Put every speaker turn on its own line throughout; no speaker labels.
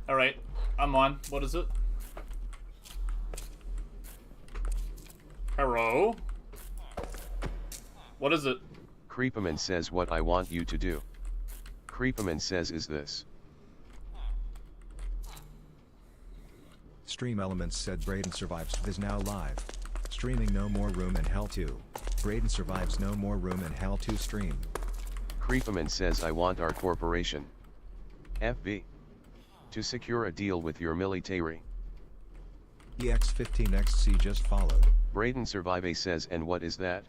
Alright, I'm on. What is it? Hello? What is it?
Creeperman says what I want you to do. Creeperman says is this.
Stream Elements said Braden Survives is now live. Streaming No More Room in Hell 2. Braden Survives No More Room in Hell 2 stream.
Creeperman says I want our corporation. FB. To secure a deal with your military.
EX15XC just followed.
Braden Survive says and what is that?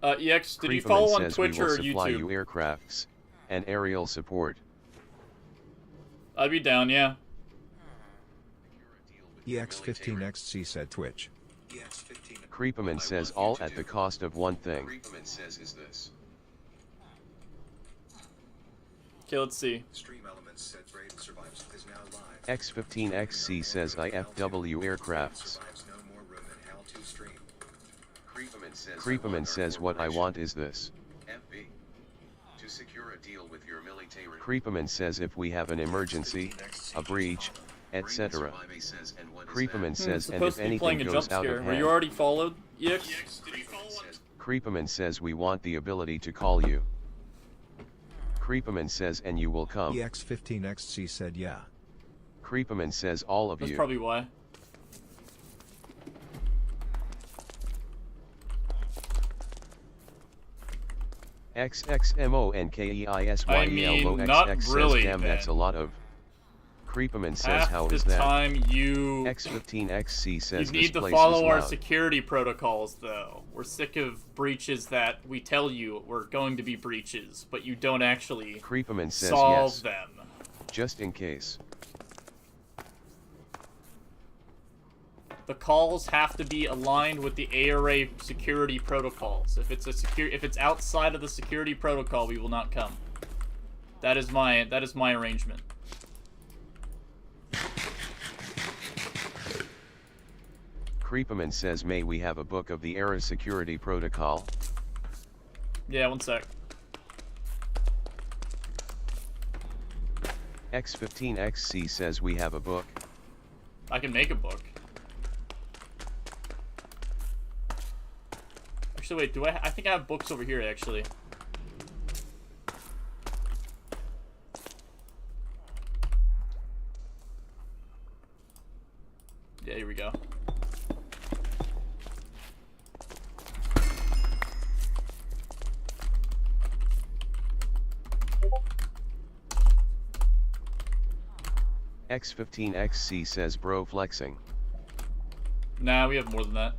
EX, did you
Creeperman
follow on
says
Twitch
we will
or
supply
YouTube?
you aircrafts and aerial support.
I'd be down, yeah.
EX15XC said Twitch.
Creeperman says all at the cost of one thing.
Creeperman says is this.
Okay, let's see.
Stream Elements said Braden Survives is now live.
X15XC says IFW aircrafts. Creeperman says what I want is this.
FB. To secure a deal with your military.
Creeperman says if we have an emergency, a breach, etc. Creeperman says and if
Supposed to be playing
anything
a jump
goes out
scare.
of
Were you
hand.
already followed, EX?
Creeperman says we want the ability to call you. Creeperman says and you will come.
EX15XC said yeah.
Creeperman says all of
That's
you.
probably why.
XXMONKEISYELOXX
I mean, not
says
really,
damn that's a
then.
lot of. Creeperman says
Half
how
the
is that?
time you
X15XC says
you need
this
to
place
follow
is
our
loud.
security protocols, though. We're sick of breaches that we tell you we're going to be breaches, but you don't actually
Creeperman says
solve
yes.
them.
Just in case.
The calls have to be aligned with the ARA security protocols. If it's outside of the security protocol, we will not come. That is my arrangement.
Creeperman says may we have a book of the ARA security protocol.
Yeah, one sec.
X15XC says we have a book.
I can make a book. Actually, wait, do I think I have books over here, actually. Yeah, here we go.
X15XC says bro flexing.
Nah, we have more than that.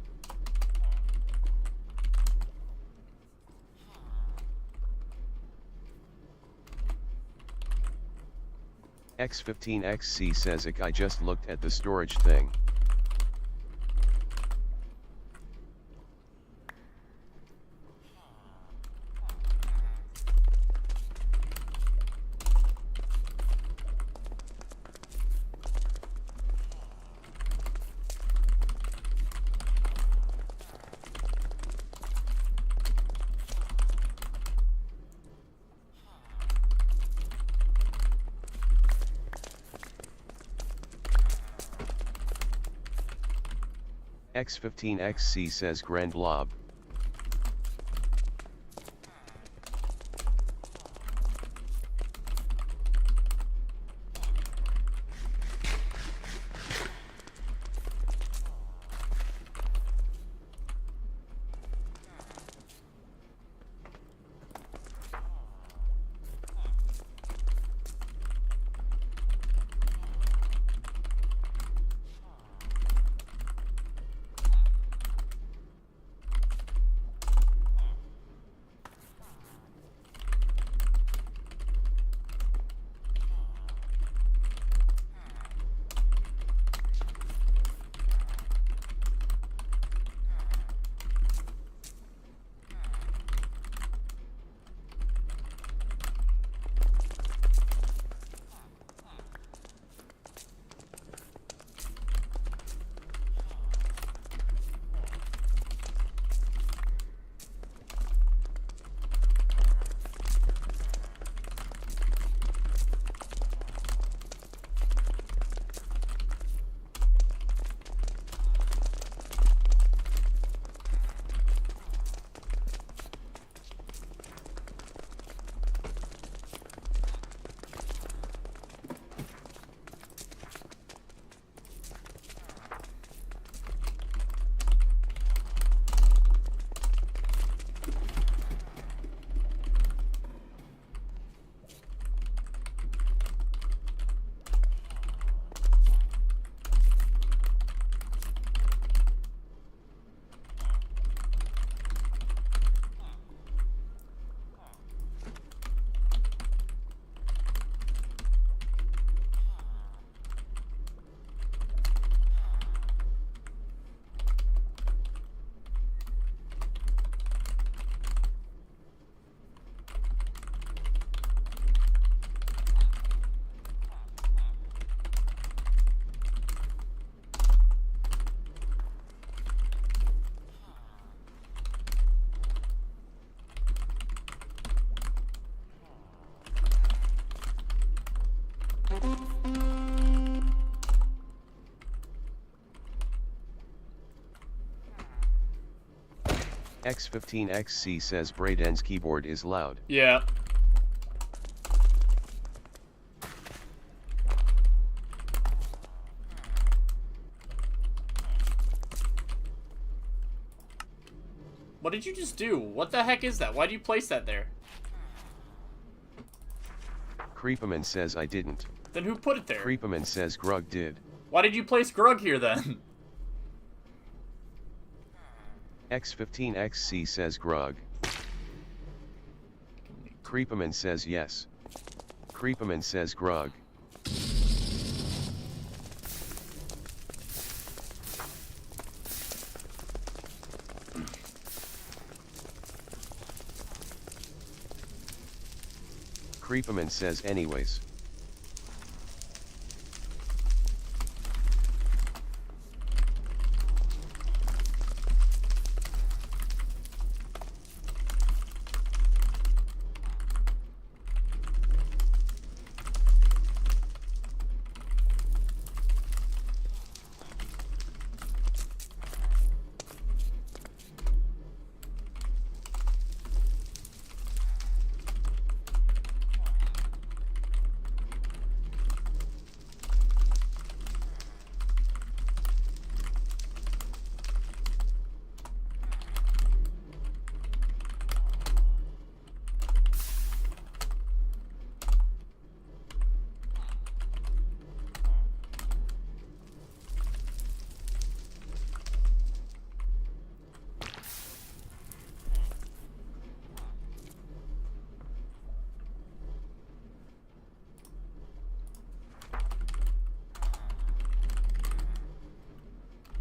X15XC says I just looked at the storage thing. X15XC says Grand Blob. X15XC says Brayden's keyboard is loud.
Yeah. What did you just do? What the heck is that? Why do you place that there?
Creepaman says I didn't.
Then who put it there?
Creepaman says Grug did.
Why did you place Grug here then?
X15XC says Grug. Creepaman says yes. Creepaman says Grug. Creepaman says anyways.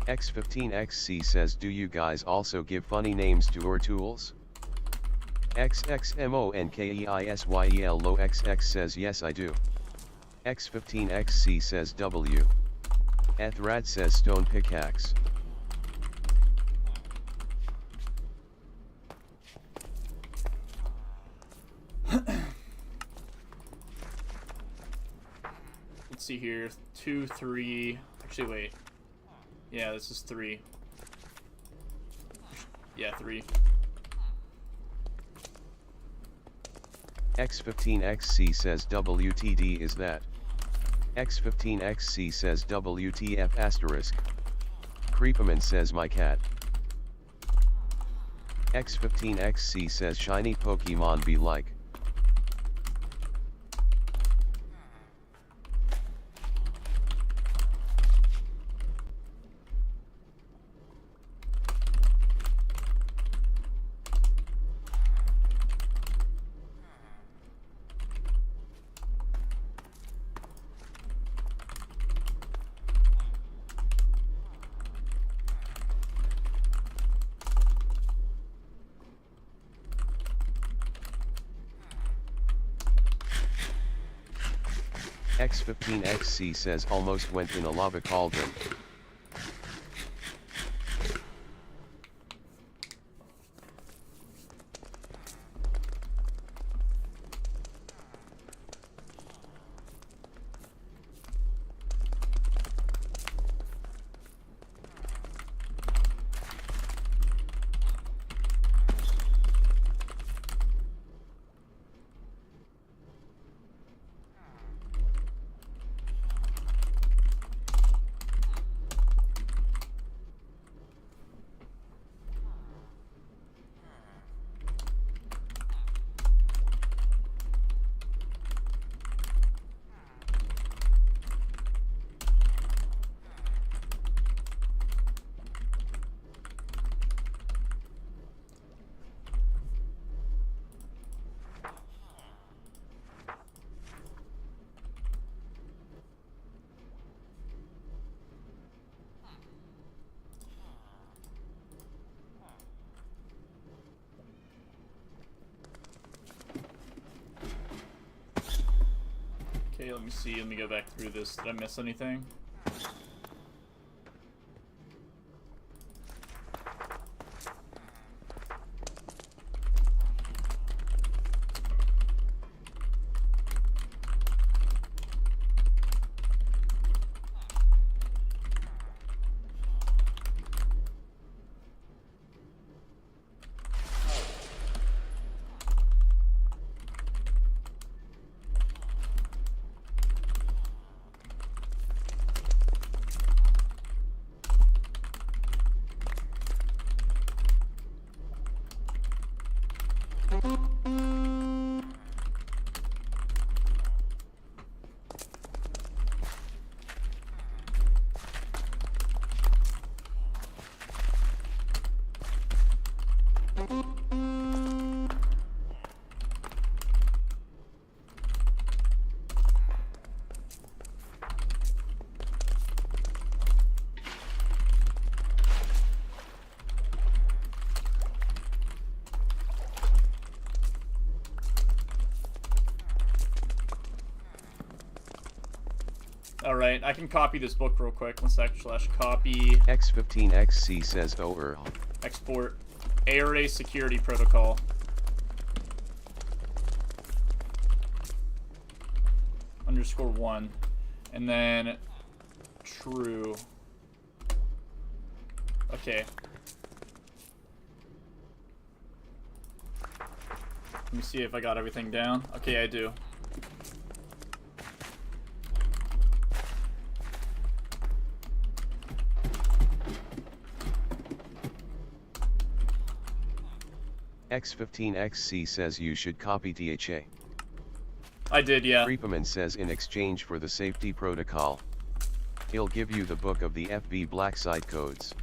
X15XC says do you guys also give funny names to your tools? XXMONKEISYEL low XX says yes I do. X15XC says W. Ethrad says stone pickaxe.
Let's see here. 2, 3. Actually, wait. Yeah, this is 3. Yeah, 3.
X15XC says WTD is that. X15XC says WTF asterisk. Creepaman says my cat. X15XC says shiny Pokemon be like. X15XC says almost went in a lava cauldron.
Okay, let me see. Let me go back through this. Did I miss anything? Alright, I can copy this book real quick. 1 sec, /copy.
X15XC says
Export. ARA security protocol. _1. And then true. Okay. Let me see if I got everything down. Okay, I do.
X15XC says you should copy THA.
I did, yeah.
Creepaman says in exchange for the safety protocol, he'll give you the book of the FB black site codes.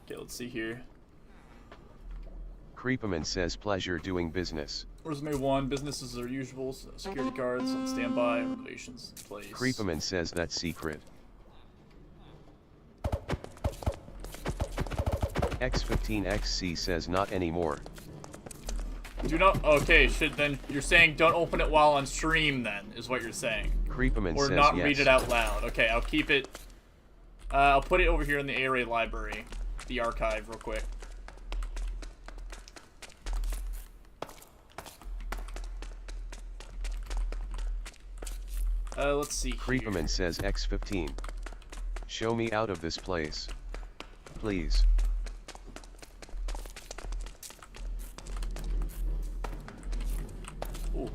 Okay, let's see here.
Creepaman says pleasure doing business.
Resume 1, businesses are usual, security guards on standby, renovations in place.
Creepaman says that's secret. X15XC says not anymore.
Do not, okay, then you're saying don't open it while on stream then, is what you're saying.
Creepaman
or
says
not
yes.
read it out loud. Okay, I'll keep it, I'll put it over here in the ARA library, the archive real quick. Let's see here.
Creepaman says X15. Show me out of this place. Please.
Ooh.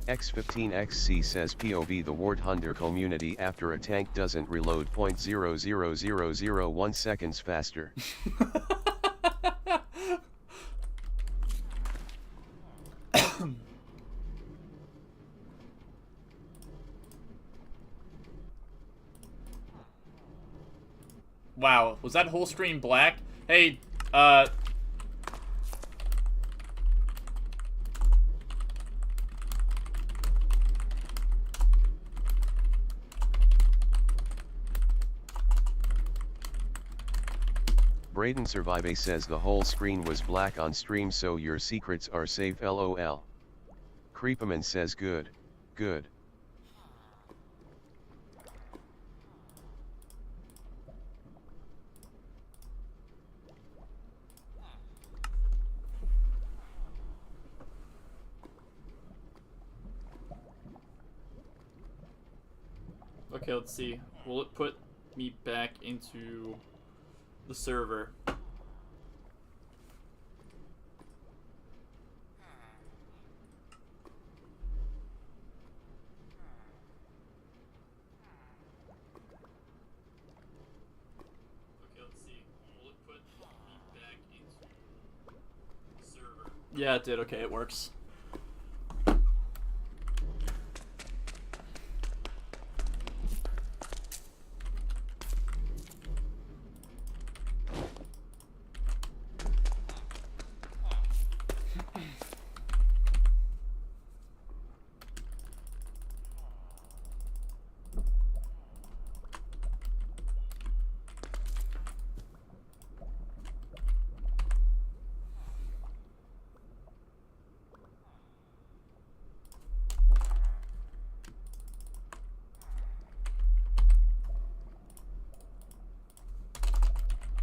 X15XC says POV the Ward Hunter community after a tank doesn't reload 0.00001 seconds faster.
Wow, was that whole screen black? Hey,
Braden Survive says the whole screen was black on stream so your secrets are safe lol. Creepaman says good, good.
okay, let's see. Will it put me back into the server? Okay, let's see. Will it put me back into the server? Yeah, it did. Okay, it works.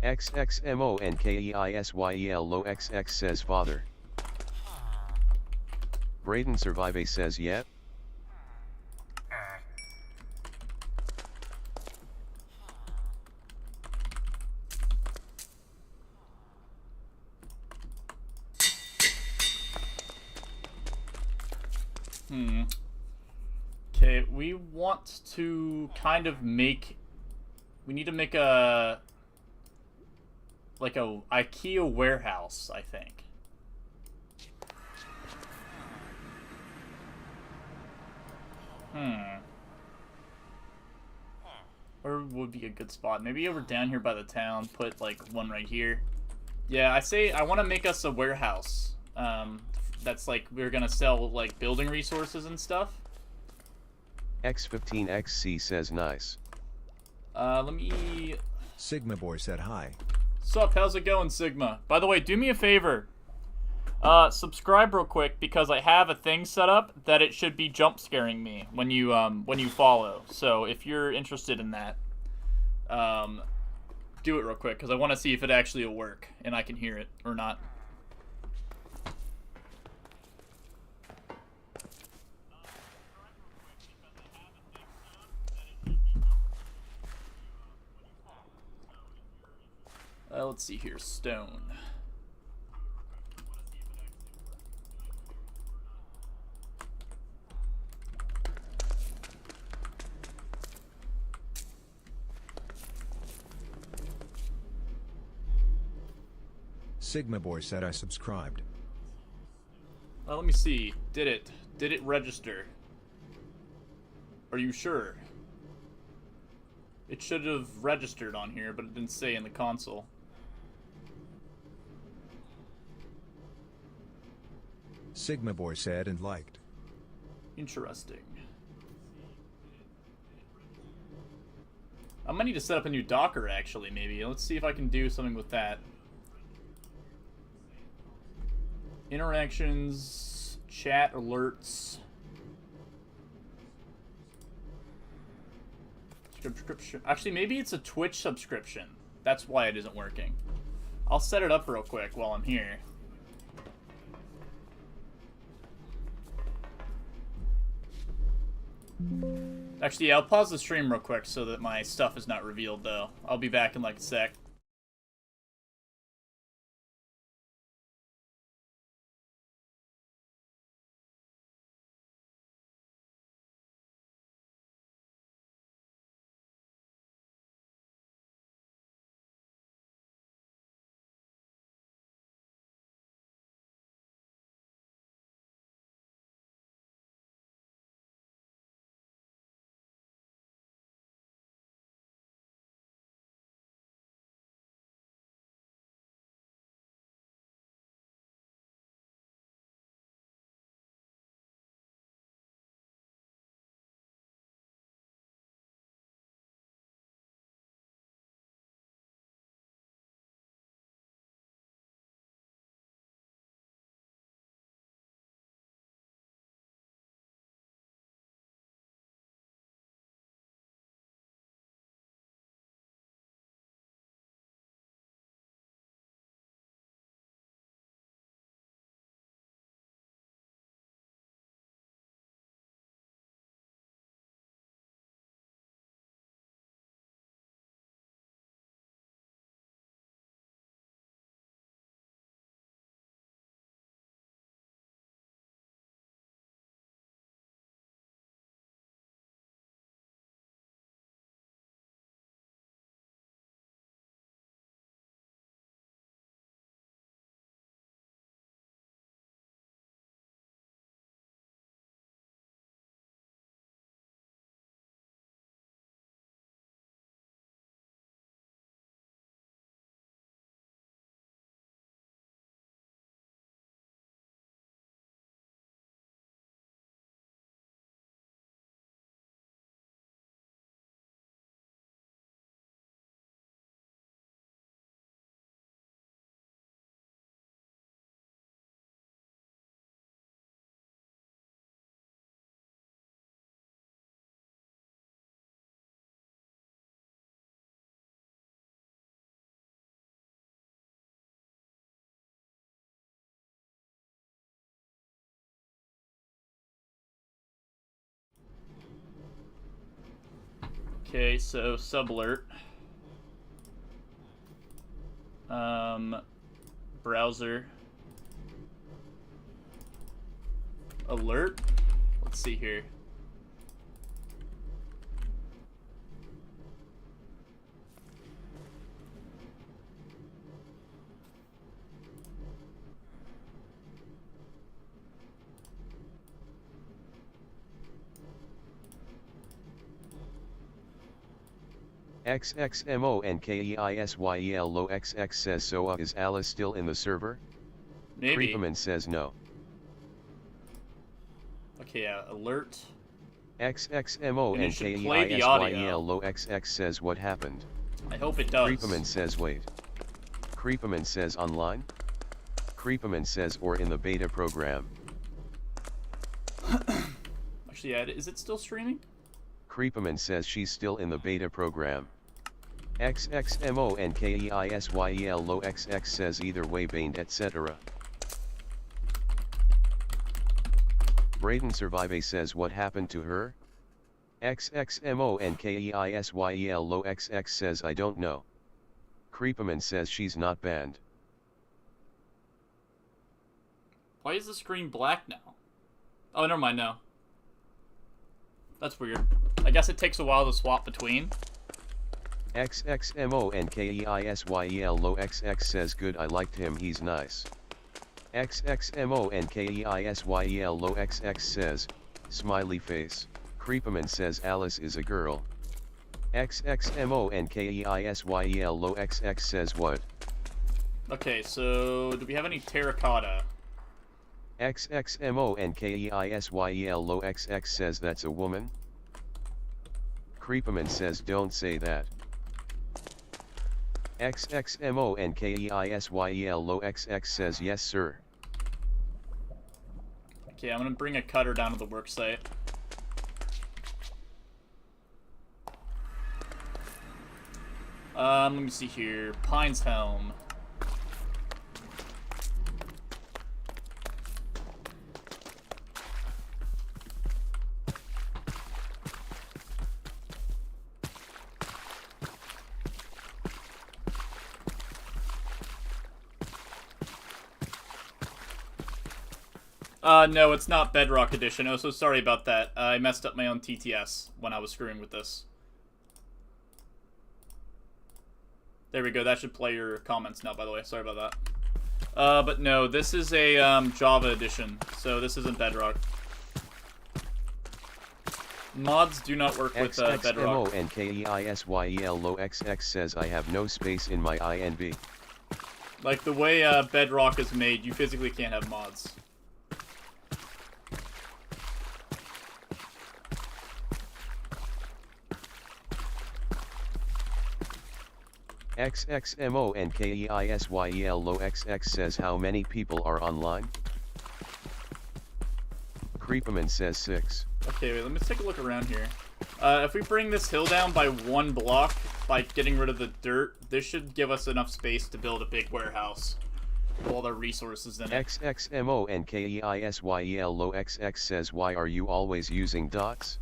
XXMONKEISYEL low XX says father. Braden Survive says yep.
Okay, we want to kind of make... We need to make a... like a IKEA warehouse, I think. Where would be a good spot? Maybe over down here by the town, put like one right here. Yeah, I say I want to make us a warehouse. That's like, we're gonna sell like building resources and stuff.
X15XC says nice.
Let me...
Sigma Boy said hi.
Sup, how's it going, Sigma? By the way, do me a favor. Subscribe real quick because I have a thing set up that it should be jump scaring me when you follow. So if you're interested in that, do it real quick because I want to see if it actually will work and I can hear it or not. Let's see here, stone.
Sigma Boy said I subscribed.
Let me see. Did it register? Are you sure? It should have registered on here, but it didn't say in the console.
Sigma Boy said and liked.
Interesting. I might need to set up a new Docker, actually, maybe. Let's see if I can do something with that. Interactions, chat alerts. Subscription. Actually, maybe it's a Twitch subscription. That's why it isn't working. I'll set it up real quick while I'm here. Actually, yeah, I'll pause the stream real quick so that my stuff is not revealed, though. I'll be back in like a sec. Okay, so subalert. Browser. Alert. Let's see here.
XXMONKEISYEL low XX says Soa is Alice still in the server?
Maybe.
Creeperman says no.
Okay, yeah, alert.
XXMONKEISYEL low XX says what happened?
I hope it does.
Creeperman says wait. Creeperman says online? Creepaman says or in the beta program.
Actually, yeah, is it still streaming?
Creepaman says she's still in the beta program. XXMONKEISYEL low XX says either way baned etc. Braden Survive says what happened to her? XXMONKEISYEL low XX says I don't know. Creepaman says she's not banned.
Why is the screen black now? Oh, never mind, no. That's weird. I guess it takes a while to swap between.
XXMONKEISYEL low XX says good, I liked him, he's nice. XXMONKEISYEL low XX says, smiley face. Creepaman says Alice is a girl. XXMONKEISYEL low XX says what?
Okay, so do we have any terracotta?
XXMONKEISYEL low XX says that's a woman. Creepaman says don't say that. XXMONKEISYEL low XX says yes sir.
Okay, I'm gonna bring a cutter down to the work site. Let me see here. Pine's Helm. No, it's not Bedrock Edition. Oh, so sorry about that. I messed up my own TTS when I was screwing with this. There we go. That should play your comments now, by the way. Sorry about that. But no, this is a Java edition, so this isn't Bedrock. Mods do not work with Bedrock.
XXMONKEISYEL low XX says I have no space in my INV.
Like, the way Bedrock is made, you physically can't have mods.
XXMONKEISYEL low XX says how many people are online? Creepaman says 6.
Okay, wait, let me take a look around here. If we bring this hill down by 1 block, by getting rid of the dirt, this should give us enough space to build a big warehouse. With all the resources in it.
XXMONKEISYEL low XX says why are you always using dots?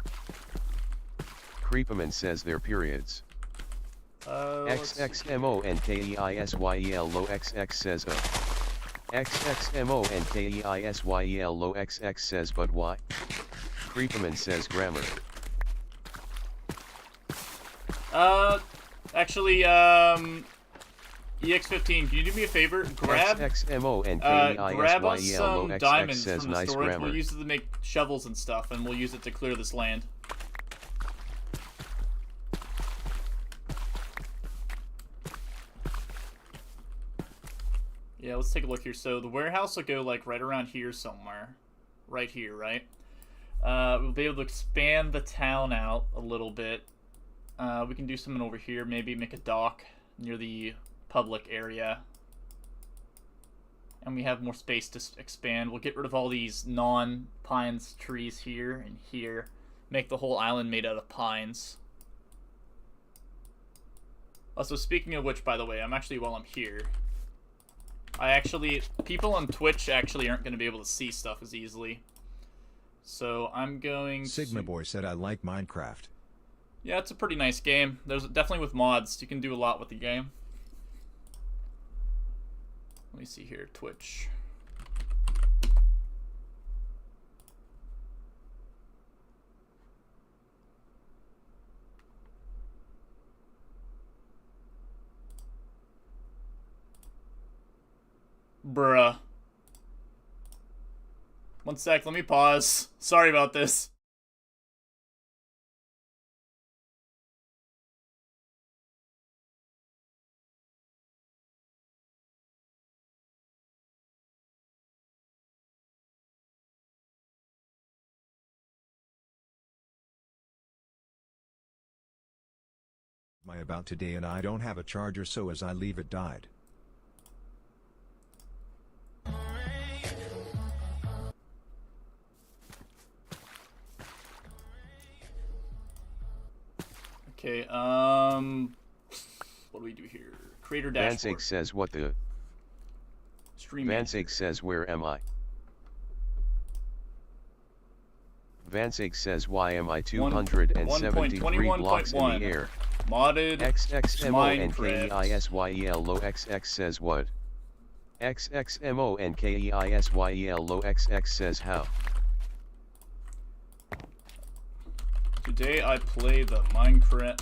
Creepaman says they're periods. XXMONKEISYEL low XX says XXMONKEISYEL low XX says but why? Creepaman says grammar.
Actually, EX15, can you do me a favor? Grab us some diamonds
says
from the
nice
storage.
grammar.
We'll use it to make shovels and stuff, and we'll use it to clear this land. Yeah, let's take a look here. So the warehouse will go like right around here somewhere. Right here, right? We'll be able to expand the town out a little bit. We can do something over here, maybe make a dock near the public area. And we have more space to expand. We'll get rid of all these non-pines trees here and here. Make the whole island made out of pines. Also, speaking of which, by the way, while I'm here, people on Twitch actually aren't going to be able to see stuff as easily. So I'm going
Sigma Boy said I like Minecraft.
Yeah, it's a pretty nice game. There's definitely with mods, you can do a lot with the game. Let me see here, Twitch. Bruh. One sec, let me pause. Sorry about this.
My about today and I don't have a charger, so as I leave it died.
Okay, what do we do here? Creator dashboard.
Vansig says what the...
Stream
Vansig says where am I? Vansig says why am I 273 blocks in the air?
Modded
XXMONKEISYEL low XX says what? XXMONKEISYEL low XX says how?
Today I play the Minecraft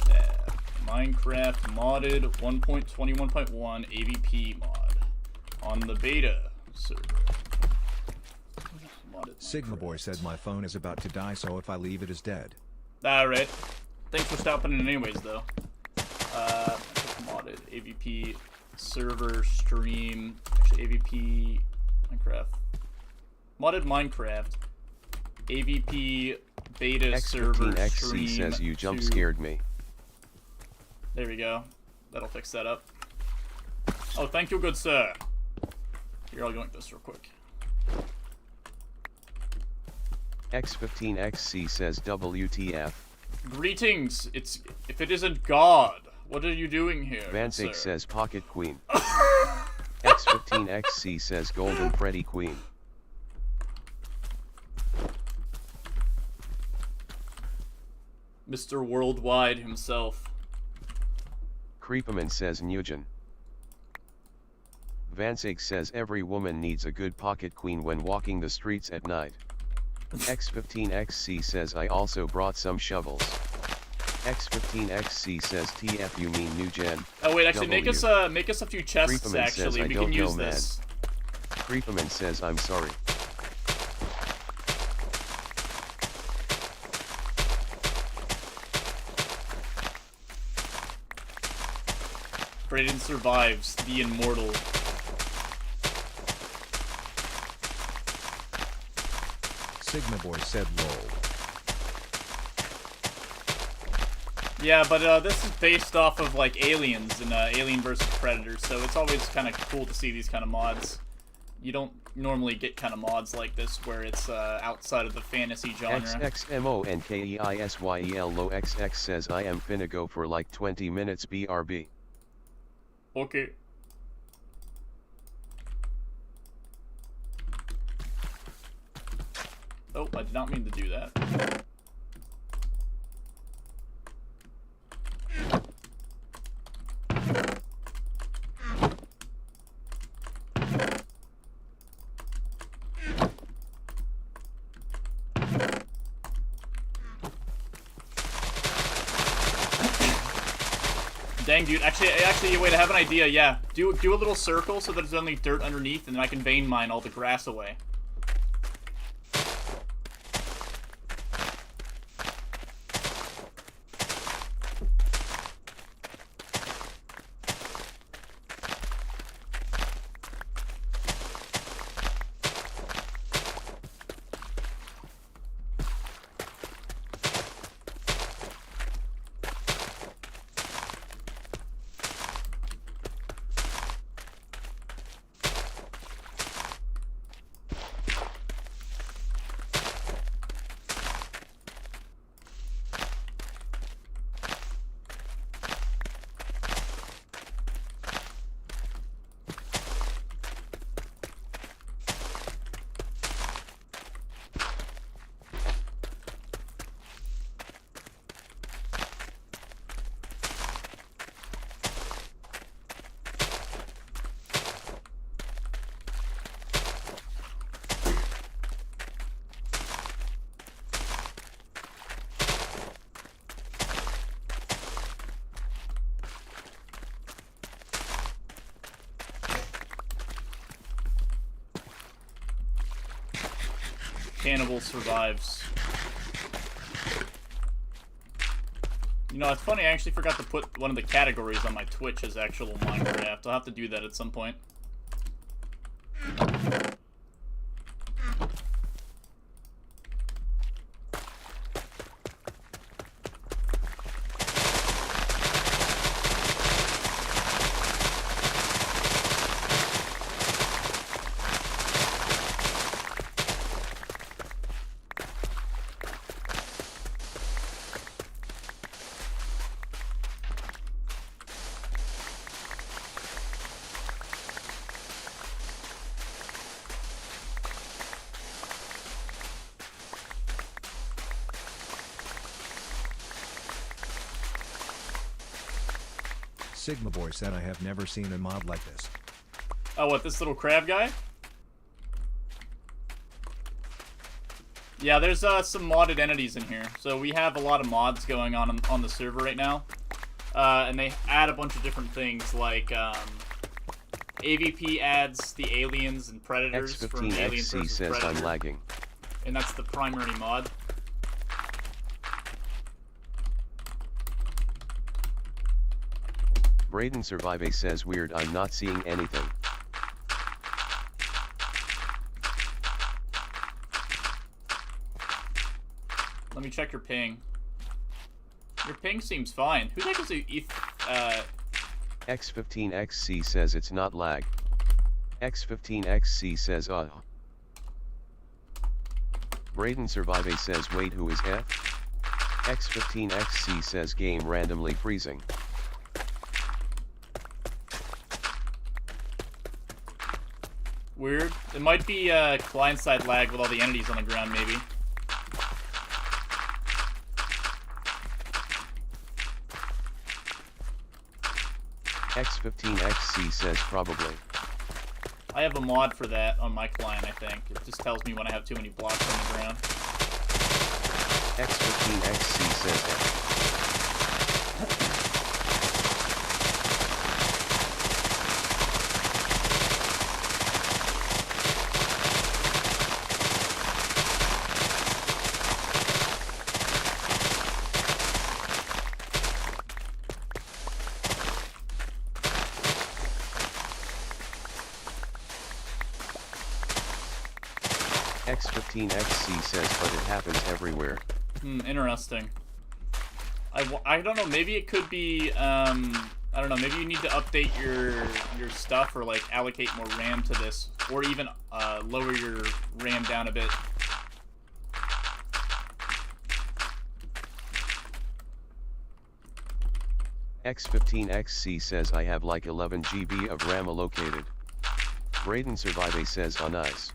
modded 1.21.1 AVP mod on the beta server.
Sigma Boy said my phone is about to die, so if I leave it is dead.
Alright. Thanks for stopping in anyways, though. Modded AVP server stream. Actually, AVP Minecraft. Modded Minecraft AVP beta server
X15XC
stream.
says you jump scared me.
There we go. That'll fix that up. Oh, thank you, good sir. Here, I'll yoink this real quick.
X15XC says WTF.
Greetings. If it isn't God, what are you doing here?
Vansig
sir?
says Pocket Queen. X15XC says Golden Freddy Queen.
Mr. Worldwide himself.
Creepaman says Nugent. Vansig says every woman needs a good pocket queen when walking the streets at night. X15XC says I also brought some shovels. X15XC says TF you mean new gen.
Oh wait, actually
W.
make us a few chests.
Creepaman
Actually,
says, I
we
don't
can use
know, man.
this.
Creepaman says I'm sorry.
Braden survives the immortal.
Sigma Boy said lol.
Yeah, but this is based off of like Aliens and Alien vs Predator, so it's always kind of cool to see these kind of mods. You don't normally get kind of mods like this where it's outside of the fantasy genre.
XXMONKEISYEL low XX says I am finna go for like 20 minutes BRB.
Okay. Oh, I did not mean to do that. Dang, dude. Actually, wait, I have an idea. Yeah, do a little circle so that there's only dirt underneath, and then I can vein mine all the grass away. Cannibal survives. You know, it's funny, I actually forgot to put one of the categories on my Twitch as actual Minecraft. I'll have to do that at some point.
Sigma Boy said I have never seen a mod like this.
Oh, what, this little crab guy? Yeah, there's some modded entities in here. So we have a lot of mods going on the server right now. And they add a bunch of different things like AVP adds the aliens and predators from Aliens
X15XC
vs.
says
Predator.
I'm lagging.
And that's the primary mod.
Braden Survive says weird, I'm not seeing anything.
Let me check your ping. Your ping seems fine. Who the heck is
X15XC says it's not lag. X15XC says Braden Survive says wait, who is F? X15XC says game randomly freezing.
Weird. It might be client-side lag with all the entities on the ground, maybe.
X15XC says probably.
I have a mod for that on my client, I think. It just tells me when I have too many blocks on the ground.
X15XC says F. X15XC says but it happens everywhere.
Interesting. I don't know, maybe it could be, I don't know, maybe you need to update your stuff or, like, allocate more RAM to this. Or even, lower your RAM down a bit.
X15XC says I have like 11 GB of RAM allocated. Braden Survive says nice.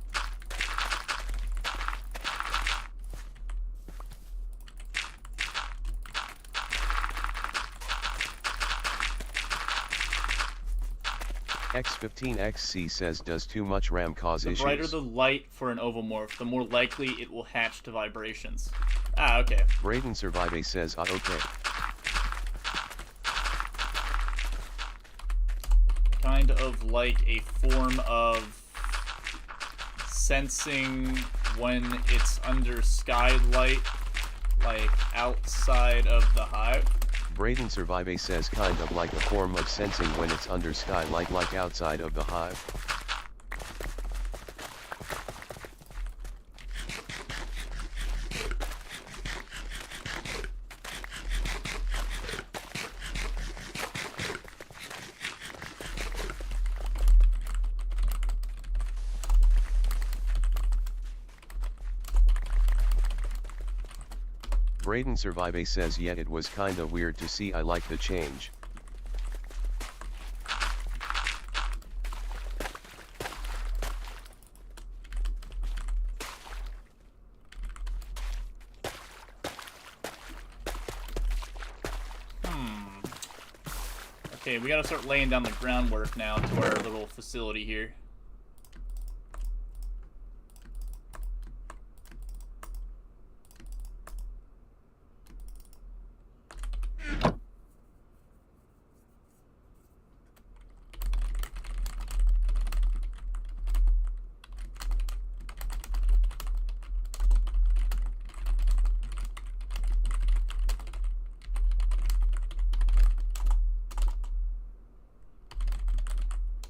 X15XC says does too much RAM cause issues?
The brighter the light for an ovomorph, the more likely it will hatch to vibrations. Ah, okay.
Braden Survive says okay.
Kind of like a form of sensing when it's under skylight, like outside of the hive.
Braden Survive says kind of like a form of sensing when it's under skylight, like outside of the hive. Braden Survive says yet it was kinda weird to see, I like the change.
Okay, we gotta start laying down the groundwork now to our little facility here.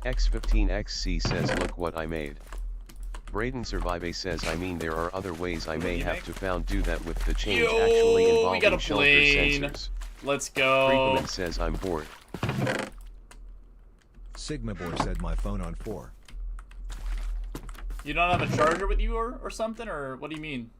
X15XC says look what I made. Braden Survive says I mean there are other ways I may have to found do that with the change actually
we got a
involving shelter
plane.
sensors.
Let's go.
Creeperman says I'm bored.
Sigma Boy said my phone on 4.
You don't have a charger with you or something, or what do you mean?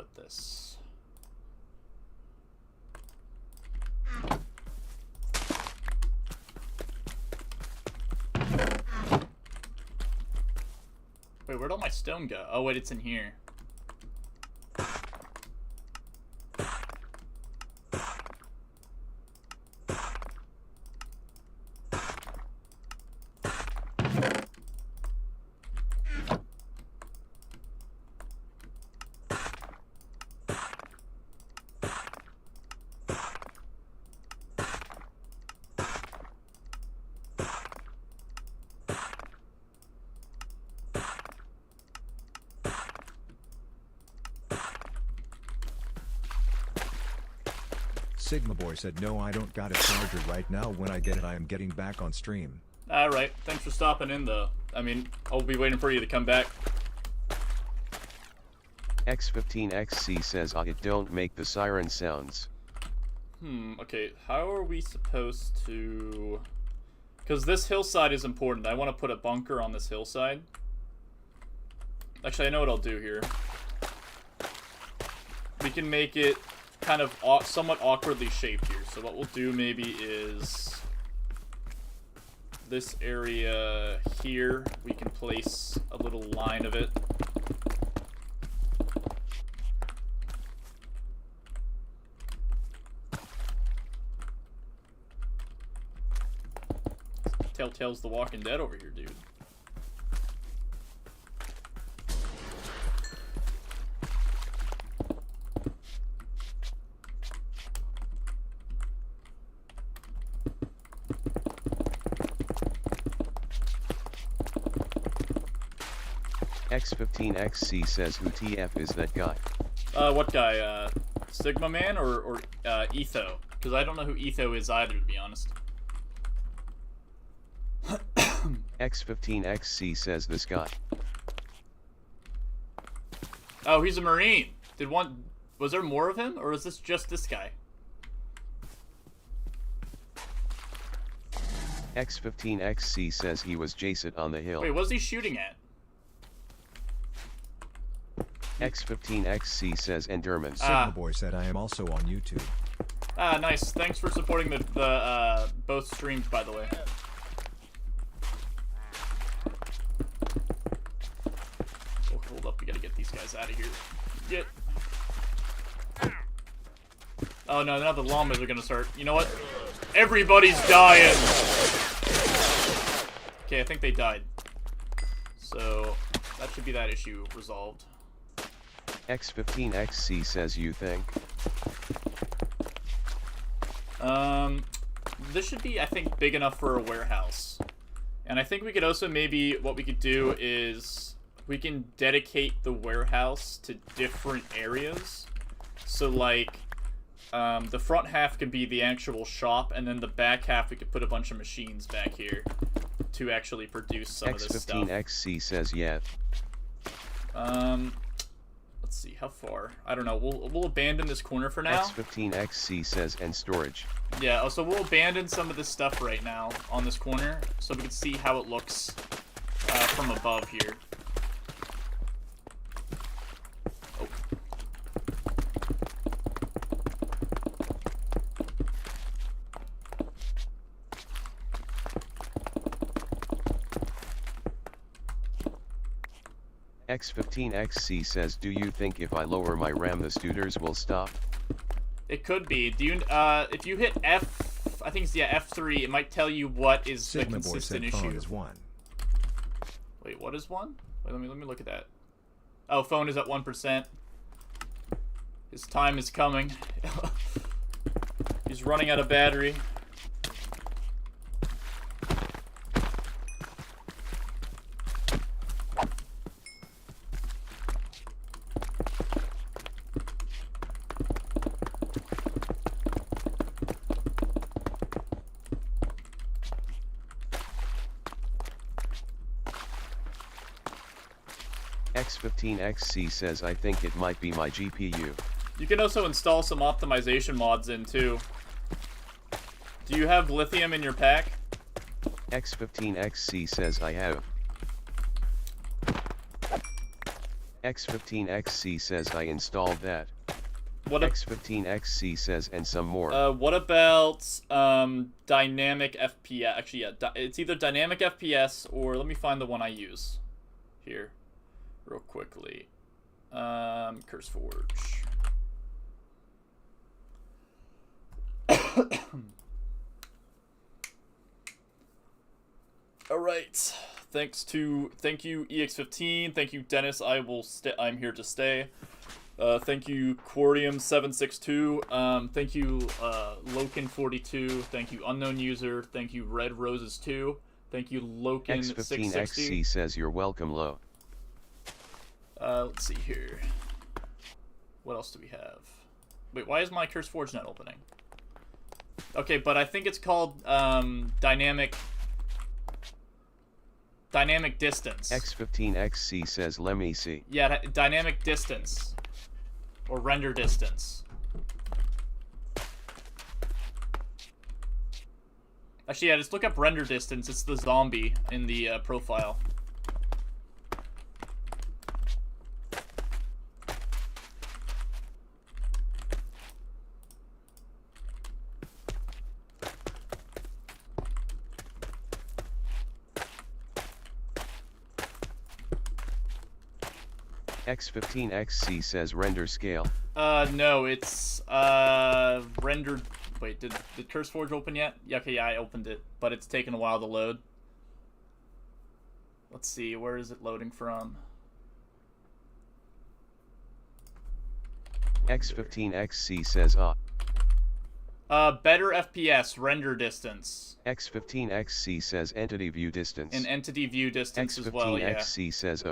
put this? Wait, where'd all my stone go? Oh, wait, it's in here.
Sigma Boy said no, I don't got a charger right now. When I get it, I am getting back on stream.
Alright, thanks for stopping in, though. I mean, I'll be waiting for you to come back.
X15XC says I don't make the siren sounds.
Okay, how are we supposed to... Because this hillside is important. I want to put a bunker on this hillside. Actually, I know what I'll do here. We can make it kind of somewhat awkwardly shaped here. So what we'll do maybe is this area here, we can place a little line of it. Telltale's The Walking Dead over here, dude.
X15XC says who TF is that guy?
What guy? Sigma Man or Etho? Because I don't know who Etho is either, to be honest.
X15XC says this guy.
Oh, he's a Marine. Was there more of him, or is this just this guy?
X15XC says he was Jason on the hill.
Wait, what's he shooting at?
X15XC says Enderman.
Sigma Boy said I am also on YouTube.
Ah, nice. Thanks for supporting the both streams, by the way. Oh, hold up. We gotta get these guys out of here. Get. Oh no, now the llamas are gonna start. You know what? Everybody's dying! Okay, I think they died. So, that should be that issue resolved.
X15XC says you think?
This should be, I think, big enough for a warehouse. And I think we could also maybe, what we could do is, we can dedicate the warehouse to different areas. So, like, the front half could be the actual shop, and then the back half we could put a bunch of machines back here to actually produce some of this stuff.
X15XC says yeah.
Let's see, how far? I don't know. We'll abandon this corner for now.
X15XC says and storage.
Yeah, so we'll abandon some of this stuff right now on this corner, so we can see how it looks from above here. Oh.
X15XC says do you think if I lower my RAM the studers will stop?
It could be. Do you if you hit F, I think it's F3, it might tell you what is
Sigma
the
Boy
consistent
said phone
issue.
is 1.
Wait, what is 1? Wait, let me look at that. Oh, phone is at 1%. His time is coming. He's running out of battery.
X15XC says I think it might be my GPU.
You can also install some optimization mods in too. Do you have lithium in your pack?
X15XC says I have. X15XC says I installed that.
What
X15XC says and some more.
What about dynamic FPS? Actually, yeah, it's either dynamic FPS or let me find the one I use here, real quickly. CurseForge. All right. Thank you EX15. Thank you Dennis. I'm here to stay. Thank you Quarium762. Thank you Loken42. Thank you Unknown User. Thank you Red Roses 2. Thank you Loken660.
X15XC says you're welcome, Lo.
Let's see here. What else do we have? Wait, why is my CurseForge not opening? Okay, but I think it's called dynamic distance.
X15XC says let me see.
Yeah, dynamic distance. Or render distance. Actually, yeah, just look up render distance. It's the zombie in the profile.
X15XC says render scale.
No, it's rendered. Wait, did CurseForge open yet? Yeah, okay, yeah, I opened it, but it's taken a while to load. Let's see, where is it loading from?
X15XC says
better FPS, render distance.
X15XC says entity view distance.
And entity view distance as well, yeah.
X15XC says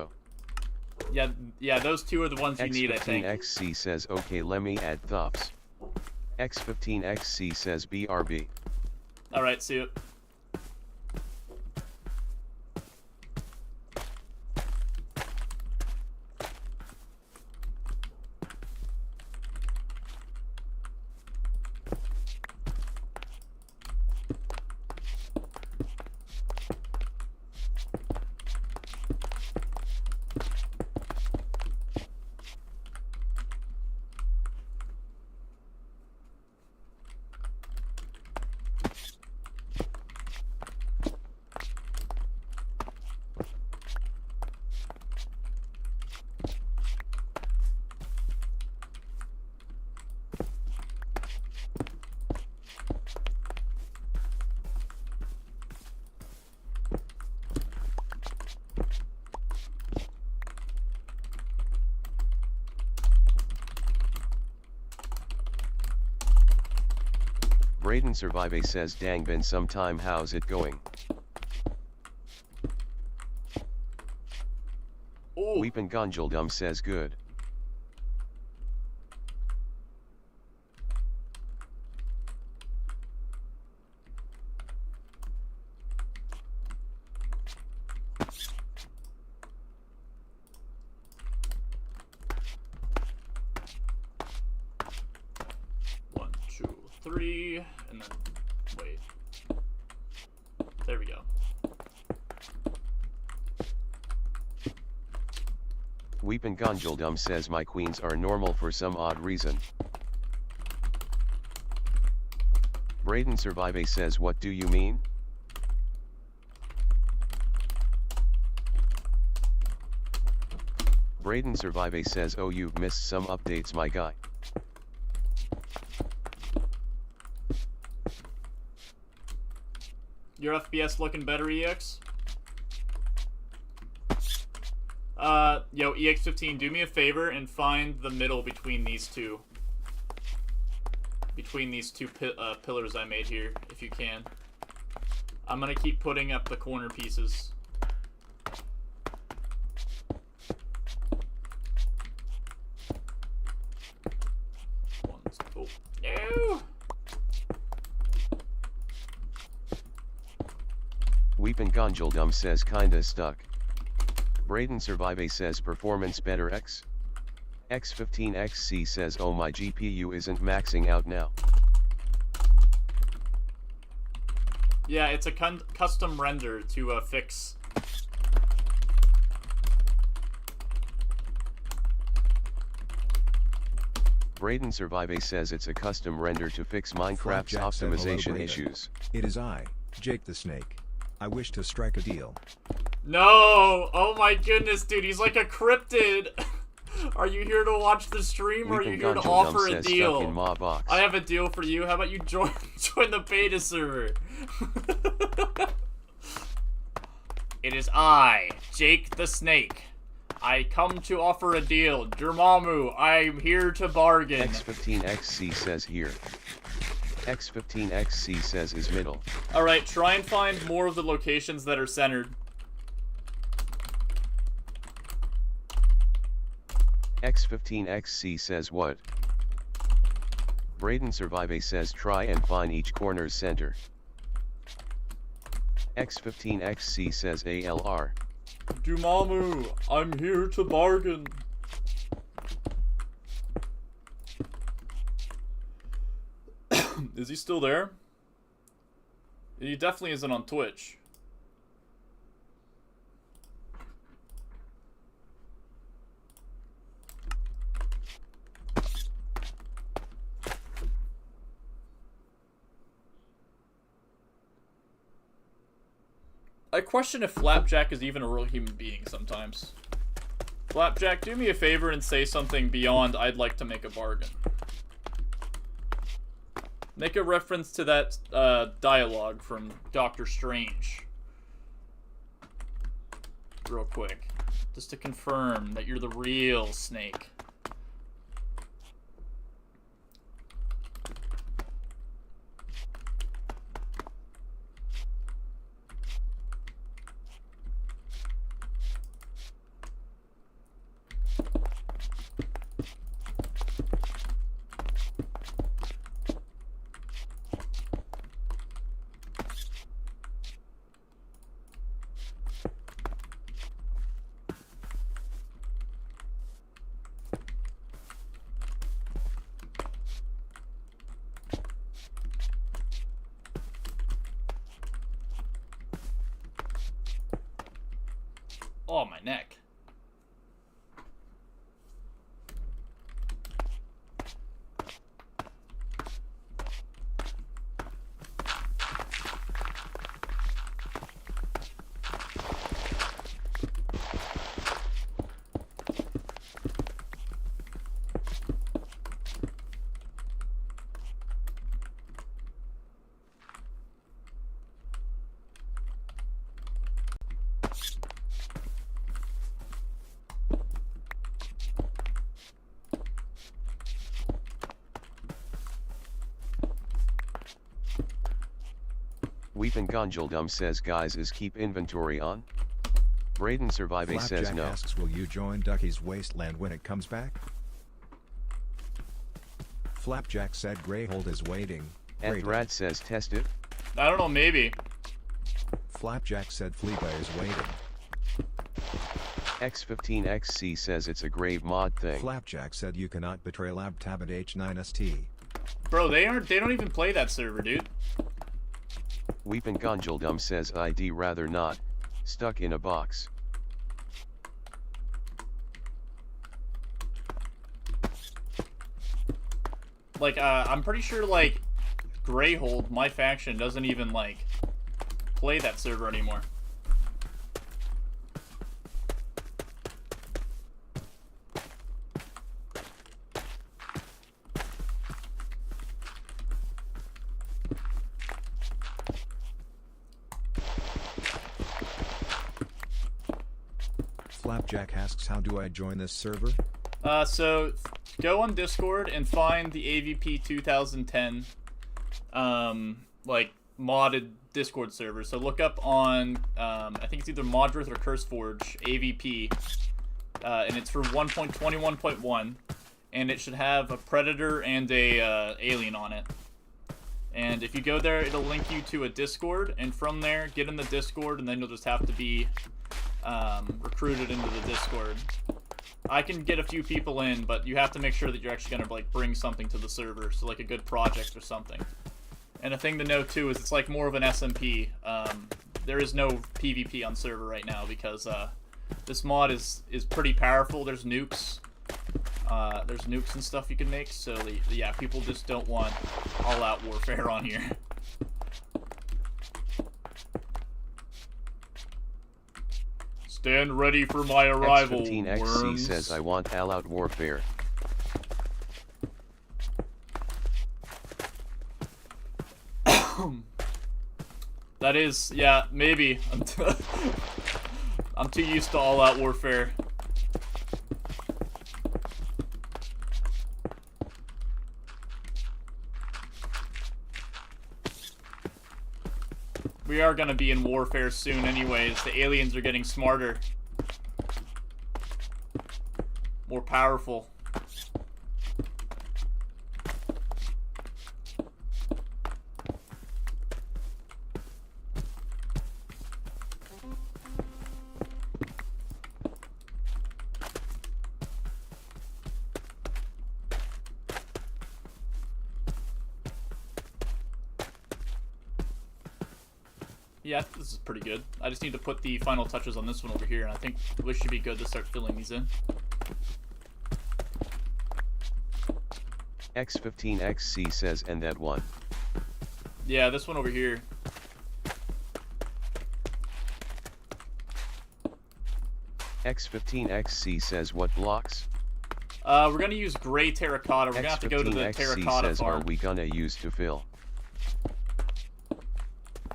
Yeah, those two are the ones you need, I think.
X15XC says okay, let me add thups. X15XC says BRB.
Alright, see it.
Braden Survive says dang been some time, how's it going?
Oh.
Weepin' Gonjaldum says good.
One, two, three, and then wait. There we go.
Weepin' Gonjaldum says my queens are normal for some odd reason. Braden Survive says what do you mean? Braden Survive says oh you've missed some updates my guy.
Your FPS looking better, EX? Yo, EX15, do me a favor and find the middle between these two. Between these two pillars I made here, if you can. I'm gonna keep putting up the corner pieces. Oh, no!
Weepin' Gonjaldum says kinda stuck. Braden Survive says performance better X. X15XC says oh my GPU isn't maxing out now.
Yeah, it's a custom render to fix.
Braden Survive says it's a custom render to fix Minecraft's
Flapjack said, "Hello,
optimization
Braden.
issues.
It is I, Jake the Snake. I wish to strike a deal."
No! Oh my goodness, dude, he's like a cryptid. Are you here to watch the stream, or are you here to offer a deal? I have a deal for you. How about you join the beta server? It is I, Jake the Snake. I come to offer a deal. Dormammu, I'm here to bargain.
X15XC says here. X15XC says is middle.
Alright, try and find more of the locations that are centered.
X15XC says what? Braden Survive says try and find each corner's center. X15XC says ALR.
Dormammu, I'm here to bargain. Is he still there? He definitely isn't on Twitch. I question if Flapjack is even a real human being sometimes. Flapjack, do me a favor and say something beyond "I'd like to make a bargain." Make a reference to that dialogue from Doctor Strange. Real quick. Just to confirm that you're the real Snake. Oh, my neck.
Weepin' Gonjaldum says guys is keep inventory on? Braden Survive says
Flapjack
no.
asks, will you join Ducky's Wasteland when it comes back? Flapjack said Greyhold is waiting.
Ethrad says test it.
I don't know, maybe.
Flapjack said Fleaba is waiting.
X15XC says it's a grave mod thing.
Flapjack said you cannot betray LabTab at H9ST.
Bro, they don't even play that server, dude.
Weepin' Gonjaldum says I'd rather not. Stuck in a box.
Like, I'm pretty sure, like, Greyhold, my faction, doesn't even, like, play that server anymore.
Flapjack asks, how do I join this server?
So go on Discord and find the AVP 2010, like, modded Discord server. So look up on, I think it's either Modrith or CurseForge, AVP, and it's for 1.21.1, and it should have a Predator and a Alien on it. And if you go there, it'll link you to a Discord, and from there, get in the Discord, and then you'll just have to be recruited into the Discord. I can get a few people in, but you have to make sure that you're actually gonna, like, bring something to the server, so like a good project or something. And a thing to know too is it's like more of an SMP. There is no PvP on server right now because this mod is pretty powerful. There's nukes. There's nukes and stuff you can make, so yeah, people just don't want all-out warfare on here. Stand ready for my arrival,
X15XC
worms.
says I want all-out warfare.
That is, yeah, maybe. I'm too used to all-out warfare. We are gonna be in warfare soon anyways. The aliens are getting smarter. More powerful. Yeah, this is pretty good. I just need to put the final touches on this one over here, and I think we should be good to start filling these in.
X15XC says, and that one.
Yeah, this one over here.
X15XC says, what blocks?
We're gonna use gray terracotta. We're gonna have to go to the terracotta
says,
farm.
are we gonna use to fill?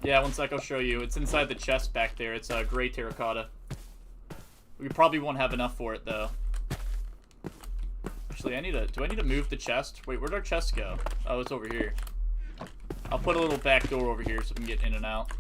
Yeah, one sec, I'll show you. It's inside the chest back there. It's gray terracotta. We probably won't have enough for it, though. Actually, do I need to move the chest? Wait, where'd our chest go? Oh, it's over here. I'll put a little back door over here so we can get in and out.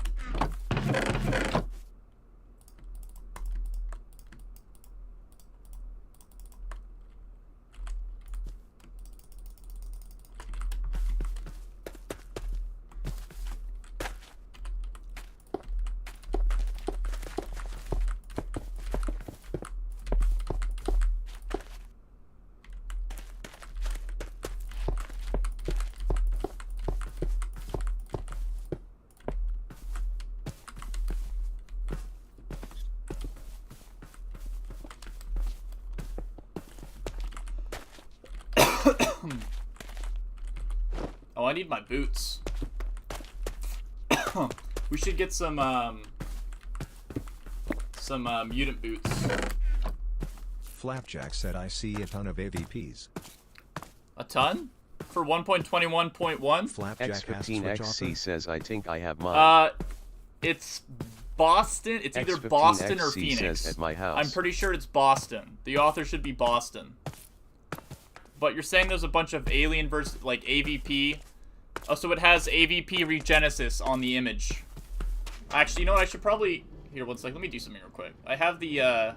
Oh, I need my boots. We should get some mutant boots.
Flapjack said I see a ton of AVPs.
A ton? For 1.21.1?
Flapjack asked for
X15XC
chopper.
says I think I have mine.
It's Boston. It's either Boston or Phoenix.
Says at my house.
I'm pretty sure it's Boston. The author should be Boston. But you're saying there's a bunch of alien versus, like, AVP. Oh, so it has AVP Regenesis on the image. Actually, you know what? I should probably... Here, one sec. Let me do something real quick. I have the,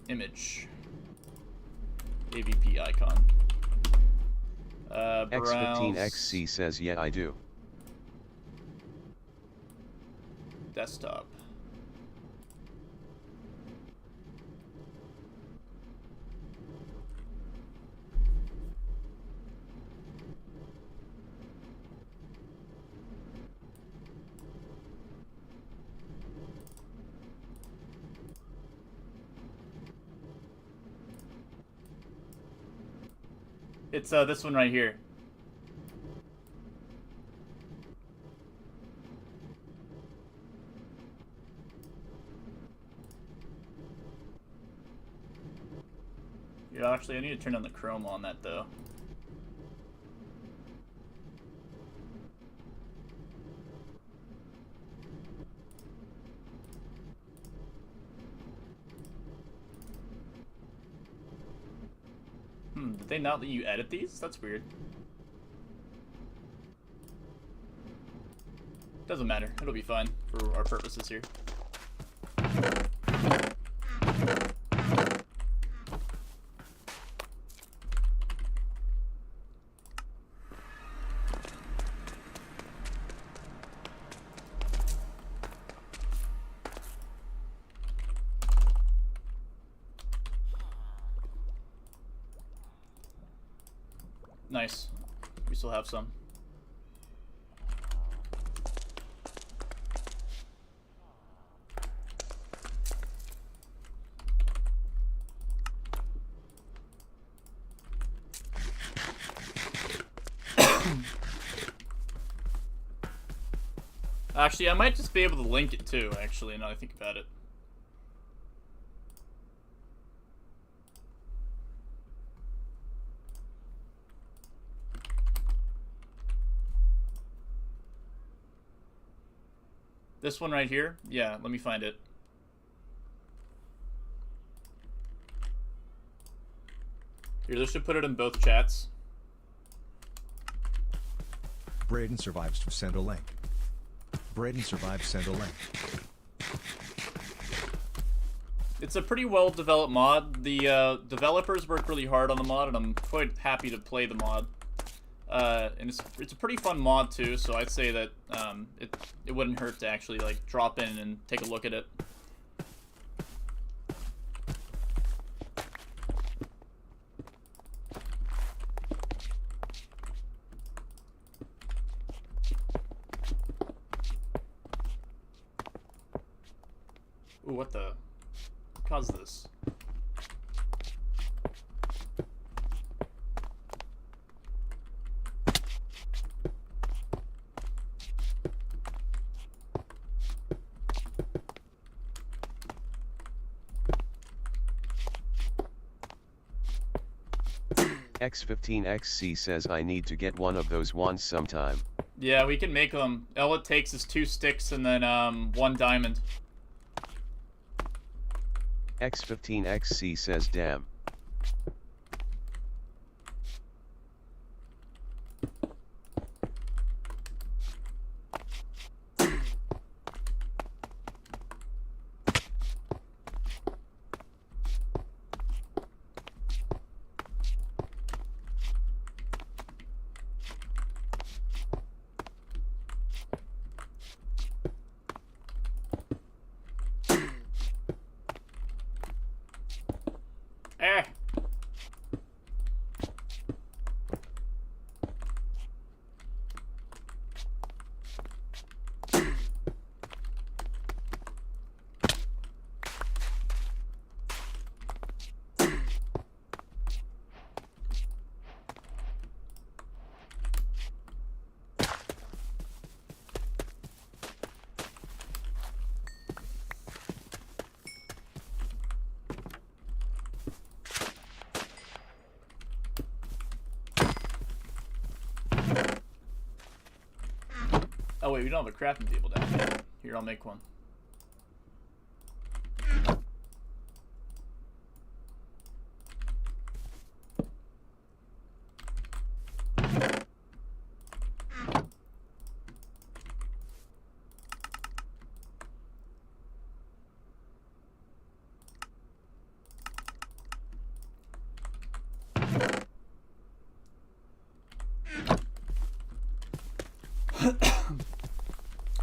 image. AVP icon.
X15XC says, yeah, I do.
Desktop. It's this one right here. Yeah, actually, I need to turn on the chrome on that though. Did they not let you edit these? That's weird. Doesn't matter. It'll be fine for our purposes here. Nice. We still have some. Actually, I might just be able to link it too, actually, now that I think about it. This one right here? Yeah, let me find it. Here, this should put it in both chats.
Braden survives. Send a link. Braden survives. Send a link.
It's a pretty well developed mod. The developers worked really hard on the mod, and I'm quite happy to play the mod. And it's a pretty fun mod too, so I'd say that it wouldn't hurt to actually like drop in and take a look at it. Ooh, what caused this?
X15XC says I need to get one of those wands sometime.
Yeah, we can make them. All it takes is 2 sticks and then 1 diamond.
X15XC says damn.
Eh. Oh wait, we don't have a crafting table down here. Here, I'll make one.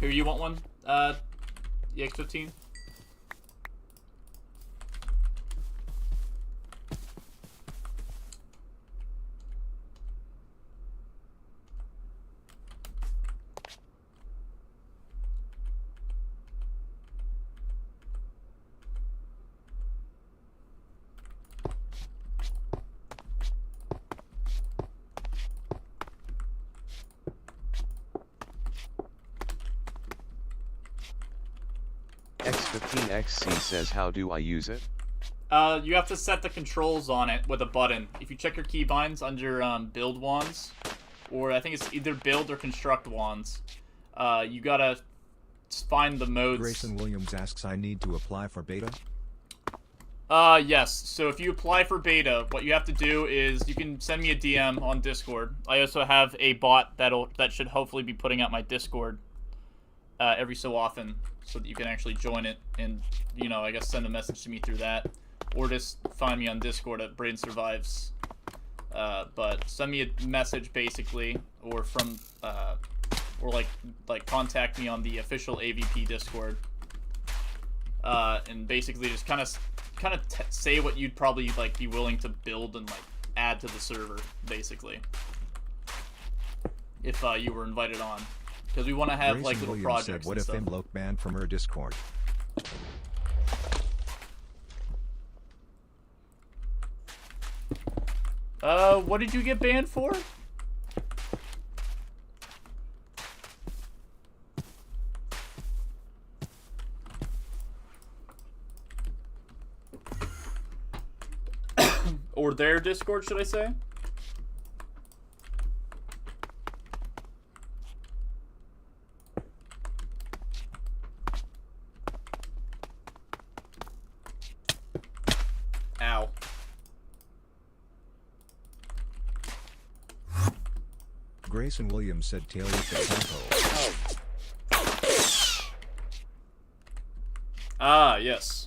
Here, you want one? EX15?
X15XC says how do I use it?
You have to set the controls on it with a button. If you check your keybinds under build wands, or I think it's either build or construct wands, you gotta find the modes.
Grayson Williams asks, I need to apply for beta?
Yes. So if you apply for beta, what you have to do is you can send me a DM on Discord. I also have a bot that should hopefully be putting out my Discord every so often, so that you can actually join it and, you know, I guess send a message to me through that, or just find me on Discord at Braden Survives. But send me a message basically, or from or like contact me on the official AVP Discord, and basically just kind of say what you'd probably like be willing to build and like add to the server, basically, if you were invited on. Because we want to have
Grayson
like little
Williams
projects.
said, what
and
if
stuff.
Imloke banned from her Discord?
What did you get banned for? Or their Discord, should I say? Ow.
Grayson Williams said tail with the tempo.
Ah, yes.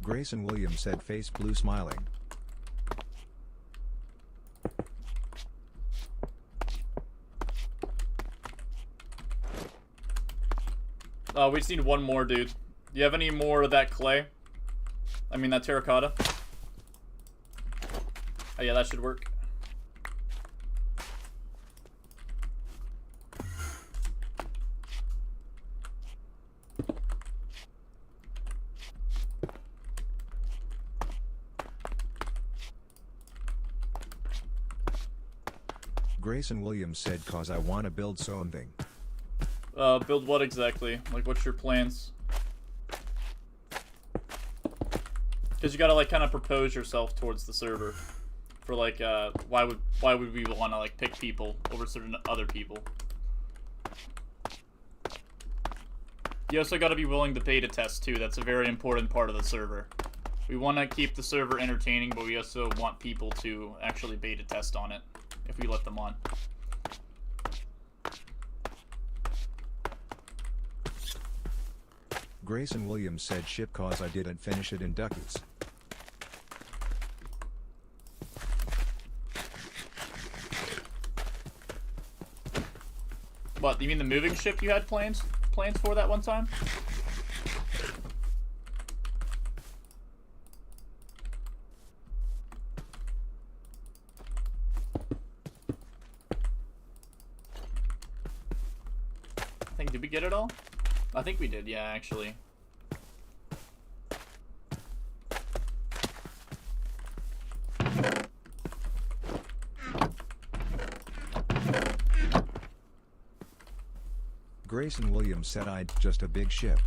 Grayson Williams said face blue smiling.
We just need one more, dude. Do you have any more of that clay? I mean, that terracotta? Oh yeah, that should work.
Grayson Williams said cause I wanna build something.
Build what exactly? Like, what's your plans? Because you gotta, like, kind of propose yourself towards the server. For, like, why would we want to, like, pick people over certain other people? You also gotta be willing to beta test, too. That's a very important part of the server. We want to keep the server entertaining, but we also want people to actually beta test on it, if we let them on.
Grayson Williams said ship cause I didn't finish it in Duckies.
What, you mean the moving ship you had plans for that one time? I think, did we get it all? I think we did, yeah, actually.
Grayson Williams said I'd just a big ship.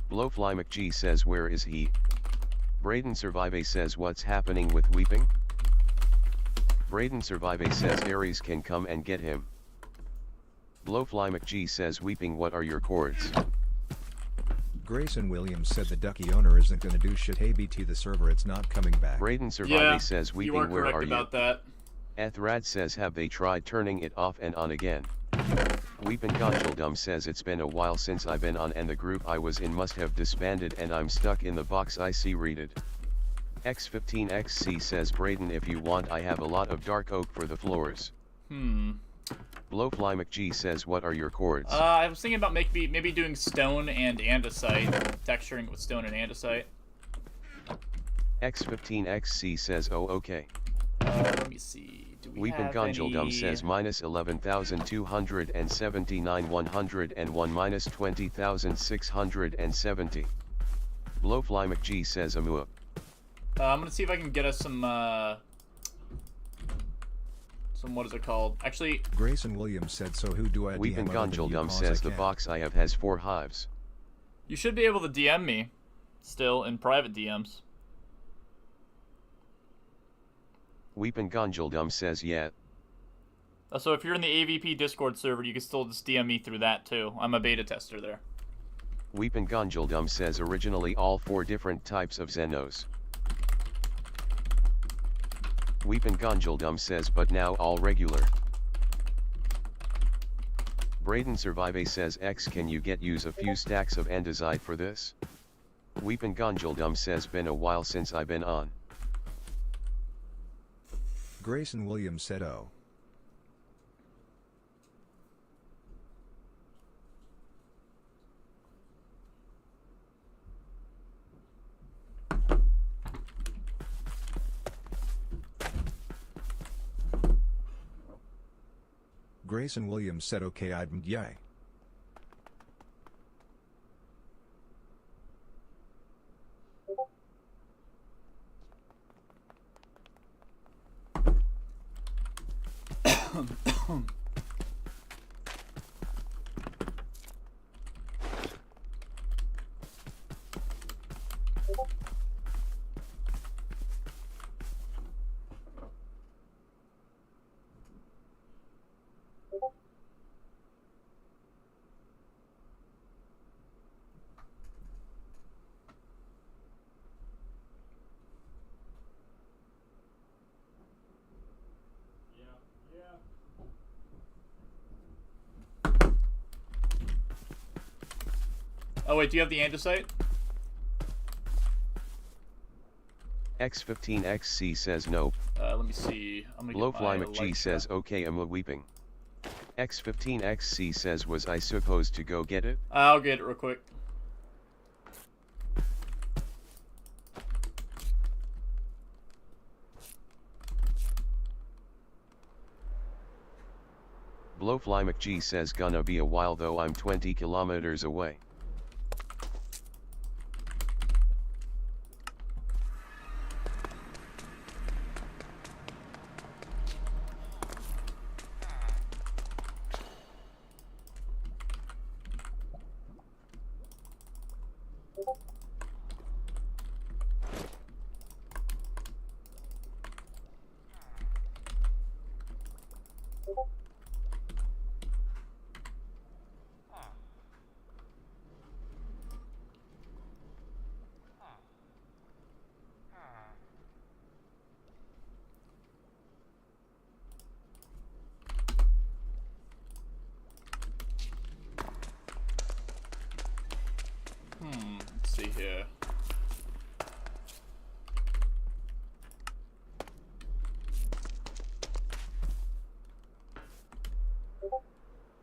Blowfly McG says where is he? Braden Survive says what's happening with weeping? Braden Survive says Ares can come and get him. Blowfly McG says weeping what are your chords?
Grayson Williams said the Ducky owner isn't gonna do shit. Hey BT the server it's not coming back.
Braden Survive
Yeah,
says
you
weeping
are
where
correct
are you?
about that.
Ethrad says have they tried turning it off and on again? Weepin' Congeldum says it's been a while since I've been on and the group I was in must have disbanded and I'm stuck in the box I see read it. X15XC says Braden if you want I have a lot of dark oak for the floors. Blowfly McG says what are your chords?
I was thinking about maybe doing stone and andesite, texturing with stone and andesite.
X15XC says oh okay.
Let me see. Do we
Weepin'
have
Congeldum
any...
says minus 11,279 101 minus 20,670. Blowfly McG says Amua.
I'm gonna see if I can get us some what is it called? Actually,
Grayson Williams said so who do I
Weepin'
DM other than you,
Congeldum
cause
says
I
the
can't.
box I have has 4 hives.
you should be able to DM me still in private DMs.
Weepin' Congeldum says yeah.
So if you're in the AVP Discord server, you can still just DM me through that too. I'm a beta tester there.
Weepin' Congeldum says originally all 4 different types of Xenos. Weepin' Congeldum says but now all regular. Braden Survive says X can you use a few stacks of andesite for this? Weepin' Congeldum says been a while since I've been on.
Grayson Williams said oh. Grayson Williams said okay I'd yay.
Oh wait, do you have the andesite?
X15XC says nope.
Let me see. I'm gonna get my
Blowfly McG
light
says
shot.
okay, I'm weeping. X15XC says was I supposed to go get it?
I'll get it real quick.
Blowfly McG says gonna be a while though, I'm 20 kilometers away.
Let's see here.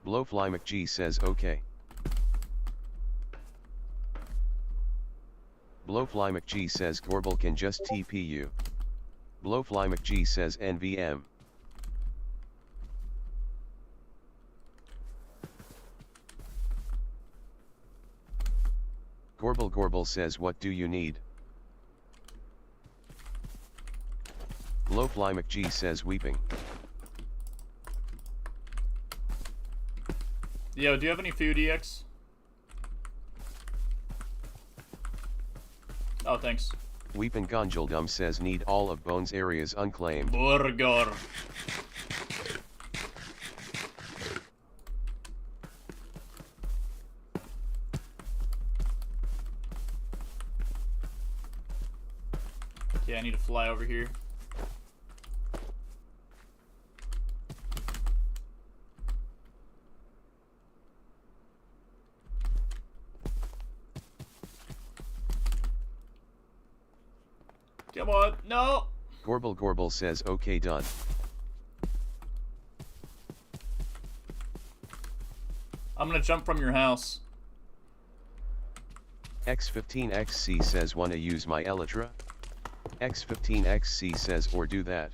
Blowfly McG says okay. Blowfly McG says Gorbel can just TP you. Blowfly McG says NVM. Gorbel says what do you need? Blowfly McG says weeping.
Yo, do you have any food, EX? Oh, thanks.
Weeping Gonjaldum says need all of Bones areas unclaimed.
Burger. Yeah, I need to fly over here. Come on, no!
Gorbel says okay, done.
I'm gonna jump from your house.
X15XC says wanna use my Elytra? X15XC says or do that.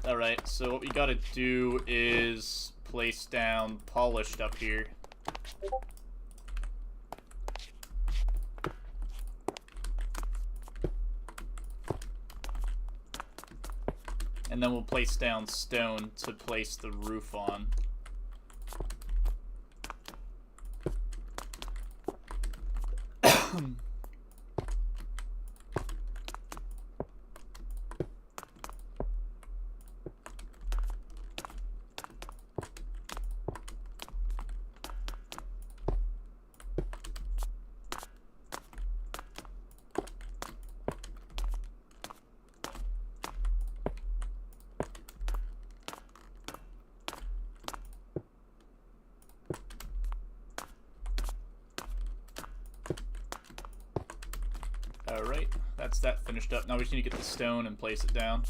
Alright, so what we gotta do is place down polished up here. And then we'll place down stone to place the roof on. Alright, that's that finished up. Now we just need to get the stone and place it down.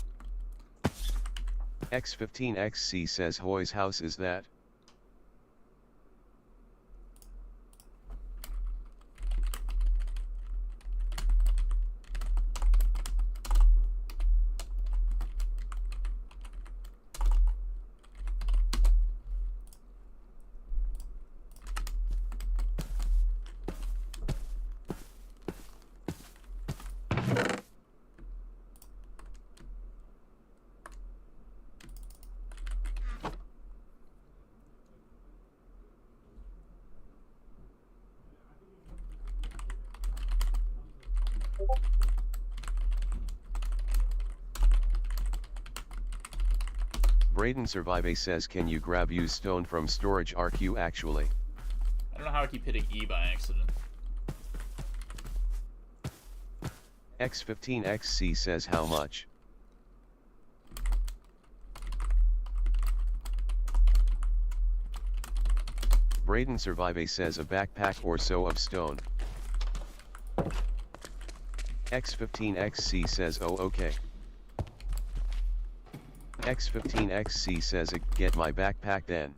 X15XC says Hoy's house is that? Braden Survive says, can you grab use stone from storage RQ actually?
I don't know how I keep hitting E by accident.
X15XC says how much? Braden Survive says a backpack or so of stone. X15XC says oh okay. X15XC says get my backpack then.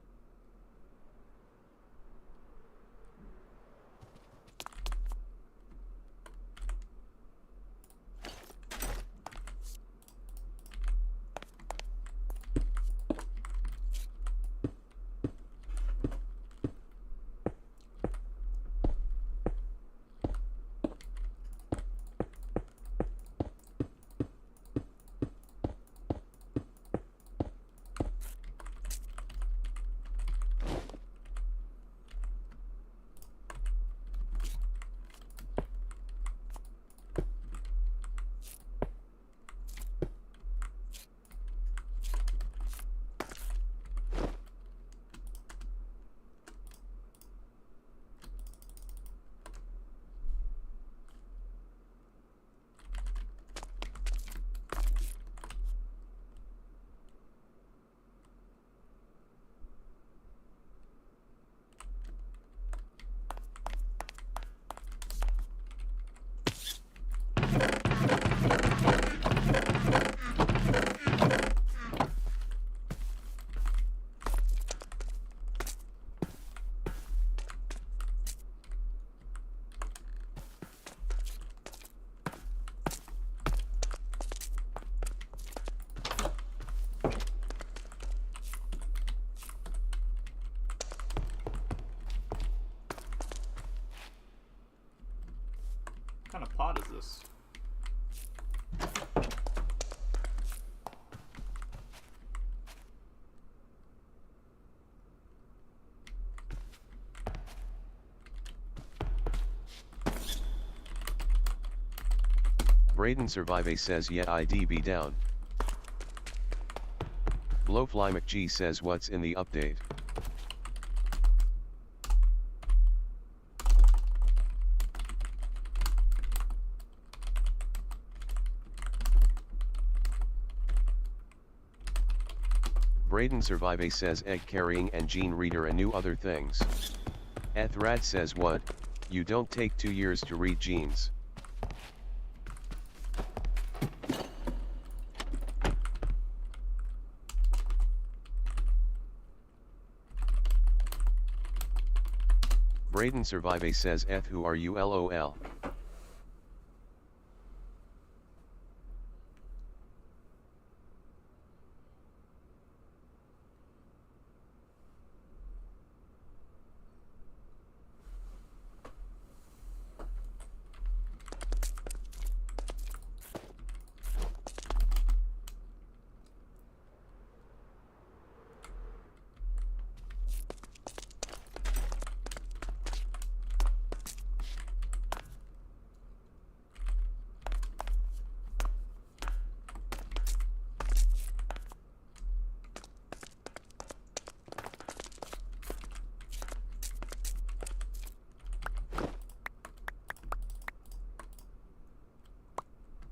What kind of pot is this?
Braden Survive says yeah IDB down. Blowfly McG says what's in the update? Braden Survive says egg carrying and gene reader and new other things. Ethrad says what, you don't take 2 years to read genes. Braden Survive says Eth who are you lol.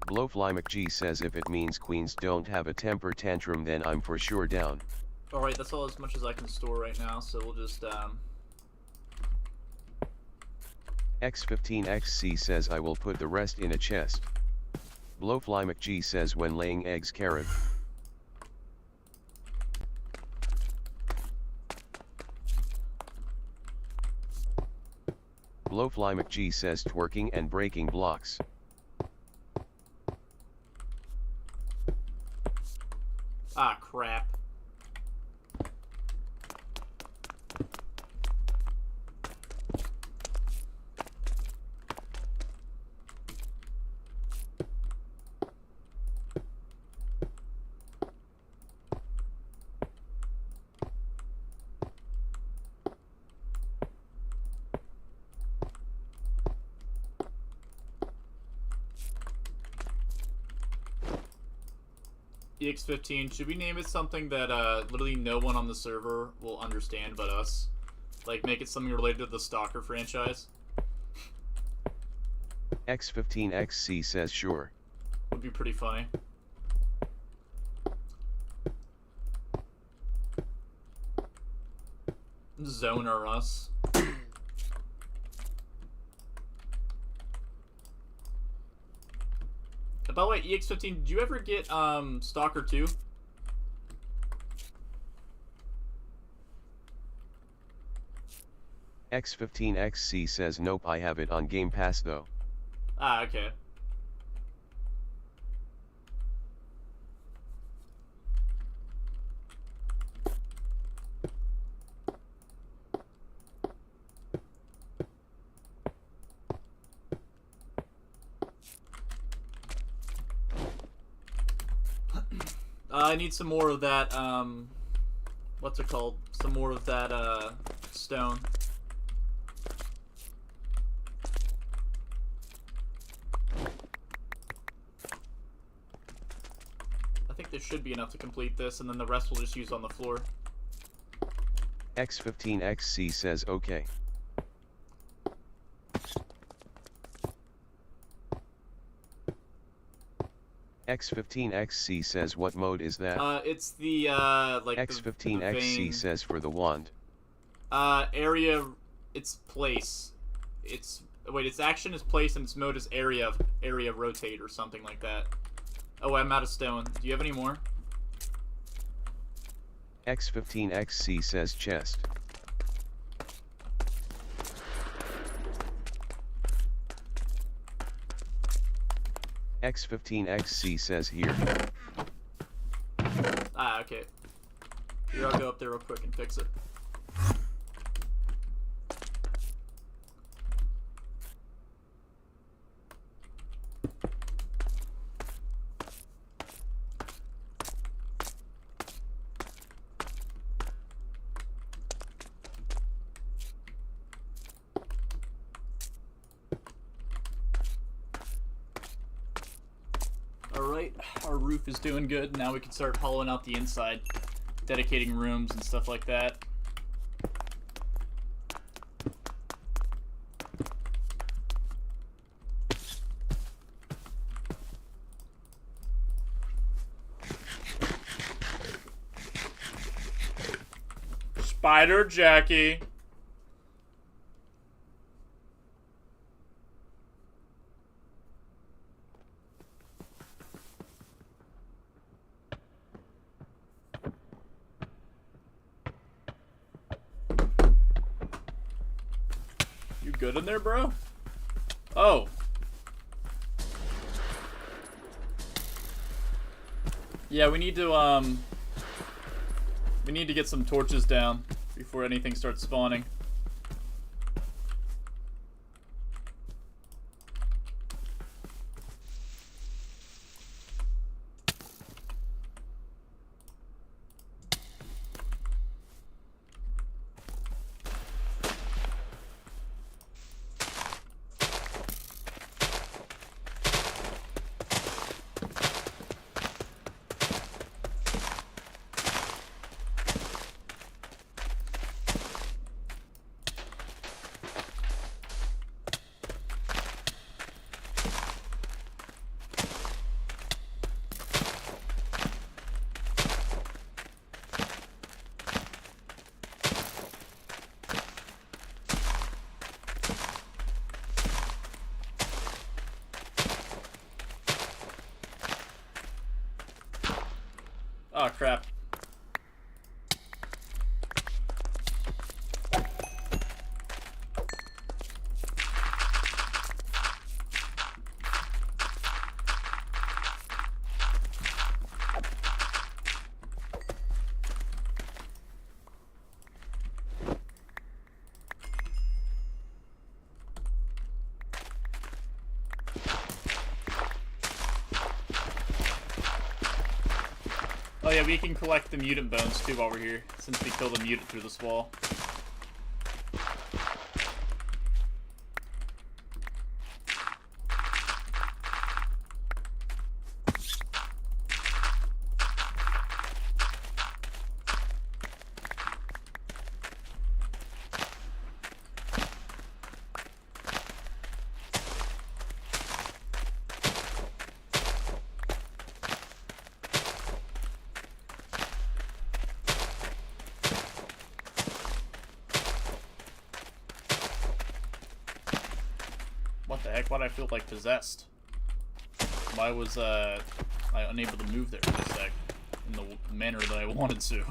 Blowfly McG says if it means queens don't have a temper tantrum then I'm for sure down.
Alright, that's all as much as I can store right now, so we'll just,
X15XC says I will put the rest in a chest. Blowfly McG says when laying eggs carrot. Blowfly McG says twerking and breaking blocks.
Ah, crap. EX15, should we name it something that literally no one on the server will understand but us? Like, make it something related to the Stalker franchise?
X15XC says sure.
Would be pretty funny. Zone or us. By the way, EX15, did you ever get Stalker 2?
X15XC says nope, I have it on Game Pass though.
Ah, okay. I need some more of that, what's it called? Some more of that, stone. I think there should be enough to complete this, and then the rest we'll just use on the floor.
X15XC says okay. X15XC says what mode is that?
It's the, like
X15XC says for the wand.
Area, it's place. It's, wait, its action is place and its mode is area rotate or something like that. Oh, I'm out of stone. Do you have any more?
X15XC says chest. X15XC says here.
Ah, okay. Here, I'll go up there real quick and fix it. Alright, our roof is doing good. Now we can start hollowing out the inside, dedicating rooms and stuff like that. Spider Jackie. You good in there, bro? Oh. Yeah, we need to get some torches down before anything starts spawning. Oh, crap. Oh yeah, we can collect the mutant bones too while we're here, since we killed a mutant through this wall. like, why'd I feel like possessed? Why was I unable to move there for a sec in the manner that I wanted to?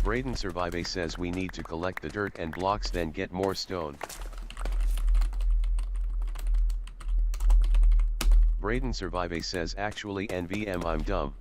Braden Survive says we need to collect the dirt and blocks then get more stone. Braden Survive says actually NVM I'm dumb.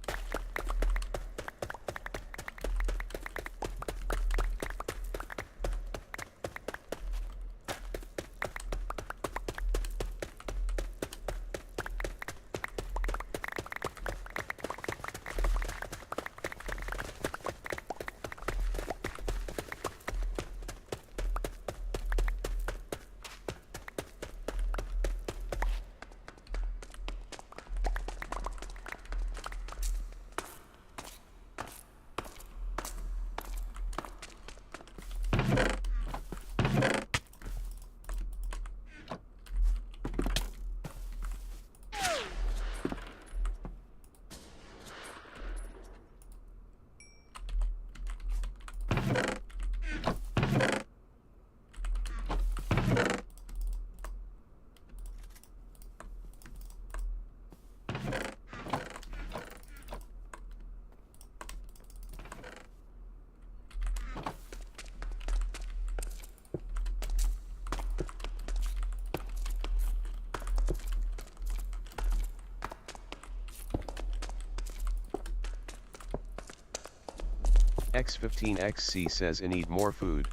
X15XC says I need more food.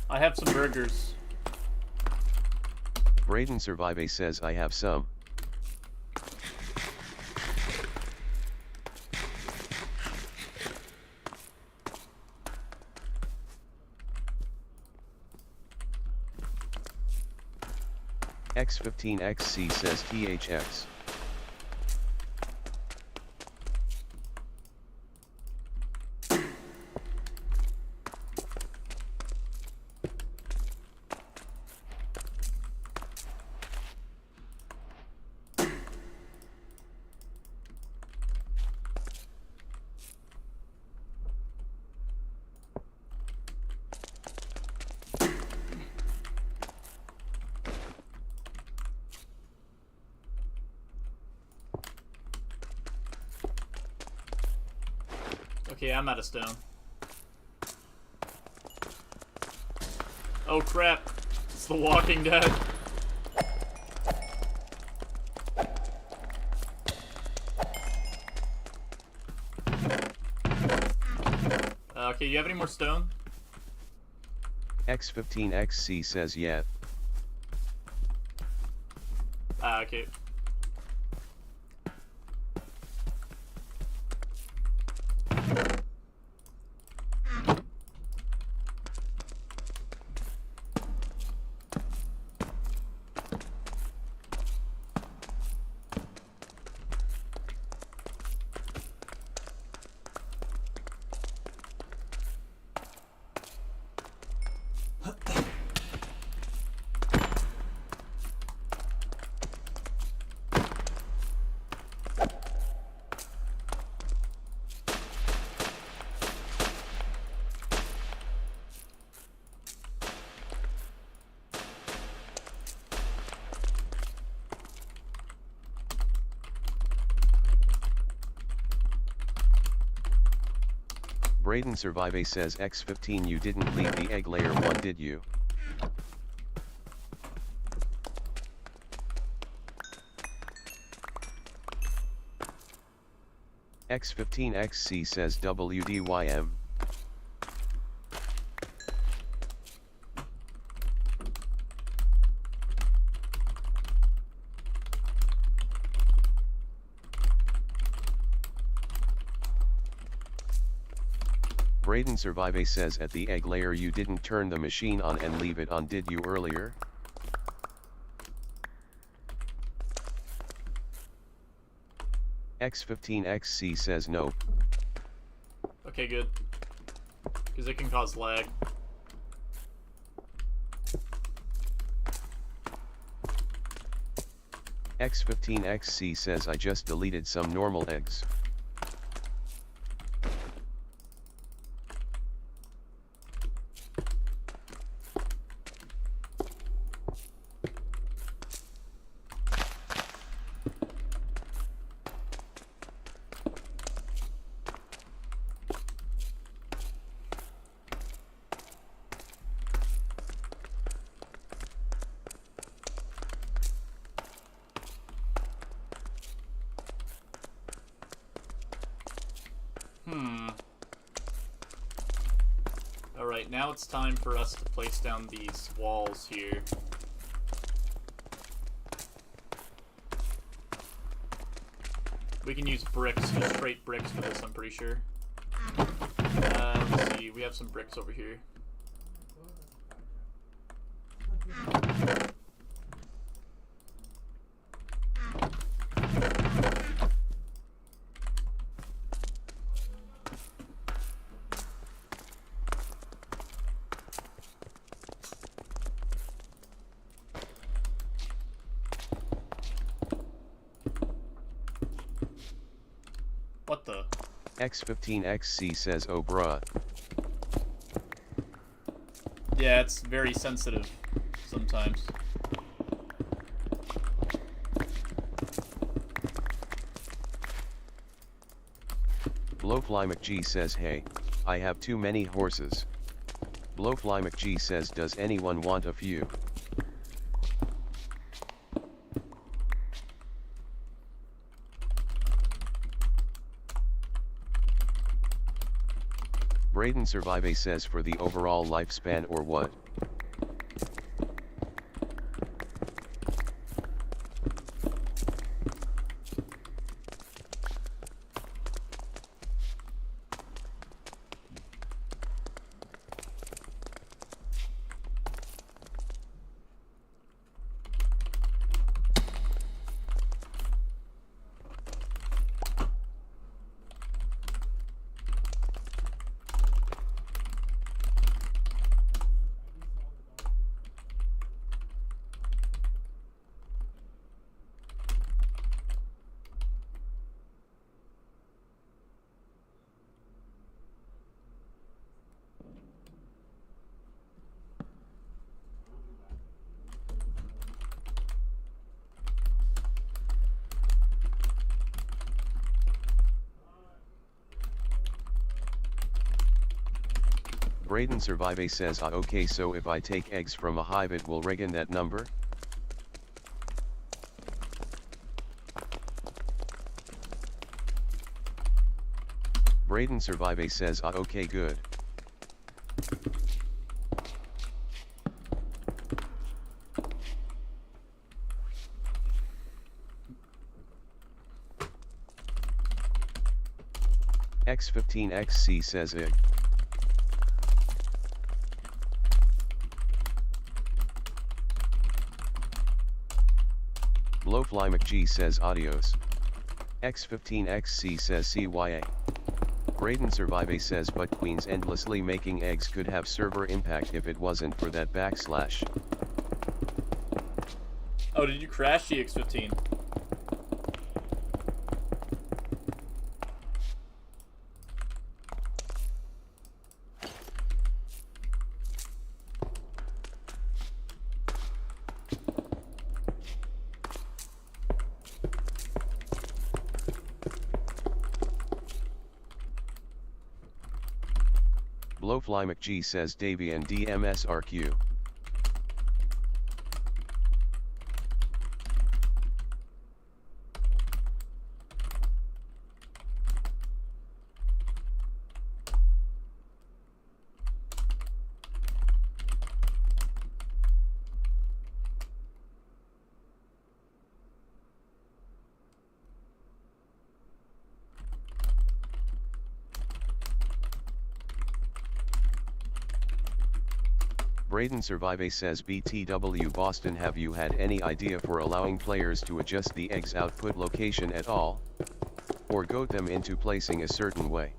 I have some burgers.
Braden Survive says I have some. X15XC says THX.
Okay, I'm out of stone. Oh crap, it's The Walking Dead. Okay, you have any more stone?
X15XC says yeah.
Okay.
Braden Survive says X15 you didn't leave the egg layer 1 did you? X15XC says WDYM. Braden Survive says at the egg layer you didn't turn the machine on and leave it on did you earlier? X15XC says nope.
Okay, good. Because it can cause lag.
X15XC says I just deleted some normal eggs.
Alright, now it's time for us to place down these walls here. We can use bricks, just straight bricks for this, I'm pretty sure. Let's see, we have some bricks over here. What the?
X15XC says oh bruh.
Yeah, it's very sensitive sometimes.
Blowfly McG says hey, I have too many horses. Blowfly McG says does anyone want a few? Braden Survive says for the overall lifespan or what? Braden Survive says ah okay, so if I take eggs from a hive it will rig in that number? Braden Survive says ah okay, good. X15XC says egg. Blowfly McG says adios. X15XC says CYA. Braden Survive says but queens endlessly making eggs could have server impact if it wasn't for that backslash.
Oh, did you crash GX15?
Blowfly McG says Davy and DMSRQ. Braden Survive says BTW Boston, have you had any idea for allowing players to adjust the eggs output location at all? Or goad them into placing a certain way?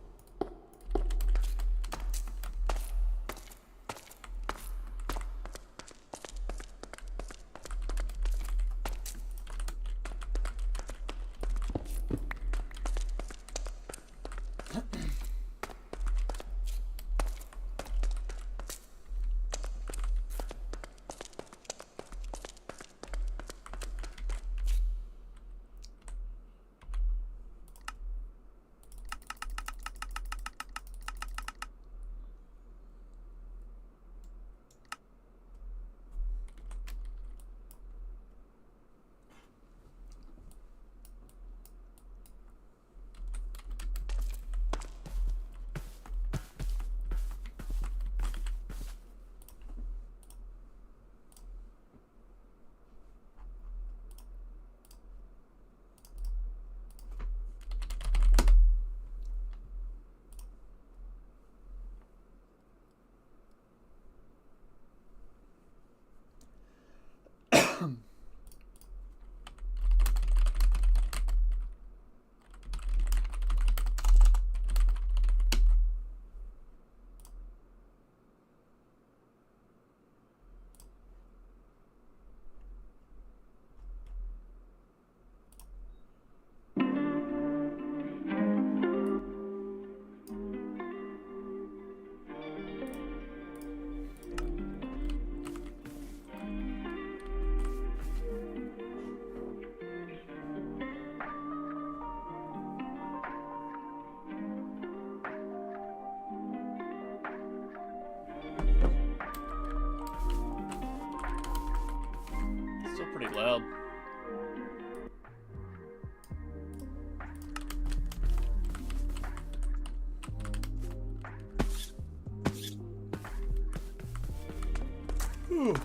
Still pretty loud. Whew.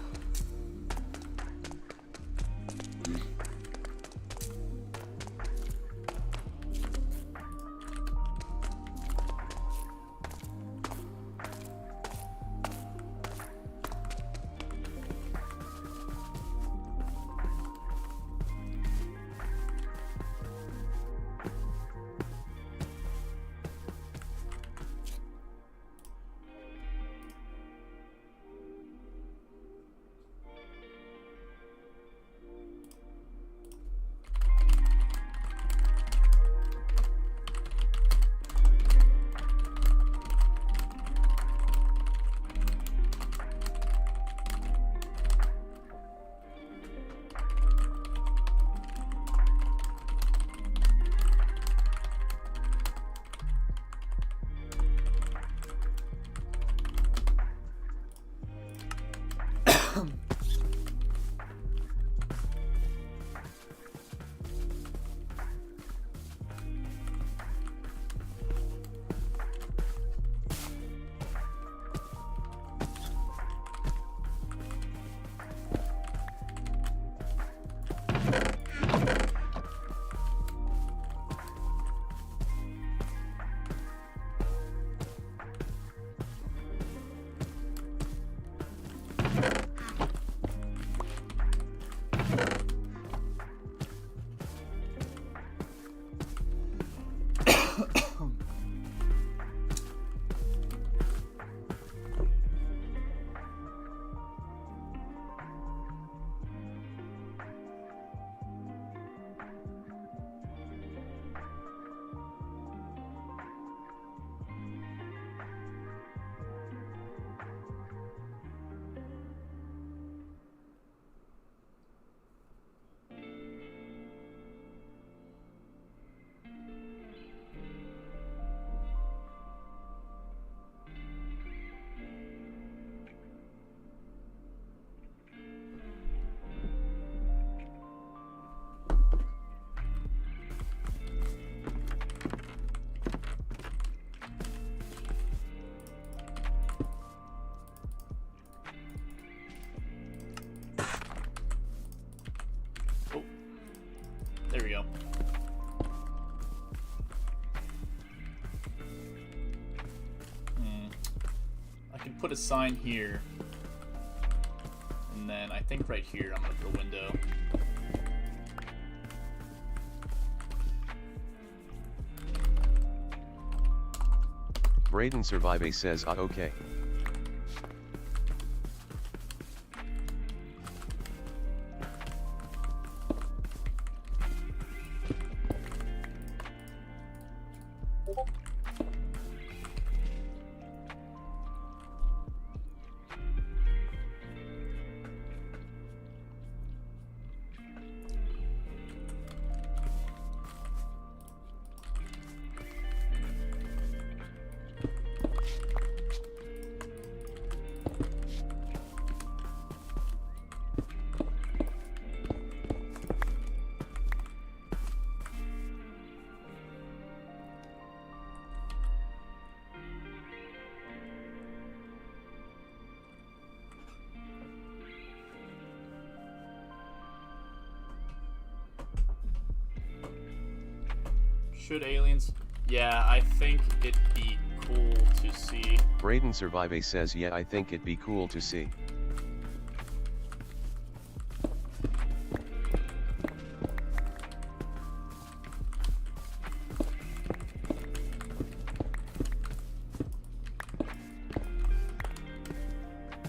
can put a sign here. And then I think right here I'm gonna put a window.
Braden Survive says okay.
Should aliens? Yeah, I think it'd be cool to see.
Braden Survive says yeah, I think it'd be cool to see.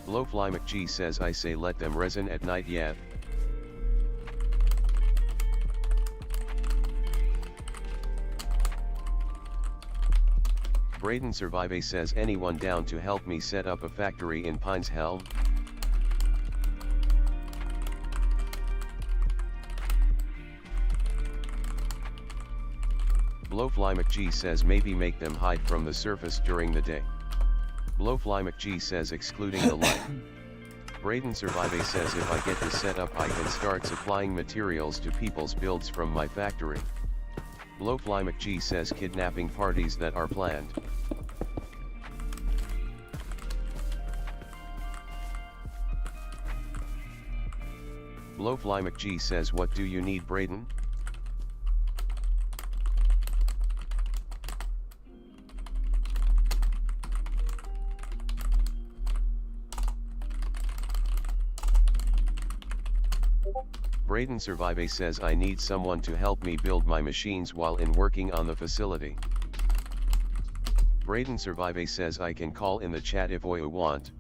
Blowfly McG says I say let them resin at night yeah. Braden Survive says anyone down to help me set up a factory in Pines Helm? Blowfly McG says maybe make them hide from the surface during the day. Blowfly McG says excluding the light. Braden Survive says if I get this set up I can start supplying materials to people's builds from my factory. Blowfly McG says kidnapping parties that are planned. Blowfly McG says what do you need Braden? Braden Survive says I need someone to help me build my machines while in working on the facility. Braden Survive says I can call in the chat if you want.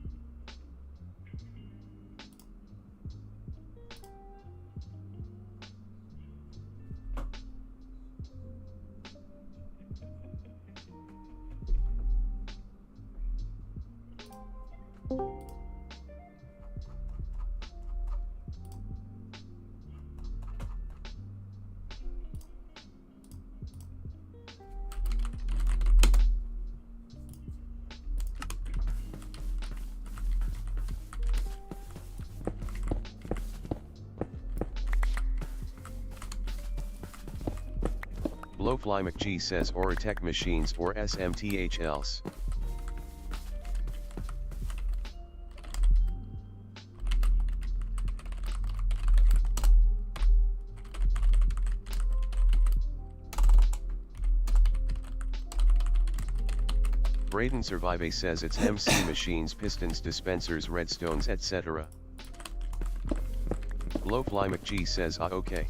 Blowfly McG says Oratech machines or SMTH else. Braden Survive says it's MC machines, pistons, dispensers, redstones, etc. Blowfly McG says okay.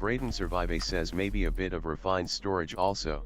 Braden Survive says maybe a bit of refined storage also.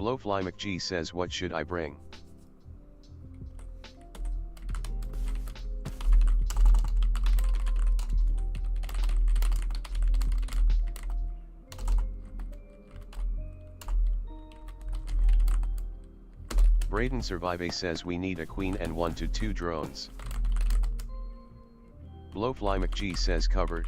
Blowfly McG says what should I bring? Braden Survive says we need a queen and 1 to 2 drones. Blowfly McG says covered.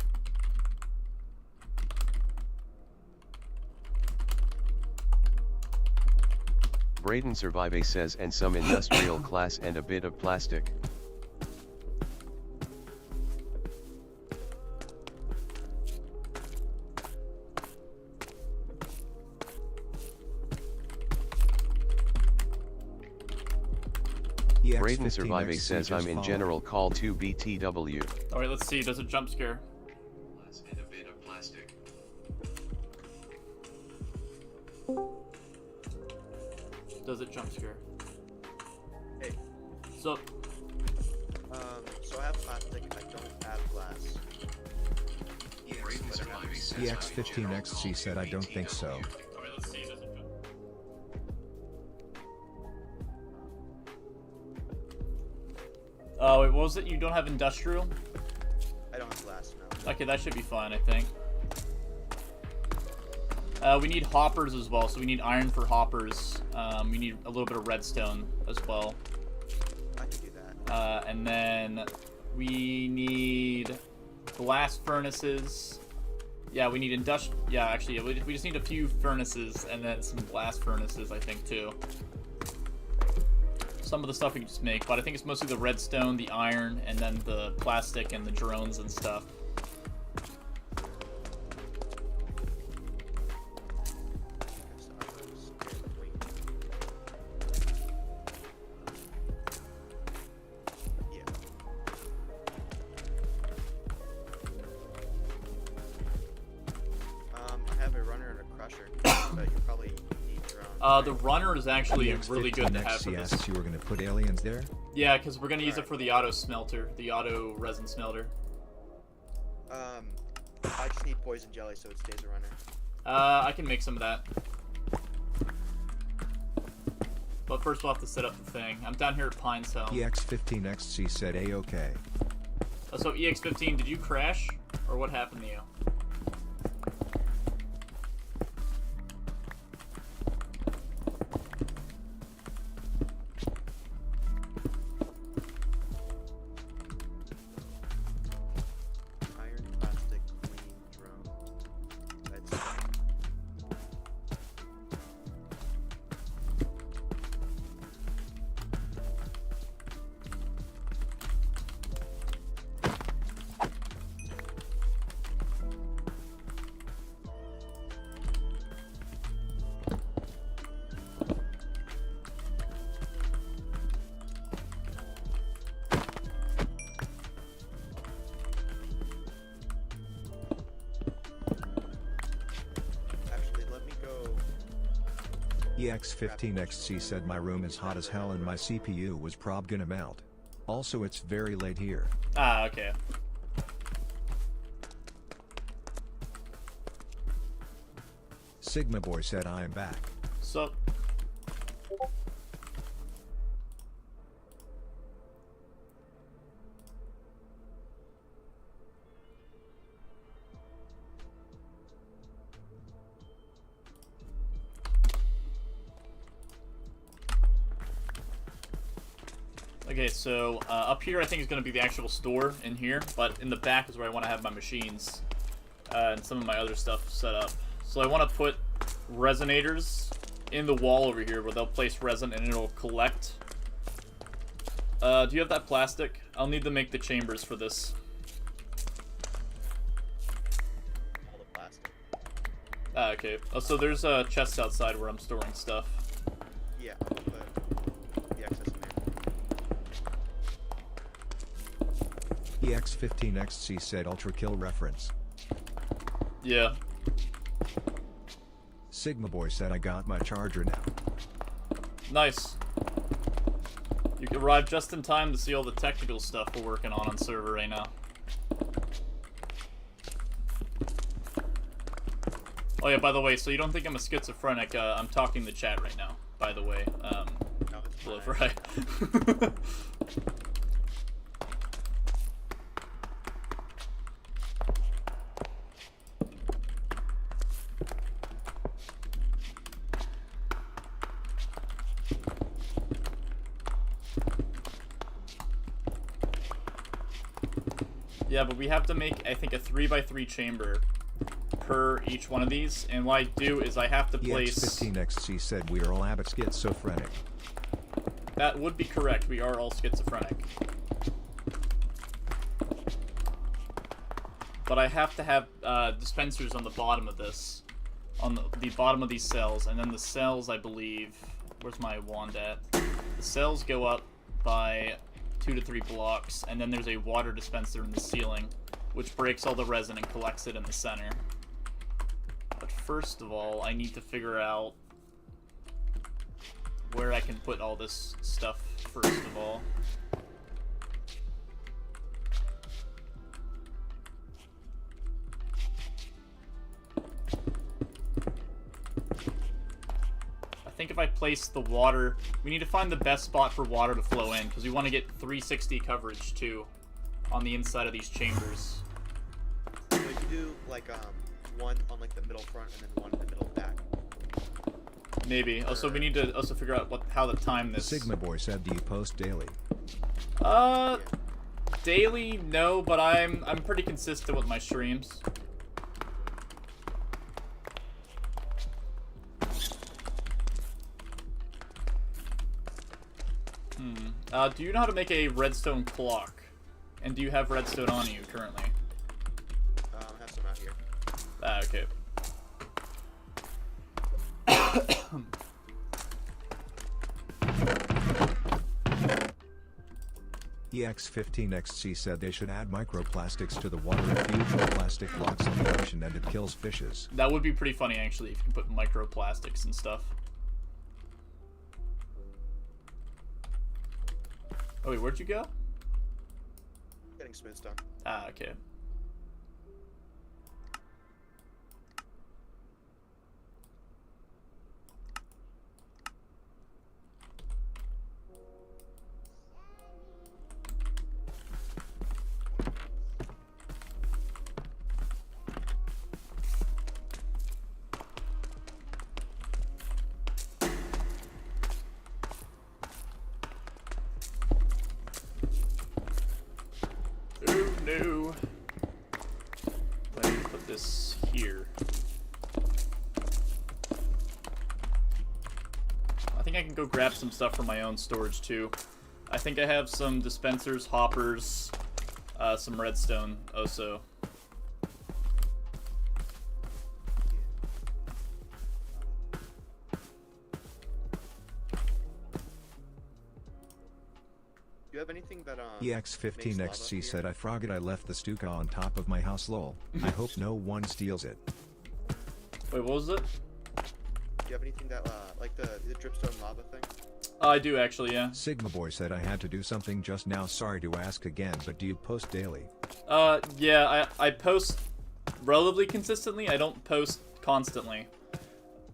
Braden Survive says and some industrial class and a bit of plastic. Braden Survive says I'm in general call to BTW.
Alright, let's see. Does it jump scare?
And a bit of plastic.
Does it jump scare?
Hey.
So,
So I have plastic, I don't have glass.
Braden Survive says I'm in general
EX15XC
call
said
to
I don't think so.
alright, let's see. Does it jump? Oh, wait, what was it? You don't have industrial?
I don't have glass now.
Okay, that should be fine, I think. We need hoppers as well, so we need iron for hoppers. We need a little bit of redstone as well.
I can do that.
And then we need glass furnaces. Yeah, we need yeah, actually, we just need a few furnaces and then some glass furnaces, I think, too. Some of the stuff we can just make, but I think it's mostly the redstone, the iron, and then the plastic and the drones and stuff.
Yeah. I have a runner and a crusher, but you probably need drones.
The runner is actually really good to have for
EX15XC
this.
asked you were going to put aliens there?
Yeah, because we're gonna use it for the auto smelter, the auto resin smelter.
I just need poison jelly so it stays a runner.
I can make some of that. But first we'll have to set up the thing. I'm down here at Pine's home.
EX15XC said A-OK.
So EX15, did you crash? Or what happened to you?
Iron, plastic, clean, drone. That's actually, let me go.
EX15XC said my room is hot as hell and my CPU was prob gonna melt. Also it's very late here.
Ah, okay.
Sigma Boy said I am back.
So, okay, so up here I think is going to be the actual store in here, but in the back is where I want to have my machines and some of my other stuff set up. So I want to put resonators in the wall over here where they'll place resin and it'll collect. Do you have that plastic? I'll need to make the chambers for this.
All the plastic.
Ah, okay. Oh, so there's chests outside where I'm storing stuff.
Yeah, I'll put the excess in there.
EX15XC said Ultra Kill reference.
Yeah.
Sigma Boy said I got my charger now.
Nice. You arrived just in time to see all the technical stuff we're working on server right now. Oh yeah, by the way, so you don't think I'm a schizophrenic, I'm talking to the chat right now, by the way.
No, it's
Hello,
fine.
right. Yeah, but we have to make, I think, a 3x3 chamber per each one of these, and what I do is I have to place...
EX15XC said we are all Abbott schizophrenic.
That would be correct, we are all schizophrenic. But I have to have dispensers on the bottom of this. On the bottom of these cells, and then the cells, I believe... Where's my wand at? The cells go up by 2 to 3 blocks, and then there's a water dispenser in the ceiling, which breaks all the resin and collects it in the center. But first of all, I need to figure out where I can put all this stuff first of all. I think if I place the water, we need to find the best spot for water to flow in, because we want to get 360 coverage too on the inside of these chambers.
So you could do like one on like the middle front and then one in the middle back.
Maybe. Also, we need to also figure out how to time this.
Sigma Boy said, do you post daily?
Daily, no, but I'm pretty consistent with my streams. Do you know how to make a redstone clock? And do you have redstone on you currently?
I have some out here.
Ah, okay.
EX15XC said they should add microplastics to the water if usual plastic locks in the ocean and it kills fishes.
That would be pretty funny, actually, if you can put microplastics and stuff. Oh, wait, where'd you go?
Getting smooth stone.
Ah, okay. Oh no. I need to put this here. I think I can go grab some stuff for my own storage too. I think I have some dispensers, hoppers, some redstone also.
Do you have anything that
EX15XC said I forgot I left the Stuka on top of my house lol. I hope no one steals it.
Wait, what was it?
Do you have anything that like the dripstone lava thing?
I do actually, yeah.
Sigma Boy said I had to do something just now, sorry to ask again, but do you post daily?
Yeah, I post relatively consistently. I don't post constantly,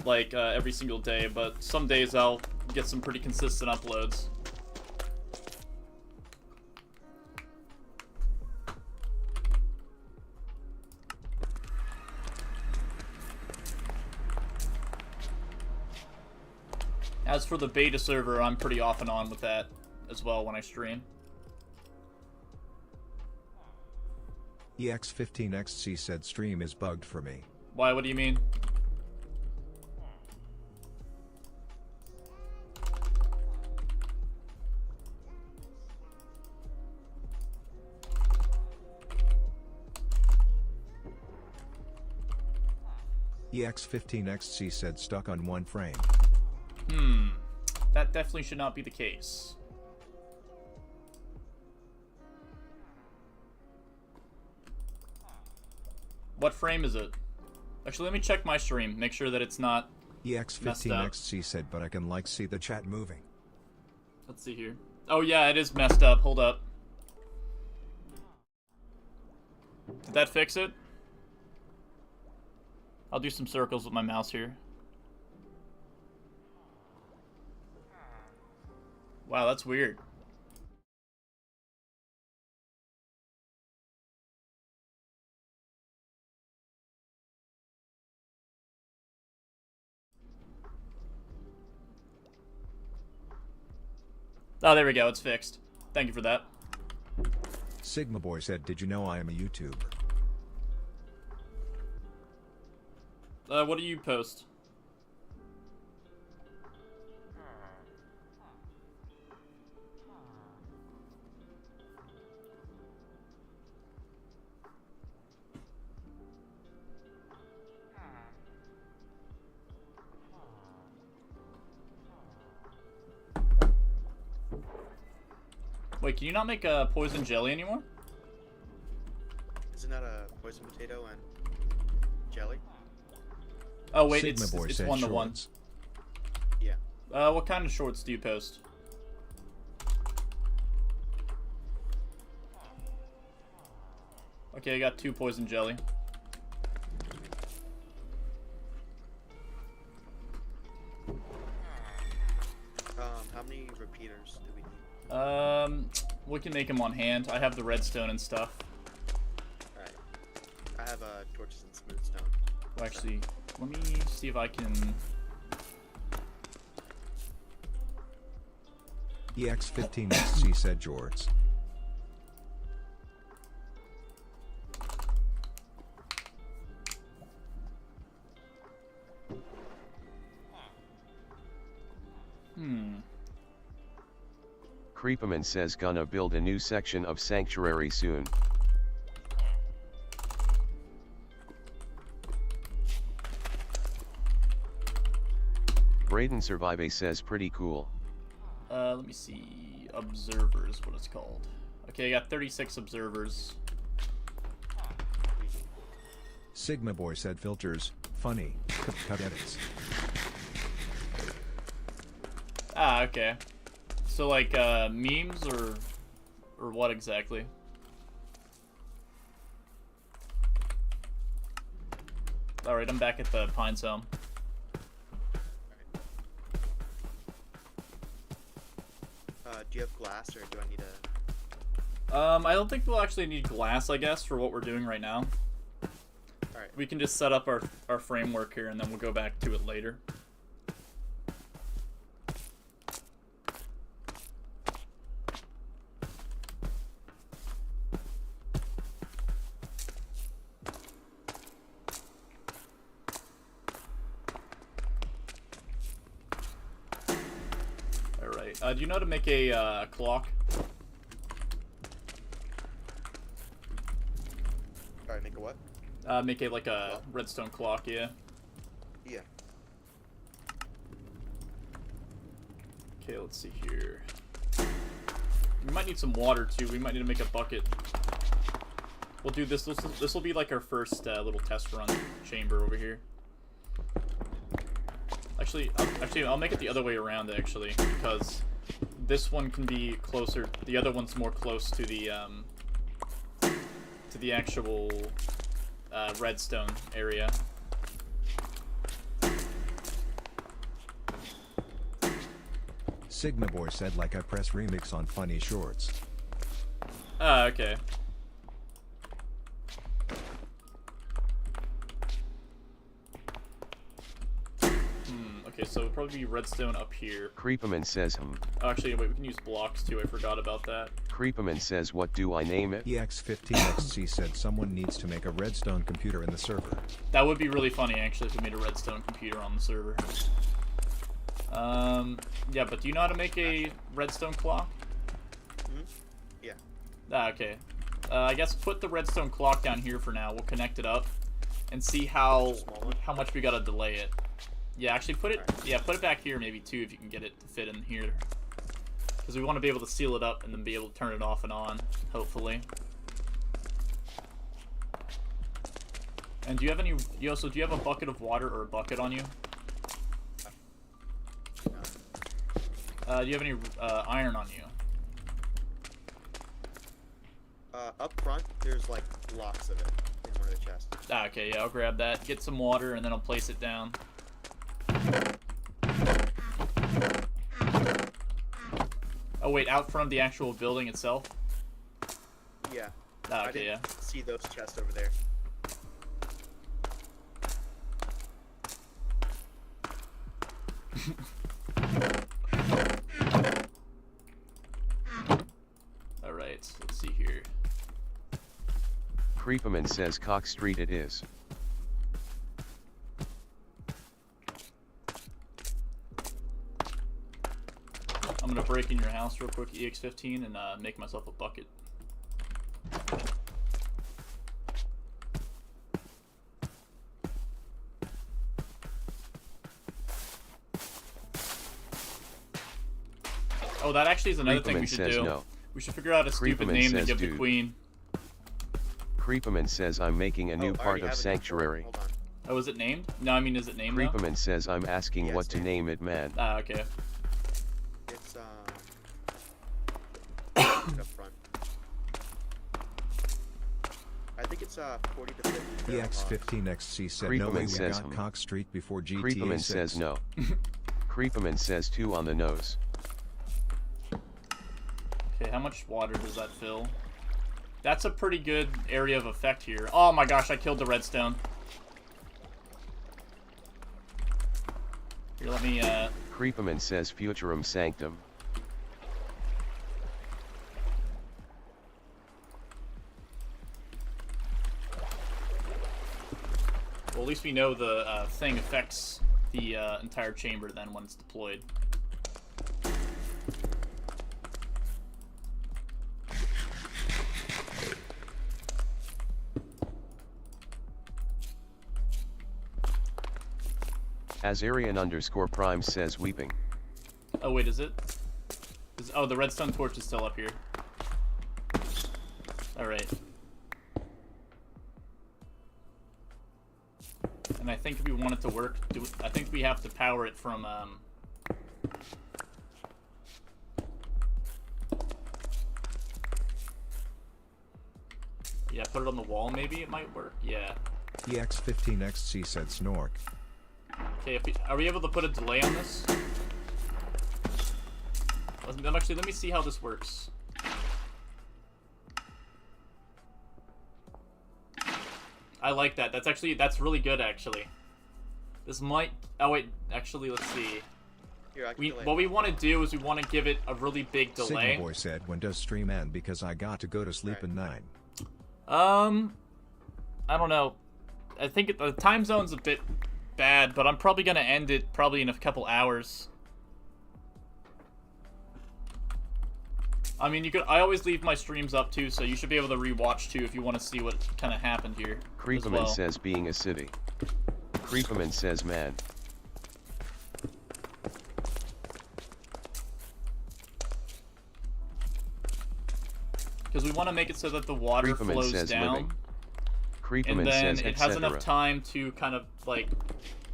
like every single day, but some days I'll get some pretty consistent uploads. As for the beta server, I'm pretty off and on with that as well when I stream.
EX15XC said stream is bugged for me.
Why? What do you mean?
EX15XC said stuck on one frame.
That definitely should not be the case. What frame is it? Actually, let me check my stream, make sure that it's not
EX15XC said, but I can like see the chat moving.
Let's see here. Oh yeah, it is messed up. Hold up. Did that fix it? I'll do some circles with my mouse here. Wow, that's weird. Oh, there we go. It's fixed. Thank you for that.
Sigma Boy said, "Did you know I am a YouTuber?"
What do you post? Wait, can you not make a poison jelly anymore?
Isn't that a poison potato and jelly?
Oh wait,
Sigma Boy
it's
said
1-to-1.
shorts.
Yeah.
What kind of shorts do you post? Okay, I got 2 poison jelly.
How many repeaters do we need?
We can make them on hand. I have the redstone and stuff.
Alright. I have torches and smooth stone.
Well, actually, let me see if I can...
EX15XC said jorts.
Creepaman says gonna build a new section of Sanctuary soon. Braden Survive says pretty cool.
Let me see. Observers, what it's called. Okay, I got 36 observers.
Sigma Boy said filters, funny, cut edits.
Ah, okay. So like memes or what exactly? All right, I'm back at the Pines Home.
Do you have glass, or do I need a...
I don't think we'll actually need glass, I guess, for what we're doing right now.
Alright.
We can just set up our framework here, and then we'll go back to it later. Do you know how to make a clock?
Alright, make a what?
Make it like a redstone clock, yeah.
Yeah.
Okay, let's see here. We might need some water too. We might need to make a bucket. We'll do this. This will be like our first little test run chamber over here. Actually, I'll make it the other way around actually, because this one can be closer. The other one's more close to the actual redstone area.
Sigma Boy said, like I press remix on funny shorts.
Ah, okay. Okay, so it'll probably be redstone up here.
Creepaman says
Oh, actually, wait, we can use blocks too. I forgot about that.
Creepaman says, what do I name it?
EX15XC said someone needs to make a redstone computer in the server.
That would be really funny, actually, if we made a redstone computer on the server. Yeah, but do you know how to make a redstone clock?
Mm-hmm. Yeah.
Ah, okay. I guess put the redstone clock down here for now. We'll connect it up and see how much we gotta delay it. Yeah, actually put it. Yeah, put it back here maybe too if you can get it to fit in here. Because we want to be able to seal it up and then be able to turn it off and on, hopefully. And do you have any? Do you have a bucket of water or a bucket on you? Do you have any iron on you?
Up front, there's like blocks of it in one another chest.
Ah, okay, yeah, I'll grab that. Get some water, and then I'll place it down. Oh, wait, out from the actual building itself?
Yeah.
Ah,
I
okay, yeah.
didn't see those chests over there.
Alright, let's see here.
Creepaman says Cock Street it is.
I'm gonna break in your house real quick, EX15, and make myself a bucket. Oh, that actually is another thing we
Creepaman
should
says
do.
no.
We should figure out a stupid
Creepaman
name to
says
give the
dude.
queen.
Creepaman says I'm making a new
I
part
already
of
have it.
Sanctuary.
Hold on.
Oh, is it named? No, I mean, is it named now?
Creepaman says I'm asking
Yes,
what to
named.
name it, man.
Ah, okay.
It's up front. I think it's 40 to 50.
EX15XC said no
Creepaman
way we
says
got
him.
Cock Street before GTA
Creepaman
6.
says no. Creepaman says 2 on the nose.
Okay, how much water does that fill? That's a pretty good area of effect here. Oh my gosh, I killed the redstone. Here, let me,
Creepaman says Futurum Sanctum.
well, at least we know the thing affects the entire chamber then when it's deployed.
Azarian_Prime says weeping.
Oh, wait, is it? Oh, the redstone torch is still up here. Alright. And I think if we want it to work, I think we have to power it from, yeah, put it on the wall, maybe it might work. Yeah.
EX15XC said Snork.
Okay, are we able to put a delay on this? Actually, let me see how this works. I like that. That's really good, actually. This might... Oh, wait. Actually, let's see.
Here, I can delay
What
it.
we want to do is we want to give it a really big
Sigma
delay.
Boy said when does stream end because I got to go to sleep at 9.
I don't know. I think the time zone's a bit bad, but I'm probably gonna end it probably in a couple hours. I mean, I always leave my streams up too, so you should be able to rewatch too if you want to see what kind of happened here. as
Creepaman
well.
says being a city. Creepaman says man.
Because we want to make it so that the water
Creepaman
flows
says
down,
living.
and
Creepaman
then
says
it has enough
etc.
time to kind of like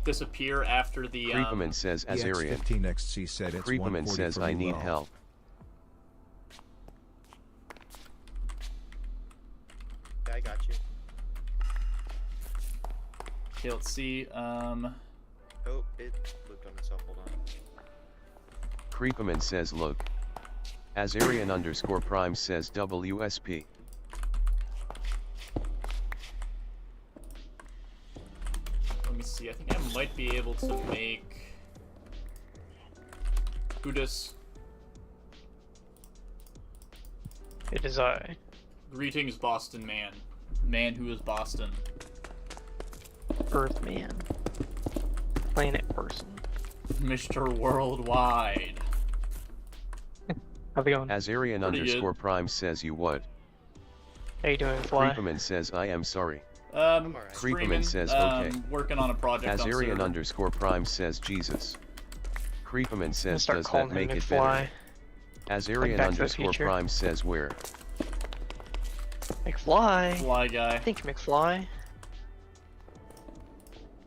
disappear after the.
Creepaman says Azarian.
EX15XC said it's
Creepaman
1:40
says
for
I
you
need
all.
help.
Yeah, I got you.
Okay, let's see.
Oh, it looped on itself. Hold on.
Creepaman says look. Azarian_Prime says WSP.
Let me see. I think I might be able to make Buddhist.
It is I.
Greetings, Boston man. Man who is Boston.
Earthman. Planet person.
Mr. Worldwide.
How's it going?
Azarian_Prime says you would.
How you doing, Fly?
Creepaman says I am sorry.
alright.
Creepaman
Streaming,
says okay.
working on a project on server.
Azarian_Prime says Jesus. Creepaman
I'm gonna
says
start
does that
calling him
make it
McFly.
better?
Like Back to the Future.
Azarian_Prime says where?
McFly.
Fly guy.
Thank you, McFly.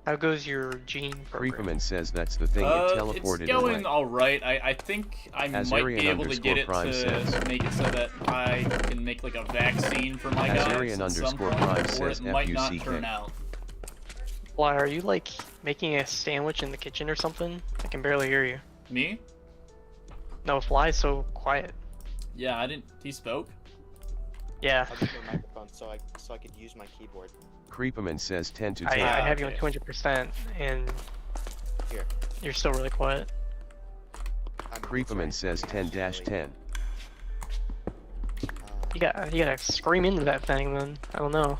How goes your gene program?
Creepman says that's the thing, it teleported
it's going
away.
alright. I think I might be able to get it to make it so that I can make like a vaccine for my guys at some point, or it might not turn out.
Fly, are you like making a sandwich in the kitchen or something? I can barely hear you.
Me?
No, Fly's so quiet.
Yeah, I didn't. He spoke?
Yeah.
I'll get my microphone so I could use my keyboard.
Creepman says 10 to
I
10.
have you on 200%, and
Here.
you're still really quiet.
Creepman says 10-10.
You gotta scream into that thing then. I don't know.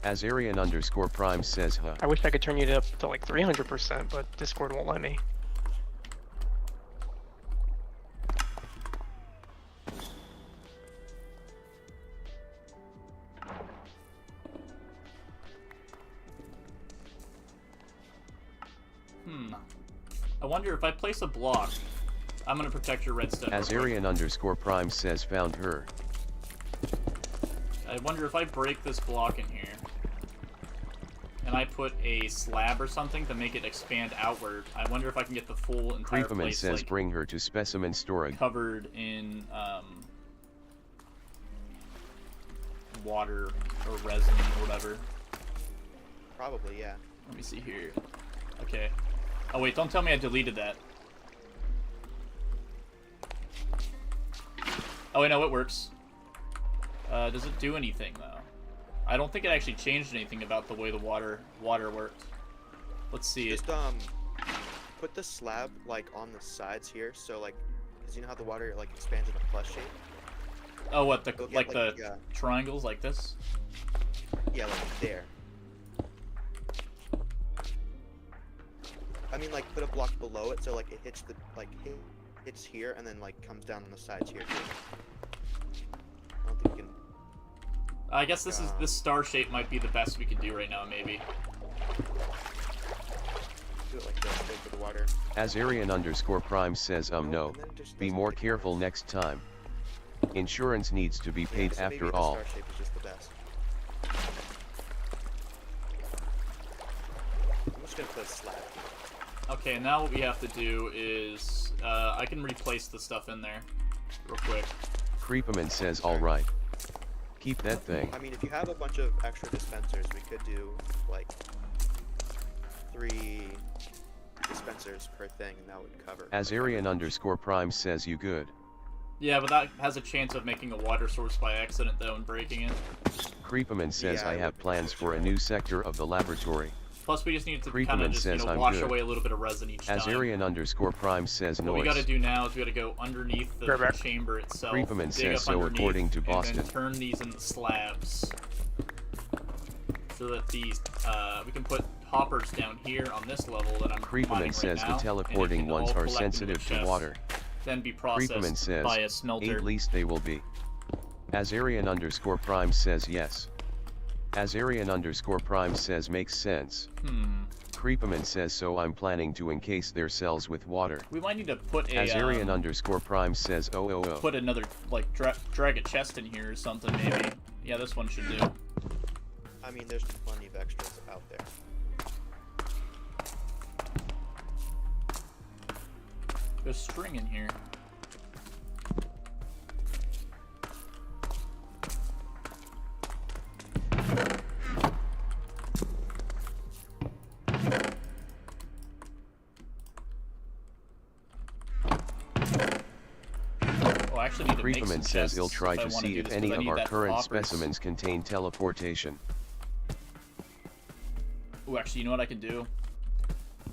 Azarian_Prime says huh.
I wish I could turn you up to like 300%, but Discord won't let me.
I wonder if I place a block. I'm gonna protect your redstone.
Azarian_Prime says found her.
I wonder if I break this block in here and I put a slab or something to make it expand outward. I wonder if I can get the full entire
Creepman
place
says
like,
bring her to specimen storage.
covered in water or resin or whatever.
Probably, yeah.
Let me see here. Okay. Oh wait, don't tell me I deleted that. Oh wait, no, it works. Does it do anything though? I don't think it actually changed anything about the way the water worked. Let's see it.
Just put the slab like on the sides here, so like, cause you know how the water like expands in a plus shape.
Oh, what the
Go get,
like the triangles like this?
Yeah, like there. I mean, like put a block below it so like it hits the hits here and then like comes down on the sides here. I don't think we can.
I guess this star shape might be the best we can do right now, maybe.
Do it like this, wait for the water.
Azarian_Prime says no. Be more careful next time. Insurance needs to be paid
so
after
maybe
all.
The star shape is just the best. I'm just gonna put a slab here.
Okay, now what we have to do is I can replace the stuff in there real quick.
Creepman says alright. Keep that thing.
I mean, if you have a bunch of extra dispensers, we could do like 3 dispensers per thing, and that would cover.
Azarian_Prime says you good.
Yeah, but that has a chance of making a water source by accident though and breaking it.
Creepman says
Yeah,
I have plans for a new sector of the laboratory.
Plus, we just need to
Creepman
kind of just
says I'm
wash
good.
away a little bit of resin each time.
Azarian_Prime says
What we
noise.
gotta do now is we gotta go underneath the
Right back.
chamber itself,
Creepman
dig
says
up
so
underneath,
according to
and
Boston.
then turn these into slabs. So that these, we can put hoppers down here on this level that I'm mining
Creepman
right
says
now,
the
and it
teleporting
can all
ones are
collect into a
sensitive to
chest,
water.
Then be
Creepman
processed
says,
by a smelter.
at least they will be. Azarian_Prime says yes. Azarian_Prime says makes sense. Creepman says so I'm planning to encase their cells with water.
We might need to put a
Azarian_Prime says oh.
put another like drag a chest in here or something maybe. Yeah, this one should do.
I mean, there's plenty of extras out there.
There's string in here. I actually need to make some
Creepman says
chests
he'll try
if I
to
wanna
see
do
if
this,
any
'cause I
of
need
our
that
current
hoppers.
specimens contain teleportation.
Ooh, actually, you know what I can do?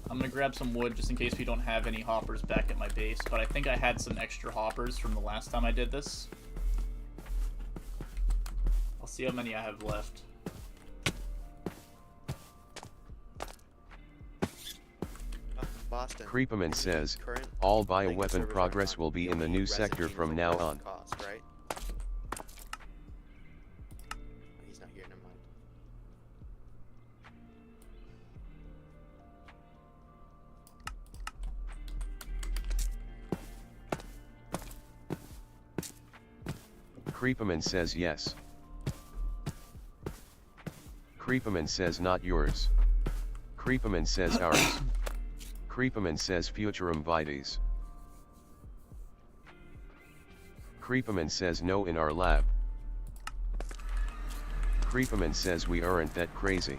I'm gonna grab some wood just in case we don't have any hoppers back at my base, but I think I had some extra hoppers from the last time I did this. I'll see how many I have left.
Boston.
Creepman says,
Current
all
thing that
bioweapon
servers
progress
are on,
will be
you
in the
need
new
resin
sector
to
from
use
now
like
on.
cost, right? He's not here, never mind.
Creepman says yes. Creepaman says not yours. Creepaman says ours. Creepaman says Futurum Vites. Creepaman says no in our lab. Creepaman says we aren't that crazy.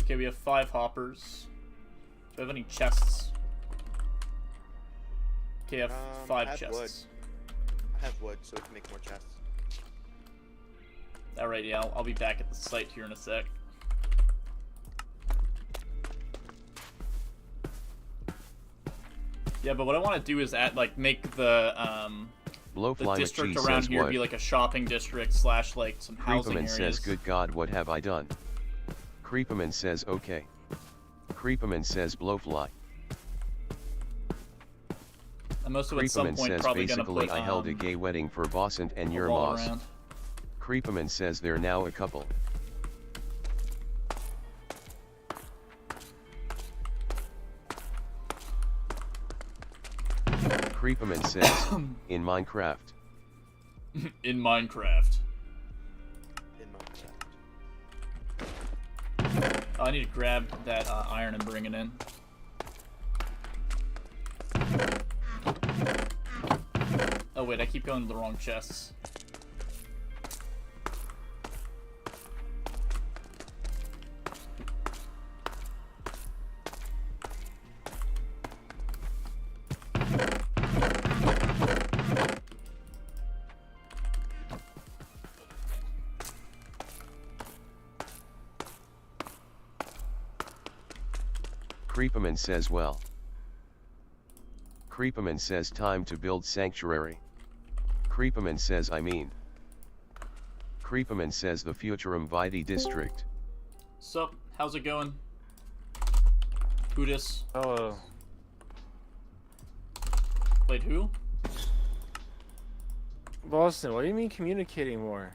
Okay, we have 5 hoppers. Do we have any chests? Okay, I have 5
I have
chests.
wood. I have wood, so we can make more chests.
Alright, yeah, I'll be back at the site here in a sec. Yeah, but what I want to do is make the
Blowfly
district
McGee
around
says
here
what?
be like a shopping district slash like some housing
Creepaman
areas.
says good God what have I done? Creepaman says okay. Creepaman says Blowfly.
I'm also at some
Creepaman
point
says
probably gonna
basically
put
I held a gay wedding for Bossant and
a
your
wall
Moss.
around.
Creepaman says they're now a couple. Creepaman says, in Minecraft.
In Minecraft.
In Minecraft.
I need to grab that iron and bring it in. Oh wait, I keep going to the wrong chests.
Creepaman says well. Creepaman says time to build sanctuary. Creepaman says I mean. Creepaman says the Futurum Vitae district.
Sup? How's it going? Who dis?
Oh,
Wait, who?
Boston, what do you mean communicating more?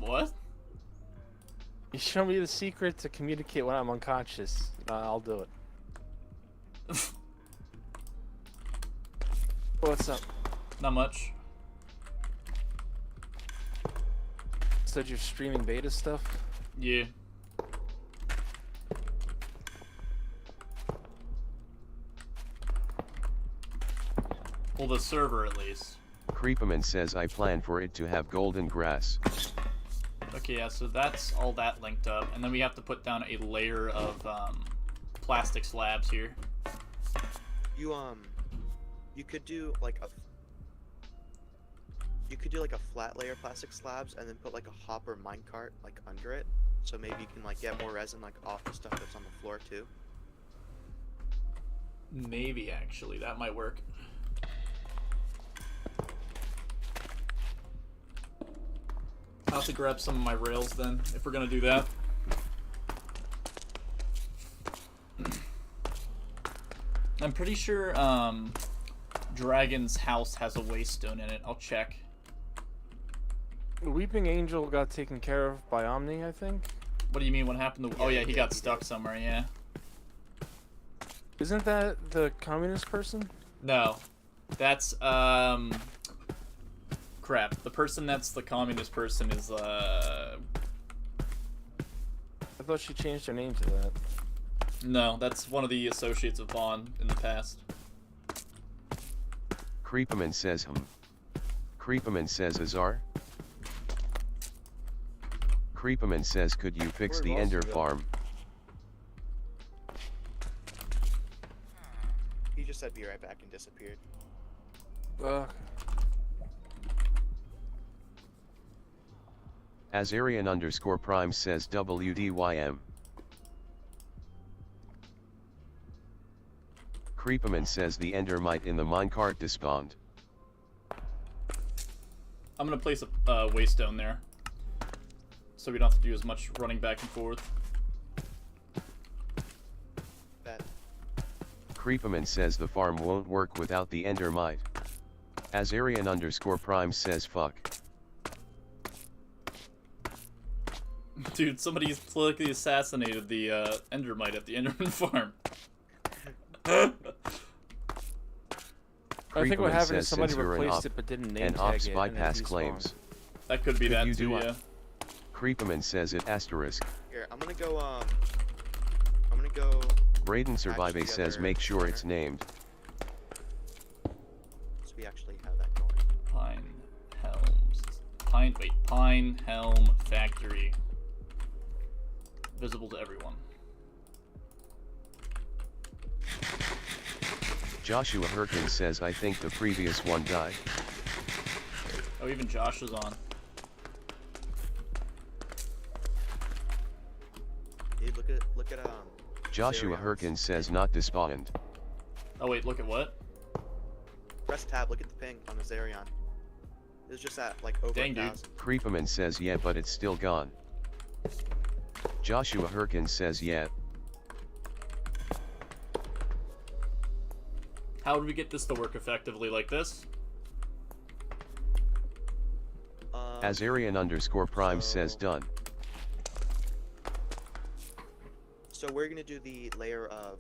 What?
You show me the secret to communicate when I'm unconscious. I'll do it. What's up?
Not much.
Said you're streaming beta stuff?
Yeah. Well, the server at least.
Creepaman says I plan for it to have golden grass.
Okay, yeah, so that's all that linked up, and then we have to put down a layer of plastic slabs here.
You could do like a flat layer of plastic slabs and then put like a hopper minecart like under it, so maybe you can like get more resin like off the stuff that's on the floor too.
Maybe, actually, that might work. I'll have to grab some of my rails then, if we're gonna do that. I'm pretty sure Dragon's house has a waystone in it. I'll check.
Weeping Angel got taken care of by Omni, I think.
What do you mean? What happened to? Oh yeah, he got
he
stuck
did.
somewhere. Yeah.
Isn't that the communist person?
No, that's crap. The person that's the communist person is
I thought she changed her name to that.
no, that's one of the associates of Vaughn in the past.
Creepaman says Creepaman says Azar. Creepaman says could you fix the Ender farm?
He just said be right back and disappeared.
Azarian_Prime says WDYM. Creepaman says the Endermite in the minecart despawned.
I'm gonna place a waystone there, so we don't have to do as much running back and forth.
Bet.
Creepaman says the farm won't work without the Endermite. Azarian_Prime says fuck.
Dude, somebody's politically assassinated the Endermite at the Enderman farm.
I think what
Creepaman
happened
says
is somebody
since you're an
replaced
op,
it but didn't name
and
tag
ops
it.
bypass
and it
claims.
despawned.
That could be
Could
that
you
too,
do
yeah.
Creepaman says it asterisk.
Here, I'm gonna go.
Braden Survive
together
says make sure it's
center.
named.
So we actually have that going.
Pine Helm Factory. Visible to everyone.
Joshua Herkin says I think the previous one died.
Oh, even Josh is on.
Dude, look at
Joshua
Azarians.
Herkin says not despawned.
Oh wait, look at what?
Press tab. Look at the ping on the Zarion. It was just at like over
Dang, dude.
1,000.
Creepaman says yeah, but it's still gone. Joshua Herkin says yeah.
How would we get this to work effectively like this?
Azarian_Prime says
so-
done.
So we're gonna do the layer of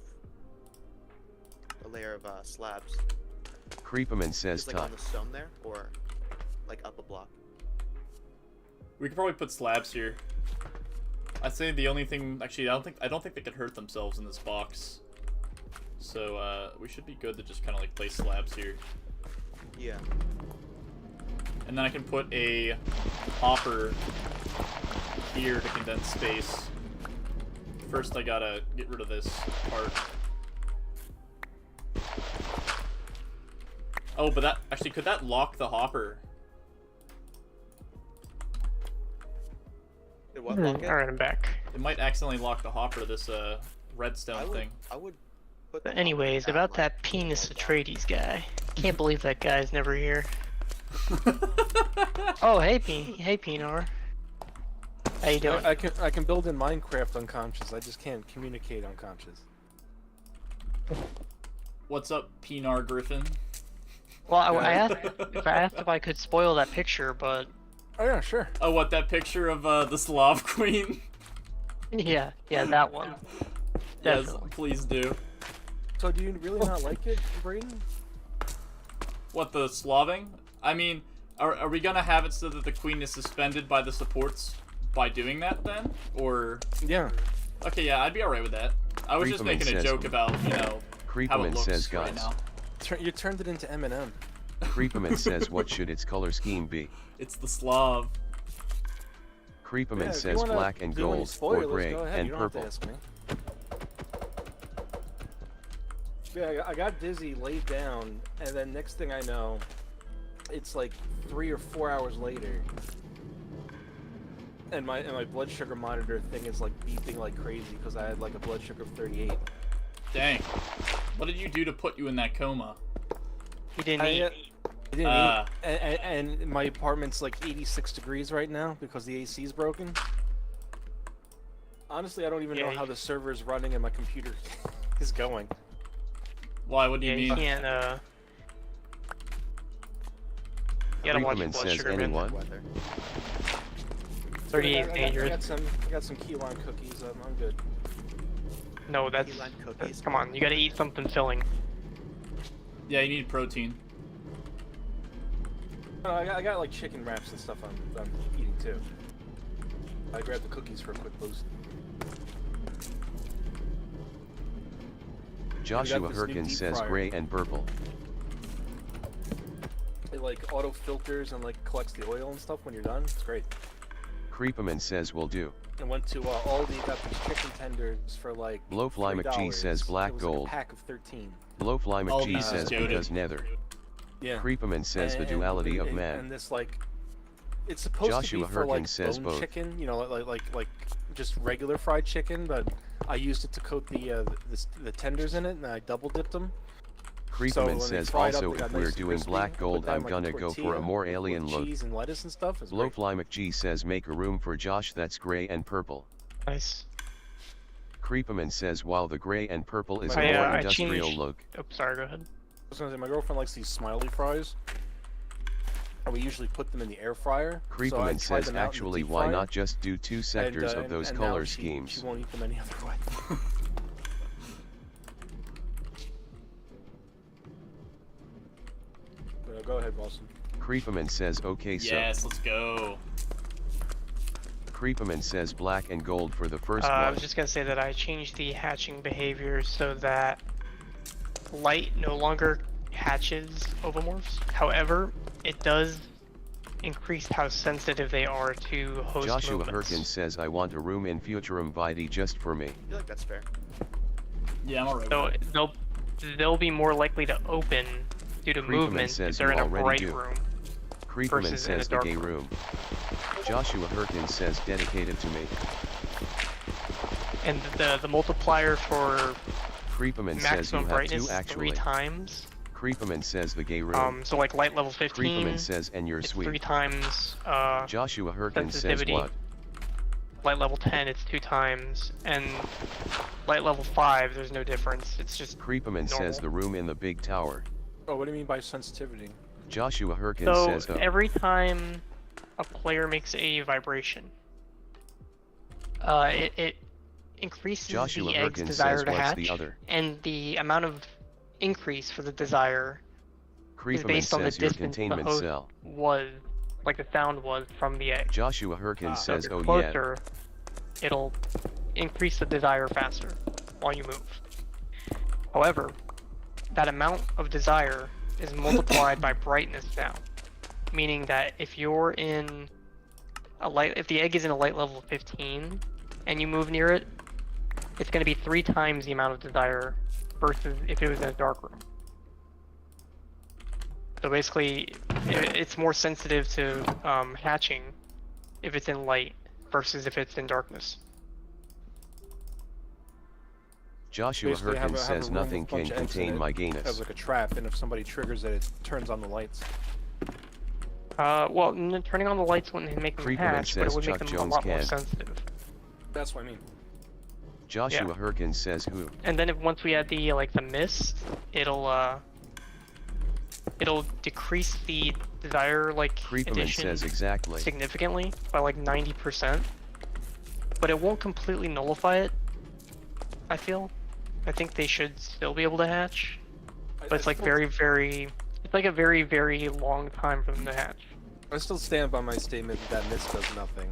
slabs.
Creepaman says
Just like on
top.
the stone there, or like up a block.
We could probably put slabs here. I'd say the only thing, actually, I don't think they could hurt themselves in this box. So we should be good to just kind of like place slabs here,
Yeah.
and then I can put a hopper here to condense space. First, I gotta get rid of this part. Oh, but that actually, could that lock the hopper?
Did what lock it?
Alright, I'm back.
It might accidentally lock the hopper. This redstone thing.
I would. Put
But
the
anyways,
hopper
about
down,
that
like,
penis
like that.
Atreides guy. Can't believe that guy's never here. Oh, hey, Pinar. How you doing?
I can build in Minecraft unconscious. I just can't communicate unconscious.
What's up, Pinar Griffin?
Well, I asked if I could spoil that picture, but
Oh yeah, sure.
Oh, what, that picture of the Slav Queen?
yeah, that one.
Yes,
Definitely.
please do.
So do you really not like it, Braden?
What, the Slaving? I mean, are we gonna have it so that the Queen is suspended by the supports by doing that then? Or...
Yeah.
Okay, yeah, I'd be alright with that. I was just
Creepaman
making a
says-
joke about, you know, how it
Creepaman
looks
says
right
guys.
now.
You turned it into Eminem.
Creepaman says what should its color scheme be?
It's the Slav.
Creepaman
Yeah, if you
says
wanna
black and
do any
gold, or
spoilers,
gray
go ahead.
and
You don't have to
purple.
ask me. Yeah, I got dizzy, laid down, and then next thing I know, it's like 3 or 4 hours later, and my blood sugar monitor thing is like beeping like crazy because I had like a blood sugar of 38.
Dang. What did you do to put you in that coma?
He didn't eat.
I didn't
Ah.
eat, and my apartment's like 86 degrees right now because the AC is broken. Honestly, I don't even know
Yeah,
how the server is running and my computer is going.
Why, what do
Yeah,
you
you
mean?
can't. You gotta watch your
Creepaman
blood
says
sugar, man.
anyone?
Weather.
38 is
I
dangerous.
got some key lime cookies. I'm good.
No, that's.
Key lime cookies.
Come on, you gotta eat something filling.
Yeah, you need protein.
No, I got like chicken wraps and stuff I'm eating too. I grabbed the cookies for a quick boost.
Joshua
this new
Herkin
deep
says
fryer.
gray and purple.
It like auto filters and like collects the oil and stuff when you're done. It's great.
Creepaman says will do.
I went to Aldi, got these chicken tenders for like
Blowfly McG
$3.
says black
It was like
gold.
a pack of 13.
Blowfly
All
McG
these
says
is goated.
because nether.
Yeah.
Creepaman says the duality of man.
And this like, it's supposed
Joshua
to be for
Herkin
like
says
bone
both.
chicken, you know, like just regular fried chicken, but I used it to coat the tenders in it, and I double dipped them. So
Creepaman
when they
says
fried up,
also
they got
if
nice
we're
and
doing
crispy.
black
I
gold
put that
I'm
in, like,
gonna go for a
tortilla
more
with
alien look.
cheese and lettuce and stuff. It's great.
Blowfly McG says make a room for Josh that's gray and purple.
Nice.
Creeperman says while the gray and purple is
Oh,
a
yeah,
more
I
industrial
changed-
look.
Oh, sorry, go ahead.
I was gonna say my girlfriend likes these smiley fries. And we usually put them in the air fryer. So I
Creeperman
tried
says
them out in the
actually
deep
why
fryer,
not just do 2 sectors of those
and
color
now she
schemes.
won't eat them any other way. Go ahead, Boston.
Creeperman says okay so.
Yes, let's go.
Creeperman says black and gold for the first
I
one.
was just gonna say that I changed the hatching behavior so that light no longer hatches ovomorphs. However, it does increase how sensitive they are to host
Joshua
movements.
Herkin says I want a room in Futurum Vitae just for me.
I feel like that's fair.
Yeah, I'm alright
So
with it.
they'll be more likely to open due to
Creeperman
movement if
says
they're
you
in a
already
bright
do.
room.
Creeperman
versus in a
says the
dark
gay
room.
room. Joshua Herkin says dedicated to me.
And the multiplier for
Creeperman says you
maximum
have
brightness
2
is
actually.
3 times.
Creeperman says the gay room.
So like light level 15,
Creeperman says and you're
it's
sweet.
3 times.
Joshua Herkin says
sensitivity.
what?
Light level 10, it's 2 times, and light level 5, there's no difference. It's just
Creeperman says
normal.
the room in the big tower.
Oh, what do you mean by sensitivity?
Joshua Herkin
So
says
every time a player makes a vibration, it increases
Joshua
the egg's
Herkin
desire
says
to
what's
hatch,
the other?
and the amount of increase for the desire is
Creeperman
based on the
says your
distance the
containment
host
cell.
was, like the sound was from the egg.
Joshua Herkin
So if
says
you're
oh yeah.
closer, it'll increase the desire faster while you move. However, that amount of desire is multiplied by brightness now, meaning that if you're in if the egg is in a light level 15 and you move near it, it's going to be 3 times the amount of desire versus if it was in a dark room. So basically, it's more sensitive to hatching if it's in light versus if it's in darkness.
Joshua
Basically,
Herkin
have a
says
room
nothing
with a bunch
can
of eggs in
contain
it
my
as
gayness.
like a trap, and if somebody triggers it, it turns on the lights.
Well, turning on the lights wouldn't make them
Creeperman
hatch, but it
says
would make
Chuck
them
Jones
a lot more
can.
sensitive.
That's what I mean.
Joshua
Yeah.
Herkin says who?
And then once we add the the mist, it'll decrease the desire
Creeperman
addition
says exactly.
significantly by like 90%, but it won't completely nullify it. I think they should still be able to hatch, but it's like it's like a very, very long time for them to hatch.
I still stand by my statement that mist does nothing.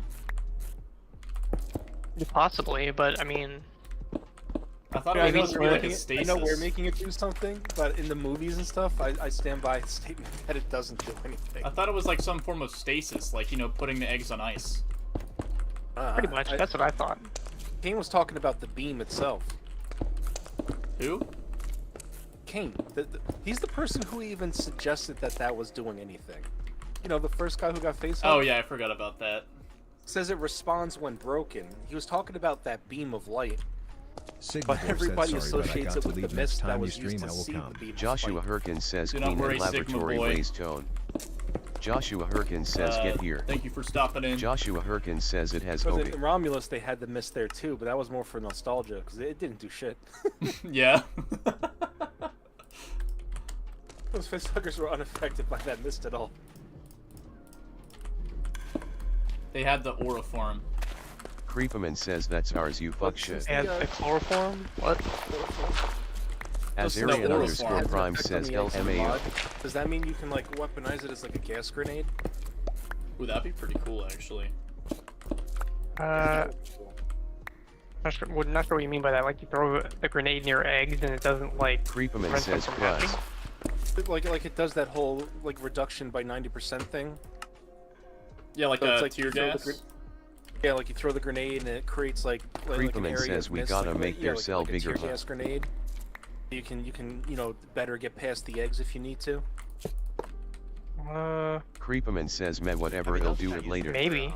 Possibly, but I mean,
I thought
Yeah,
it
I
was
mean,
gonna be like a
I
stasis.
know we're making it do something, but in the movies and stuff, I stand by the statement that it doesn't do anything.
I thought it was like some form of stasis, like, you know, putting the eggs on ice.
pretty much. That's what I thought.
Kane was talking about the beam itself.
Who?
Kane, he's the person who even suggested that was doing anything. You know, the first guy who got face
Oh
hugged
yeah, I forgot about that.
says it responds when broken. He was talking about that beam of light,
Sigma
but
said,
everybody
sorry, but I
associates
got
it
to
with the
leave next
mist that
time you
was used
stream,
to
I will
see
come.
the beam of
Joshua
light.
Herkin says
Do not
clean
worry,
and
Sigma
laboratory
boy.
waste tone. Joshua Herkin says get here.
Thank you for stopping in.
Joshua Herkin says it has
Because
Obi.
in Romulus they had the mist there too, but that was more for nostalgia because it didn't do shit.
Yeah.
Those facehuggers were unaffected by that mist at all.
They had the aura form.
Creeperman says that's ours you fuck shit.
And the chloroform? What?
Azarian
aura
underscore
form.
prime
Effect on
says
the eggs in the
LMAO.
mod. Does that mean you can like weaponize it as like a gas grenade?
Ooh, that'd be pretty cool, actually.
Not sure what you mean by that. Like you throw the grenade near eggs and it doesn't like
Creeperman
prevent them
says
from
plus.
hatching?
Like it does that whole like reduction by 90% thing.
Yeah, like
So it's
a
like
tear
you throw the
gas.
Yeah, like you throw the grenade and it creates like an
Creeperman
area
says
of
we
mist,
gotta
like,
make
yeah,
their
like,
cell
like a
bigger,
tear
huh?
gas grenade. You can better get past the eggs if you need to.
Creeperman says me whatever
I mean,
it'll
those
do
guys
it
use
later.
for,
Maybe.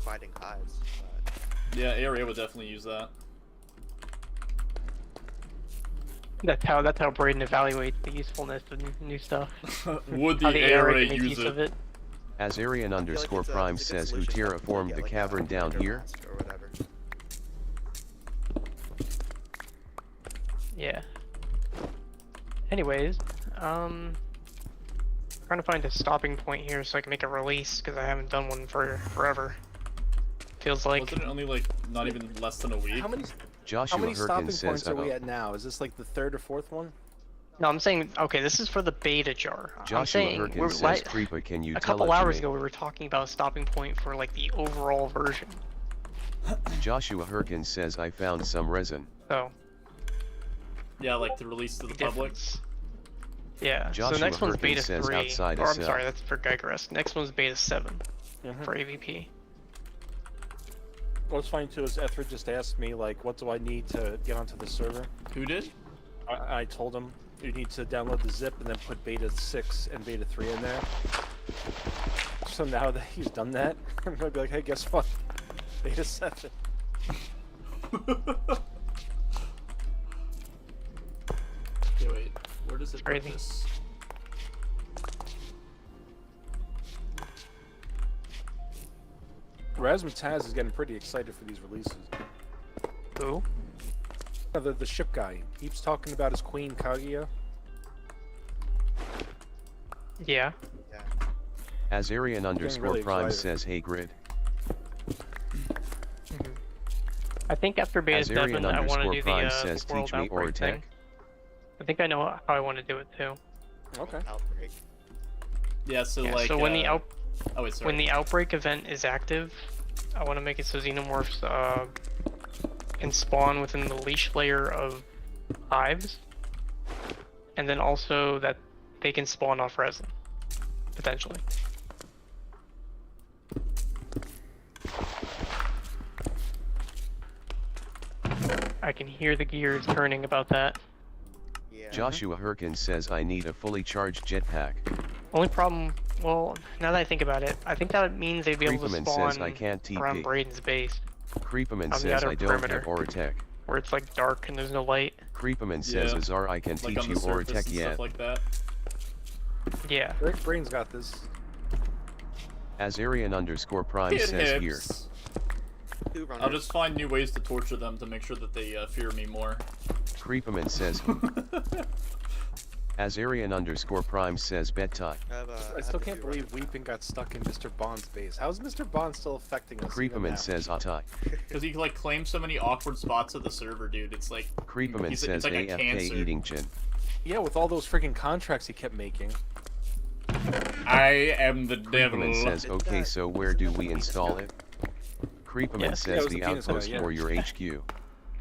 Fighting hives.
Yeah, area would definitely use that.
That's how Braden evaluates the usefulness of new stuff.
Would the
How the ARA
area
can make
use
use of
it?
it.
Azarian underscore prime says who terraformed the cavern down here.
Or whatever.
Yeah. Anyways, trying to find a stopping point here so I can make a release because I haven't done one for forever. Feels like.
Wasn't it only like not even less than a week?
How many
Joshua
stopping
Herkins
points
says,
are we at now? Is this like the third or fourth one?
No, I'm saying okay. This is for the beta jar. I'm
Joshua
saying
Herkins says,
like,
Creepa, can you
a
tell
couple
it to
hours
me?
ago we were talking about a stopping point for like the overall version.
Joshua Herkins says, I found some resin.
So.
Yeah, like to release to the
the
public.
difference. Yeah.
Joshua
so next one's
Herkins
beta
says
3.
outside
Or
a
I'm
cell.
sorry, that's for Gigarest. Next one's beta 7
Mhm.
for AVP.
What's funny too is Ethrid just asked me like, what do I need to get onto the server?
Who did?
I told him you need to download the zip and then put beta 6 and beta 3 in there. So now that he's done that, I'm gonna be like, hey, guess what? Beta 7.
Okay, wait. Where does it put
Crazy.
this?
Razmataz is getting pretty excited for these releases.
Who?
The ship guy. He keeps talking about his queen Kaguya.
Yeah.
Yeah.
Azarian underscore
really
prime
excited.
says, hey grid.
I think after beta 7
Azarian
I want to
underscore
do
prime
the
says,
world
teach me or
outbreak thing.
attack.
I think I know how I want to do it too.
Okay.
Outbreak.
Yeah, so
Yeah,
like.
so when the
Oh wait, sorry.
when the outbreak event is active, I want to make it so xenomorphs can spawn within the leash layer of hives, and then also that they can spawn off resin, potentially. I can hear the gears turning about that.
Yeah.
Joshua Herkins says, I need a fully charged jetpack.
Only problem, well, now that I think about it, I think that means they'd be able to
Creeperman
spawn
says, I can't
around
TP.
Braden's base,
Creeperman
on the
says,
outer
I don't
perimeter.
have Oratech.
where it's like dark and there's no light.
Creeperman says,
Yeah.
Azar, I can
like
teach
on
you
the surface
Oratech
and
yet.
stuff like that.
Yeah.
Brain's got this.
Azarian underscore prime
It
says here.
hips.
Two runners.
I'll just find new ways to torture them to make sure that they fear me more.
Creeperman says. Azarian underscore prime says bedtime.
I still can't believe Weeping got stuck in Mr. Bond's base. How is Mr. Bond still affecting us? even now?
Creeperman says Atai.
Because he like claims so many awkward spots at the server, dude. It's like
Creeperman
it's
says
like a
AFK
cancer.
eating chin.
Yeah, with all those freaking contracts he kept making.
I am the devil.
Creeperman says, okay, so where do we install it? Creeperman
Yes.
says
Yeah, it was
the
the penis guy,
outpost
yeah.
for your HQ.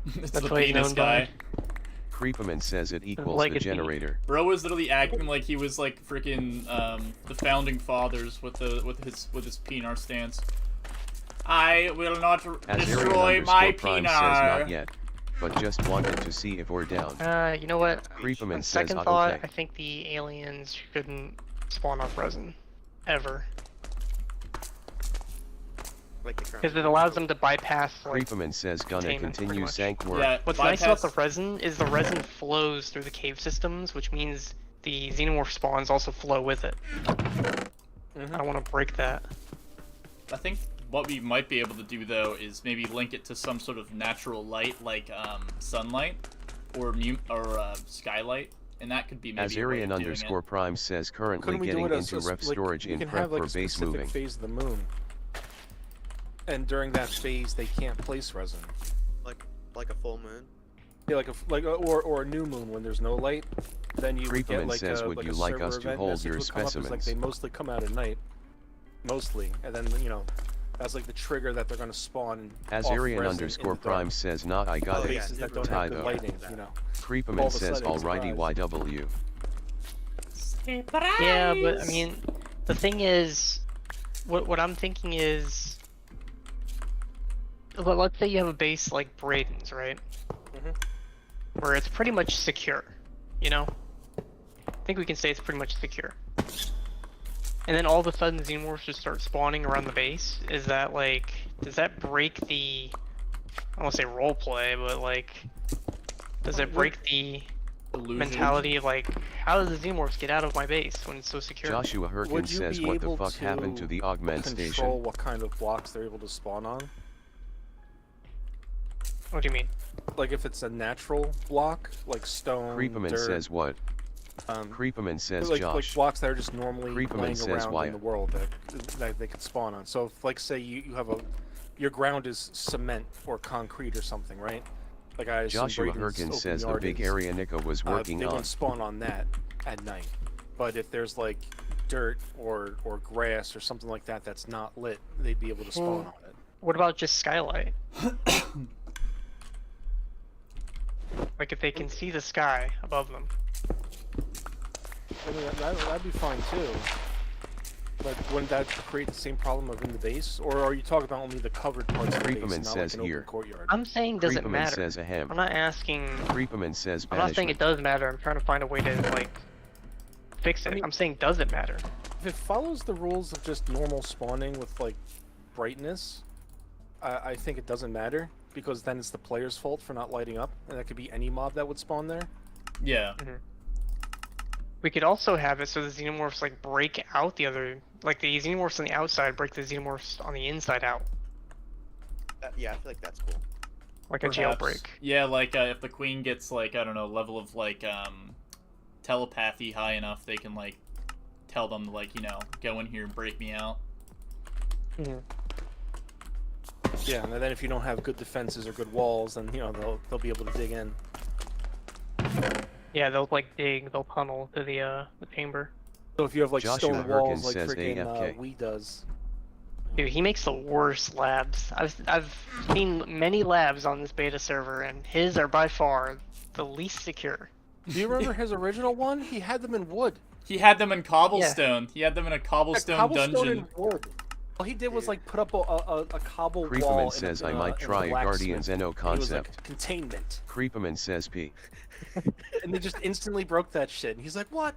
It's
That's
the
what he's
penis
known
guy.
by.
Creeperman says it equals
Like
the
a thief.
generator.
Bro was literally acting like he was like freaking the founding fathers with his penar stance. I will not
Azarian
destroy
underscore
my
prime says
penar.
not yet, but just wanted to see if we're down.
You know what?
Creeperman
On
says
second thought,
okay.
I think the aliens shouldn't spawn off resin. Ever.
Like the
Because it allows them to bypass, like,
Creeperman says gonna
containment, pretty
continue
much.
sank work.
Yeah,
what's nice about the
bypass-
resin is the resin flows through the cave systems, which means the xenomorph spawns also flow with it.
Mhm.
I want to break that.
I think what we might be able to do though is maybe link it to some sort of natural light, like sunlight or skylight, and that could be maybe a way
Azarian
of doing
underscore
it.
prime says currently
Couldn't we
getting
do it as
into ref storage
we
in
can
prep
have like
for
a
base
specific
moving.
phase of the moon, and during that phase they can't place resin.
like a full moon.
Yeah, or a new moon when there's no light. Then you would get
Creeperman
like
says,
a
would
like
you
a
like
server
us to
event
hold
message
your
would come up as, like
specimens?
they mostly come out at night, mostly, and then that's like the trigger that they're gonna spawn.
Azarian
off resin
underscore
in the
prime
dark.
says not I got
Oh,
it.
yeah.
Bases that don't
Tie
have good
though.
lighting, all
Creeperman
of a
says
sudden it's
alrighty
surprise.
YW.
Yeah, but I mean, the thing is, what I'm thinking is, let's say you have a base like Braden's, right?
Mhm.
Where it's pretty much secure, you know? I think we can say it's pretty much secure. And then all of a sudden xenomorphs just start spawning around the base. Is that like, does that break the, I don't want to say roleplay, but like, does it break the
Illusion.
mentality of like, how does the xenomorphs get out of my base when it's so secure?
Joshua
Would
Herkins
you
says
be
what the
able
fuck happened to the augment
control
station?
what kind of blocks they're able to spawn on?
What do you mean?
Like if it's a natural block, like stone,
Creepman
dirt,
says what?
um,
Creepman says
like
Josh.
blocks that are just normally
Creepman
laying
says
around
why?
in the world that they could spawn on. So if, like, say you have your ground is cement or concrete or something, right? Like I assume
Joshua
Braden's
Herkin
open
says the
yard
big
is,
area Nico was working
they
on.
wouldn't spawn on that at night. But if there's like dirt or grass or something like that that's not lit, they'd be able to spawn on it.
What about just skylight? Like if they can see the sky above them.
I mean, that'd be fine too. But wouldn't that create the same problem of in the base? Or are you talking about only the covered parts of the base,
Creepman
not
says
like an
here.
open courtyard?
I'm saying doesn't
Creepman
matter.
says ahem.
I'm not asking.
Creepman says
I'm not saying
banishment.
it does matter. I'm trying to find a way to like fix it.
I mean-
I'm saying does it matter?
If it follows the rules of just normal spawning with like brightness, I think it doesn't matter because then it's the player's fault for not lighting up, and that could be any mob that would spawn there.
Yeah.
We could also have it so the xenomorphs like break out the other, like the xenomorphs on the outside break the xenomorphs on the inside out,
Yeah, I feel like that's cool.
like a jailbreak.
Yeah, like if the queen gets like, I don't know, level of like telepathy high enough, they can like tell them like, you know, go in here and break me out.
Yeah, and then if you don't have good defenses or good walls, then you know they'll be able to dig in.
Yeah, they'll like dig, they'll tunnel to the chamber.
So if you have like
Joshua
stone walls
Herkin
like
says
freaking
AFK.
Wee does.
Dude, he makes the worst labs. I've seen many labs on this beta server, and his are by far the least secure.
Do you remember his original one? He had them in wood.
He had them in cobblestone. He had them in a cobblestone dungeon.
And wood. All he did was like put up a cobble wall.
Creepman
in
says
a,
I
in a-
might
in a
try a
blacksmith,
Guardians NO
and it was,
concept.
like, containment.
Creepman says P.
And they just instantly broke that shit. And he's like, "What?"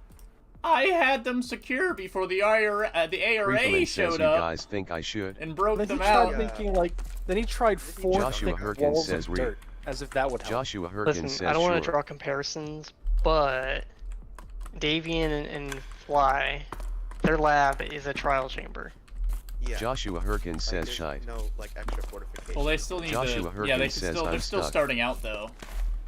I had them secure before the ARA
Creepman says
showed
you
up
guys think I should.
and broke
Then he
them
tried
out.
making like. Then he tried four
Joshua
thick
Herkin
walls
says
of
re-
dirt, as if that would help.
Joshua Herkin
Listen,
says
I don't want
sure.
to draw comparisons, but Davian and Fly, their lab is a trial chamber.
Yeah.
Joshua Herkin
like,
says
there's
shite.
no like extra fortification.
Well, they still need
Joshua
to. Yeah,
Herkin
they
says
still, they're
I'm
still
stuck.
starting out though.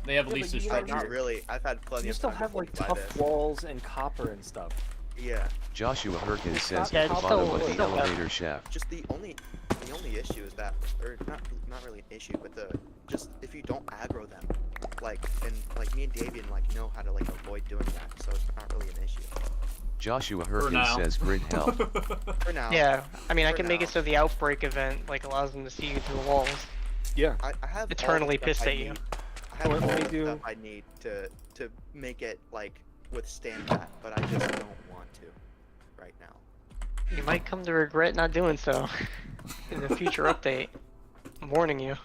They have at
Yeah,
least
but
a
you
structure.
Not really. I've had plenty
You
of
still
time
have
to
like
fortify
tough
this.
walls and copper and stuff.
Yeah.
Joshua Herkin says
Yeah,
at the
it's
bottom
still-
of the
still have-
elevator shaft.
Just the only issue is that, or not really an issue, but just if you don't aggro them, like, and like me and Davian like know how to like avoid doing that, so it's not really an issue.
Joshua
For
Herkin
now.
says grid hell.
For now.
Yeah, I mean, I
For
can make
now.
it so the outbreak event like allows them to see you through the walls.
Yeah.
I have all the
Eternally
stuff
pissed
I
at you.
need. I have
What
all
they
the
do-
stuff I need to make it like withstand that, but I just don't want to right now.
You might come to regret not doing so in the future update. I'm warning you.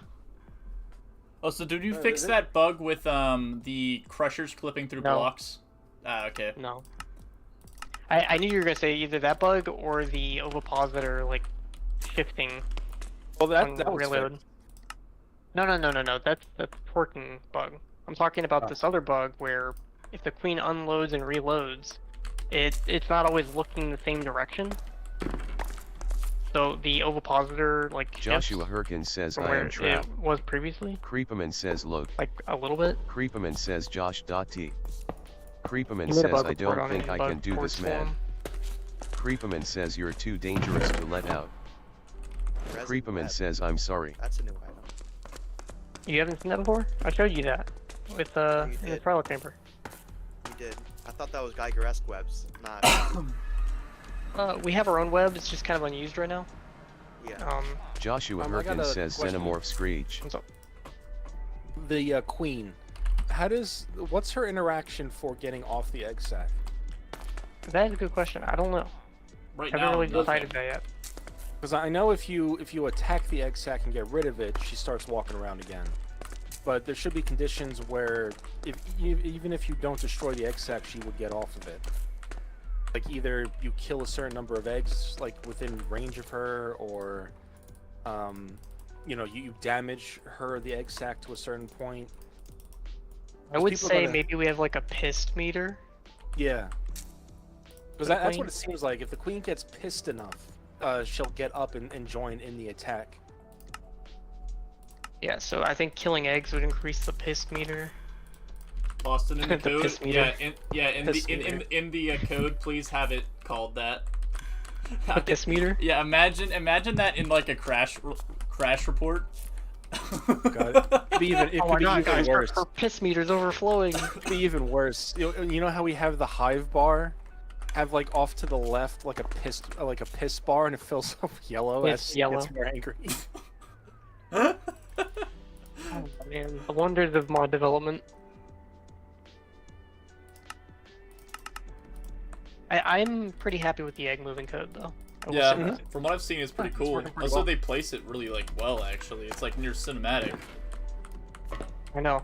Oh, so did you
is
fix
it?
that bug with the crushers clipping through
No.
blocks? Ah, okay.
No. I knew you were gonna say either that bug or the ovipositor like shifting
Well,
on
that was
reload.
fixed.
No. That's the twerking bug. I'm talking about
Oh.
this other bug where if the queen unloads and reloads, it's not always looking the same direction. So the ovipositor like shifts
Joshua Herkin says
from
I
where
am trapped.
it was previously,
Creepman says load.
like a little bit.
Creepman says Josh.t. Creepman
He made a
says
bug
I
report
don't
on it
think
in
I
bug
can do
reports
this, man.
form.
Creepman says you're too dangerous to let out.
Resin
Creepman
web,
says I'm sorry.
that's a new item.
You haven't seen that before? I showed you that with
you
in the
did.
trial chamber.
You did. I thought that was Geiger-esque webs, not.
We have our own web. It's just kind of unused right now.
Yeah.
Joshua
I got
Herkin
a
says
question.
Xenomorph Screech.
What's up?
The queen. What's her interaction for getting off the egg sac?
That is a good question. I don't know.
Right
Haven't
now,
really
nothing.
decided that yet.
Because I know if you attack the egg sac and get rid of it, she starts walking around again. But there should be conditions where even if you don't destroy the egg sac, she would get off of it. Like either you kill a certain number of eggs like within range of her, or you damage the egg sac to a certain point.
I would
people
say
gotta-
maybe we have like a pissed meter.
Yeah. Because
The
that's
queen-
what it seems like. If the queen gets pissed enough, she'll get up and join in the attack.
Yeah, so I think killing eggs would increase the piss meter.
Boston in the
The
code.
piss meter.
In the code, please have it called that.
The piss meter?
Yeah, imagine that in like a crash report.
God, it'd be even, it
Oh
could
my
be
god,
even
guys,
worse.
our piss meter's overflowing.
It'd be even worse. You know how we have the hive bar? Have like off to the left like a piss bar, and it fills up yellow.
It's
as
yellow.
Gets more angry.
Oh man, the wonders of mod development. I'm pretty happy with the egg moving code though. I will say
Yeah,
that.
from what I've seen, it's pretty
It's
cool.
working pretty
Also,
well.
they place it really like well. Actually, it's like near cinematic.
I know.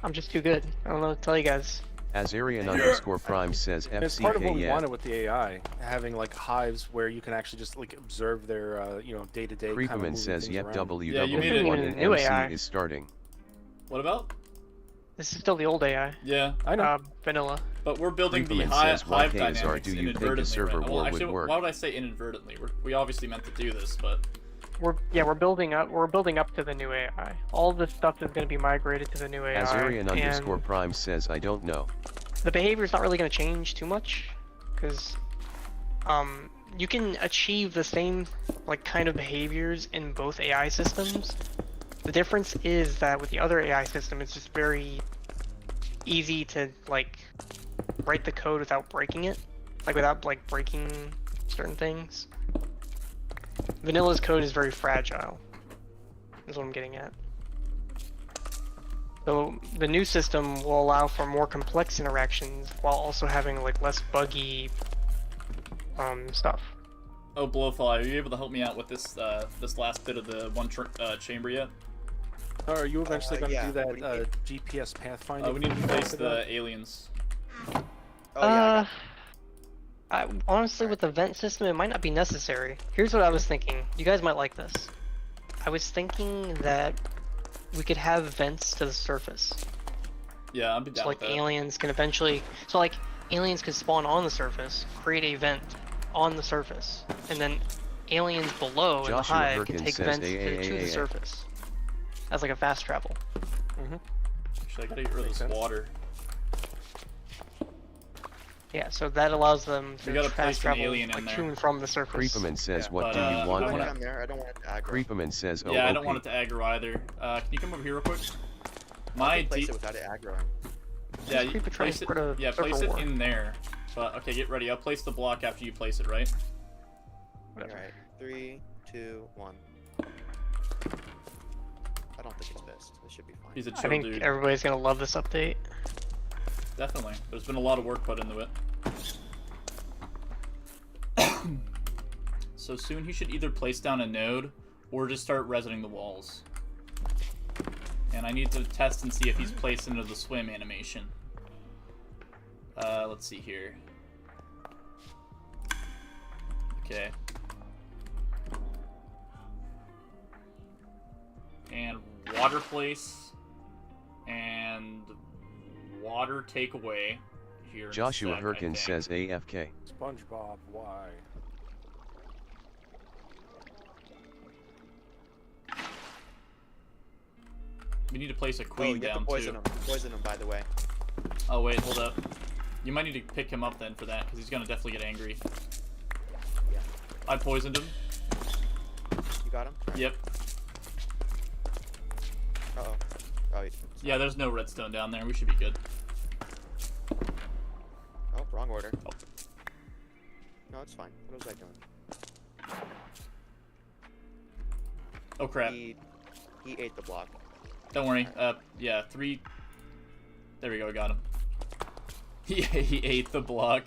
I'm just too good. I don't know what to tell you guys.
Azarian_Prime says
It's part of what we
FCK
wanted with the AI, having like hives where you can actually just like observe their day-to-day. kind of
Creeperman
moving
says
things
yep
around.
Yeah, you made it-
WW1
Even
and
the new
MC
AI.
is starting.
What about?
This is still the old AI.
Yeah,
I know.
Vanilla.
but we're building the
Creeperman
hive
says, "Why
dynamics
KSR do you think a
inadvertently.
server
right?
war
Well,
would
actually,
work?"
why would I say inadvertently? We obviously meant to do this, but
We're building up. We're building up to the new AI. All this stuff is going to be migrated to the new AI.
Azarian_Prime says I don't know.
The behavior is not really going to change too much, because you can achieve the same like kind of behaviors in both AI systems. The difference is that with the other AI system, it's just very easy to like write the code without breaking it, like without like breaking certain things. Vanilla's code is very fragile, is what I'm getting at. So the new system will allow for more complex interactions while also having like less buggy stuff.
oh, Blowfly, are you able to help me out with this this last bit of the chamber yet?
Oh, are you eventually going to
yeah,
do that
what do you
GPS pathfinding?
We need to
thing
place
after
the
that?
aliens.
Oh yeah,
Honestly, with the vent system, it might not be necessary. Here's what I was thinking. You guys might like this. I was thinking that we could have vents to the surface.
Yeah, I'll be down
So like
with that.
aliens can eventually, so like aliens could spawn on the surface, create a vent on the surface, and then aliens below in the
Joshua
hive can
Herkin
take
says
vents to the surface as like a fast travel.
Actually, I gotta get rid of
Makes
this
sense.
water.
Yeah, so that allows them
We
to
gotta place
fast
an
travel
alien in
like
there.
to and from the surface.
Creeperman says
Yeah,
what
but,
do you
I
I
want
don't want it
now?
on there. I don't want it to aggro.
Creeperman says oh
Yeah, I don't
OP.
want it to aggro either. Can you come over here real quick?
I
My
can place
D.
it without it aggroing.
Yeah,
Just
you
keep it
place it.
transport to
Yeah, place
server
it
war.
in there. But okay, get ready. I'll place the block after you place it, right?
Alright, 3, 2, 1. I don't think it's pissed. This should be fine.
He's a
I
chill
think
dude.
everybody's gonna love this update.
Definitely. There's been a lot of work put into it. So soon he should either place down a node or just start reseting the walls. And I need to test and see if he's placed into the swim animation. Let's see here. Okay. And water place and water takeaway here. in a
Joshua
sec, I
Herkin
think.
says AFK.
SpongeBob, why?
We need to place a
Oh,
queen
you have
down
to poison
too.
him. Poison him, by the way.
Oh wait, hold up. You might need to pick him up then for that, because he's gonna definitely get angry.
Yeah.
I poisoned him.
You got him?
Yep.
Uh-oh. Oh,
Yeah, there's no redstone down there. We should be good.
oh, wrong order.
Oh.
No, it's fine. What was I doing?
Oh crap.
He ate the block.
Don't worry. Yeah, 3. There we go. Got him. He ate the block.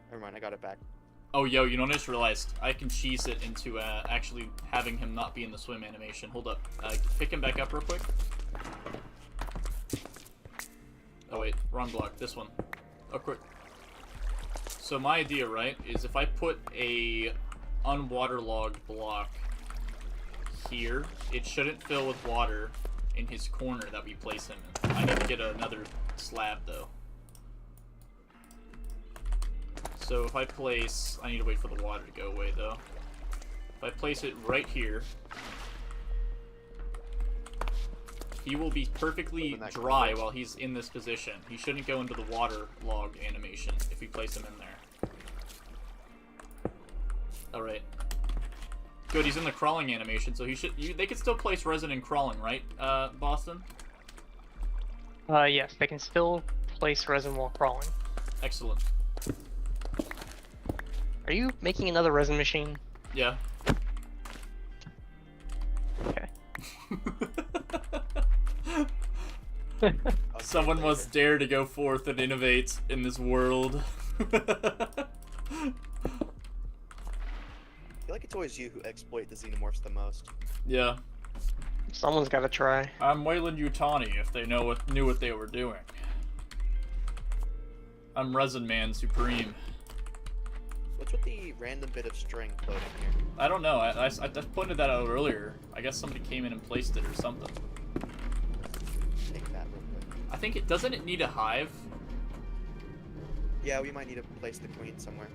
Never mind, I got it back.
Oh, yo, you know what I just realized? I can cheese it into actually having him not be in the swim animation. Hold up. Pick him back up real quick. Oh, wait. Wrong block. This one. Oh, quick. So my idea, right, is if I put a unwaterlogged block here, it shouldn't fill with water in his corner that we place him in. I need to get another slab, though. So if I place... I need to wait for the water to go away, though. If I place it right here, he will be perfectly dry while he's in this position. He shouldn't go into the water log animation if we place him in there. Alright. Good, he's in the crawling animation, so he should... they could still place resin in crawling, right, Boston?
Yes, they can still place resin while crawling.
Excellent.
Are you making another resin machine?
Yeah.
Okay.
Someone must dare to go forth and innovate in this world.
I feel like it's always you who exploit the xenomorphs the most.
Yeah.
Someone's gotta try.
I'm Wayland Yutani if they knew what they were doing. I'm Resin Man Supreme.
What's with the random bit of string floating here?
I don't know. I just pointed that out earlier. I guess somebody came in and placed it or something.
Take that real quick.
I think it doesn't it need a hive?
Yeah, we might need to place the queen somewhere.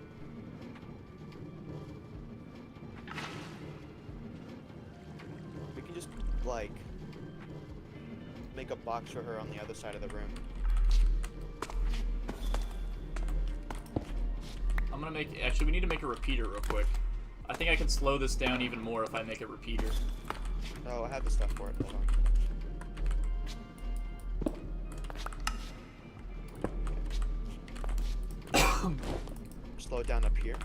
We can just, like, make a box for her on the other side of the room.
I'm gonna make... Actually, we need to make a repeater real quick. I think I can slow this down even more if I make a repeater.
Oh, I have the stuff for it. Hold on. Slow it down up here.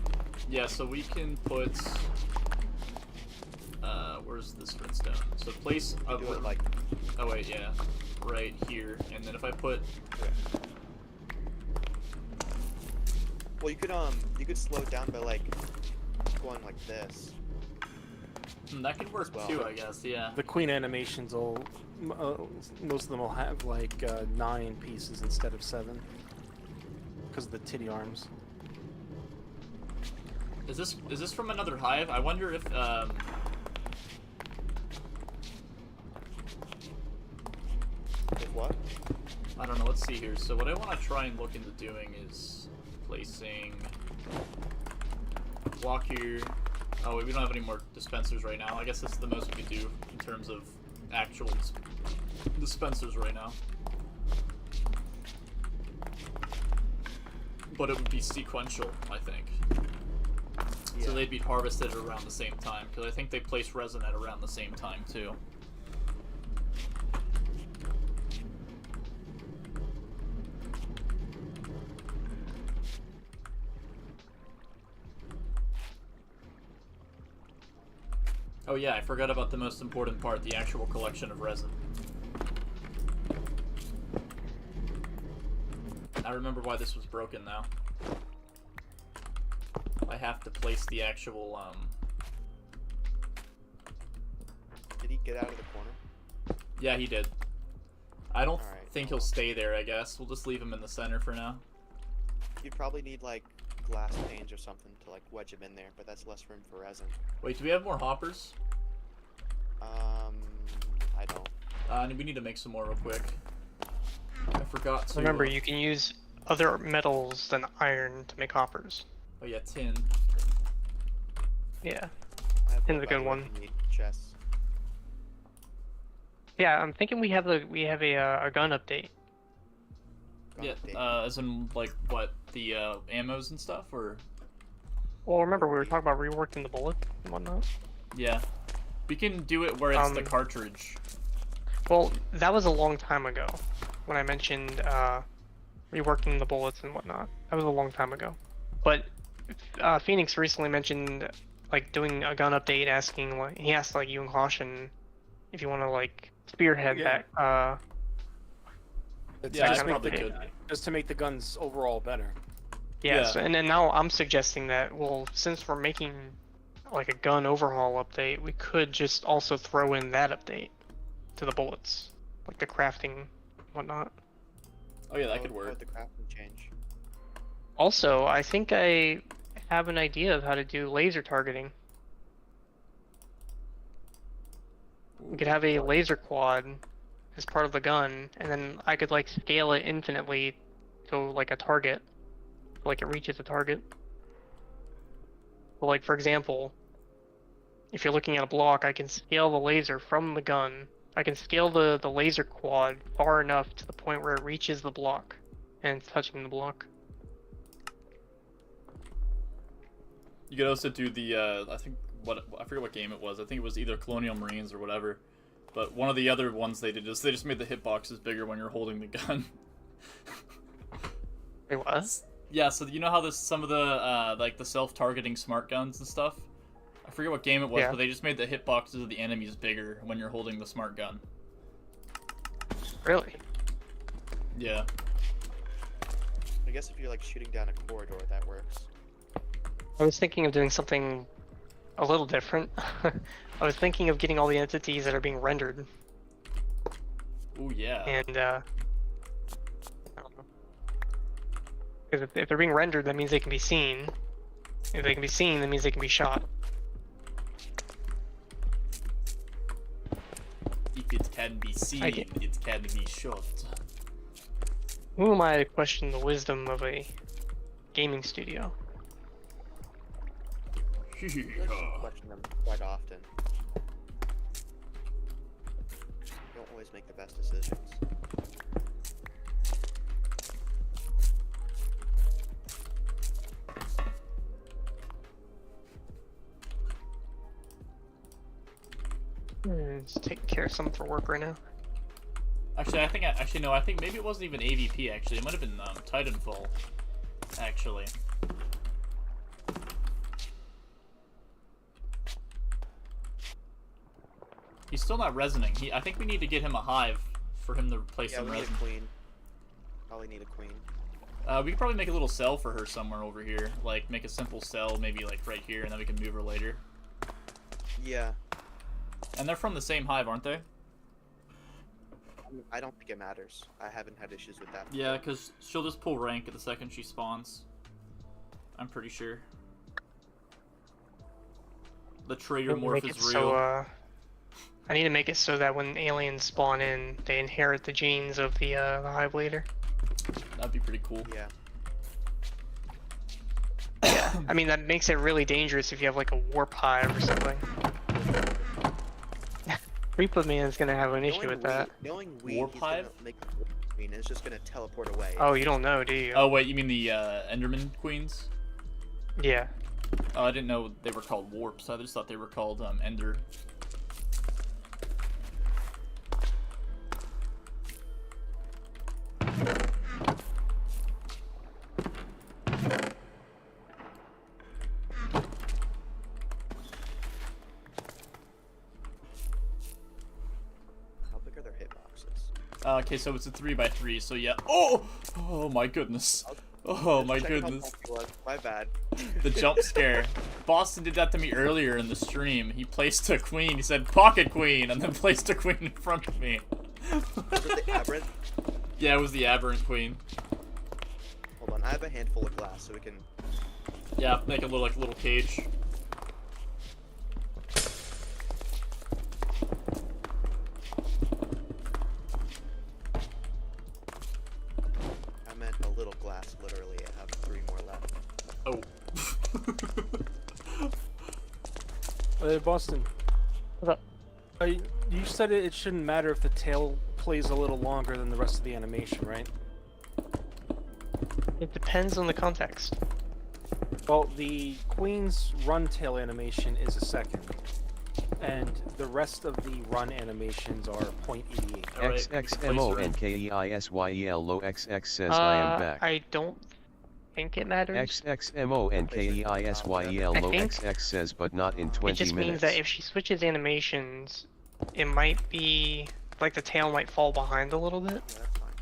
Yeah, so we can put... where's this redstone? So place...
Do it like...
Oh wait, yeah. Right here. And then if I put...
Okay. Well, you could slow it down by, like, going like this.
That could work
Well.
too, I guess, yeah.
The queen animations will, most of them will have like 9 pieces instead of 7, because of the titty arms.
Is this from another hive? I wonder if,
With what?
I don't know, let's see here. So what I want to try and look into doing is placing block here. Oh wait, we don't have any more dispensers right now. I guess that's the most we could do in terms of actual dispensers right now. But it would be sequential, I think.
Yeah.
So they'd be harvested around the same time, because I think they place resin at around the same time too. Oh yeah, I forgot about the most important part, the actual collection of resin. I remember why this was broken now. I have to place the actual,
Did he get out of the corner?
Yeah, he did. I don't
Alright,
think
well.
he'll stay there, I guess. We'll just leave him in the center for now.
You'd probably need, like, glass panes or something to, like, wedge him in there, but that's less room for resin.
Wait, do we have more hoppers?
I don't.
We need to make some more real quick. I forgot to...
Remember, you can use other metals than iron to make hoppers.
Oh yeah, tin.
Yeah.
I have
Tin's a
by
good
the way,
one.
if you need chests.
Yeah, I'm thinking we have a gun update.
Gun
Yeah,
update.
as in, like, what? The, ammos and stuff, or...?
Well, remember we were talking about reworking the bullet and whatnot.
Yeah. We can do it where it's the
Um,
cartridge.
Well, that was a long time ago when I mentioned reworking the bullets and whatnot. That was a long time ago. But Phoenix recently mentioned like doing a gun update, asking like he asked like you and Caution if you want to like spearhead
Yeah.
that.
It's
Yeah, I
just,
probably
make the,
could.
just to make the guns overall better.
Yeah.
Yeah.
So, and then now I'm suggesting that well, since we're making like a gun overhaul update, we could just also throw in that update to the bullets, like the crafting, and whatnot.
Oh yeah, that
How
could
would
work.
the crafting change?
Also, I think I have an idea of how to do laser targeting. We could have a laser quad as part of the gun, and then I could like scale it infinitely to like a target, like it reaches a target. But like for example, if you're looking at a block, I can scale the laser from the gun. I can scale the laser quad far enough to the point where it reaches the block, and it's touching the block.
You could also do the, I forget what game it was. I think it was either Colonial Marines or whatever. But one of the other ones they did is they just made the hitboxes bigger when you're holding the gun.
Wait, what?
Yeah, so you know how some of the, like the self-targeting smart guns and stuff? I forget what game it was,
Yeah.
but they just made the hitboxes of the enemies bigger when you're holding the smart gun.
Really?
Yeah.
I guess if you're like shooting down a corridor, that works.
I was thinking of doing something a little different. I was thinking of getting all the entities that are being rendered,
Ooh, yeah.
and I don't know. Because if they're being rendered, that means they can be seen. If they can be seen, that means they can be shot.
If it can be seen,
Okay.
it can be shot.
Who am I to question the wisdom of a gaming studio?
I actually question them quite often. Don't always make the best decisions.
Just taking care of something for work right now.
Actually, I think maybe it wasn't even AVP, actually. It might have been, Titanfall, actually. He's still not resoning. I think we need to get him a hive for him to place
Yeah,
some
we need
resin.
a queen. Probably need a queen.
We could probably make a little cell for her somewhere over here. Like, make a simple cell, maybe like right here, and then we can move her later.
Yeah.
And they're from the same hive, aren't they?
I don't think it matters. I haven't had issues with that.
Yeah, because she'll just pull rank at the second she spawns. I'm pretty sure. The traitor morph is real.
So, I need to make it so that when aliens spawn in, they inherit the genes of the hive leader.
That'd be pretty cool.
Yeah.
I mean, that makes it really dangerous if you have like a warp hive or something. Reaper Man's gonna have an issue with that.
Knowing we,
Warp
he's gonna
hive?
make the warp queen, and it's just gonna teleport away.
Oh, you don't know, do you?
Oh, wait, you mean the Enderman Queens?
Yeah.
Oh, I didn't know they were called warps. I just thought they were called Ender.
How big are their hitboxes?
Okay, so it's a 3x3, so yeah. Oh! Oh my goodness. Oh my
Check how
goodness.
bumpy it was. My bad.
The jump scare. Boston did that to me earlier in the stream. He placed a queen. He said, "Pocket queen," and then placed a queen in front of me.
Was it the aberrant?
Yeah, it was the aberrant queen.
Hold on, I have a handful of glass, so we can.
Yeah, make a little cage.
I meant a little glass, literally. I have 3 more left.
Oh.
Boston.
What's up?
You said it shouldn't matter if the tail plays a little longer than the rest of the animation, right?
It depends on the context.
Well, the Queen's run tail animation is a second, and the rest of the run animations are 0.88.
Alright,
XXMONKEISYEL low XX says I am back.
I don't think it matters.
XXMONKEISYEL low
I think
XX says but not in 20
It just
minutes.
means that if she switches animations, it might be like the tail might fall behind a little bit
Yeah, that's fine.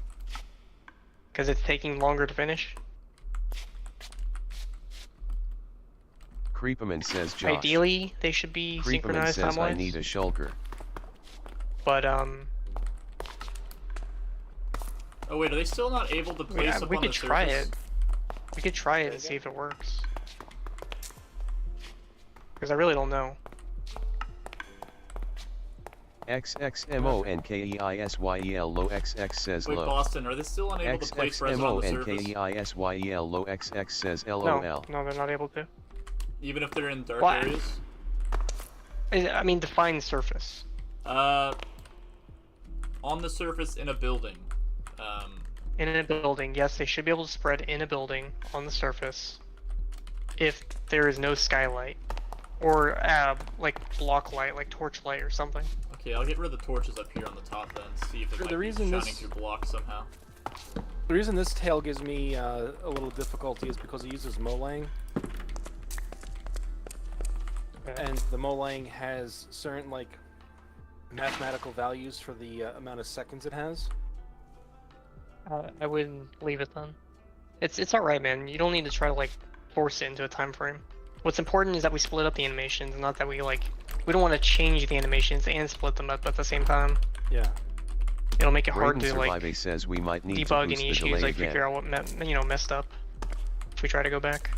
because it's taking longer to finish.
Creeperman says Josh.
Ideally, they should be
Creeperman
synchronized
says I
time-wise,
need a shulker.
but
Oh wait, are they still not able to place up
we
on
could
the
try
surface?
it. We could try it and see if it works. Because I really don't know.
XXMONKEISYEL low XX says
Wait,
low.
Boston, are they still unable to place resin on the surface?
XXMONKEISYEL low XX says
No,
LOL.
no, they're not able to.
Even if they're in dark
Well,
areas?
I mean, define surface.
On the surface in a building.
In a building, yes, they should be able to spread in a building on the surface if there is no skylight or like block light, like torch light or something.
Okay, I'll get rid of the torches up here on the top then, see if it might
The
be
reason
shining
this-
through blocks somehow.
The reason this tail gives me a little difficulty is because it uses Molang,
Okay.
and the Molang has certain like mathematical values for the amount of seconds it has.
I wouldn't leave it then. It's alright, man. You don't need to try to like force it into a time frame. What's important is that we split up the animations, not that we don't want to change the animations and split them up at the the same time.
Yeah.
It'll make it hard
Braden
to like
Survive says we might need to
debug
boost
any
the
issues,
delay
like
again.
figure out what messed up if we try to go back.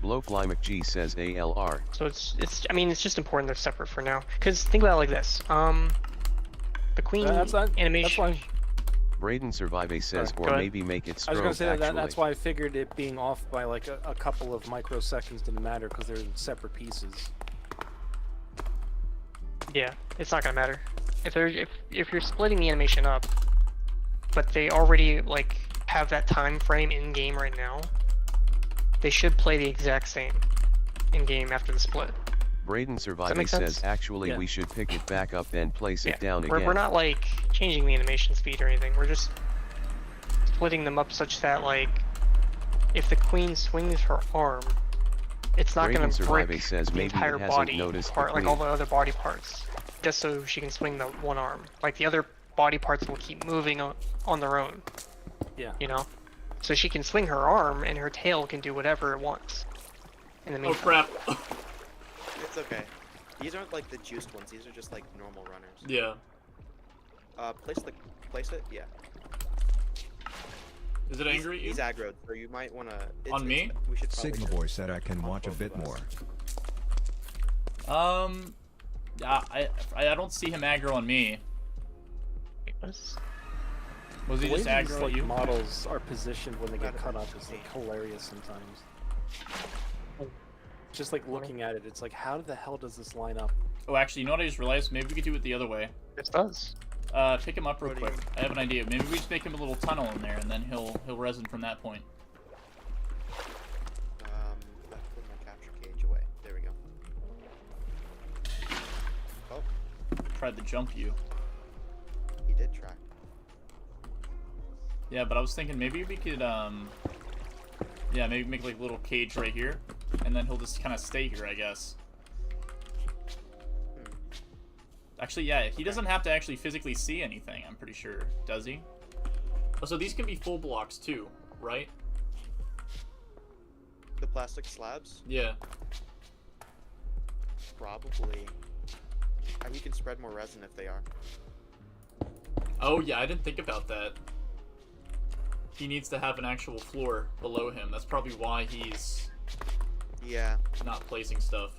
Blowfly McG says ALR.
So I mean it's just important they're separate for now. Cause think about it like this. The queen
That's
animation.
why
Braden Survive says,
Go
or
ahead.
maybe make it
I was
strobe
gonna say
actually.
that's why I figured it being off by like a couple of microseconds didn't matter because they're separate pieces.
Yeah, it's not gonna matter. If you're splitting the animation up, but they already like have that time frame in game right now, they should play the exact same in game after the split.
Braden Survive
make
says
sense?
actually
Yeah.
we should pick it back up then place it down
we're
again.
not like changing the animation speed or anything. We're just splitting them up such that like if the queen swings her arm, it's not
Braden
gonna
Survive
break
says
the
maybe
entire
it hasn't
body
noticed the
part, like all
queen.
the other body parts, just so she can swing the one arm. Like the other body parts will keep moving on their own.
Yeah.
You know, so she can swing her arm and her tail can do whatever it wants. In the
Oh
meantime.
crap!
It's okay. These aren't like the juiced ones. These are just like normal runners.
Yeah.
Place it. Yeah.
Is it angry at you?
He's aggroed, so you might wanna.
On me?
We should probably.
Sigma Boy said I can watch a bit more.
I don't see him aggro on me. Was he
The way
just
these
aggro at
like,
you?
models are positioned when they get
Not
cut
at
up is
me.
like hilarious sometimes. Just like looking at it, it's like, how the hell does this line up?
Oh, actually, you know what I just realized? Maybe we could do it the other way.
This does.
Pick him up real
What do you
quick. I have an idea. Maybe we just make him a little tunnel in there, and then he'll resin from that point.
I put my capture cage away. There we go. Oh,
Tried to jump you.
he did try.
Yeah, but I was thinking maybe we could yeah, maybe make like a little cage right here, and then he'll just kind of stay here, I guess. Actually, yeah, he doesn't have to actually physically see anything, I'm pretty sure. Does he? Oh, so these can be full blocks too, right?
The plastic slabs,
Yeah.
probably. And you can spread more resin if they are.
Oh, yeah, I didn't think about that. He needs to have an actual floor below him. That's probably why he's
Yeah.
not placing stuff.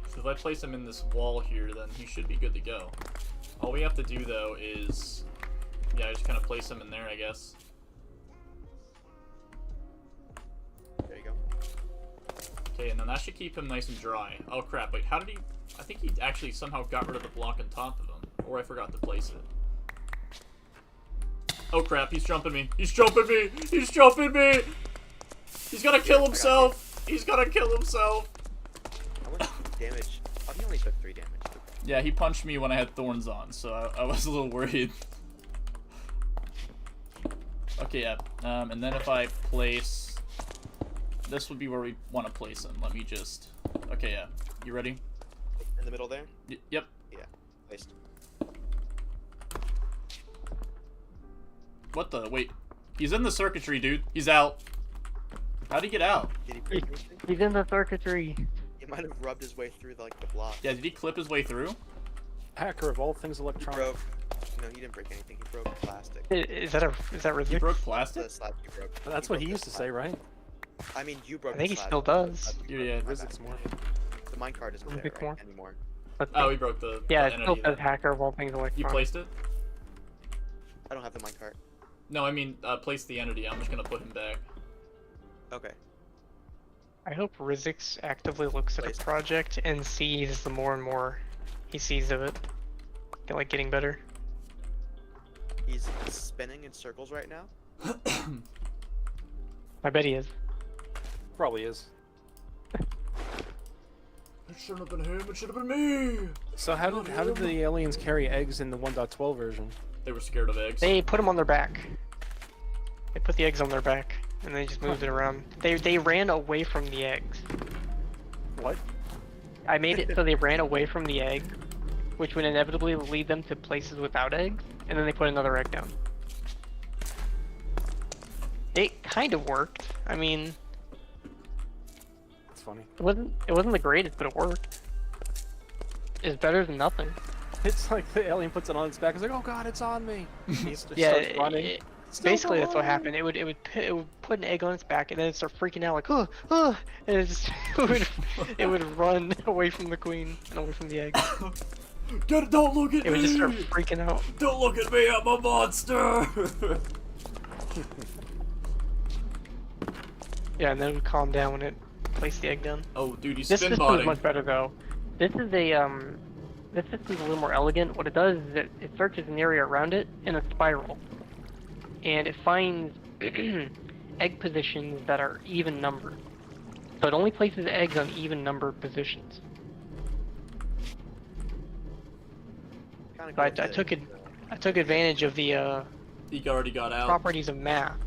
So if I place him in this wall here, then he should be good to go. All we have to do, though, is... yeah, just kind of place him in there, I guess.
There you go.
Okay, and then that should keep him nice and dry. Oh crap, wait, how did he... I think he actually somehow got rid of the block on top of him. Or I forgot to place it. Oh crap, he's jumping me. He's jumping me! He's jumping me! He's gonna kill himself! He's gonna kill himself!
How much damage? Oh, he only took 3 damage.
Yeah, he punched me when I had thorns on, so I was a little worried. Okay, yeah. And then if I place... this would be where we want to place him. Let me just... okay, yeah. You ready?
In the middle there?
Yep.
Yeah. Placed.
What the? Wait. He's in the circuitry, dude. He's out. How'd he get out?
Did he break anything?
He's in the circuitry.
He might have rubbed his way through like the block.
Yeah, did he clip his way through?
Hacker of all things
He
electronic.
broke. No, he didn't break anything. He broke plastic.
Is that
He
Rizik?
broke
The
plastic?
slab you broke.
That's what he used to say, right?
I mean, you broke.
I think
the
he
slab.
still does.
Yeah,
My
Rizik's
bad.
more.
The minecart isn't there
Rizik more?
anymore.
Let's
Oh,
see.
we broke the
Yeah,
the
it still
entity
says
then.
hacker of all things electronic.
You placed it?
I don't have the minecart.
No, I mean, place the entity. I'm just gonna put him back.
Okay.
I hope Rizix actively looks at a
Placed.
project and sees the more and more he sees of it. Like getting better.
He's spinning in circles right now.
I bet he is.
Probably is.
It shouldn't have been him. It should have been me.
So how did the aliens carry eggs in the 1.12 version?
They were scared of eggs.
They put them on their back. They put the eggs on their back and they just moved it around. They ran away from the eggs.
What?
I made it so they ran away from the egg, which would inevitably lead them to places without eggs, and then they put another egg down. It kind of worked. I mean,
That's funny.
it wasn't the greatest, but it worked. It's better than nothing.
It's like the alien puts it on its back. It's like, oh god, it's on me. It just
Yeah,
starts running.
basically that's what happened. It would put an egg on its back, and then it'd start freaking out like, oh, and it would run away from the queen and away from the egg.
Don't look at
It would just start freaking out.
Don't look at me. I'm a monster.
Yeah, and then it would calm down when it placed the egg down.
Oh, dude, he's
This
spin
system is
botting.
much better though. This is a this system's a little more elegant. What it does is it searches an area around it in a spiral, and it finds egg positions that are even numbered. So it only places eggs on even numbered positions.
Kinda
So I
cool
took
that,
it. I took advantage of the
He already got out.
properties of math.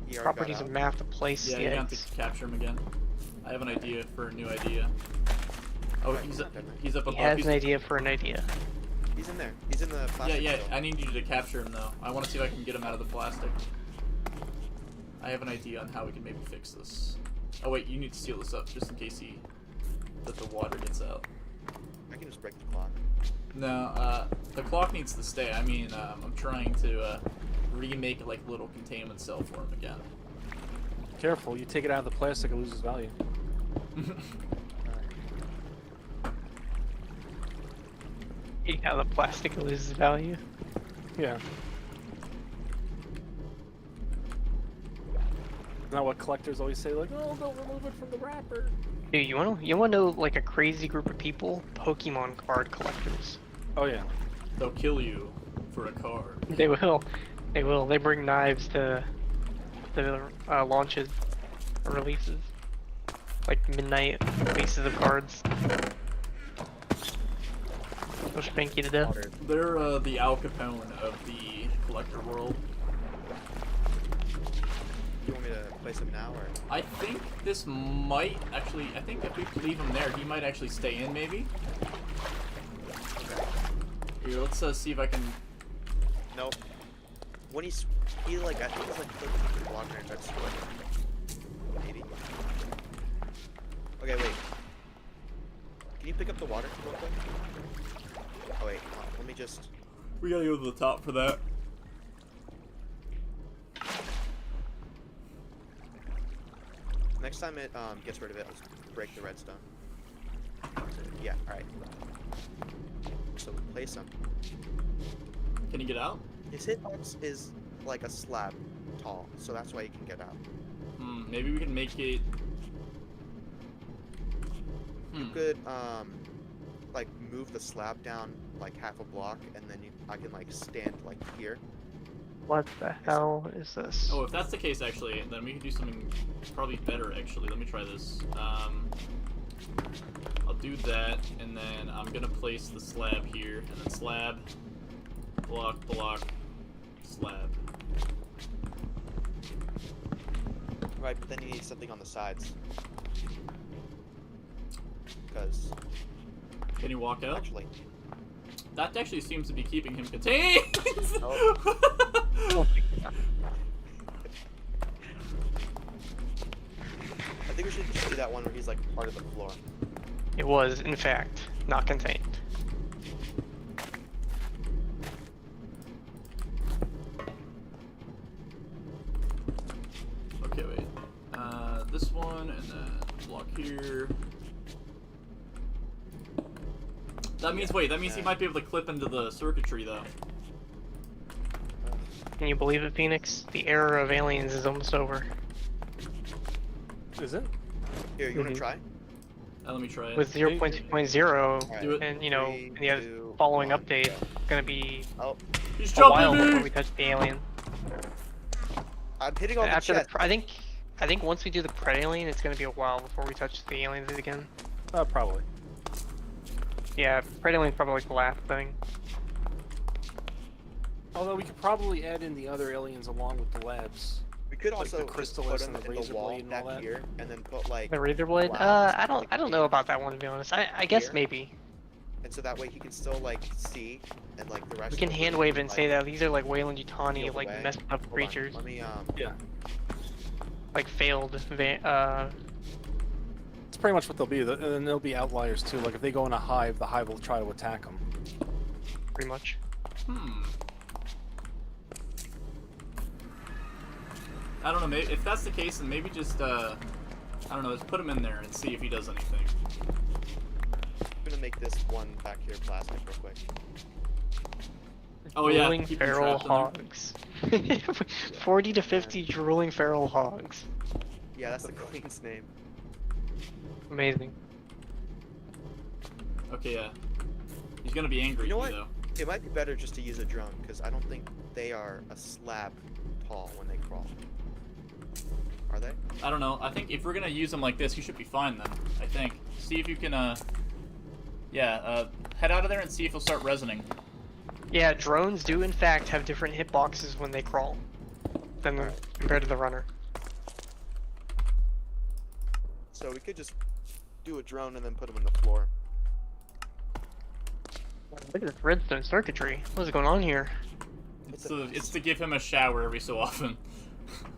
he already got
Properties
out.
of math to place
Yeah,
the
you're gonna have
eggs.
to capture him again. I have an idea for a new idea. Oh, he's up
He
above.
has
He's-
an idea for an idea.
He's in there. He's in the
Yeah,
plastic.
yeah.
still.
I need you to capture him though. I want to see if I can get him out of the plastic. I have an idea on how we can maybe fix this. Oh wait, you need to seal this up just in case that the water gets out.
I can just break the clock.
No, the clock needs to stay. I mean, I'm trying to remake like a little containment cell for him again.
Careful, you take it out of the plastic, it loses value.
Yeah, the plastic loses value.
Yeah. Isn't that what collectors always say? Like, oh, don't remove it from the wrapper.
Dude, you wanna know like a crazy group of people? Pokemon card collectors.
Oh yeah.
They'll kill you for a card.
They will. They will. They bring knives to the launches or releases. Like midnight releases of cards. They'll spank you to death.
They're the Al Capone of the collector world.
You want me to place him now, or?
I think this might actually. I think if we leave him there, he might actually stay in. Maybe. Here, let's see if I can.
Nope. When he like, I think he's like flipping through water and starts swimming. Maybe. Okay, wait. Can you pick up the water real quick? Oh wait, hold on. Let me just.
We gotta go to the top for that.
Next time it gets rid of it, let's break the redstone. Yeah, alright. So place him.
Can he get out?
His hitbox is like a slab tall, so that's why he can get out.
Maybe we can make it.
You could like move the slab down like half a block, and then I can like stand like here.
What the hell is this?
Oh, if that's the case, actually, then we can do something probably better. Actually, let me try this. I'll do that, and then I'm gonna place the slab here, and then slab, block, slab.
Right, but then you need something on the sides. Because
Can you walk out?
actually,
That actually seems to be keeping him contained.
Oh,
I think we should just do that one where he's like part of the floor.
it was, in fact, not contained.
Okay, wait. This one, and then block here. That means, wait, that means he might be able to clip into the circuitry, though.
Can you believe it, Phoenix? The era of aliens is almost over.
Is it?
Here, you wanna try?
Let me try it.
With 0.2.0,
Do it.
and you know,
Three,
the other
two,
following
one,
update,
go.
it's gonna be
Oh,
He's
a while
jumping
before
me!
we touch the alien.
I'm hitting all the
After the,
chests.
I think once we do the pred alien, it's gonna be a while before we touch the aliens again.
Probably.
Yeah, pred alien's probably like the last thing.
Although we could probably add in the other aliens along with the labs.
We could
like
also
the
just
Chrysalis
put them
and the
in the
Razor
wall
Blade and all
back
that.
here, and then put like,
The razor blade?
labs,
I
like,
don't know about that one to be honest. I guess
Here?
maybe.
and so that way he can still like see, and like the rest.
We
of
can
the
hand
room
wave
can,
and say that these are like Wayland Yutani,
peel
like
away.
messed up
Hold on,
creatures,
Let me
Yeah.
like failed,
It's pretty much what they'll be. And then there'll be outliers too. Like if they go in a hive, the hive will try to attack them.
pretty much.
I don't know, maybe, if that's the case, then maybe just, I don't know, just put him in there and see if he does anything.
I'm gonna make this one back here plastic real quick.
Oh, yeah,
Drooling
keep him
feral
trapped in there.
hogs. 40 to 50 drooling feral hogs.
Yeah, that's the queen's name.
Amazing.
Okay, yeah. He's gonna be angry
You know
at
what?
me, though.
It might be better just to use a drone, because I don't think they are a slab tall when they crawl. Are they?
I don't know. I think if we're gonna use him like this, you should be fine then. I think. See if you can, head out of there and see if he'll start resonating.
Yeah, drones do in fact have different hitboxes when they crawl than compared to the runner.
So we could just do a drone and then put them in the floor.
Look at this redstone circuitry. What is going on here?
It's to give him a shower every so often.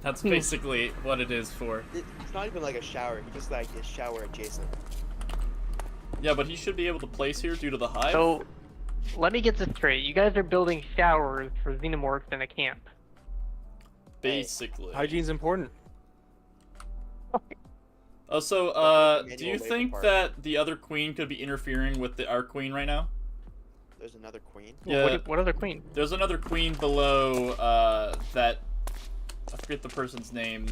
That's basically what it is for.
It's not even like a shower. He just like is shower adjacent.
Yeah, but he should be able to place here due to the hive.
So, let me get this straight. You guys are building showers for xenomorphs in a camp.
Basically.
Hygiene's important.
Oh, so,
Manual
do you
labor
think
part.
that the other queen could be interfering with our queen right now?
There's another queen.
Yeah.
What other queen?
There's another queen below, that... I forget the person's name.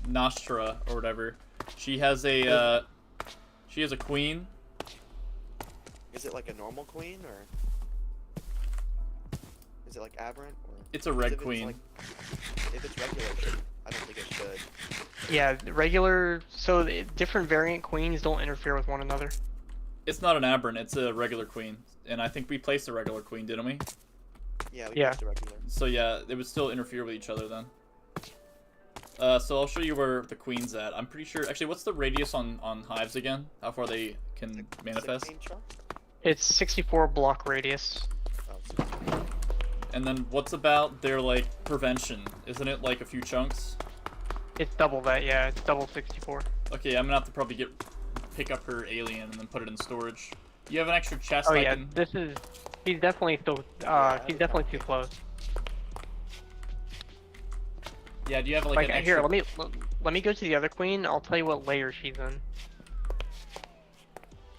Nostra, or whatever. She has a, she has a queen.
Is it like a normal queen or is it like aberrant or?
It's a red
if
queen.
If it's regular, it shouldn't. I don't think it should.
Yeah, regular. So different variant queens don't interfere with one another.
It's not an aberrant, it's a regular queen. And I think we placed a regular queen, didn't we?
Yeah, we
Yeah.
used the regular.
So yeah, it would still interfere with each other then. So I'll show you where the queen's at. I'm pretty sure... Actually, what's the radius on hives again? How far they can manifest?
16 chunks?
It's 64 block radius.
Oh, 16.
And then what's about their, like, prevention? Isn't it, like, a few chunks?
It's double that, yeah. It's double 64.
Okay, I'm gonna have to probably pick up her alien and then put it in storage. You have an extra chest
Oh
I
yeah,
can...
this is. He's definitely still. He's definitely too close.
Yeah, do you have, like,
Like
an extra...
here, let me go to the other queen. I'll tell you what layer she's in.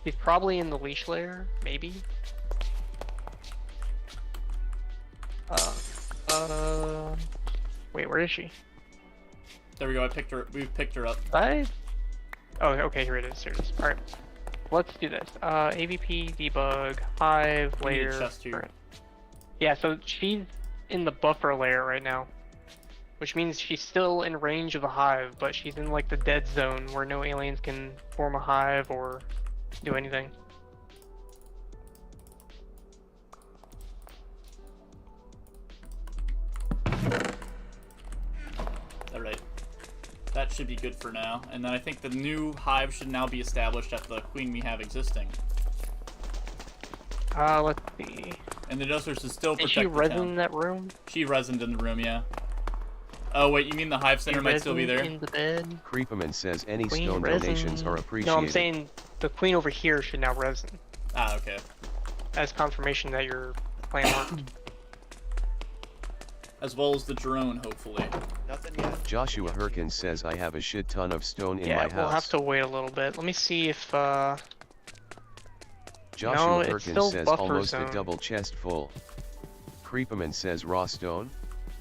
She's probably in the leash layer, maybe. Wait, where is she?
There we go, we've picked her up.
Oh, okay, here it is. Here it is. All right, let's do this. AVP debug hive
We need a
layer.
chest here.
Alright. Yeah, so she's in the buffer layer right now, which means she's still in range of a hive, but she's in like the dead zone where no aliens can form a hive or do anything.
Alright. That should be good for now. And then I think the new hive should now be established at the queen we have existing.
Let's see.
And the Dusters is still
Did
protect
she
the
resin
town.
in that room?
She resined in the room, yeah. Oh wait, you mean the hive center might still be there?
In the bed.
Creeperman says any
Queen
stone
resin.
donations are appreciated.
No, I'm saying the queen over here should now resin
Ah, okay.
as confirmation that your plan worked.
As well as the drone, hopefully.
Nothing yet.
Joshua Herkins says I have a shit ton of stone in
Yeah,
my
we'll have
house.
to wait a little bit. Let me see if
Joshua
it's
Perkins
still
says
buffer
almost
zone.
a double chest full. Creeperman says raw stone.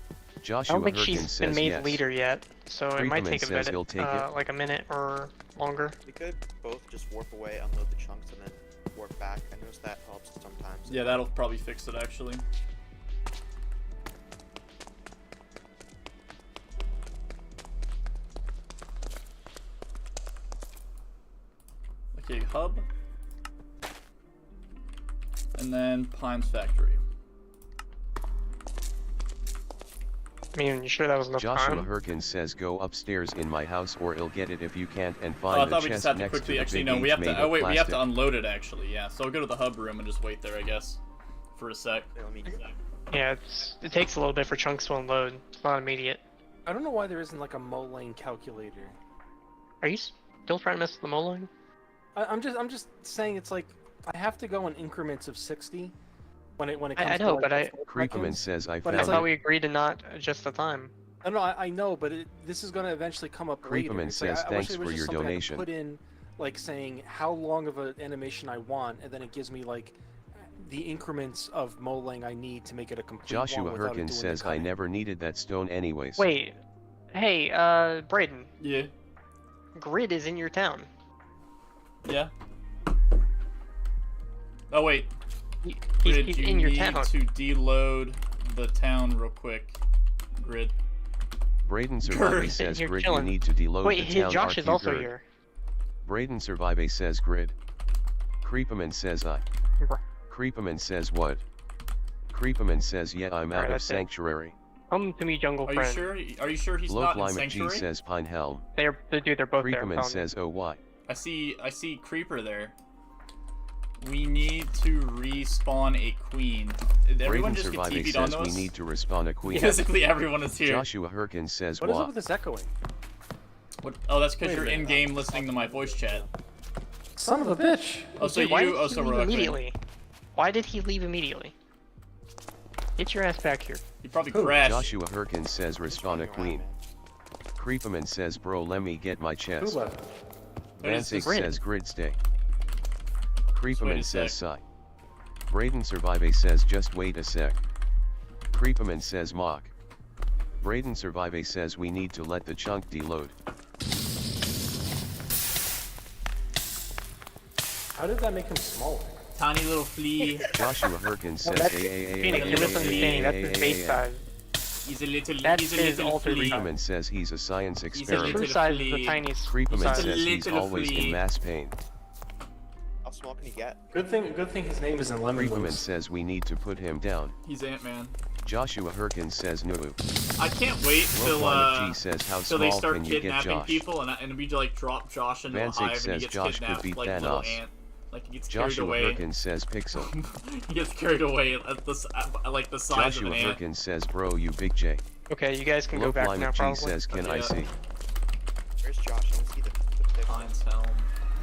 I
Joshua
don't think
Perkins
she's
says
been made
yes.
leader yet, so it might
Creeperman
take a
says
bit,
he'll take it.
like a minute or longer.
We could both just warp away, unload the chunks, and then warp back. I noticed that helps sometimes.
Yeah, that'll probably fix it actually. Okay, hub. And then Pine's factory.
I mean, you sure that was enough
Joshua
time?
Perkins says go upstairs in my house or I'll get it if you can't and
Oh,
find
I
the
thought we just
chest
had to
next to
quickly.
the
Actually,
big
no, we
H
have to.
made
Oh
of
wait, we have to
plastic.
unload it actually. Yeah, so I'll go to the hub room and just wait there, I guess, for a sec.
Yeah, let me do that.
Yeah, it takes a little bit for chunks to unload. It's not immediate.
I don't know why there isn't like a Moline calculator.
Are you still trying to mess with the Moline?
I'm just saying it's like I have to go in increments of 60 when it comes
I
to
know,
like,
but
the full
Creeperman
seconds.
says I
But
I
found
it's
thought
it.
we agreed to not adjust the time.
I know, I know, but this is going to eventually come up later.
Creeperman
It's like,
says
I wish
thanks
there was
for
just
your
something I could
donation.
Put in like saying how long of an animation I want, and then it gives me like the increments of molding I need to make it a complete
Joshua
one without it
Perkins
doing the
says I
cutting.
never needed that stone anyways.
Wait, hey, Braden,
Yeah.
Grid is in your town.
Yeah. Oh wait.
He's
Grid, you
in your
need
town.
to deload the town real quick. Grid.
Braden Survive
He's
says
here
Grid
chilling.
you need to deload
Wait,
the town
Josh is
RQ
also
Grid.
here.
Braden Survive says Grid. Creeperman says I.
Br-
Creeperman says what? Creeperman says yeah I'm
Alright,
out of
that's it.
Sanctuary.
Come to me, jungle
Are you
friend.
sure? Are you sure he's
Low
not in
Climate G
Sanctuary?
says Pine Helm.
They're both there.
Creeperman
found
says oh why?
I see Creeper there. We need to respawn a queen. Did everyone
Braden
just get
Survive
TP'd on
says
those?
we need to respawn a queen.
Basically everyone is here.
Joshua Herkins says
What is up
what?
with this echoing?
What? Oh, that's because
Wait a
you're
minute.
in-game listening to my voice chat.
Son of a bitch!
Oh, so
Dude, why
you
did
also
he leave
were
immediately? Why did he leave immediately? Get your ass back here.
You probably
Who?
crashed.
Joshua Herkins says respawn a
Running around,
queen.
man.
Creeperman says bro let me get my
Who
chest.
left?
Wait, is
Vancic
this-
Grid.
says grid stay.
wait
Creeperman
a
says
sec.
sigh. Braden Survive says just wait a sec. Creeperman says mock. Braden Survive says we need to let the chunk deload.
How did that make him smaller?
Tiny little flea.
Joshua Herkins says
That's
AAA.
Phoenix, you're misunderstanding. That's his base size.
He's a little.
That's
he's a
his
little
alter
flea.
ego.
Creeperman says he's a science
a
His
experiment.
true
little
size is the
flea.
tiniest
Creeperman
size.
says he's
little
always
flea.
in mass pain.
How small can you get?
Good thing his name isn't Lemon
Creeperman
Loose.
says we need to put him down.
He's Ant-Man.
Joshua Herkins says no.
I can't wait till
Low G says how
till they
small
start
can you get
kidnapping
Josh?
people and we like drop Josh into a
Vancic
hive and
says
he gets
Josh could
kidnapped
beat
like little
Thanos.
ant. Like he gets carried
Joshua
away.
Herkins says pixel.
He gets carried away at the like the size
Joshua
of an ant.
Herkins says bro you big J.
Okay, you guys can
Low
go back now,
Climate G
probably.
says can I
Yeah.
see?
Where's Josh? I want to see the picture.
Pine's helm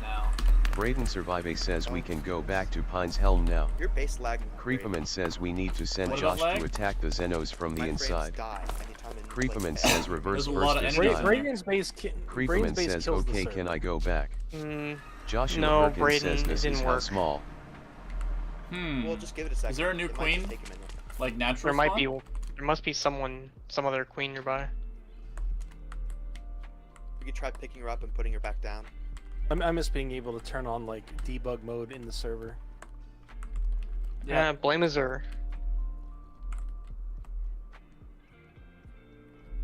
now.
Braden Survive says we can go back to Pine's Helm now.
Your base lagging.
Creeperman says we need to send
What about
Josh
lag?
to attack the Xenos from the
My frames
inside.
die anytime in,
Creeperman
like,
says reverse
There's a lot of
burster
enemies
style.
in there.
Braden's base,
Creeperman
Braden's base
says
kills the
okay
server.
can I go back? Joshua
No,
Herkins
Braden,
says
it
this
didn't
is how
work.
small.
Well, just give it a second.
there a new
It might just
queen?
take a minute.
Like natural.
There might
spawn?
be. There must be some other queen nearby.
You could try picking her up and putting her back down.
I miss being able to turn on like debug mode in the server.
Yeah, blame Azure.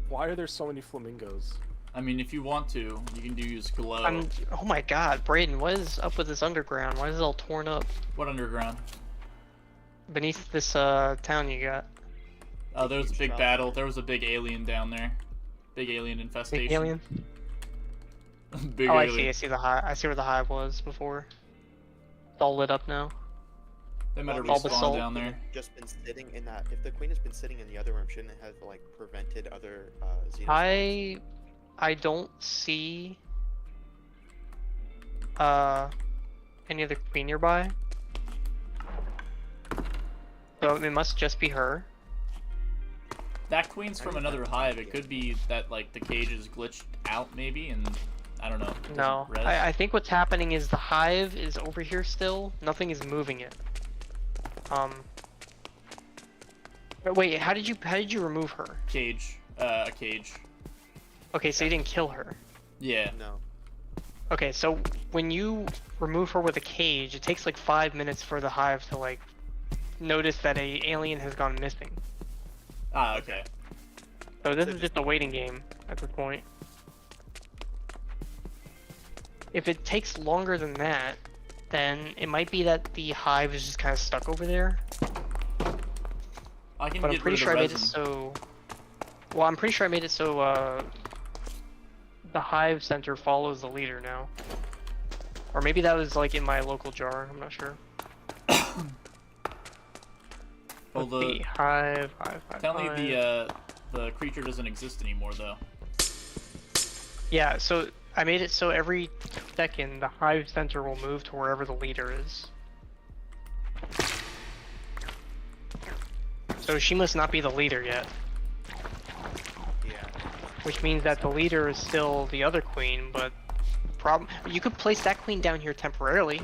Why are there so many flamingos?
I mean, if you want to, you can use glow.
Oh my God, Braden, what is up with this underground? Why is it all torn up
What underground?
beneath this town you got?
Oh, there was a
Huge
big
drop.
battle. There was a big alien down there. Big alien infestation.
Big alien?
Big
Oh,
alien.
I see the hive. I see where the hive was before. It's all lit up now.
They might have
Bulbasaur.
respawned down there.
Just been sitting in that. If the queen has been sitting in the other room, shouldn't it have like prevented other Xenos?
I don't see any other queen nearby. So it must just be her.
That queen's from another hive. It could be that like the cage is glitched out maybe, and I don't know. It doesn't
No,
res.
I think what's happening is the hive is over here still. Nothing is moving it. But wait, how did you remove her?
Cage. A cage.
Okay, so you didn't kill her.
Yeah.
No.
Okay, so when you remove her with a cage, it takes like 5 minutes for the hive to like notice that a alien has gone missing.
Ah, okay.
So this
So
is just a waiting game at this point. If it takes longer than that, then it might be that the hive is just kind of stuck over there.
I can
But I'm
get
pretty
rid
sure
of
I
the
made it
resin.
so. Well, I'm pretty sure I made it so the hive center follows the leader now. Or maybe that was like in my local jar. I'm not sure.
Well,
Let's see, hive.
apparently the creature doesn't exist anymore though.
Yeah, so I made it so every second the hive center will move to wherever the leader is. So she must not be the leader yet,
Yeah.
which means that the leader is still the other queen, but you could place that queen down here temporarily.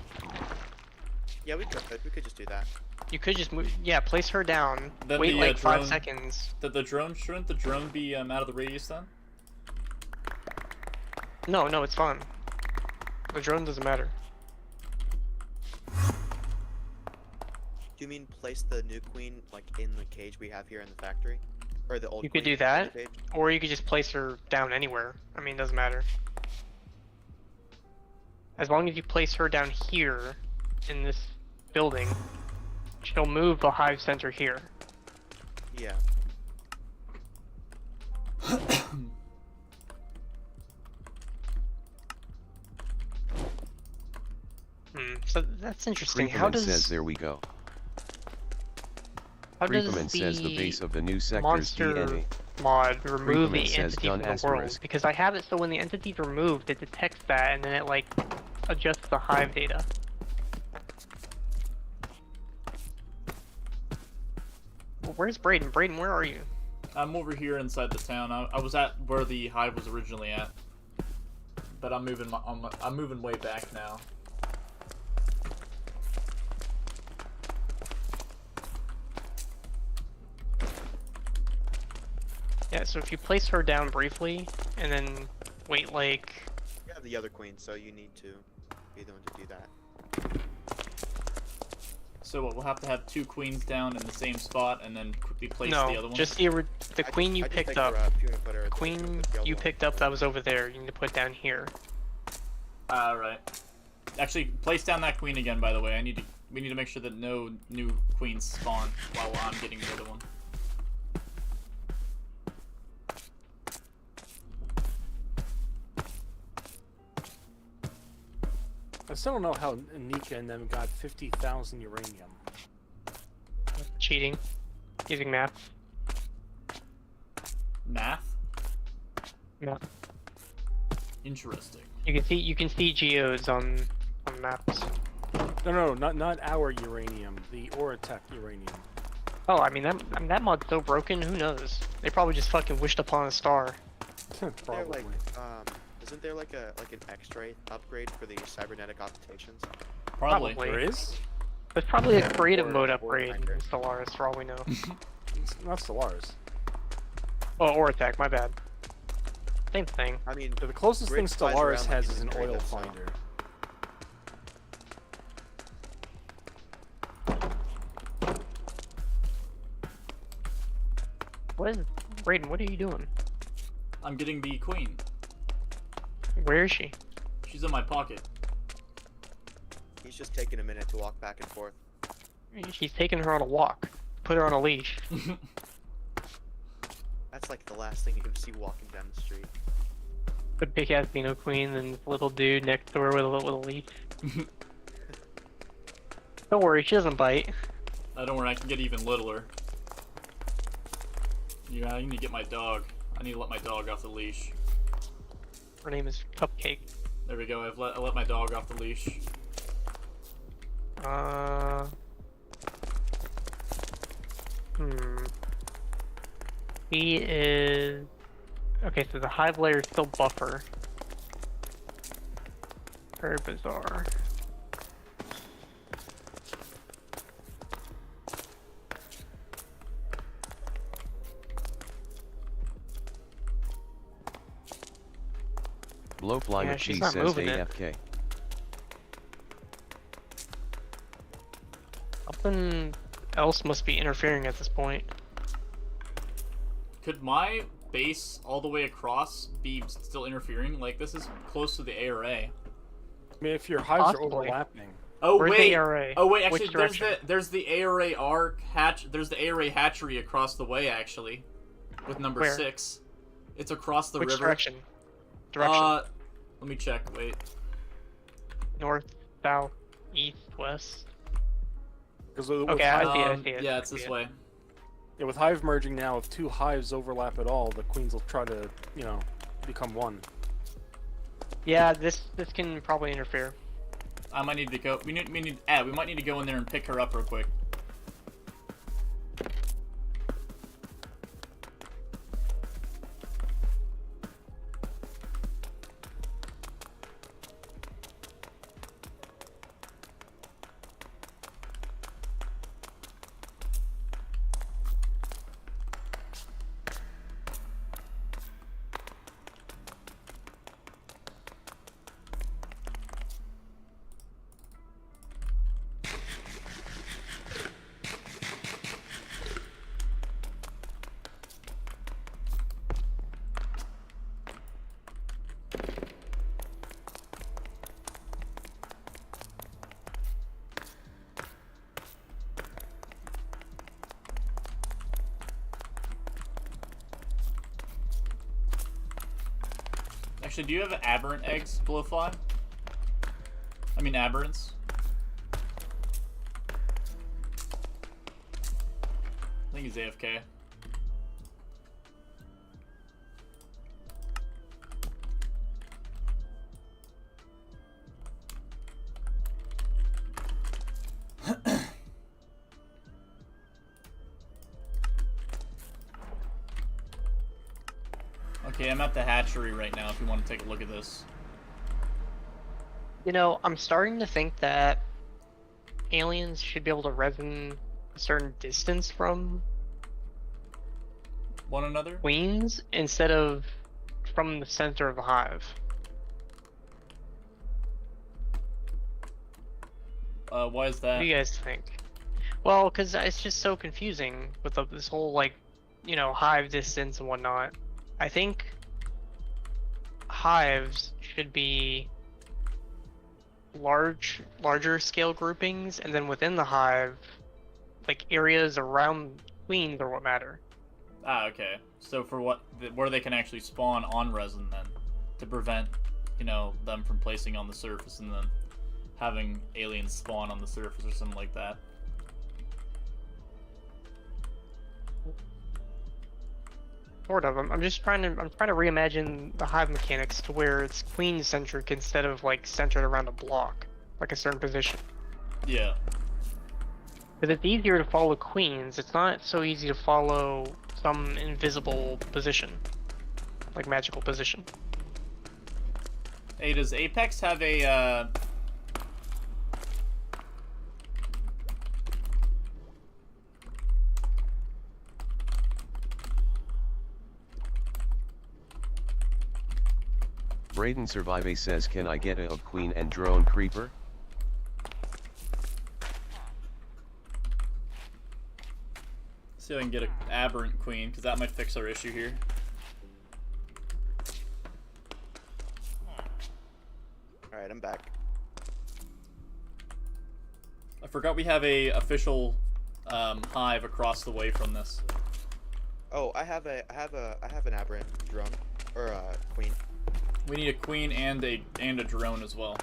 Yeah, we could. We could just do that.
You could just move, yeah, place her down,
Then
wait
the,
like 5
drone-
seconds.
Shouldn't the drone be out of the radius then?
No, it's fine. The drone doesn't matter.
Do you mean place the new queen like in the cage we have here in the factory, or the old?
You could
queen
do
in the
that.
cage?
Or you could just place her down anywhere. I mean, it doesn't matter. As long as you place her down here in this building, she'll move the hive center here.
Yeah.
So that's interesting. How
Creeperman
does
says there we go.
the
says the base of the new sector's
monster
DNA.
mod remove the
Creeperman says
entity
done
from the world?
asterisk.
Because I have it so when the entity's removed, it detects that and then it like adjusts the hive data. Well, where's Brayden? Brayden, where are you?
I'm over here inside the town. I was at where the hive was originally at, but I'm moving. I'm moving way back now.
Yeah, so if you place her down briefly and then wait like
You have the other queen, so you need to be the one to do that.
So what? We'll have to have 2 queens down in the same spot and then quickly place the other
no,
one.
just the queen you
I just
picked
picked her
up.
If you wanna put her at the-
Queen
with the other
you
one.
picked up that was over there. You need to put down here.
Right. Actually, place down that queen again. By the way, we need to make sure that no new queens spawn while I'm getting the other one.
I still don't know how Nika and them got 50,000 uranium.
Cheating. Using math.
Math.
Yeah.
Interesting.
You can see geodes on maps.
No, not our uranium. The Oratech uranium.
Oh, I mean that mod's so broken. Who knows? They probably just fucking wished upon a star.
They're
Probably.
like, isn't there like an X-ray upgrade for the cybernetic augmentations?
Probably.
Probably.
There is?
There's probably a
Yeah,
creative
or-
mode
or
upgrade in
Nightmare.
Stellaris for all we know.
It's not Stellaris.
Oh, or attack, my bad. Same thing.
I mean,
The closest thing
Grid flies
Stellaris
around like
has
an
is an oil
integrated, so-
finder.
What is Brayden, what are you doing?
I'm getting the queen.
Where is she?
She's in my pocket.
he's just taking a minute to walk back and forth.
He's taking her on a walk. Put her on a leash.
That's like the last thing you can see walking down the street.
The big ass Dino Queen and this little dude next to her with a leash. Don't worry, she doesn't bite.
Don't worry, I can get even littler. Yeah, I need to get my dog. I need to let my dog off the leash.
Her name is Cupcake.
There we go. I let my dog off the leash.
He is... Okay, so the hive layer is still buffer. Very bizarre.
Blowfly
Yeah,
McGee
she's not
says
moving it.
AFK.
Something else must be interfering at this point.
Could my base all the way across be still interfering? Like, this is close to the ARA.
I mean, if your hives are
Possibly.
overlapping.
Oh
Where's
wait!
the ARA?
Oh wait! Actually,
Which direction?
there's the ARA arc hatch. There's the ARA hatchery across the way actually, with number
Where?
6. It's across the
Which
river.
direction? Direction.
Let me check. Wait.
North, south, east, west.
Because with,
Okay, I see it, I see it.
Yeah,
I
it's
see
this
it.
way.
yeah, with hive merging now, if two hives overlap at all, the queens will try to, you know, become one.
Yeah, this can probably interfere.
I might need to go. We might need to go in there and pick her up real quick. Actually, do you have aberrant eggs, Blowfly? I mean aberrants. I think he's AFK. Okay, I'm at the hatchery right now if you want to take a look at this.
You know, I'm starting to think that aliens should be able to resin a certain distance from
One another?
queens instead of from the center of the hive.
Why is
What
that?
do you guys think? Well, because it's just so confusing with this whole, like, you know, hive distance and whatnot. I think hives should be larger scale groupings, and then within the hive, like, areas around queens are what matter.
Ah, okay. So for where they can actually spawn on resin then, to prevent, you know, them from placing on the surface and then having aliens spawn on the surface or something like that.
Sort of. I'm trying to reimagine the hive mechanics to where it's queen centric instead of, like, centered around a block, like a certain position.
Yeah.
Because it's easier to follow queens. It's not so easy to follow some invisible position, like magical position.
Hey, does Apex have a
Braden Survive says, can I get a queen and drone creeper?
see if I can get an aberrant queen, because that might fix our issue here.
Alright, I'm back.
I forgot we have a official hive across the way from this.
Oh, I have an aberrant drone or a queen.
We need a queen and a drone as well.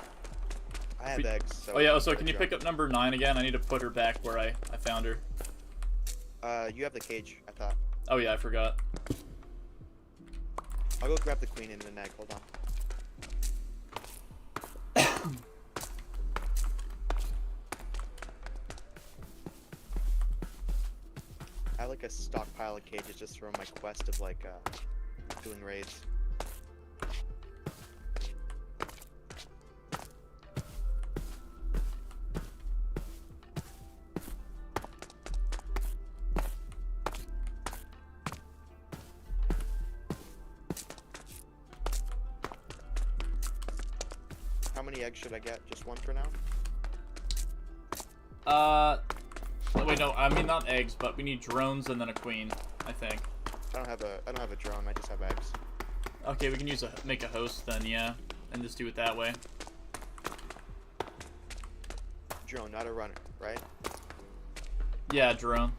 I have eggs. So
Oh yeah, so
put a
can you
drone.
pick up number 9 again? I need to put her back where I found her.
You have the cage, I thought.
Oh yeah, I forgot.
I'll go grab the queen and an egg. Hold on. I have like a stockpile of cages just from my quest of like doing raids. many eggs should I get? Just one for now?
Wait, no, I mean not eggs, but we need drones and then a queen, I think.
I don't have a drone. I just have eggs.
Okay, we can make a host then, yeah, and just do it that way.
Drone, not a runner, right?
Yeah, drone.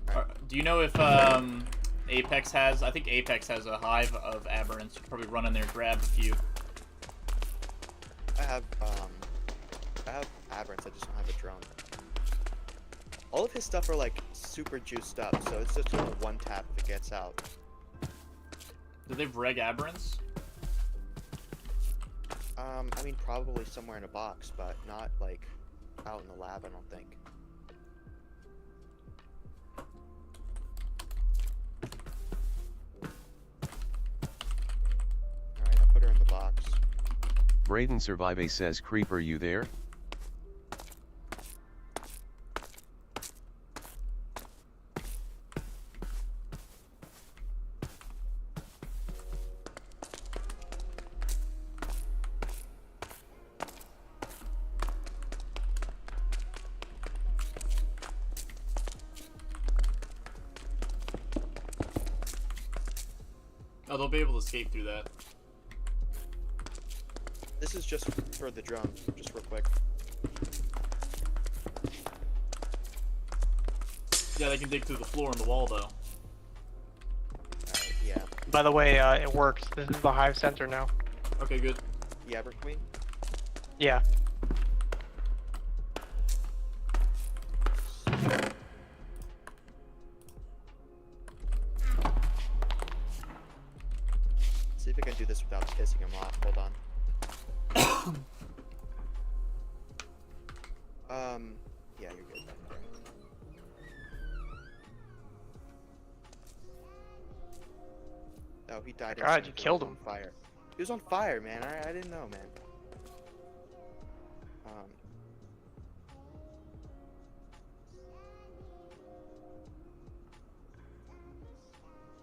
Alright.
Do you know if Apex has? I think Apex has a hive of aberrants. You could probably run in there, grab a few.
I have aberrants. I just don't have a drone. All of his stuff are like super juiced up, so it's just a one tap if it gets out.
Do they have reg aberrants?
I mean probably somewhere in a box, but not like out in the lab. I don't think. Alright, I put her in the box.
Braden Survive says, Creeper, you there?
Oh, they'll be able to escape through that.
This is just for the drone, just real quick.
Yeah, they can dig through the floor and the wall, though.
Alright, yeah.
By the way, it works. This is the hive center now.
Okay, good.
The Aber Queen?
Yeah.
See if I can do this without pissing him off. Hold on. Yeah, you're good. Oh, he died.
God,
instantly.
you killed
He was
him.
on fire. He was on fire, man. I didn't know, man.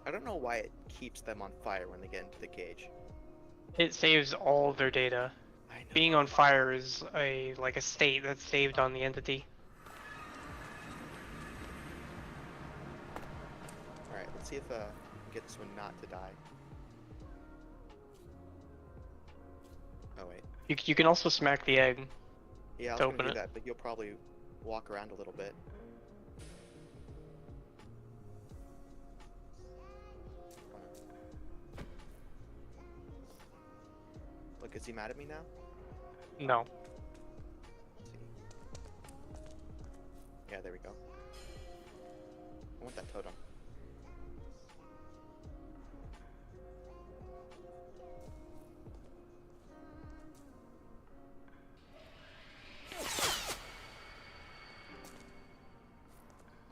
I don't know why it keeps them on fire when they get into the cage.
It saves all of their data.
I know.
Being on fire is a state that's saved on the entity.
Alright, let's see if I can get this one not to die. Oh wait.
You can also smack the egg.
Yeah, I was
To
gonna
open
do
it.
that, but you'll probably walk around a little bit. Look, is he mad at me now?
No.
Let's see. Yeah, there we go. I want that totem.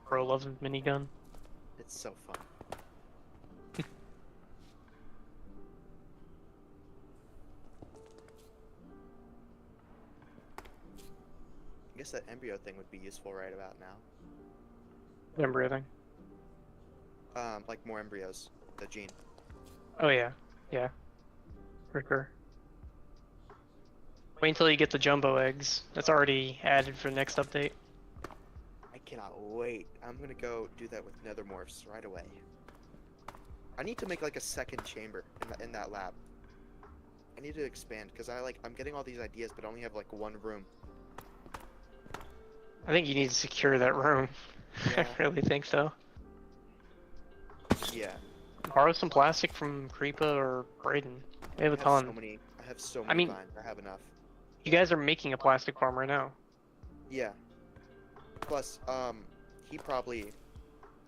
Bro loves his minigun.
It's so fun. I guess that embryo thing would be useful right about now.
Remember everything?
Like more embryos. The gene.
Oh yeah. Yeah. For sure. Wait until you get the jumbo eggs. That's already added for the next update.
I cannot wait. I'm gonna go do that with nethermorphs right away. I need to make like a second chamber in that lab. I need to expand because I'm getting all these ideas but I only have like one room.
I think you need to secure that room.
Yeah.
I really think so.
Yeah.
Borrow some plastic from Creepa or Braden. They have a ton.
I have so many
mean-
vines. I have enough.
You guys are making a plastic farm right now.
Yeah. Plus, he probably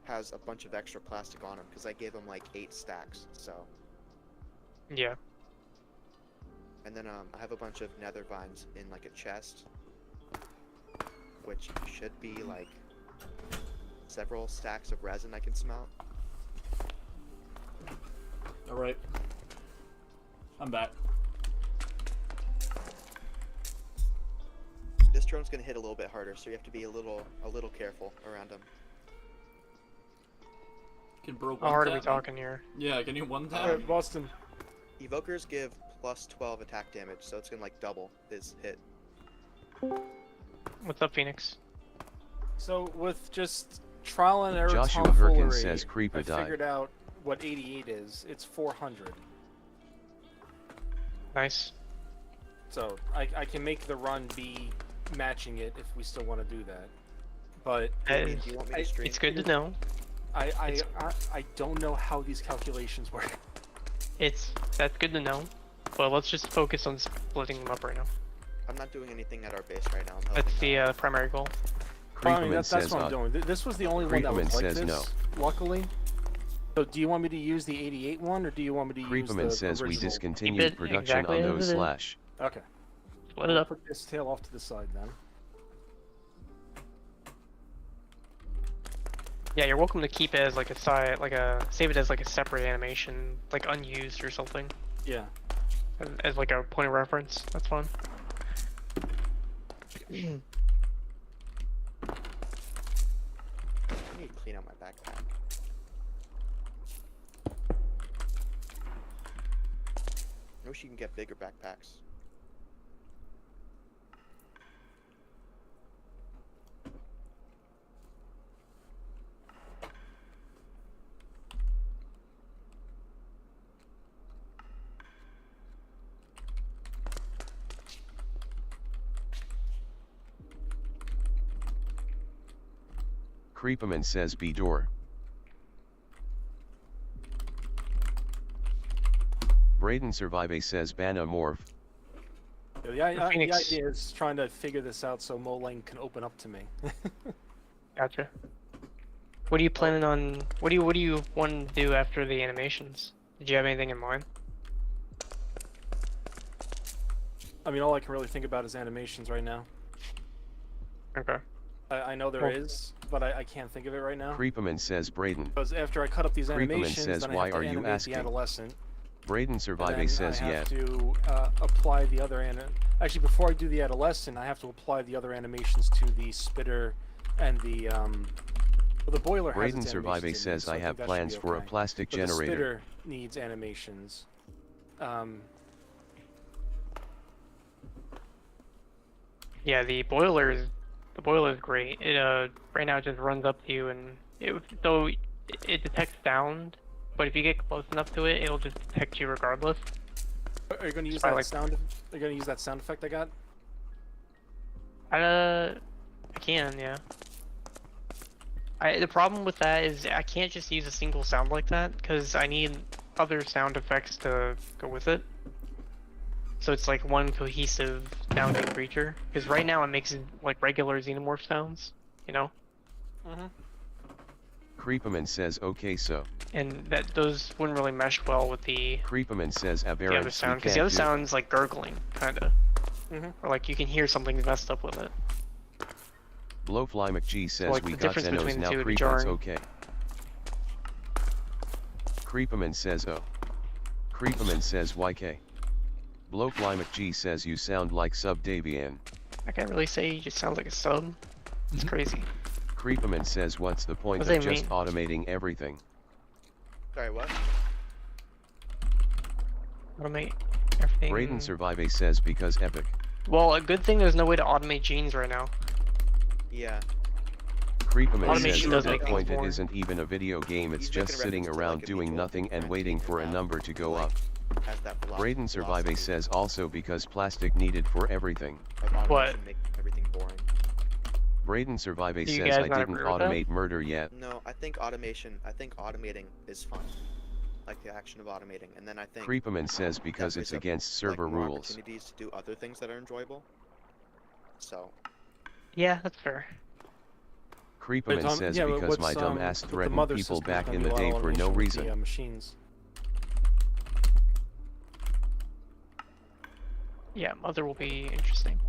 has a bunch of extra plastic on him because I gave him like 8 stacks. So,
Yeah.
and then I have a bunch of nether vines in like a chest, which should be like several stacks of resin I can smelt.
Alright. I'm back.
This drone's gonna hit a little bit harder, so you have to be a little careful around him.
Can bro
How hard are we
one-tap me?
talking here?
Yeah, can you one tap?
Alright, Boston.
Evokers give plus 12 attack damage, so it's gonna like double his hit.
What's up, Phoenix?
So with just trial and error
Joshua
tomfoolery,
Herkins says Creeper
I
died.
figured out what 88 is. It's 400.
Nice.
So I can make the run be matching it if we still want to do that. But
That
Do
is-
you want me to stream?
it's good to know.
I don't know how these calculations work.
That's good to know. But let's just focus on splitting them up right now.
I'm not doing anything at our base right now. I'm
That's
helping
the primary goal.
I mean,
Creeperman
that's
says
what I'm doing. This was the only one that was
Creeperman
like
says
this,
no.
luckily. So do you want me to use the 88 one, or do you want me to use the
Creeperman says we
original?
discontinued
Keep it
production
exactly
on
as
those
it is.
slash.
Okay.
Split it up.
Put this tail off to the side then.
Yeah, you're welcome to keep it as like a side, save it as like a separate animation, like unused or something,
Yeah.
as like a point of reference. That's fine.
I need to clean out my backpack. I wish you can get bigger backpacks.
Creeperman says B door. Braden Survive says Banamorph.
The
Phoenix.
idea is trying to figure this out so Molang can open up to me.
Gotcha. What are you planning on? What do you want to do after the animations? Did you have anything in mind?
I mean, all I can really think about is animations right now.
Okay.
I know there
Cool.
is, but I can't think of it right now.
Creeperman says Braden.
Because after I cut up these
Creeperman
animations,
says,
then I
"Why
have to
are you
animate
asking?"
the adolescent.
Braden
And
Survive
then
says
I have
yet.
to apply the other Actually, before I do the adolescent, I have to apply the other animations to the spitter and the well, the boiler.
Braden
has its
Survive
animations in
says
it, so
I
think
have
that should
plans
be
for a
okay.
plastic
But
generator.
The spitter needs animations.
Yeah, the boiler is great. It right now it just runs up to you and it detects sound, but if you get close enough to it, it'll just detect you regardless.
Are you going to use
I
that
like-
sound? Are you going to use that sound effect I got?
I can, yeah. The problem with that is I can't just use a single sound like that because I need other sound effects to go with it. So it's like one cohesive sounding creature. Because right now it makes like regular xenomorph sounds, you know?
Mm-hmm.
Creeperman says okay so.
And those wouldn't really mesh well with the
Creeperman says
other
aberrant.
sound. Because the other sound's like gurgling, kinda.
Mhm.
Or like you can hear something messed up with it.
Blowfly McG says
like,
we
the
got
difference
Zenos
between the
now
two would be
Creeperman's
jarring.
okay. Creeperman says oh. Creeperman says YK. Blowfly McG says you sound like Sub Davian.
I can't really say he just sounds like a sub. It's crazy.
Creeperman says what's the point
What
of
does that
just automating everything?
Sorry, what?
Automate everything.
Braden Survive says because epic.
Well, a good thing there's no way to automate genes right now.
Yeah.
Creeperman
Automation
says
does
at
make
that
things
point it
boring.
isn't even a video game, it's
He's
just
making
sitting
reference to,
around
like, a
doing
mutual
nothing and
friend
waiting for a
that,
number to go
like,
up.
Has that
Braden Survive
philosophy
says also because plastic needed for everything.
of automation
What?
making everything boring.
Braden Survive
Do you
says
guys
I
not
didn't
agree with that?
automate murder yet.
No, I think automating is fun. Like the action of automating. And then I think
Creeperman says because
that
it's
frees up,
against server
like, more
rules.
opportunities to do other things that are enjoyable. So,
Yeah, that's fair.
Creeperman says because my dumb ass threatened people back in the day for no reason.
Machines.
Yeah, Mother will be interesting.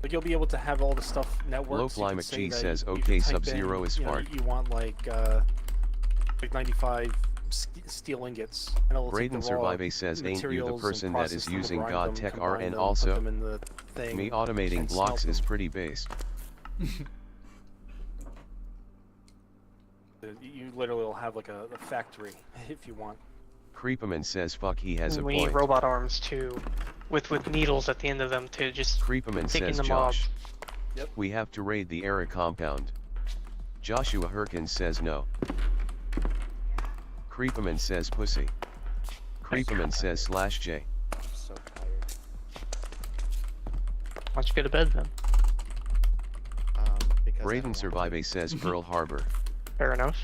Like you'll be able to have all the stuff networked.
Blowfly
you can say
McG
that
says,
you
"Okay,
can type
Sub-Zero
in,
is
you know,
fart."
You want like 95 steel ingots, and it'll
Braden
take the raw
Survive says ain't you the
materials and
person that
process
is
them,
using
grind
God
them,
Tech
combine
RN
them,
also?
put them in the thing,
Me automating
and
blocks
smelt
is
them.
pretty based.
You literally will have like a factory if you want.
Creeperman says fuck he has a
We need
point.
robot arms too, with needles at the end of them to just
Creeperman
take in
says
the mob.
Josh.
Yep.
We have to raid the Era compound. Joshua Herkins says no. Creeperman says pussy. Creeperman says /J.
I'm so tired.
Why don't you go to bed then?
Because I
Braden
don't want to.
Survive says Pearl Harbor.
Fair enough.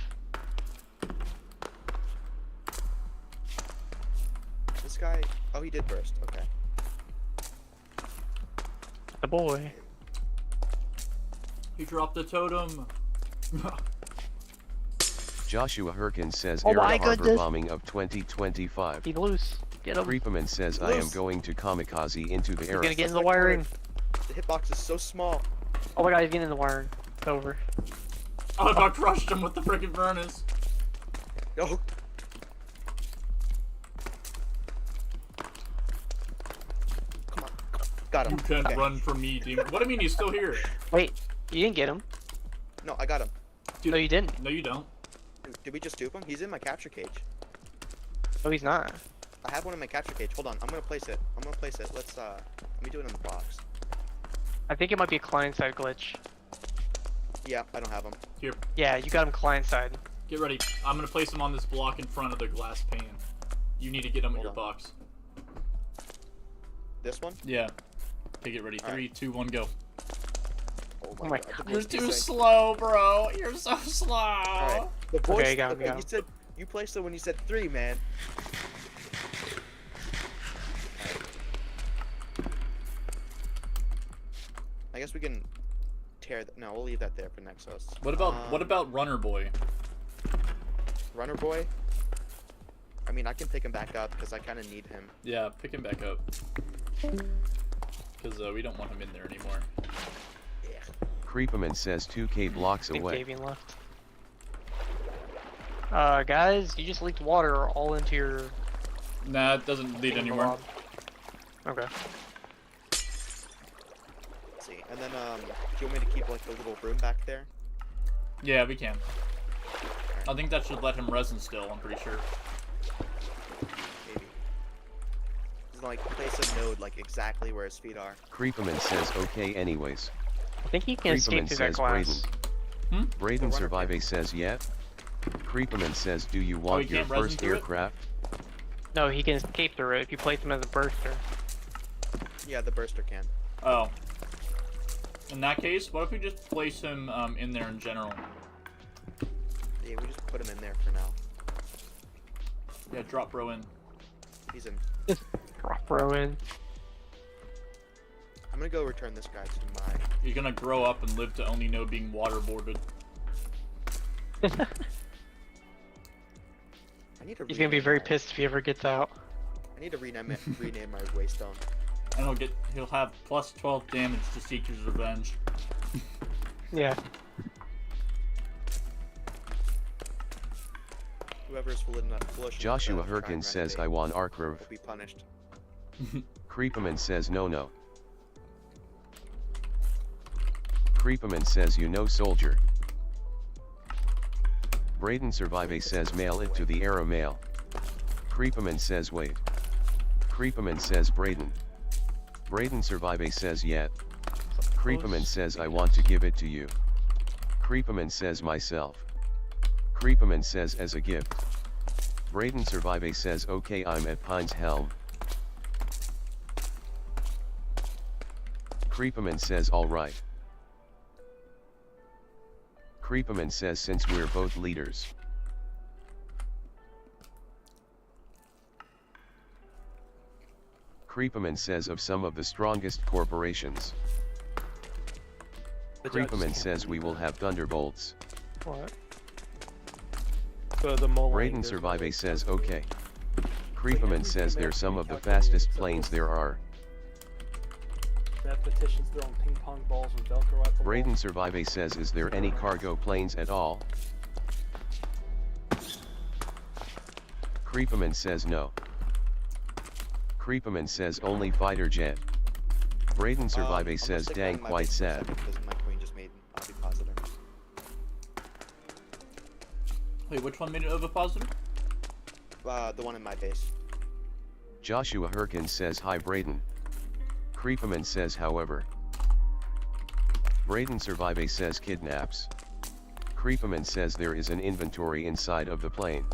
This guy. Oh, he did burst. Okay.
The boy.
He dropped the totem.
Joshua Herkins says
Oh
Era
my
Harbor
goodness.
bombing of 2025.
He's loose. Get him.
Creeperman says I am
Loose.
going to kamikaze into the
He's
Era.
gonna get in the
That's my
wiring.
The hitbox is so small.
Oh my god, he's getting in the wiring. It's over.
I about crushed him with the freaking furnace.
No. Come on. Got
You
him.
can't
Okay.
run from me, demon. What do you mean he's still here?
Wait, you didn't get him.
No, I got him.
No, you didn't.
No, you don't.
Did we just dupe him? He's in my capture cage.
No, he's not.
I have one in my capture cage. Hold on. I'm gonna place it. Let's let me do it in the box.
I think it might be a client-side glitch.
Yeah, I don't have him.
Here,
Yeah, you got him client-side.
get ready. I'm gonna place him on this block in front of the glass pane. You need to get him in your
Hold on.
box.
This one?
Yeah. Okay, get ready.
All right.
3, 2, 1, go.
Oh my God.
The
You're
voice
too
is
slow, bro. You're so slow.
Alright. The voice.
got him, got him.
You said you placed it when you said 3, man. I guess we can tear. No, we'll leave that there for Nexus.
What about Runner Boy?
Runner Boy? I mean, I can pick him back up because I kind of need him.
Yeah, pick him back up. Because we don't want him in there anymore.
Yeah.
Creeperman says 2k blocks
I think
away.
Davian left. Guys, you just leaked water all into your
Nah, it doesn't lead anywhere.
mob. Okay.
Let's see. And then, do you want me to keep like the little room back there?
Yeah, we can. I think that should let him resin still, I'm pretty sure.
Maybe. Just like place a node like exactly where his feet are.
Creeperman says okay anyways.
I think he can escape
Creeperman
through that
says
glass.
Braden. Braden
runner
Survive
can't.
says yet. Creeperman says do you want
he
your
can't resin
first
through it?
aircraft?
No, he can escape through it if you place him as a burster.
Yeah, the burster can.
Oh. In that case, what if we just place him in there in general?
Yeah, we just put him in there for now.
Yeah, drop bro in.
He's in.
Drop row in.
I'm gonna go return this guy to my.
He's gonna grow up and live to only know being waterboarded.
I need to.
He's gonna be
rename
very
my-
pissed if he ever gets out.
I need to rename it. Rename my waystone.
And he'll have plus 12 damage to Seeker's Revenge.
Yeah.
Whoever's foolish.
Joshua Herkins says I want Arkrov.
will be punished.
Creeperman says no. Creeperman says you know soldier. Braden Survive says mail it to the Arrow mail. Creeperman says wait. Creeperman says Braden. Braden Survive says yet. Creeperman says I want to give it to you. Creeperman says myself. Creeperman says as a gift. Braden Survive says okay I'm at Pine's Helm. Creeperman says alright. Creeperman says since we're both leaders. Creeperman says of some of the strongest corporations. Creeperman says we will have thunderbolts.
What?
The Moline,
Braden
there's
Survive
one-
says okay. Creeperman says they're some of the fastest planes there are.
Mathematicians throwing ping pong balls and Velcro at the
Braden
wall.
Survive says is there any cargo planes at all? Creeperman says no. Creeperman says only fighter jet. Braden Survive
I'm
says
gonna stick
dang
on my
quite
base for a
sad.
second because my queen just made Avi positive.
Wait, which one made it over positive?
The one in my base.
Joshua Herkins says hi Braden. Creepaman says however. Braden Survive says kidnaps. Creepaman says there is an inventory inside of the plane.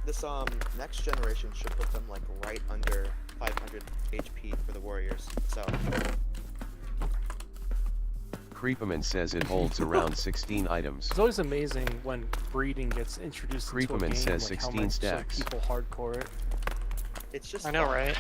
This next generation should put them like right under 500 HP for the warriors. So
Creepaman says it holds around 16 items.
It's always amazing when breeding gets introduced into a
Creepaman
game,
says
like how
16
much
stacks.
people hardcore it.
it's just
I know,
fun.
right?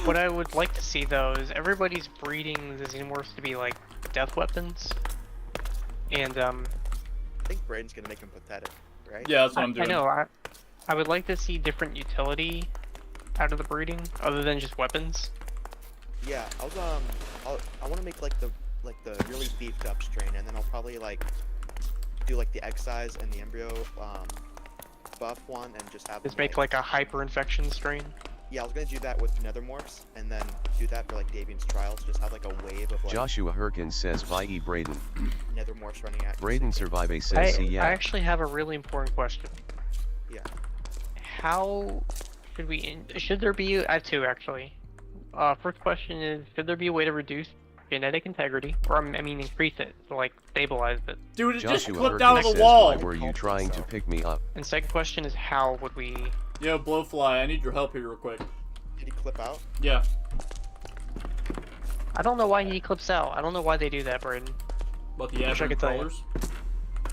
What I would like to see though is everybody's breeding the xenomorphs to be like death weapons, and
I think Braden's gonna make him pathetic, right?
Yeah, that's what I'm doing.
I know. I would like to see different utility out of the breeding other than just weapons.
Yeah, I want to make like the really beefed up strain, and then I'll probably like do like the egg size and the embryo buff one, and just have
Just
them,
make like a hyper infection strain.
yeah, I was gonna do that with nethermorphs, and then do that for like Davian's trials. Just have like a wave of like
Joshua Herkins says bye Braden.
nethermorphs running at you.
Braden Survive says
I
see ya.
actually have a really important question.
Yeah.
How should we? Should there be? I have two actually. First question is: should there be a way to reduce genetic integrity, or I mean increase it, so like stabilize it?
Dude, it just
Joshua
clipped out of
Herkins
the
says
wall.
why were you trying to pick me up?
And second question is: how would we?
Yo, Blowfly, I need your help here real quick.
Did he clip out?
Yeah.
I don't know why he clips out. I don't know why they do that, Braden.
What, the
Wish I
average
could tell you.
crawlers?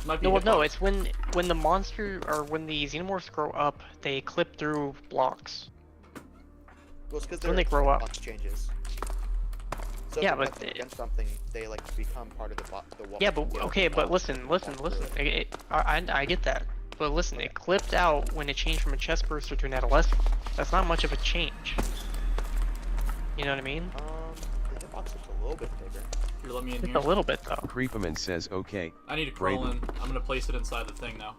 Might be
No, well, no,
hip-hop.
it's when the monster or when the xenomorphs grow up, they clip through blocks.
Well, it's because
When they grow up.
box changes. So
Yeah,
if
but
they're against something, they like become part of the wall.
Yeah, but okay, but listen. I get that. But listen, it clipped out when it changed from a chest burster to an adolescent. That's not much of a change. You know what I mean?
The hitbox looks a little bit bigger.
Here, let me in
Just
here.
a little bit though.
Creepaman says okay.
I need to crawl
Braden.
in. I'm gonna place it inside the thing now.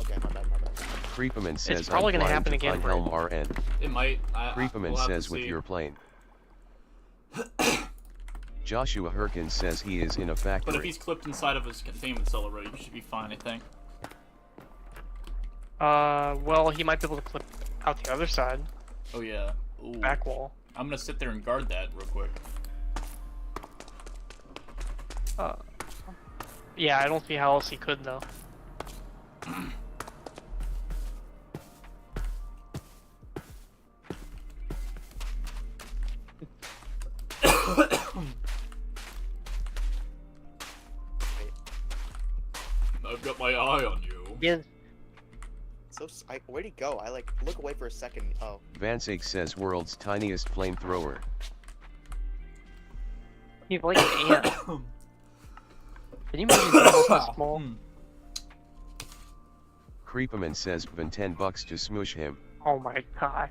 Okay, my bad, my bad.
Creepaman says
probably
I'm
gonna
flying
happen
to
again,
Helm RN.
It might.
Creepaman
we'll have to
says with
see.
your plane. Joshua Herkins says he is in a factory.
But if he's clipped inside of his containment cell already, he should be fine, I think.
Well, he might be able to clip out the other side,
Oh yeah. Ooh.
back wall.
I'm gonna sit there and guard that real quick.
Yeah, I don't see how else he could though.
I've got my eye on you.
Yeah,
Where'd he go? I like look away for a second. Oh,
Vansake says world's tiniest flamethrower.
he's like an ant. Can you imagine being so small?
Creepaman says been $10 to smoosh him.
Oh my god.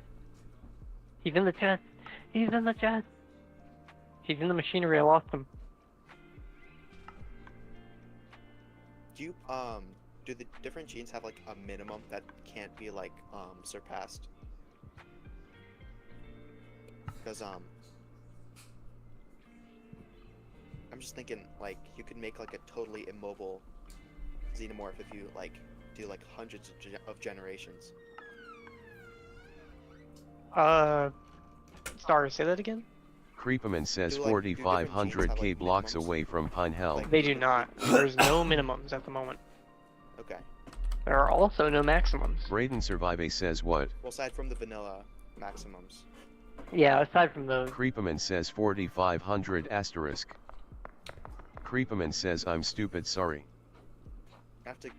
He's in the chest. He's in the chest. He's in the machinery. I lost him.
do you do the different genes have like a minimum that can't be like surpassed? Because I'm just thinking like you could make like a totally immobile xenomorph if you like do like hundreds of generations.
Sorry, say that again?
Creepaman says
Do, like, do different
4,500
genes
K
have, like,
blocks
minimums?
away from Pine Helm.
Like-
They do not. There's no minimums at the moment.
Okay.
There are also no maximums.
Braden Survive says what?
Well, aside from the vanilla maximums.
Yeah, aside from those.
Creepaman says 4,500 asterisk. Creepaman says I'm stupid sorry.
You have to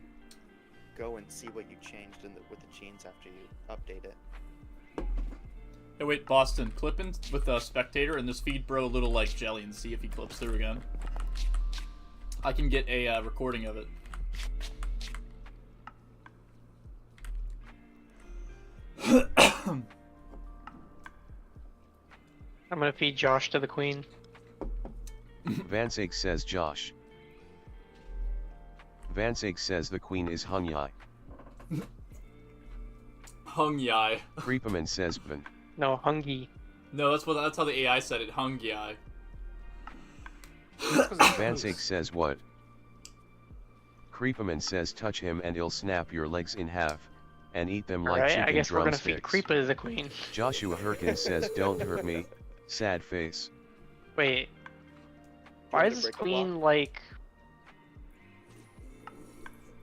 go and see what you changed with the genes after you update it.
Hey, wait, Boston, clip in with a spectator and just feed bro a little like jelly and see if he clips through again. I can get a recording of it.
I'm gonna feed Josh to the queen.
Vansake says Josh. Vansake says the queen is Hung Yai.
Hung Yai.
Creepaman says Van.
No, Hungy.
No, that's how the AI said it. Hungi.
Vansake says what? Creepaman says touch him and he'll snap your legs in half, and eat them like
Alright,
chicken
I guess we're gonna feed
drumsticks.
Creepa as a queen.
Joshua Herkins says don't hurt me, sad face.
Wait.
Do
Why
you want
is
me to
this
break the
queen
block?
like...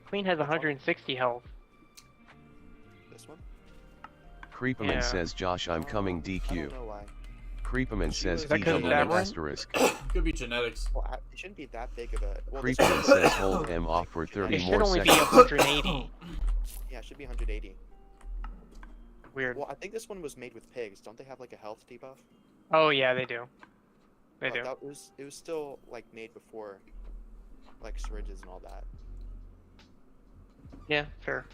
Queen has 160 health.
This one?
Creepaman
Yeah.
says Josh I'm coming
I
DQ.
don't know why.
Creepaman says
Is that 'cause of
DW
Dameron?
asterisk.
Could be genetics.
Well, it shouldn't be that big of a. Well, this
Creepaman
one-
says hold him off for 30
It should
more
only be
seconds.
180.
Yeah, it should be 180.
Weird.
Well, I think this one was made with pigs. Don't they have like a health debuff?
Oh yeah, they do. They
Oh,
do.
it was still like made before, like syringes and all that.
Yeah, fair.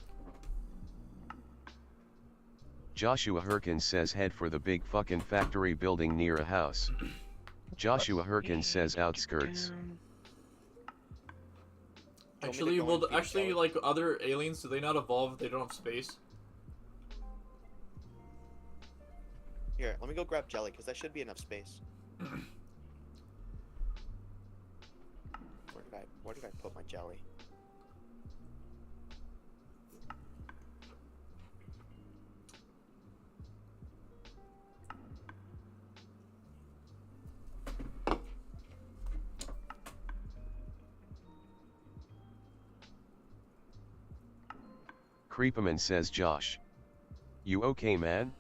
Joshua Herkins says head for the big fucking factory building near a house. Joshua Herkins says outskirts.
Actually,
go and feed
actually,
Jelly?
like other aliens, do they not evolve if they don't have space?
Here, let me go grab jelly because that should be enough space. Where did I put my jelly?
Creepaman says Josh. You okay, man?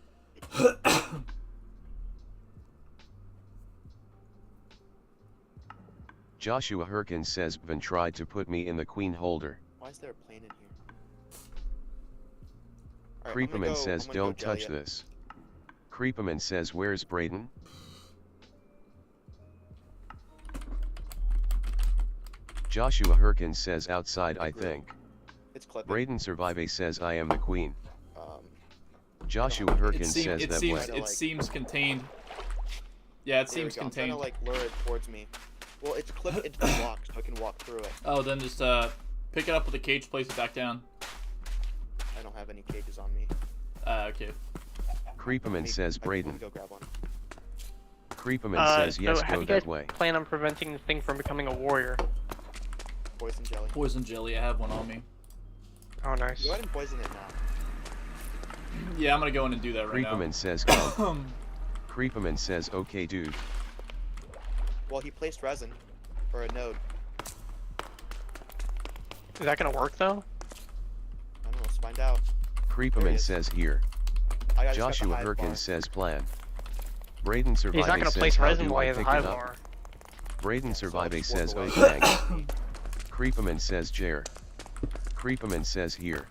Joshua Herkins says Van tried to put me in the queen holder.
Why is there a plane in here? Alright, I'm gonna
Creepaman
go-
says
I'm gonna go
don't touch
jelly it.
this. Creepaman says where's Braden? Joshua Herkins says outside I think.
It's clipping.
Braden Survive says I am the queen.
Um,
Joshua
It,
Herkins
seem,
says
it
that
seems
what?
it seems contained. Yeah, it
there we
seems
go. I'm
contained.
trying to like lure it towards me. Well, it's clipped into the block, so I can walk through it.
Oh, then just pick it up with a cage, place it back down.
I don't have any cages on me.
Okay.
Creepaman says
Let me
Braden.
go grab one.
Creepaman says
So
yes
how do
go
you guys
that way.
plan on preventing this thing from becoming a warrior?
Poison jelly.
Poison jelly, I have one on me.
Oh, nice.
Go ahead and poison it now.
Yeah, I'm gonna go in and do that right
Creepaman
now.
says come. Creepaman says okay dude.
Well, he placed resin for a node.
Is that gonna work though?
I don't know. Let's find out. There he
Creepaman
is.
says here.
I got
Joshua
hive bar.
Herkins says plan. Braden Survive
He's not gonna
says
place
how
resin
do
while he
I
has a
pick
high
it up?
bar.
Braden
So I'll
Survive
just
says
walk
oh
away.
thanks. Creepaman says Jer. Creepaman says here.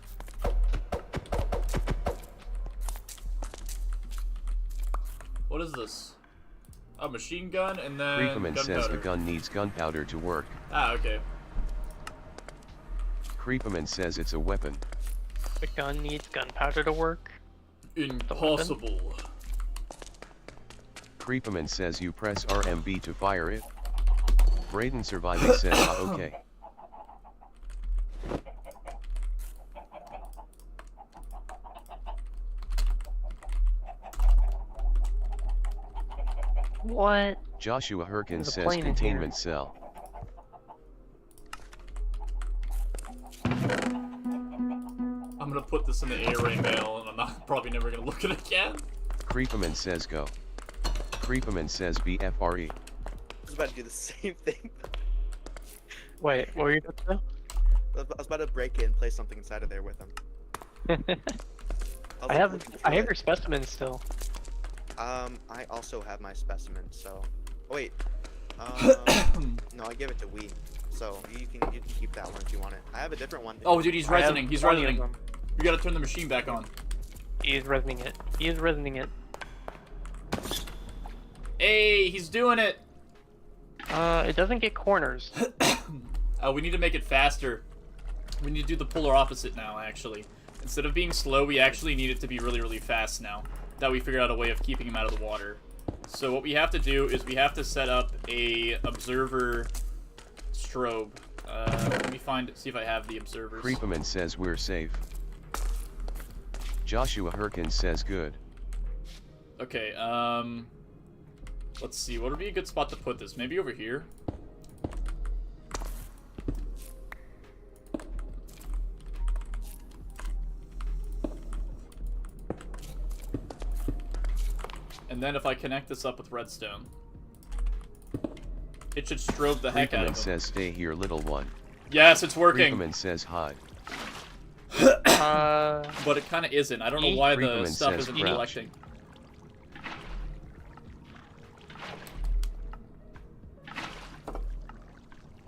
What is this? A machine gun and then
Creepaman says the
gunpowder.
gun needs gunpowder to work.
Ah, okay.
Creepaman says it's a weapon.
The gun needs gunpowder to work.
Impossible.
Creepaman says you press RMB to fire it. Braden Survive says okay.
What?
Joshua Herkins
There's a
says
plane in here.
containment cell.
I'm gonna put this in the A-Ray mail and I'm not probably never gonna look at it again.
Creepaman says go. Creepaman says BFRE.
I was about to do the same thing.
Wait, what were you gonna
I was about to break it and place something inside of there with him.
do?
was,
I
like,
have
looking
I
through
have
it.
your specimens still.
I also have my specimen, so. Oh, wait. No, I give it to Wee. So you can keep that one if you want it. I have a different one.
Oh, dude, he's
I have
resining. He's
20 of
resining.
them.
You gotta turn the machine back on.
He is resining it. He is resining it.
Hey, he's doing it.
It doesn't get corners.
We need to make it faster. We need to do the polar opposite now, actually. Instead of being slow, we actually need it to be really, really fast now. That we figured out a way of keeping him out of the water. So what we have to do is we have to set up a observer strobe. Let me see if I have the observers.
Creepaman says we're safe. Joshua Herkins says good.
Okay, let's see. What would be a good spot to put this? Maybe over here? And then if I connect this up with redstone, it should strobe the heck out of
Creeperman
him.
says stay here little one.
Yes, it's working.
Creeperman says hi.
But it kind of isn't. I don't know why the
Creeperman
stuff
says
isn't
crouch.
collecting.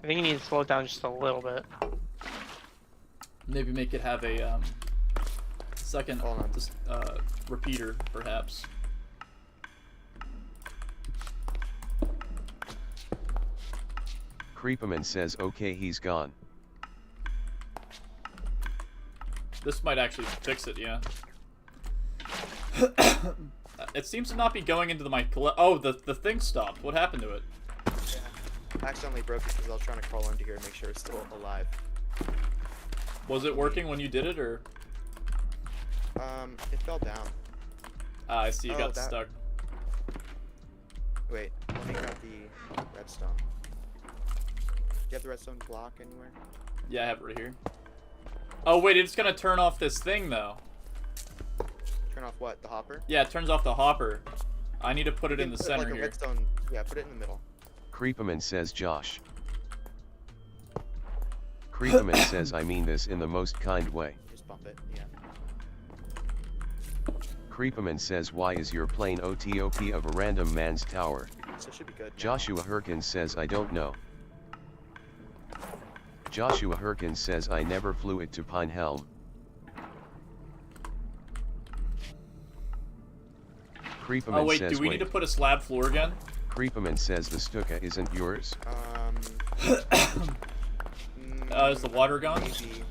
I think you need to slow it down just a little bit.
Maybe make it have a second
Hold on.
repeater, perhaps.
Creeperman says okay, he's gone.
This might actually fix it, yeah. It seems to not be going into oh, the thing stopped. What happened to it?
I accidentally broke it because I was trying to crawl into here and make sure it's still alive.
Was it working when you did it, or?
It fell down.
Ah, I see, you
Oh,
got
that-
stuck.
Wait, let me grab the redstone. Do you have the redstone block anywhere?
Yeah, I have it right here. Oh, wait, it's gonna turn off this thing, though.
Turn off what? The hopper?
Yeah, it turns off the hopper. I need to put it in the
Put,
center
like, a
here.
redstone. Yeah, put it in the middle.
Creeperman says Josh. Creeperman says I mean this in the most kind way.
Just bump it. Yeah.
Creeperman says why is your plane OTOP of a random man's tower?
So it should be good. now.
Joshua Herkins says I don't know. Joshua Herkins says I never flew it to Pine Helm. Creeperman
Oh, wait,
says
do we
wait.
need to put a slab floor again?
Creeperman says the stuka isn't yours.
Is the water gone?
Maybe.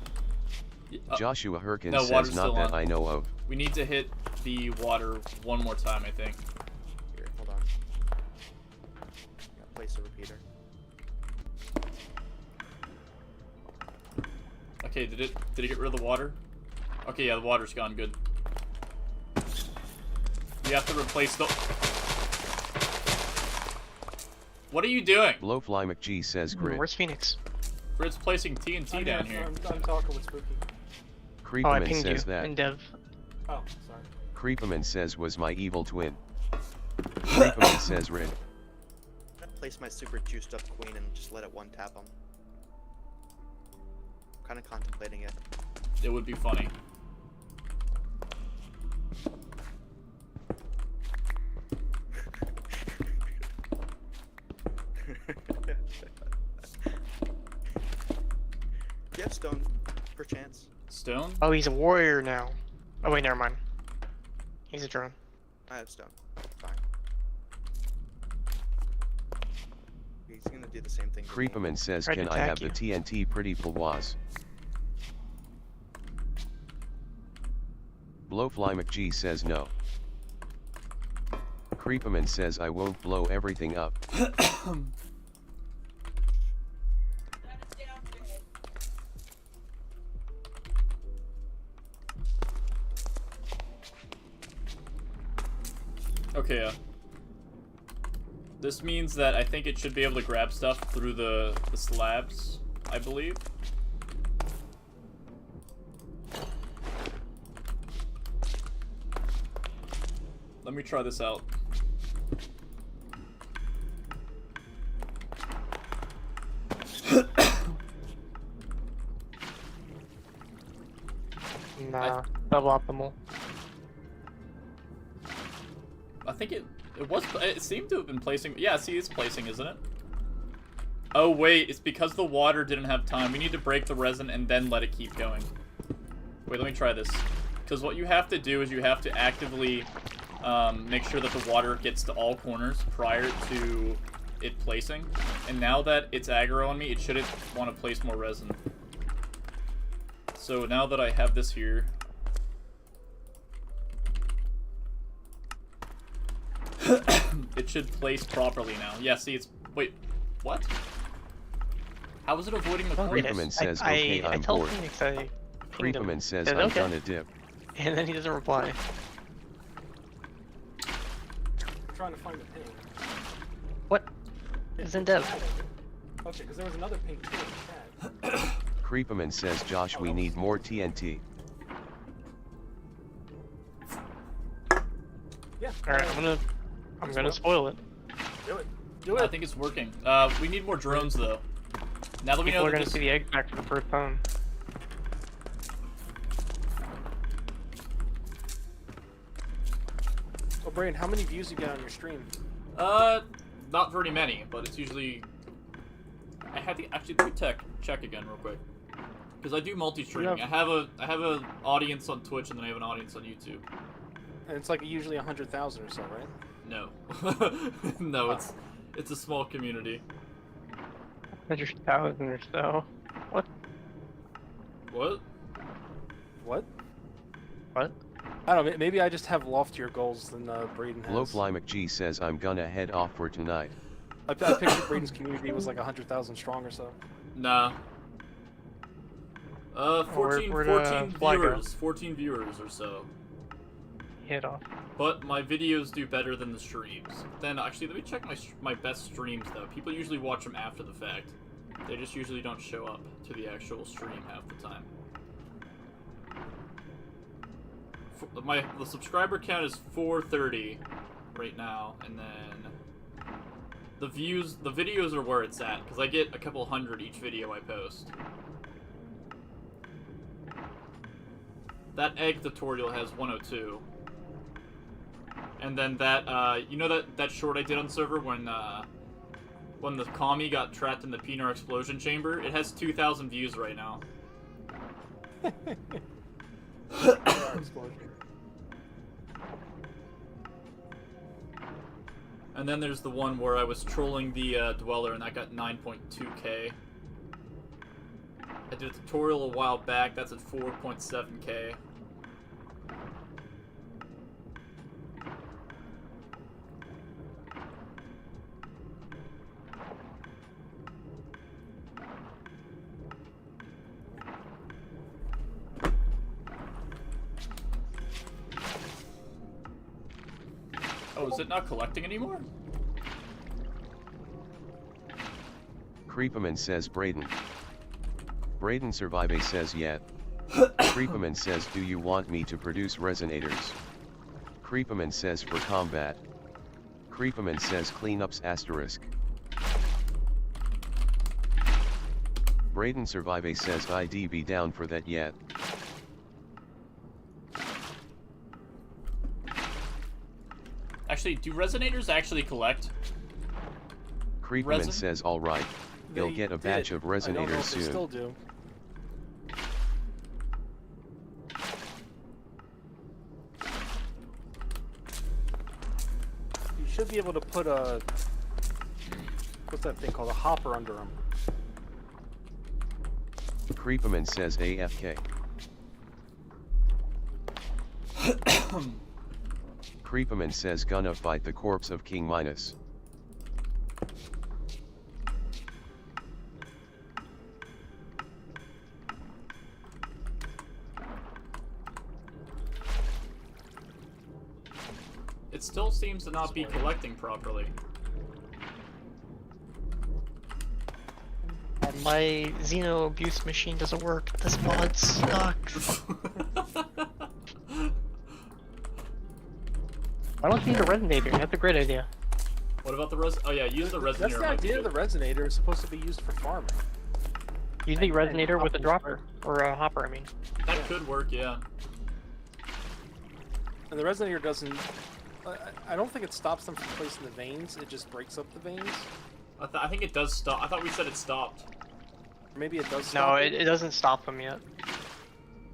Joshua Herkins
no,
says
water's
not
still
that
on.
I know of.
We need to hit the water one more time, I think.
Here, hold on. Gotta place a repeater.
Okay, did it get rid of the water? Okay, yeah, the water's gone, good. We have to replace the... What are you doing?
Blowfly McG says grid.
Where's Phoenix?
Fritz placing TNT down here.
I'm talking with Spooky.
Oh, I
Creeperman
pinged you
says that.
in dev.
Oh, sorry.
Creeperman says was my evil twin. Creeperman says red.
I'm gonna place my super juiced up queen and just let it one tap him. I'm kind of contemplating it.
It would be funny.
Do you have stone, perchance?
Stone?
Oh, he's a warrior now. Oh wait, never mind. He's a drone.
I have stone. Fine. He's gonna do the same thing. to me.
Creeperman says
Tried to
can I have
attack
the TNT pretty please? Blowfly McG says no. Creeperman says I won't blow everything up.
Okay, this means that I think it should be able to grab stuff through the slabs, I believe. Let me try this out.
Nah, double optimal.
I think it seemed to have been placing. Yeah, see, it's placing, isn't it? Oh wait, it's because the water didn't have time. We need to break the resin and then let it keep going. Wait, let me try this. Because what you have to do is you have to actively make sure that the water gets to all corners prior to it placing. And now that it's aggro on me, it shouldn't want to place more resin. So now that I have this here, it should place properly now. Yeah, see, it's... Wait, what? How is it avoiding the corner?
Creeperman says okay,
I
I'm
told
bored.
Phoenix I pinged him.
Creeperman says
Says,
I'm
okay.
gonna dip.
And then he doesn't reply.
trying to find the ping.
What? It's in dev.
Okay, because there was another ping too in the chat.
Creepaman says, Josh, we need more TNT.
Yeah.
Alright, I'm gonna spoil it.
Do it. Do
I
it.
think it's working. We need more drones though. Now that we
People
know
are
that
gonna
this...
see the egg back for the first time.
Oh, Brain, how many views you get on your stream?
Not very many, but it's usually... I had to actually do check again real quick. Because I do multi-streaming.
Yeah.
I have a audience on Twitch and then I have an audience on YouTube.
And it's like usually 100,000 or so, right?
No. No, it's a small community.
100,000 or so. What?
What?
What?
What?
I don't know. Maybe I just have loftier goals than Braden has.
Lowfly McG says, I'm gonna head off for tonight.
I pictured Braden's community was like 100,000 strong or so.
Nah. 14
where'd, Fly go?
viewers. 14 viewers or so.
Hit off.
But my videos do better than the streams. Then actually, let me check my best streams though. People usually watch them after the fact. They just usually don't show up to the actual stream half the time. The subscriber count is 430 right now, and then the videos are where it's at because I get a couple hundred each video I post. That egg tutorial has 102. And then that, you know that short I did on server when the commie got trapped in the Pinar explosion chamber? It has 2,000 views right now. And then there's the one where I was trolling the Dweller and that got 9.2k. I did a tutorial a while back, that's at 4.7k. Oh, is it not collecting anymore?
Creepaman says, Braden. Braden Survive says, yet. Creepaman says, do you want me to produce resonators? Creepaman says, for combat. Creepaman says, cleanups asterisk. Braden Survive says, I'd be down for that yet.
Actually, do resonators actually collect?
Creepaman
Resin?
says, alright. They'll
They
get a
did.
batch of
I don't know
resonators
if they
soon.
still do. You should be able to put a... What's that thing called? A hopper under them.
Creepaman says, AFK. Creepaman says, gonna fight the corpse of King Minos.
It still seems to not be collecting properly.
My Xeno abuse machine doesn't work. This mod sucks. Why don't you need a resonator? That's a great idea.
What about the oh yeah, use the resonator.
That's the
might be
idea of the
good.
resonator. It's supposed to be used for farming.
Use the resonator with a dropper. Or a hopper, I mean.
That could work, yeah.
And the resonator doesn't... I don't think it stops them from placing the veins. It just breaks up the veins.
I think it does stop. I thought we said it stopped.
Or maybe it does
No,
stop
it doesn't stop them yet.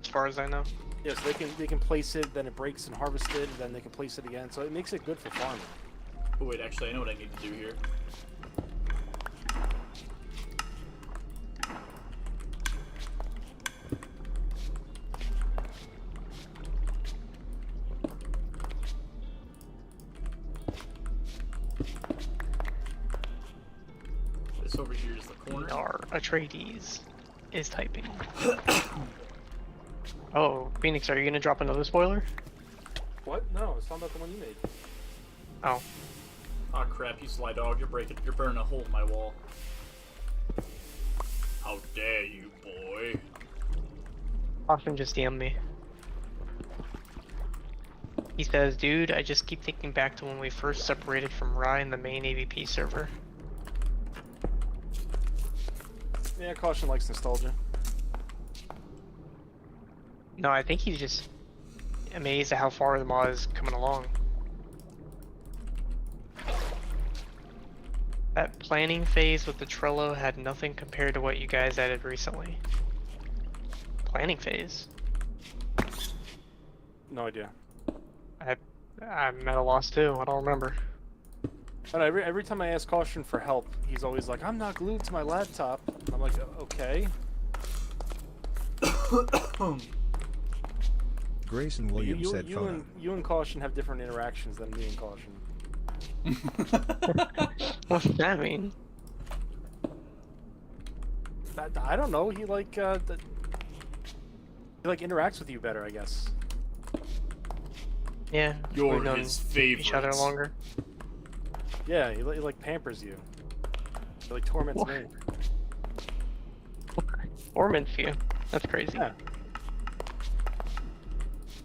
As far as I know.
Yes, they can place it, then it breaks and harvest it, and then they can place it again. So it makes it good for farming.
Oh wait, actually, I know what I need to do here. This over here is the corner.
Our Atreides is typing. Oh, Phoenix, are you gonna drop another spoiler?
What? No, it's not about the one you made.
Oh.
Aw, crap, you sly dog. You're burning a hole in my wall. How dare you, boy.
Austin just DM'd me. He says, dude, I just keep thinking back to when we first separated from Rye in the main AVP server.
Yeah, Caution likes nostalgia.
No, I think he's just amazed at how far the mod is coming along. That planning phase with the Trello had nothing compared to what you guys added recently. Planning phase?
No idea.
I'm at a loss too, I don't remember.
But every time I ask Caution for help, he's always like, I'm not glued to my laptop. I'm like, okay.
Grayson Williams said phone.
You and Caution have different interactions than me and Caution.
What does that mean?
I don't know. He like interacts with you better, I guess.
Yeah,
You're
we've known
his
each other
favorites.
longer.
Yeah, he like pampers you. He like torments me.
Torments you. That's crazy.
Yeah.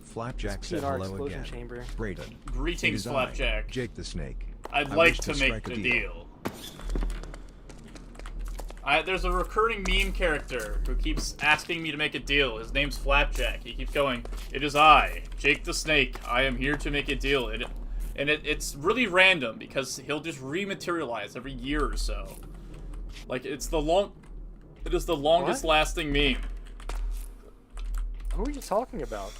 Flapjack
It's
said
PR
hello
explosion
again.
chamber.
Braden. It
Greetings,
is I,
Flapjack.
Jake the Snake.
I'd
I
like
wish
to make
strike
the
a
deal. There's a recurring meme character who keeps asking me to make a deal. His name's Flapjack. He keeps going, it is I, Jake the Snake. I am here to make a deal. It's really random because he'll just rematerialize every year or so. Like, it is the longest lasting meme.
Who are you talking about?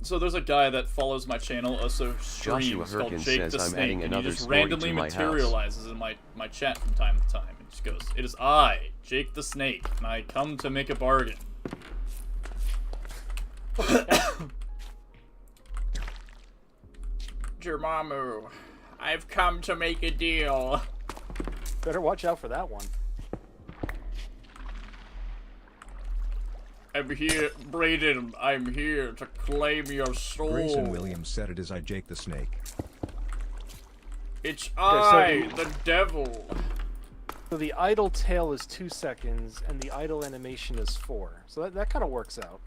So there's a guy that follows my channel, also
Joshua
streams, called
Herkins
Jake
says
the
I'm
Snake,
adding
and he
another
just
story
randomly
to my house.
materializes in my chat from time to time. And just goes, it is I, Jake the Snake, and I come to make a bargain. Jermamu, I've come to make a deal.
Better watch out for that one.
I'm here, Brayden, I'm here to claim your soul.
Grayson Williams said it is I, Jake the Snake.
It's
so
I, the devil.
So the idle tail is 2 seconds, and the idle animation is 4. So that kind of works out.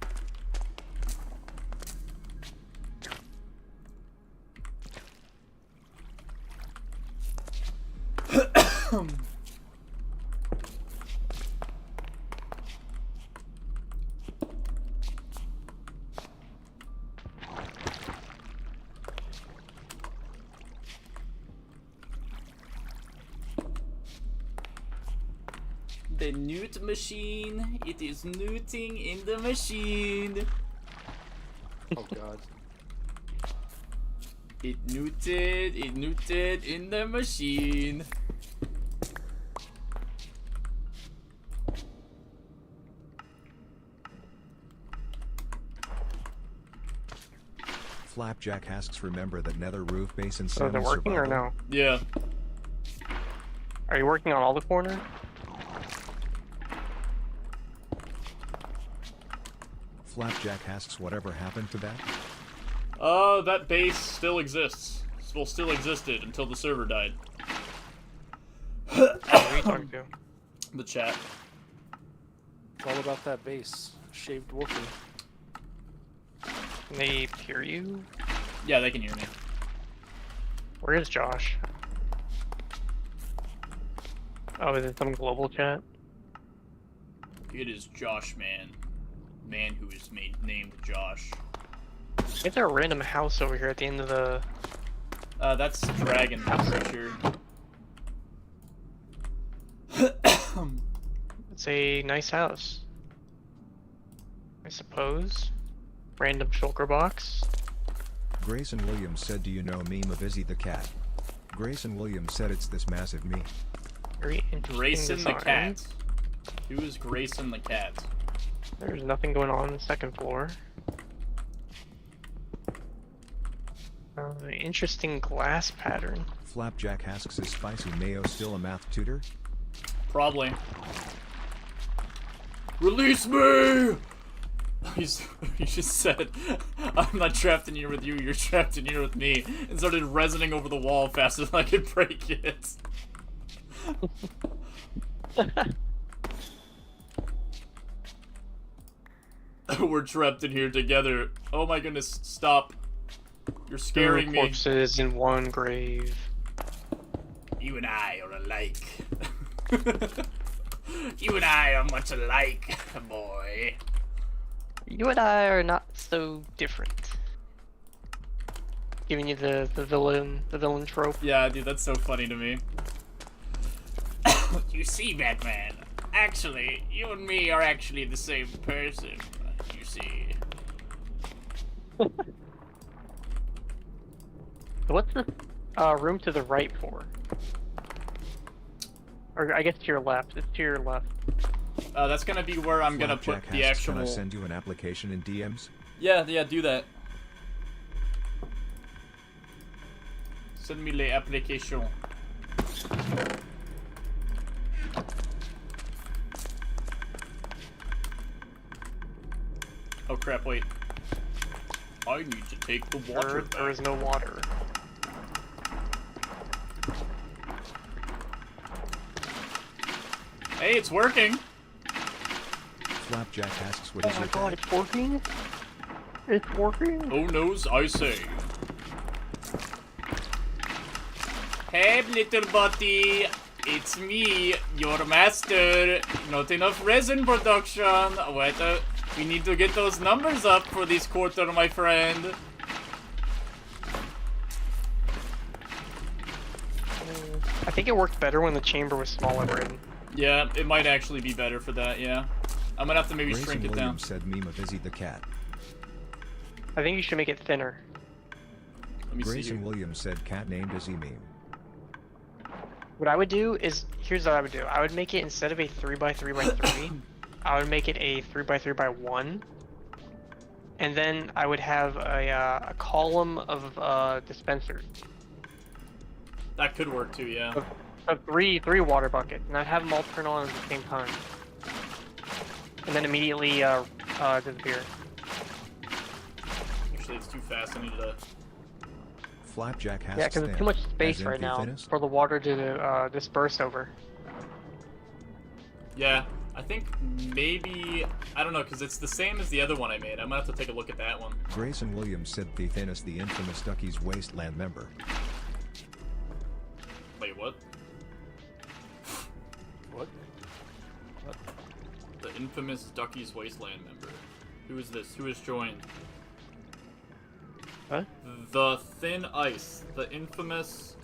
The newt machine, it is newting in the machine.
Oh god.
It newted in the machine.
Flapjack asks, remember that nether roof base in
So is it
Simon
working or
survival?
no?
Yeah.
Are you working on all the corners?
Flapjack asks, whatever happened to that?
That base still exists. Well, still existed until the server died.
Who are you talking to?
The chat.
It's all about that base. Shaved Wolfie.
Can they hear you?
Yeah, they can hear me.
Where is Josh? Oh, is it some global chat?
It is Josh, man. Man who is named Josh.
Is there a random house over here at the end of the...
That's Dragon, I'm pretty sure.
It's a nice house. I suppose. Random shulker box.
Grayson Williams said, do you know meme of Izzy the cat? Grayson Williams said it's this massive meme.
Very interesting
Grayson the
design.
cat. Who is Grayson the cat?
There's nothing going on the second floor. Interesting glass pattern.
Flapjack asks, is Spicy Mayo still a math tutor?
Probably. Release me! He just said, I'm not trapped in here with you, you're trapped in here with me, and started resonating over the wall faster than I could break it. We're trapped in here together. Oh my goodness, stop. You're scaring me.
Corpses in one grave.
You and I are alike. You and I are much alike, boy.
You and I are not so different. Giving you the villain trope.
Yeah, dude, that's so funny to me. You see, Batman, actually, you and me are actually the same person, you see.
What's the room to the right for? Or I guess to your left. It's to your left.
That's gonna be where I'm gonna put
Flapjack
the
asks,
actual...
Can I send you an application in DMs?
Yeah, do that. Send me the application. Oh crap, wait. I need to take the water back.
There is no water.
Hey, it's working!
Flapjack asks, what
Oh
is
my
your
god,
tag?
it's working? It's working?
Oh noes, I say. Hey, little buddy. It's me, your master. Not enough resin production. Wait, we need to get those numbers up for this quarter, my friend.
I think it worked better when the chamber was smaller, Braden.
Yeah, it might actually be better for that, yeah. I'm gonna have to maybe
Grayson
shrink it down.
Williams said meme of Izzy the cat.
I think you should make it thinner.
Let me see
Grayson
here.
Williams said cat named Izzy meme.
What I would do is, here's what I would do. I would make it, instead of a 3x3x3, I would make it a 3x3x1. And then I would have a column of dispensers.
That could work too, yeah.
Of three water buckets, and I'd have them all turn on at the same time. And then immediately disappear.
Actually, it's too fast. I need to...
Flapjack asks,
Yeah, because it's too much space
as in
right now
Theofinus?
for the water to disperse over.
Yeah, I think maybe... I don't know, because it's the same as the other one I made. I'm gonna have to take a look at that one.
Grayson Williams said Theofinus, the infamous Ducky's Wasteland member.
Wait, what?
What?
The infamous Ducky's Wasteland member. Who is this? Who has joined?
What?
The Thin Ice. The infamous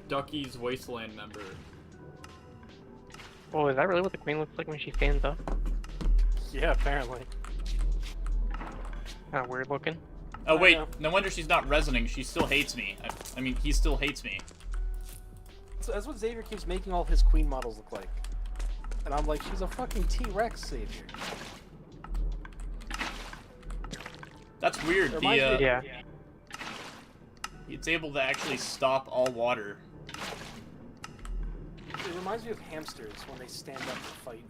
Ducky's Wasteland member.
Oh, is that really what the queen looks like when she stands up?
Yeah, apparently.
Kind of weird looking.
Oh wait,
know.
no wonder she's not resonating. She still hates me. I mean, he still hates me.
So that's what Xavier keeps making all his queen models look like. And I'm like, she's a fucking T-Rex, Xavier.
That's weird.
It
The
reminds me-
Yeah.
it's able to actually stop all water.
It reminds me of hamsters when they stand up to fight.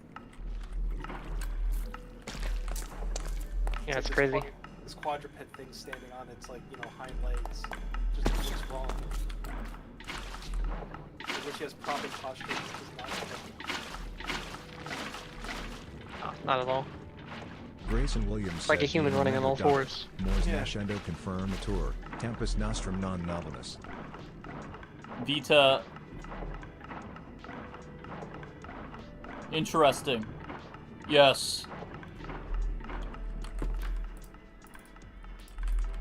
Yeah, it's
like
crazy.
This quadruped thing standing on its, like, you know, hind legs. Just looks wrong. Like when she has proper posture, it's just not
No, not at all.
Grayson Williams
Like a
said,
human running on all
Leonardo
fours.
Mors
Yeah.
nascendo confirmatur, tempus nostrum non novelis.
Vita. Interesting. Yes.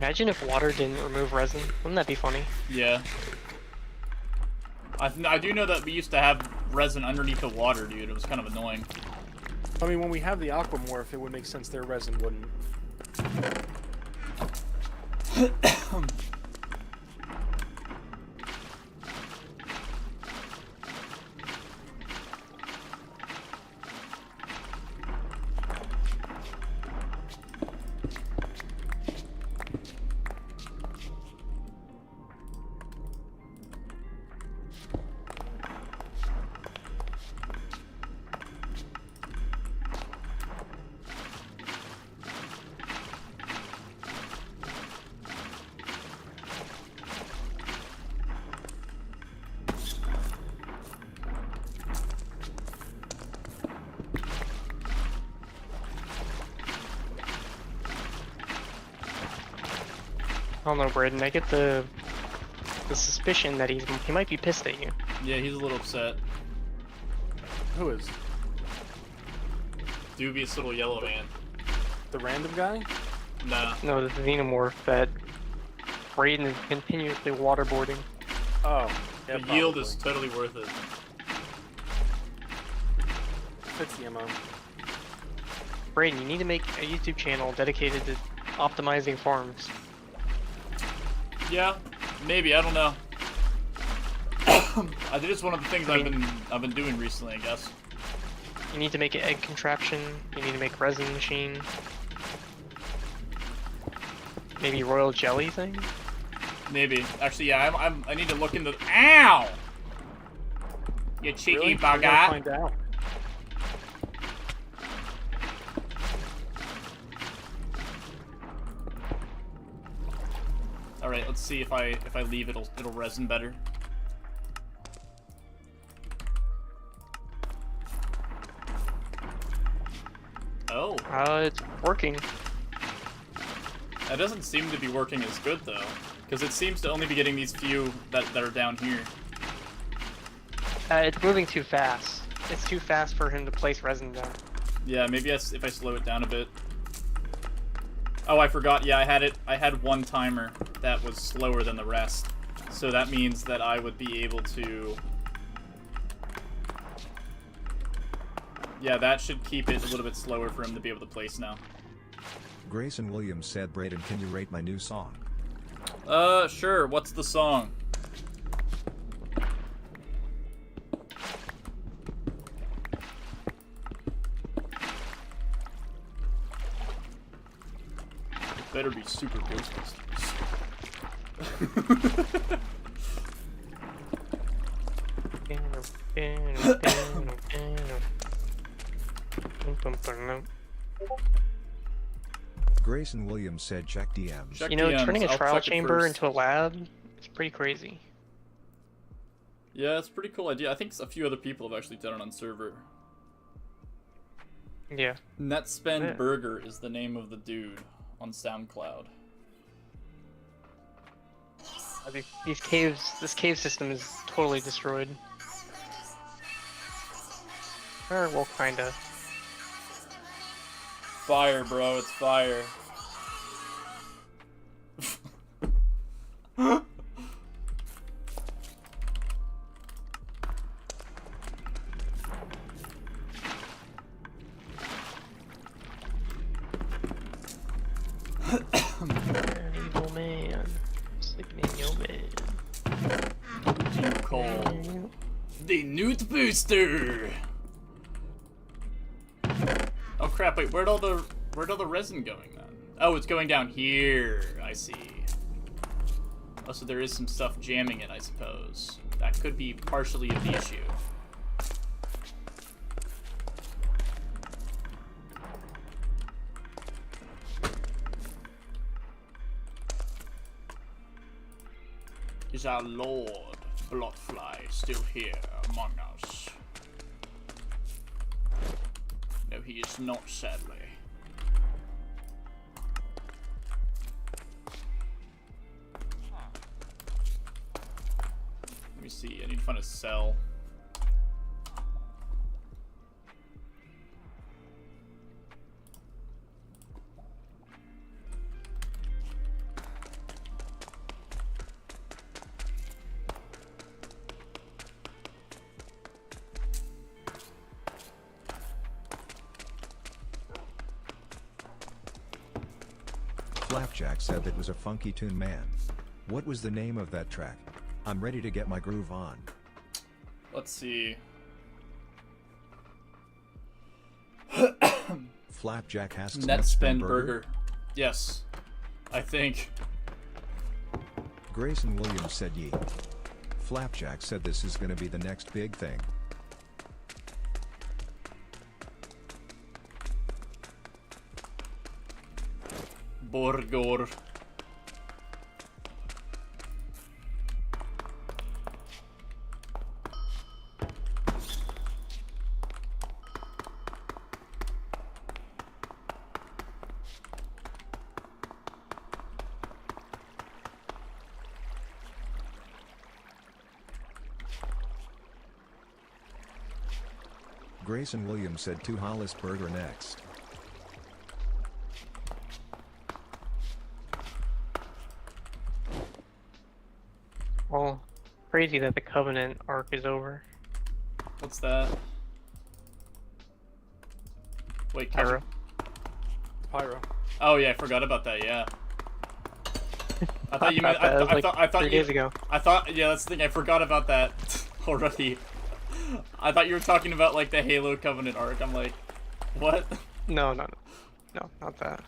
Imagine if water didn't remove resin. Wouldn't that be funny?
Yeah. I do know that we used to have resin underneath the water, dude. It was kind of annoying.
I mean, when we have the aquamorph, it would make sense their resin wouldn't.
don't know, Braden. I get the suspicion that he might be pissed at you.
Yeah, he's a little upset.
Who is?
Dubious little yellow man.
The random guy?
Nah.
No, the xenomorph that Braden is continuously waterboarding.
Oh. Yeah,
The yield
probably.
is totally worth it.
Fits the MO.
Braden, you need to make a YouTube channel dedicated to optimizing farms.
Yeah, maybe, I don't know. I think it's one of the things
I mean-
I've been doing recently, I guess.
You need to make an egg contraption. You need to make resin machine. Maybe royal jelly thing.
Maybe. Actually, yeah, I need to look into. Ow! You cheeky
Really? We're
bugger.
gonna find out.
All right, let's see if I leave it'll resin better. Oh,
It's working.
that doesn't seem to be working as good though, because it seems to only be getting these few that are down here.
It's moving too fast. It's too fast for him to place resin down.
Yeah, maybe if I slow it down a bit. Oh, I forgot. Yeah, I had one timer that was slower than the rest. So that means that I would be able to... Yeah, that should keep it a little bit slower for him to be able to place now.
Grayson Williams said, Braden, can you rate my new song?
Sure. What's the song? It better be Super Ghostbusters.
Grayson Williams said, check DMs.
Check
You know,
DMs.
turning a
I'll
trial
check it
chamber
first.
into a lab is pretty crazy.
Yeah, it's a pretty cool idea. I think a few other people have actually done it on server.
Yeah.
Netspend
Yeah.
Burger is the name of the dude on SoundCloud.
These caves, this cave system is totally destroyed. Or, well, kinda.
Fire, bro, it's fire.
Evil man. Sleeping in your bed.
What do you call the Newt Booster? Oh crap! Wait, where'd all the resin going then? Oh, it's going down here. I see. Oh, so there is some stuff jamming it, I suppose. That could be partially of the issue. Is our Lord Bloodfly still here among us? No, he is not, sadly. Let me see, I need to find a cell.
Flapjack said that was a funky tune, man. What was the name of that track? I'm ready to get my groove on.
Let's see.
Flapjack asks,
Netspend Burger. Yes, I think.
Grayson Williams said, yee. Flapjack said this is gonna be the next big thing.
Burger.
Grayson Williams said to Hollis Burger next.
Well, crazy that the Covenant arc is over.
What's that? Wait,
Pyro.
Pyro.
Oh yeah, I forgot about that. Yeah. I thought you meant.
That was
I
like
thought
3 days ago.
I thought. Yeah, that's the thing. I forgot about that already. I thought you were talking about like the Halo Covenant arc. I'm like, what?
No, no, no. No, not that.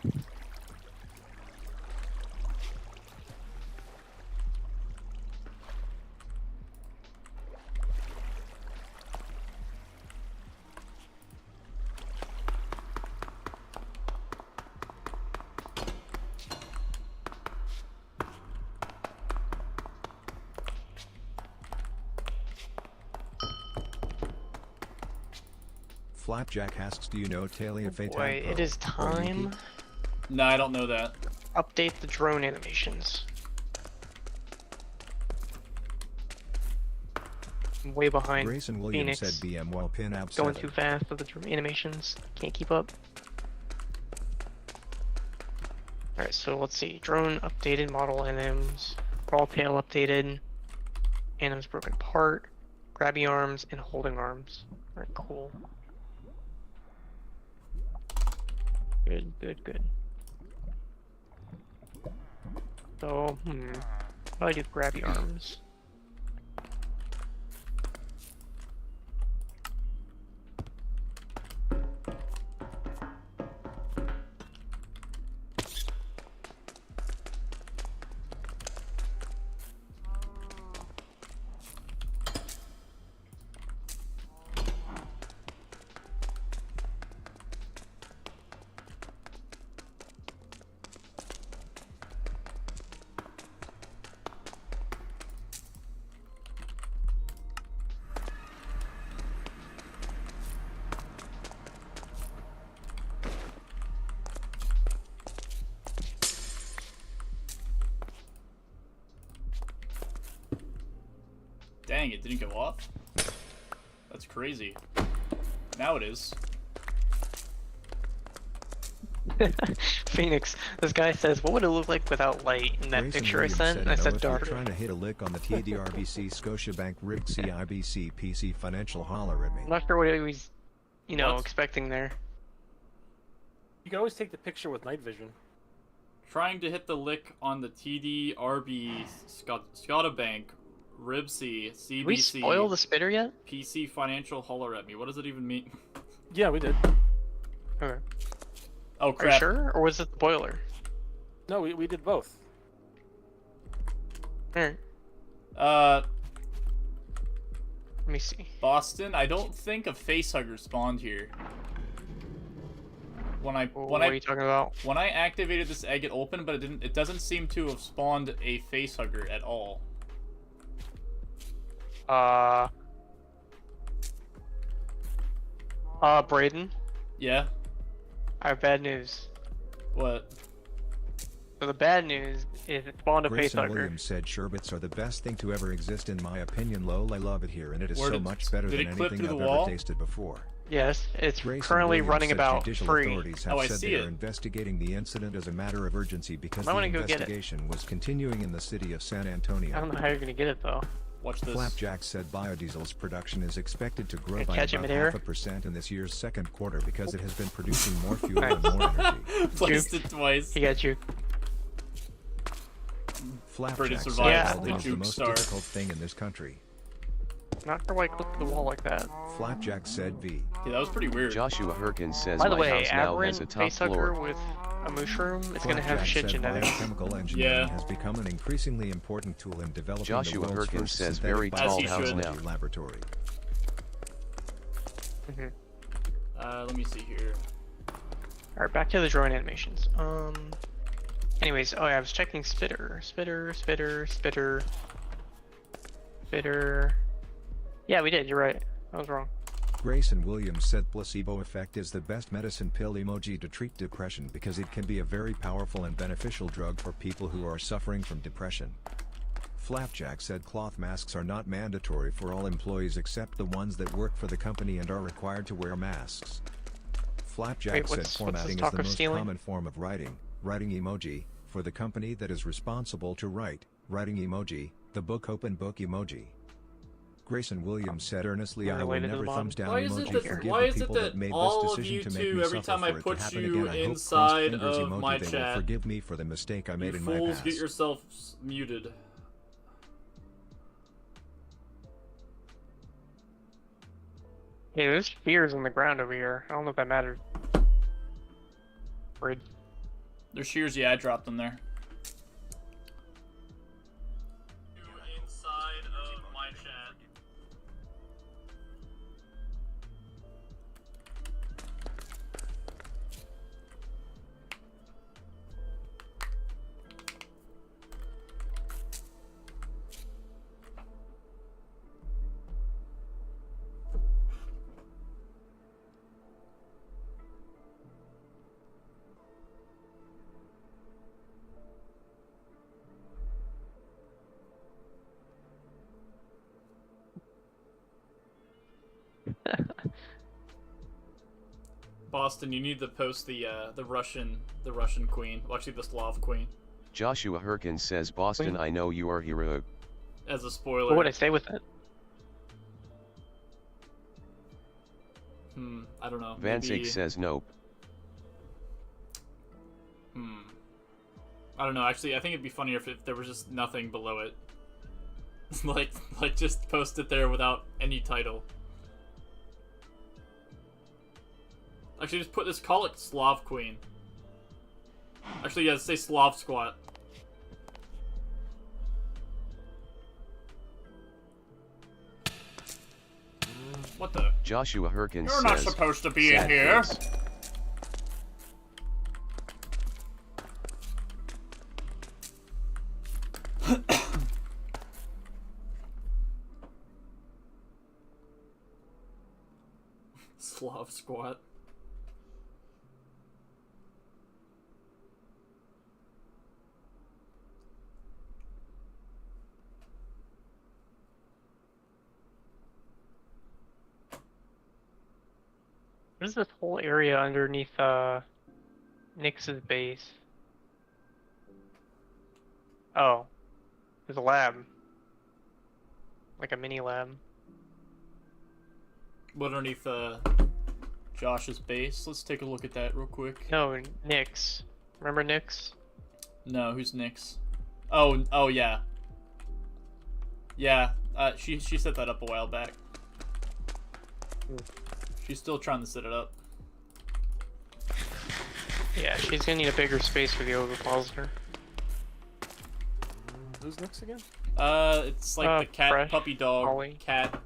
Flapjack asks, do you know Talia Fatale?
Boy, it is time.
No, I don't know that.
Update the drone animations. I'm way behind.
Grayson Williams
Phoenix.
said BM while pin out
Going
7.
too fast with the drone animations. Can't keep up. Alright, so let's see. Drone updated, model anims, crawl tail updated, anims broken apart, grabby arms, and holding arms. Alright, cool. Good, good, good. So, probably do grabby arms.
Dang, it didn't go off? That's crazy. Now it is.
Phoenix, this guy says, what would it look like without light in that
Grayson
picture I
Williams
sent?
said,
And I
"No,
said
if you're
dark.
trying to hit a lick on the TDRBC Scotiabank Rig CIBC PC Financial, holler at me."
I'm not sure what he was, you know,
What?
expecting there.
You can always take the picture with night vision.
Trying to hit the lick on the TDRB Scotiabank Ribsy
Did we
CBC
spoil the spitter yet?
PC Financial holler at me. What does it even mean?
Yeah, we did.
Okay.
Oh
Are you
crap.
sure? Or was it the boiler?
No, we did both.
Alright,
Uh,
let me see.
Boston, I don't think a facehugger spawned here. When
What are you talking about?
when I activated this egg, it opened, but it doesn't seem to have spawned a facehugger at all.
Braden,
Yeah?
I have bad news.
What?
So the bad news is it spawned a
Grayson
facehugger.
Williams said sherbets are the best thing to ever exist in my opinion. Lol, I love it here and it is
Where
so
did-
much better
did
than
it clip
anything
through
I've
the wall?
ever tasted before.
Yes, it's
Grayson
currently
Williams
running
said
about
judicial
free.
authorities have
Oh, I
said
see
they are
it.
investigating the incident as a matter of urgency because
I
the
wanna go get it.
investigation was continuing in the city of San
I
Antonio.
don't know how you're gonna get it though.
Watch this.
Flapjack said biodiesel's production is expected to grow
Gonna
by
catch it
about
midair?
0.5% in this year's second quarter because it has been producing more fuel and more energy.
Placed it twice.
He got you.
Flapjack said
survived
all
the
is the
juke
most
star.
difficult thing in this country.
Not sure why I clipped the wall like that.
Flapjack said V.
Yeah, that was pretty weird.
Joshua Herkins says
By the
my
way,
house now has
aberrant
a top
facehugger
floor.
with a mushroom is gonna have
Flapjack
shit
said
genetics.
biochemical engineering
Yeah.
has become an increasingly important tool in developing
Joshua
the world's
Herkins
first
says
synthetic
very
tall house
biotechnology
now.
laboratory.
Let me see here.
Alright, back to the drone animations. Anyways, oh yeah, I was checking spitter. Yeah, we did, you're right. I was wrong.
Grayson Williams said placebo effect is the best medicine pill emoji to treat depression because it can be a very powerful and beneficial drug for people who are suffering from depression. Flapjack said cloth masks are not mandatory for all employees except the ones that work for the company and are required to wear masks. Flapjack
Wait,
said
what's this
formatting is
talk
the
of
most
stealing?
common form of writing emoji, for the company that is responsible to writing emoji, the book open book emoji. Grayson Williams said earnestly, I will
Related to the
never
mod?
thumbs down
Why is it
emoji
that
forgive
why
the
is it
people
that
made
all
this
of
decision
you
to make
two,
me
every
suffer
time I
for it
put
to happen
you
again. I hope crossed
inside
fingers
of
emoji
my
they will
chat,
forgive me for the mistake I made
you
in my
fools
past.
get yourselves muted.
Hey, there's spears on the ground over here. I don't know if that matters. Rude.
There's shears, yeah, I dropped them there. Inside of my chat. Boston, you need to post the Russian queen. Well, actually, the Slav queen
Joshua Herkins says, Boston, I know you are hero.
as a spoiler.
What would I say with it?
I don't know.
Van
Maybe...
Sake says nope.
I don't know. Actually, I think it'd be funnier if there was just nothing below it. like just post it there without any title. Actually, just call it Slav Queen. Actually, yeah, say Slav Squat. What the?
Joshua Herkins
You're
says,
not supposed to be in
sad
here.
face.
Slav Squat.
What is this whole area underneath Nyx's base? Oh, there's a lab, like a mini lab.
What underneath Josh's base? Let's take a look at that real quick.
No, Nyx. Remember Nyx?
No, who's Nyx? Oh yeah. Yeah, she set that up a while back. She's still trying to set it up.
Yeah, she's gonna need a bigger space for the ovipositor.
Who's next again?
It's like the cat,
Fresh,
puppy dog,
Ollie.
cat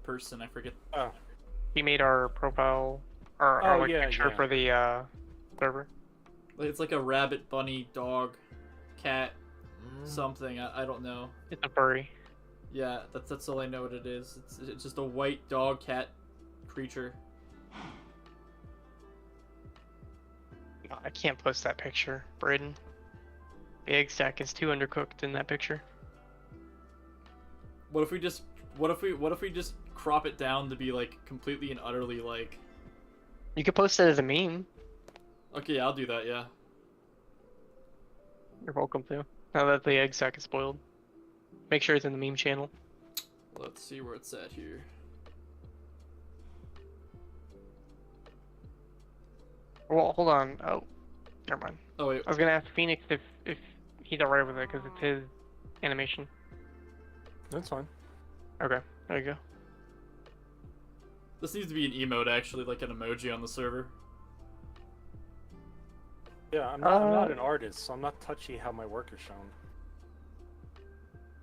person, I forget.
Oh.
He made our profile, our like,
yeah,
picture
yeah.
for the server.
It's like a rabbit, bunny, dog, cat, something, I don't know.
It's a furry.
Yeah, that's all I know what it is. It's just a white dog, cat creature.
No, I can't post that picture, Braden. The egg sack is too undercooked in that picture.
What if we just crop it down to be like completely and utterly like...
You could post it as a meme.
Okay, yeah, I'll do that, yeah.
You're welcome to. Now that the egg sack is spoiled. Make sure it's in the meme channel.
Let's see where it's at here.
Well, hold on. Oh, never mind.
Oh wait,
I was gonna ask Phoenix if he's alright with it because it's his animation.
That's fine.
Okay, there you go.
this needs to be an emote actually, like an emoji on the server.
Yeah, I'm not an artist, so I'm not touchy how my work is shown.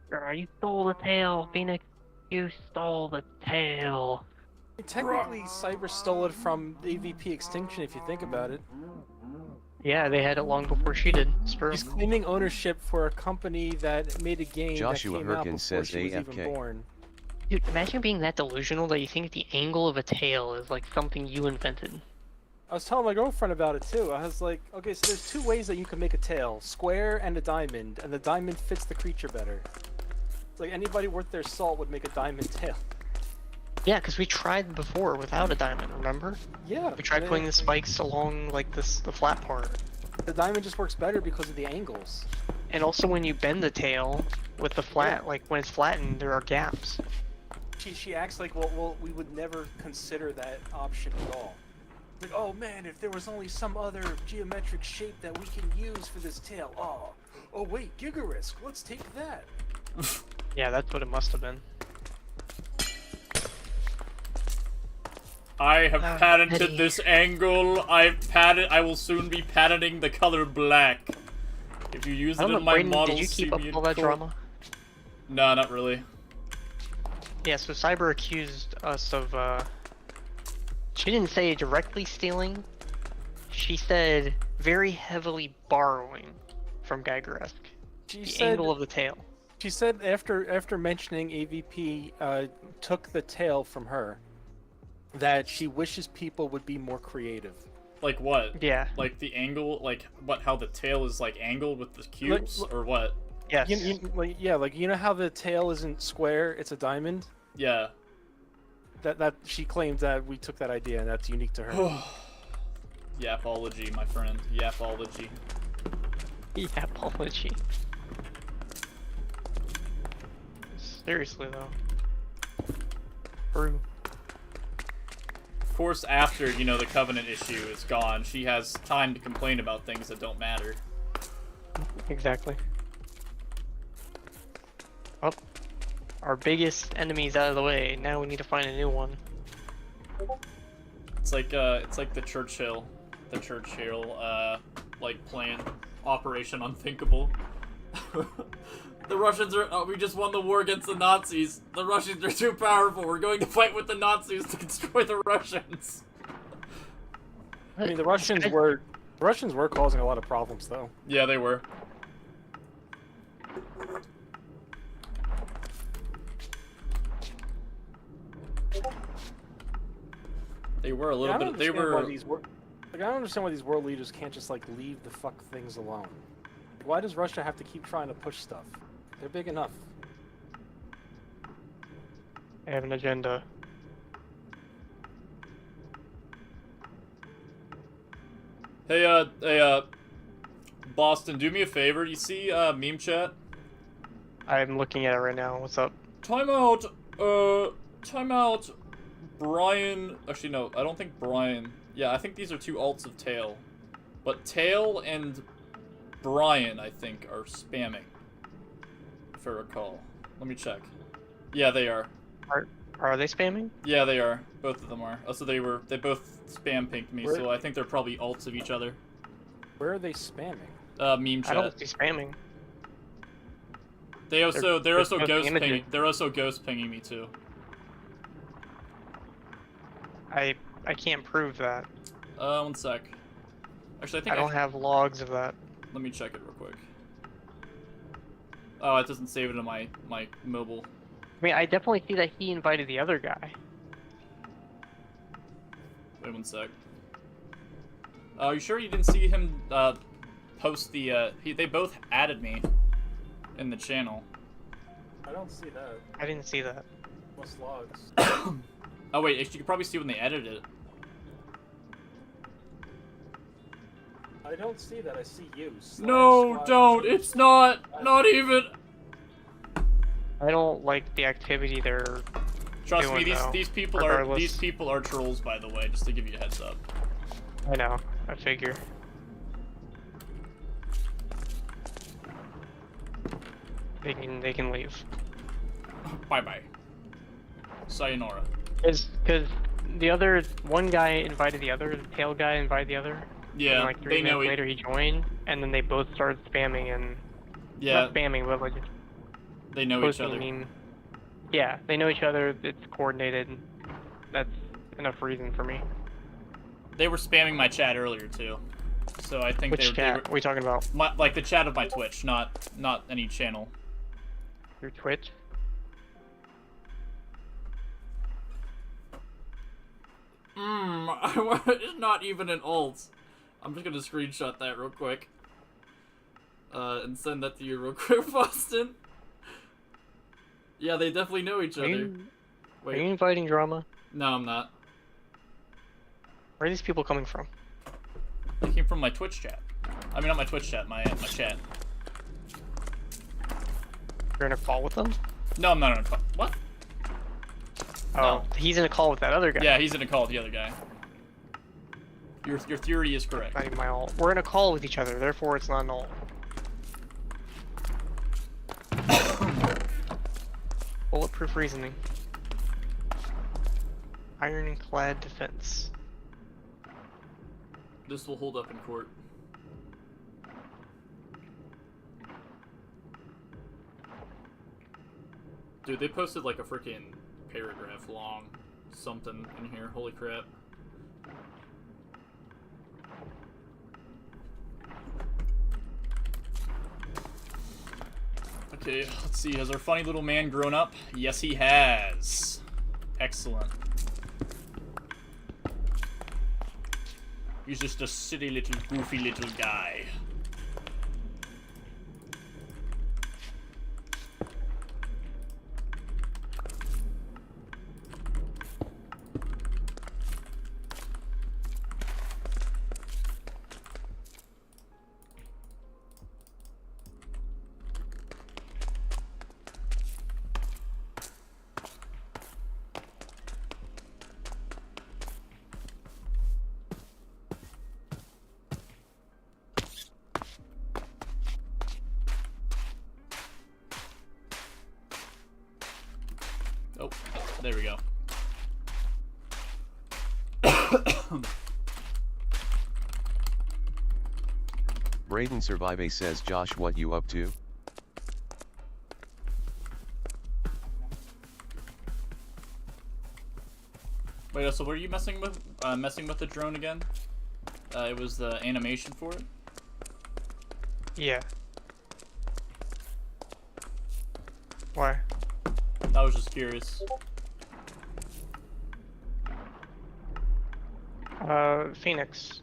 Girl, you stole the tail, Phoenix. You stole the tail.
Technically, Cyber stole it from AVP Extinction if you think about it.
Yeah, they had it long before she did. It's true.
He's claiming ownership for a company that made a game
Joshua
that came out before
Herkins says
she was
AFK.
even born.
Dude, imagine being that delusional that you think the angle of a tail is like something you invented.
I was telling my girlfriend about it too. I was like, okay, so there's two ways that you can make a tail. Square and a diamond, and the diamond fits the creature better. It's like anybody worth their salt would make a diamond tail.
Yeah, because we tried before without a diamond, remember?
Yeah.
We tried
and
putting
it-
the spikes along, like, the flat part.
The diamond just works better because of the angles.
And also when you bend the tail with the flat, like, when it's flattened, there are gaps.
She acts like, well, we would never consider that option at all. Like, oh man, if there was only some other geometric shape that we can use for this tail. Oh wait, Gigarisk, let's take that.
Yeah, that's what it must have been.
I have patented
Eddie.
this angle. I will soon be patenting the color black. If you use
I
it
don't know,
in my
Brayden,
model,
did you keep up
Simeon
all that
Core-
drama?
No, not really.
Yeah, so Cyber accused us of, she didn't say directly stealing. She said very heavily borrowing from Geigeresk.
She
The
said,
angle of the tail.
she said after mentioning AVP took the tail from her, that she wishes people would be more creative.
Like what?
Yeah.
Like the angle, like what? How the tail is like angled with the cubes, or what?
Yes.
Like you know how the tail isn't square, it's a diamond.
Yeah.
That she claimed that we took that idea and that's unique to her.
Yapology, my friend. Yapology.
Yeah, apology. Seriously though. True.
Of course, after, you know, the Covenant issue is gone, she has time to complain about things that don't matter.
Exactly. Oh, our biggest enemy's out of the way. Now we need to find a new one.
It's like the Churchill, like plan Operation Unthinkable. The Russians are. Oh, we just won the war against the Nazis. The Russians are too powerful. We're going to fight with the Nazis to destroy the Russians.
I mean, the Russians were causing a lot of problems though.
Yeah, they were. They were a little bit. They were.
I don't understand why these world leaders can't just like leave the fuck things alone. Why does Russia have to keep trying to push stuff? They're big enough.
I have an agenda.
Hey, Boston, do me a favor. You see, meme chat?
I'm looking at it right now. What's up?
Timeout, Brian. Actually, no, I don't think Brian. Yeah, I think these are two alts of Tail. But Tail and Brian, I think, are spamming. If I recall. Let me check. Yeah, they are.
Are they spamming?
Yeah, they are. Both of them are. Also, they both spam pinged me,
Where-
so I think they're probably alts of each other.
Where are they spamming?
Meme chat.
I don't see spamming.
They're also
they're
ghost
posting images.
pinging. They're also ghost pinging me too.
I can't prove that.
1 sec. Actually, I think
I don't have logs of that.
Let me check it real quick. Oh, it doesn't save it in my mobile.
I mean, I definitely see that he invited the other guy.
Wait 1 sec. Are you sure you didn't see him post the? They both added me in the channel.
I don't see that.
I didn't see that.
What's logs?
Oh wait, you could probably see when they edited it.
I don't see that. I see you.
No, don't. It's not even.
I don't like the activity they're
Trust me,
doing now,
these people are trolls, by the way. Just to give you a heads up.
I know. I figure. They can leave.
Bye bye. Sayonara.
Because the other one guy invited the other, the tail guy invited the other.
Yeah,
And like 3
they know
minutes later he joined, and then they both started spamming and
Yeah,
not spamming, but like
they know each
posting
other.
a meme. Yeah, they know each other. It's coordinated. That's enough reason for me.
They were spamming my chat earlier too, so I think
Which
they
chat?
were
What are we talking about?
like the chat of my Twitch, not any channel.
Your Twitch?
It's not even an alt. I'm just gonna screenshot that real quick. And send that to you real quick, Boston. Yeah, they definitely know each
Are
other.
you,
Wait,
are you inviting drama?
no, I'm not.
Where are these people coming from?
They came from my Twitch chat. I mean, not my Twitch chat, my chat.
You're in a call with them?
No, I'm not on a call. What?
Oh,
No.
he's in a call with that other guy.
Yeah, he's in a call with the other guy. Your theory is correct.
Not even my ult. We're in a call with each other, therefore it's not an ult. Bulletproof reasoning. Ironclad defense.
This will hold up in court. Dude, they posted like a freaking paragraph long something in here. Holy crap. Okay, let's see. Has our funny little man grown up? Yes, he has. Excellent. He's just a silly little, goofy little guy. Oh, there we go.
Braden Survive says, Josh, what you up to?
Wait, so what are you messing with? Messing with the drone again? It was the animation for it?
Yeah. Why?
I was just curious.
Phoenix.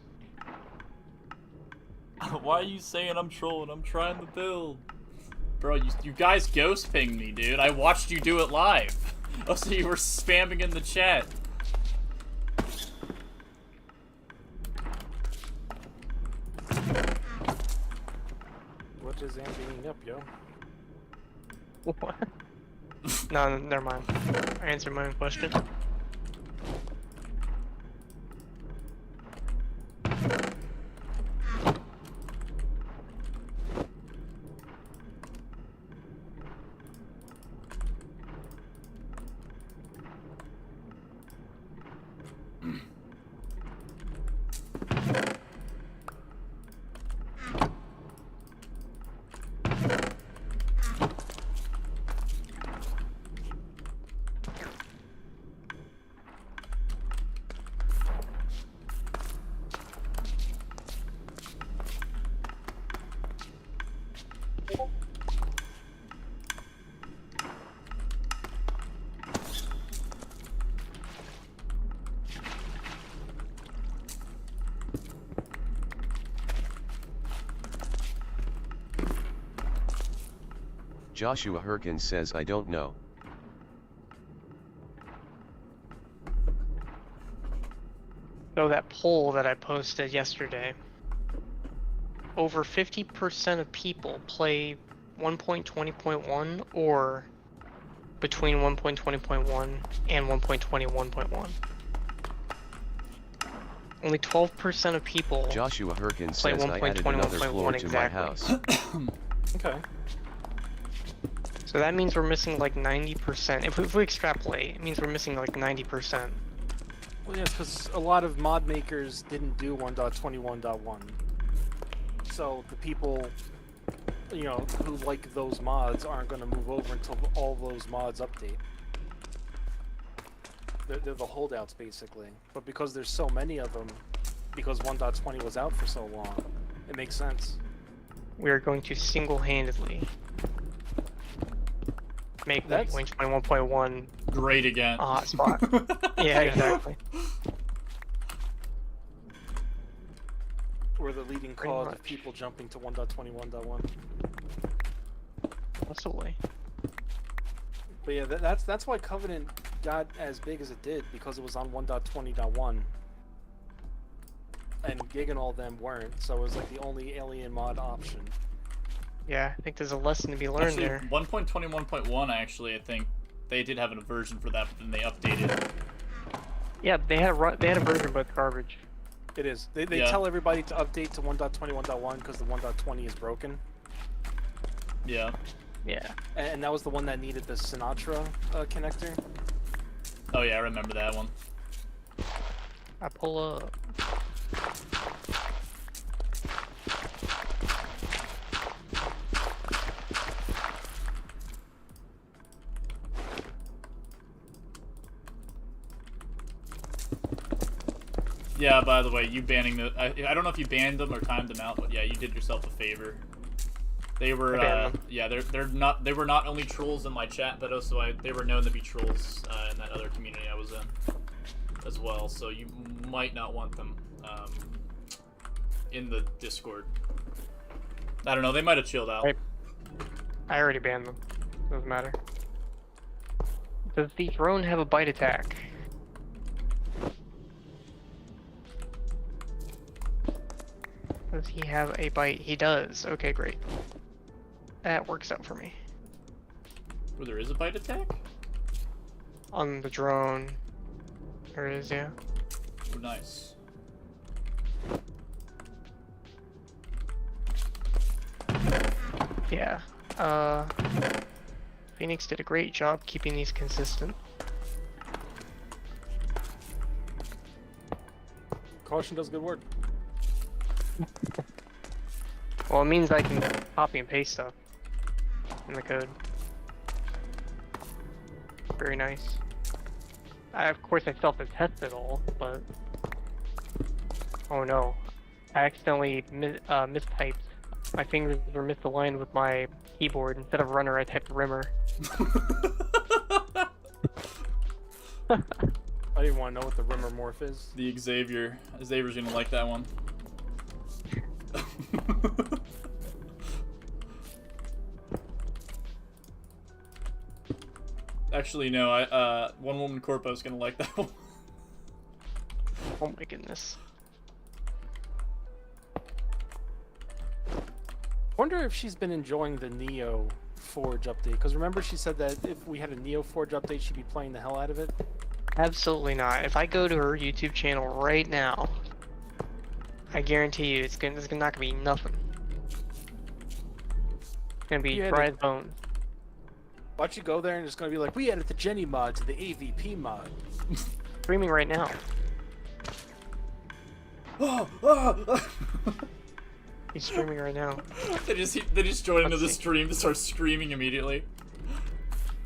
Why are you saying I'm trolling? I'm trying to build. Bro, you guys ghost pinged me, dude. I watched you do it live. Oh, so you were spamming in the chat.
What is ambiing up, yo?
What? No, never mind. I answered my own question.
Joshua Herkins says, I don't know.
So that poll that I posted yesterday, over 50% of people play 1.20.1 or between 1.20.1 and 1.21.1. Only 12% of people
Joshua Herkins
play
says, I added another
1.21.1
floor to my
exactly.
house.
Okay.
So that means we're missing like 90%. If we extrapolate, it means we're missing like 90%.
Well, yeah, because a lot of mod makers didn't do 1.21.1. So the people, you know, who like those mods aren't going to move over until all those mods update. They're the holdouts, basically. But because there's so many of them, because 1.20 was out for so long, it makes sense.
We are going to single-handedly make
That's-
1.21.1
Great again.
a hotspot. Yeah, exactly.
We're the leading
Pretty
cause
much.
of people jumping to 1.21.1.
Possibly.
But yeah, that's why Covenant got as big as it did, because it was on 1.20.1. And Gig and all them weren't, so it was like the only alien mod option.
Yeah, I think there's a lesson to be learned
Actually,
there.
1.21.1 actually, I think they did have a version for that, but then they updated.
Yeah, they had a version, but it's garbage.
It is. They
Yeah.
tell everybody to update to 1.21.1 because the 1.20 is broken.
Yeah.
Yeah.
And that was the one that needed the Sinatra connector.
Oh yeah, I remember that one.
I pull up.
Yeah, by the way, you banning the... I don't know if you banned them or timed them out, but yeah, you did yourself a favor. They were,
I banned them.
yeah, they were not only trolls in my chat, but also they were known to be trolls in that other community I was in as well, so you might not want them in the Discord. I don't know, they might have chilled out.
I already banned them. Doesn't matter. Does the drone have a bite attack? Does he have a bite? He does. Okay, great. That works out for me.
Where there is a bite attack?
On the drone. There it is, yeah.
Oh, nice.
Yeah. Phoenix did a great job keeping these consistent.
Caution does good work.
Well, it means I can copy and paste stuff in the code. Very nice. Of course, I still have to test it all, but... Oh no. I accidentally mistyped. My fingers were misaligned with my keyboard. Instead of runner, I typed rimmer.
I didn't want to know what the rimmer morph is.
The Xavier. Xavier's gonna like that one. Actually, no. One Woman Corpo's gonna like that one.
Oh my goodness.
Wonder if she's been enjoying the Neo Forge update, because remember she said that if we had a Neo Forge update, she'd be playing the hell out of it.
Absolutely not. If I go to her YouTube channel right now, I guarantee you there's not gonna be nothing. It's gonna be
Yeah,
dry as bones.
Watch you go there and it's gonna be like, we added the Jenny mod to the AVP mod.
Streaming right now. He's streaming right now.
They just join into the stream to start screaming immediately.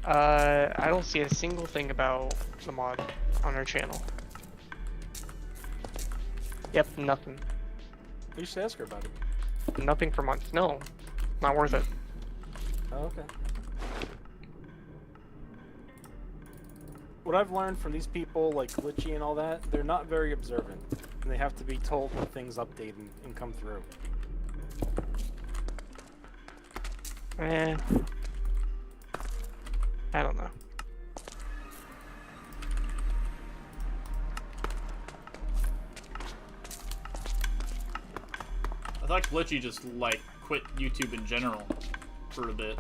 I don't see a single thing about the mod on our channel. Yep, nothing.
You should ask her about it.
Nothing for months. No, not worth it.
Oh, okay. What I've learned from these people, like Glitchy and all that, they're not very observant. And they have to be told when things update and come through.
Eh. I don't know.
I thought Glitchy just, like, quit YouTube in general for a bit.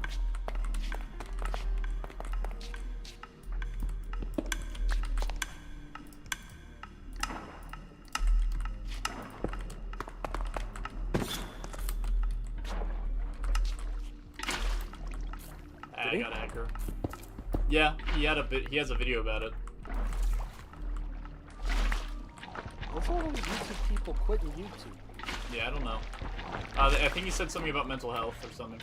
I got aggro. Yeah, he has a video about it.
What's all those YouTube people quitting YouTube?
Yeah, I don't know. I think he said something about mental health or something.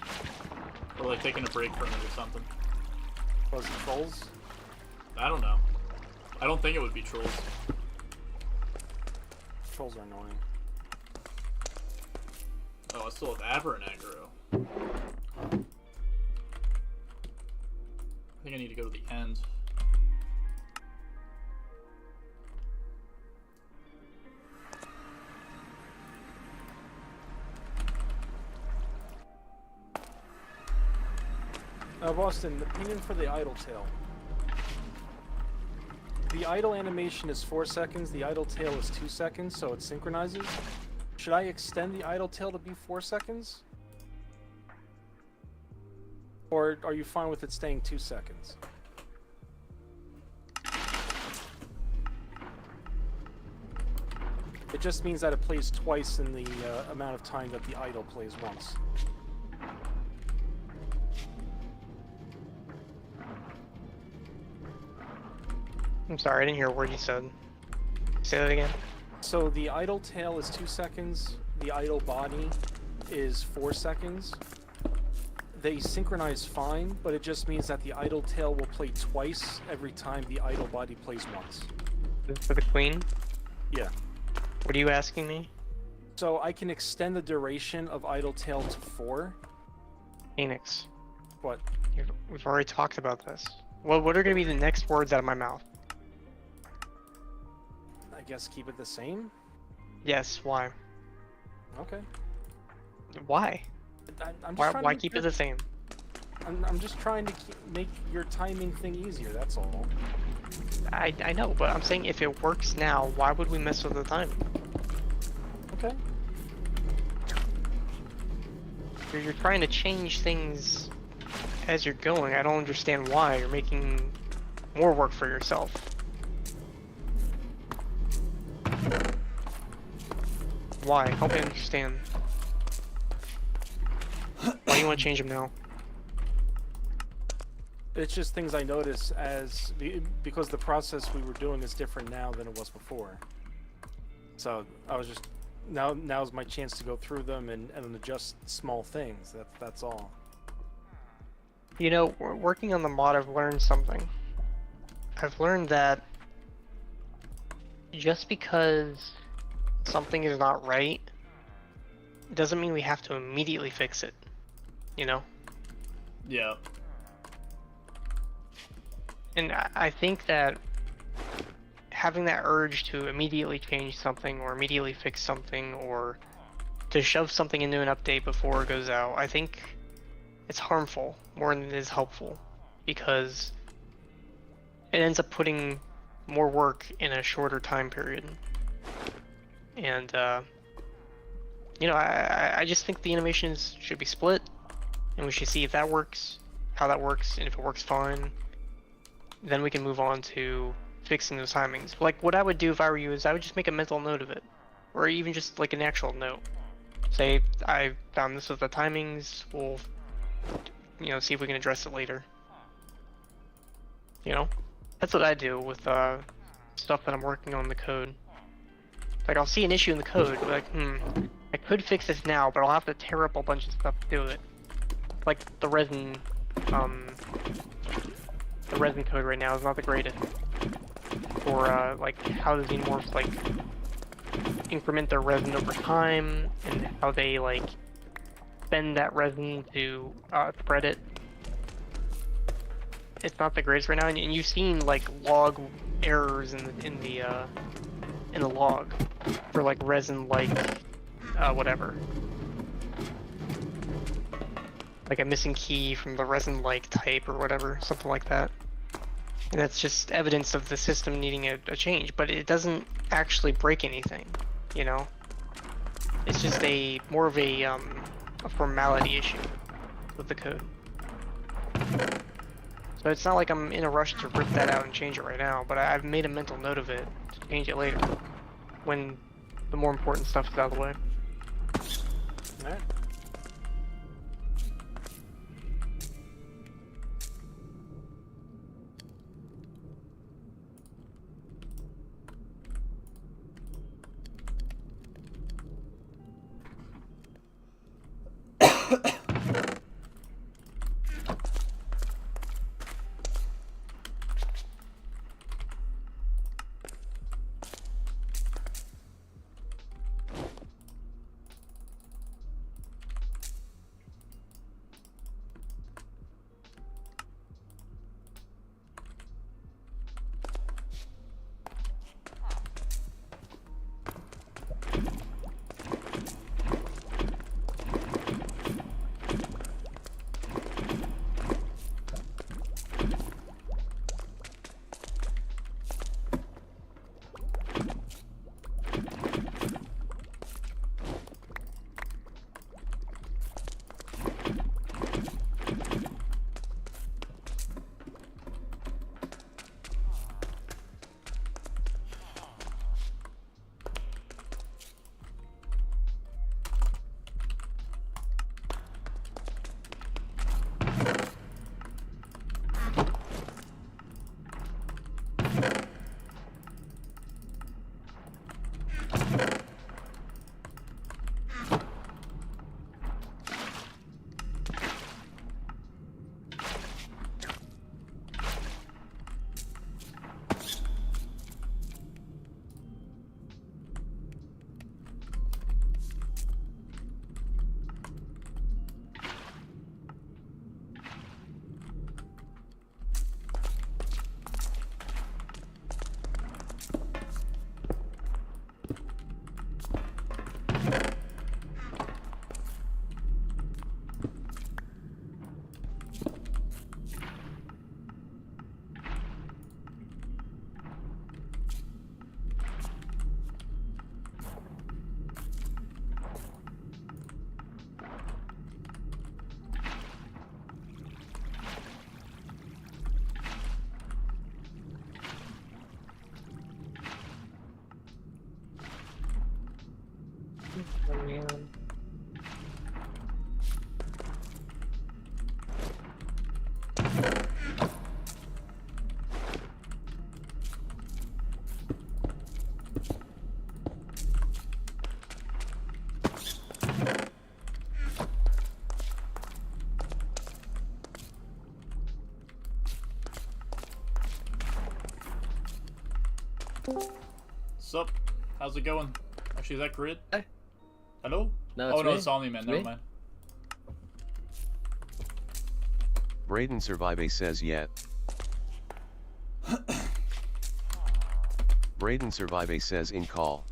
Or like taking a break from it or something.
Was it trolls?
I don't know. I don't think it would be trolls.
Trolls are annoying.
Oh, I still have aberrant aggro. I think I need to go to the end.
Boston, opinion for the idle tail. The idle animation is 4 seconds, the idle tail is 2 seconds, so it synchronizes. Should I extend the idle tail to be 4 seconds? Or are you fine with it staying 2 seconds? It just means that it plays twice in the amount of time that the idle plays once.
I'm sorry, I didn't hear a word you said. Say that again.
So the idle tail is 2 seconds, the idle body is 4 seconds. They synchronize fine, but it just means that the idle tail will play twice every time the idle body plays once.
For the queen?
Yeah.
What are you asking me?
So I can extend the duration of idle tail to 4.
Phoenix.
What?
We've already talked about this. What are going to be the next words out of my mouth?
I guess keep it the same?
Yes, why?
Okay.
Why?
I'm just trying
Why
to
keep it the same?
I'm just trying to make your timing thing easier, that's all.
I know, but I'm saying if it works now, why would we mess with the timing?
Okay.
You're trying to change things as you're going. I don't understand why. You're making more work for yourself. Why? Help me understand. Why do you want to change them now?
It's just things I notice because the process we were doing is different now than it was before. So I was just now's my chance to go through them and adjust small things. That's all.
You know, working on the mod, I've learned something. I've learned that just because something is not right doesn't mean we have to immediately fix it. You know?
Yeah.
And I think that having that urge to immediately change something or immediately fix something or to shove something into an update before it goes out, I think it's harmful more than it is helpful because it ends up putting more work in a shorter time period. And, you know, I just think the animations should be split and we should see if that works, how that works, and if it works fine, then we can move on to fixing those timings. Like, what I would do if I were you is I would just make a mental note of it. Or even just, like, an actual note. Say, I found this with the timings, we'll, you know, see if we can address it later. You know? That's what I do with, stuff that I'm working on in the code. Like, I'll see an issue in the code, like, I could fix this now, but I'll have to tear up a bunch of stuff to do it. Like, the resin code right now is not the greatest. Or, like, how the xenomorphs, like, increment their resin over time, and how they, like, bend that resin to, spread it. It's not the greatest right now, and you've seen, like, log errors in the log for, like, resin, like, whatever. Like a missing key from the resin-like type or whatever, something like that. And that's just evidence of the system needing a change, but it doesn't actually break anything, you know? It's just more of a formality issue with the code. So it's not like I'm in a rush to rip that out and change it right now, but I've made a mental note of it to change it later, when the more important stuff is out of the way.
Alright.
Sup? How's it going? Actually, is that Grid?
Hey.
Hello?
No,
Oh
it's
no,
me.
it's Omni-Man. Never
Me?
mind.
Braden Survive says yet. Braden Survive says in call.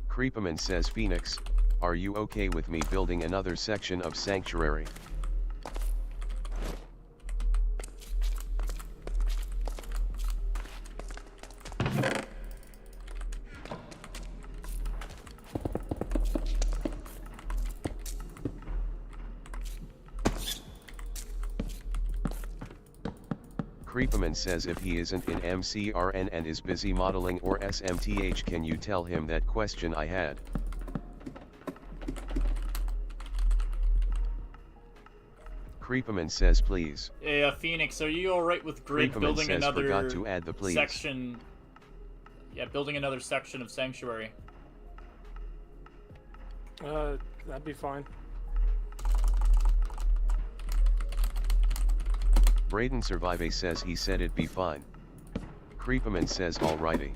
Creepaman says Phoenix, are you okay with me building another section of Sanctuary? Creepaman says if he isn't in MCRN and is busy modeling or SMTH, can you tell him that question I had? Creepaman says please.
Yeah, Phoenix, are you alright with Grid
Creepaman
building
says
another
forgot to add the please.
section? Yeah, building another section of Sanctuary.
That'd be fine.
Braden Survive says he said it'd be fine. Creepaman says alrighty.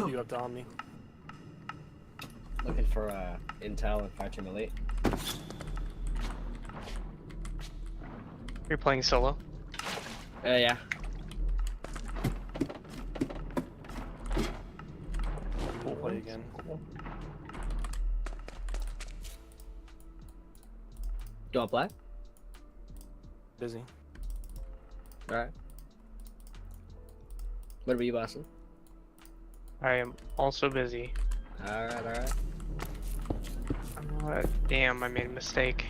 You up to Omni?
Looking for intel and fire team elite.
You're playing solo.
Yeah.
We'll play again.
Do you want to play?
Busy.
Alright. What about you, Boston?
I am also busy.
Alright.
Damn, I made a mistake.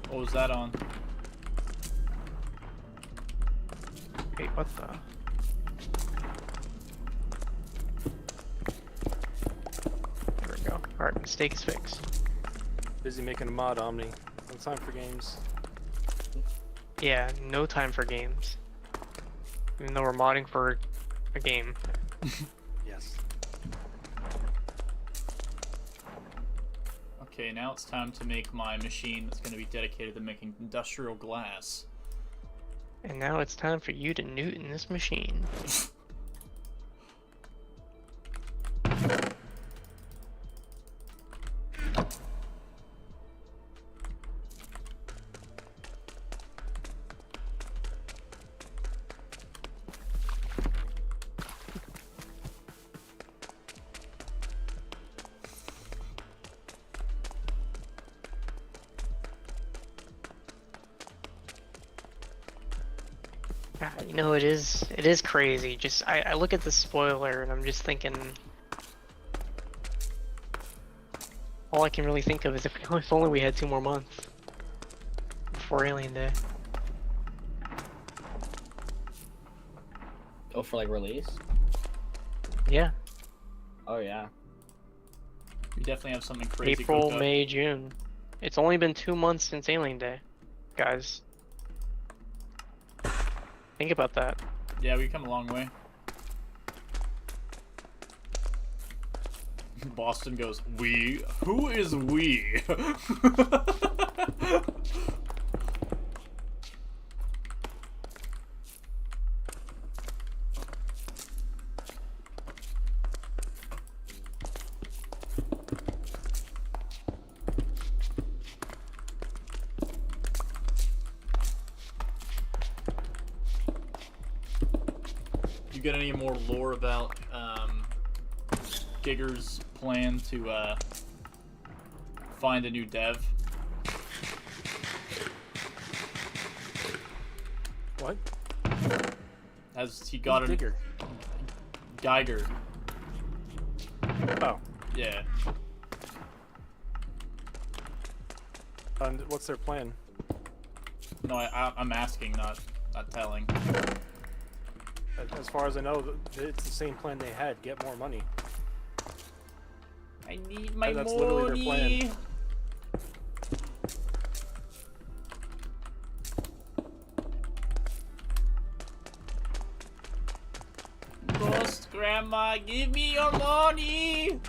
What was that on?
Wait, what the? There we go. Alright, mistake is fixed.
Busy making a mod, Omni. No time for games.
Yeah, no time for games. Even though we're modding for a game.
Yes.
Okay, now it's time to make my machine that's going to be dedicated to making industrial glass.
And now it's time for you to Newton this machine. You know, it is crazy. Just I look at the spoiler and I'm just thinking, all I can really think of is if only we had 2 more months before Alien Day.
Oh, for like release?
Yeah,
Oh yeah.
We definitely have something crazy
April,
cooked up.
May, June. It's only been 2 months since Alien Day, guys. Think about that.
Yeah, we've come a long way. Boston goes, we? Who is we? you get any more lore about Giger's plan to find a new dev?
What?
Has he got a
Digger.
Geiger?
Oh.
Yeah.
And what's their plan?
No, I'm asking, not telling.
As far as I know, it's the same plan they had. Get more money.
I need my
That's
money.
literally their plan.
Ghost Grandma, give me your money!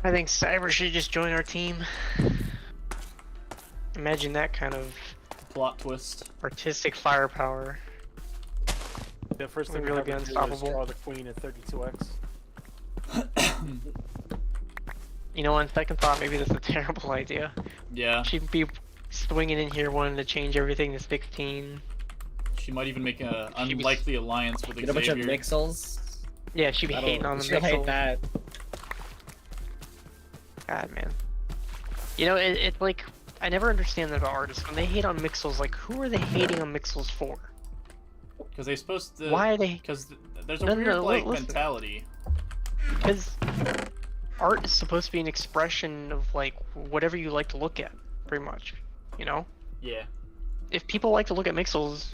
I think Cyber should just join our team. Imagine that kind of
Plot twist.
artistic firepower.
The first
Would
thing
really
we
be
have to do is
unstoppable.
draw the queen at 32x.
You know, on second thought, maybe that's a terrible idea.
Yeah.
She'd be swinging in here wanting to change everything to 16.
She might even make an
She was-
unlikely alliance with
Get a bunch of
Xavier.
mixels.
Yeah, she'd be hating on the
She'll hate
mixel.
that.
God, man. You know, it's like, I never understand that about artists. When they hate on mixels, like, who are they hating on mixels for?
Because they're supposed to.
Why are they?
Because there's a
No,
weird
no,
like
listen.
mentality.
Because art is supposed to be an expression of, like, whatever you like to look at, pretty much. You know?
Yeah.
If people like to look at mixels,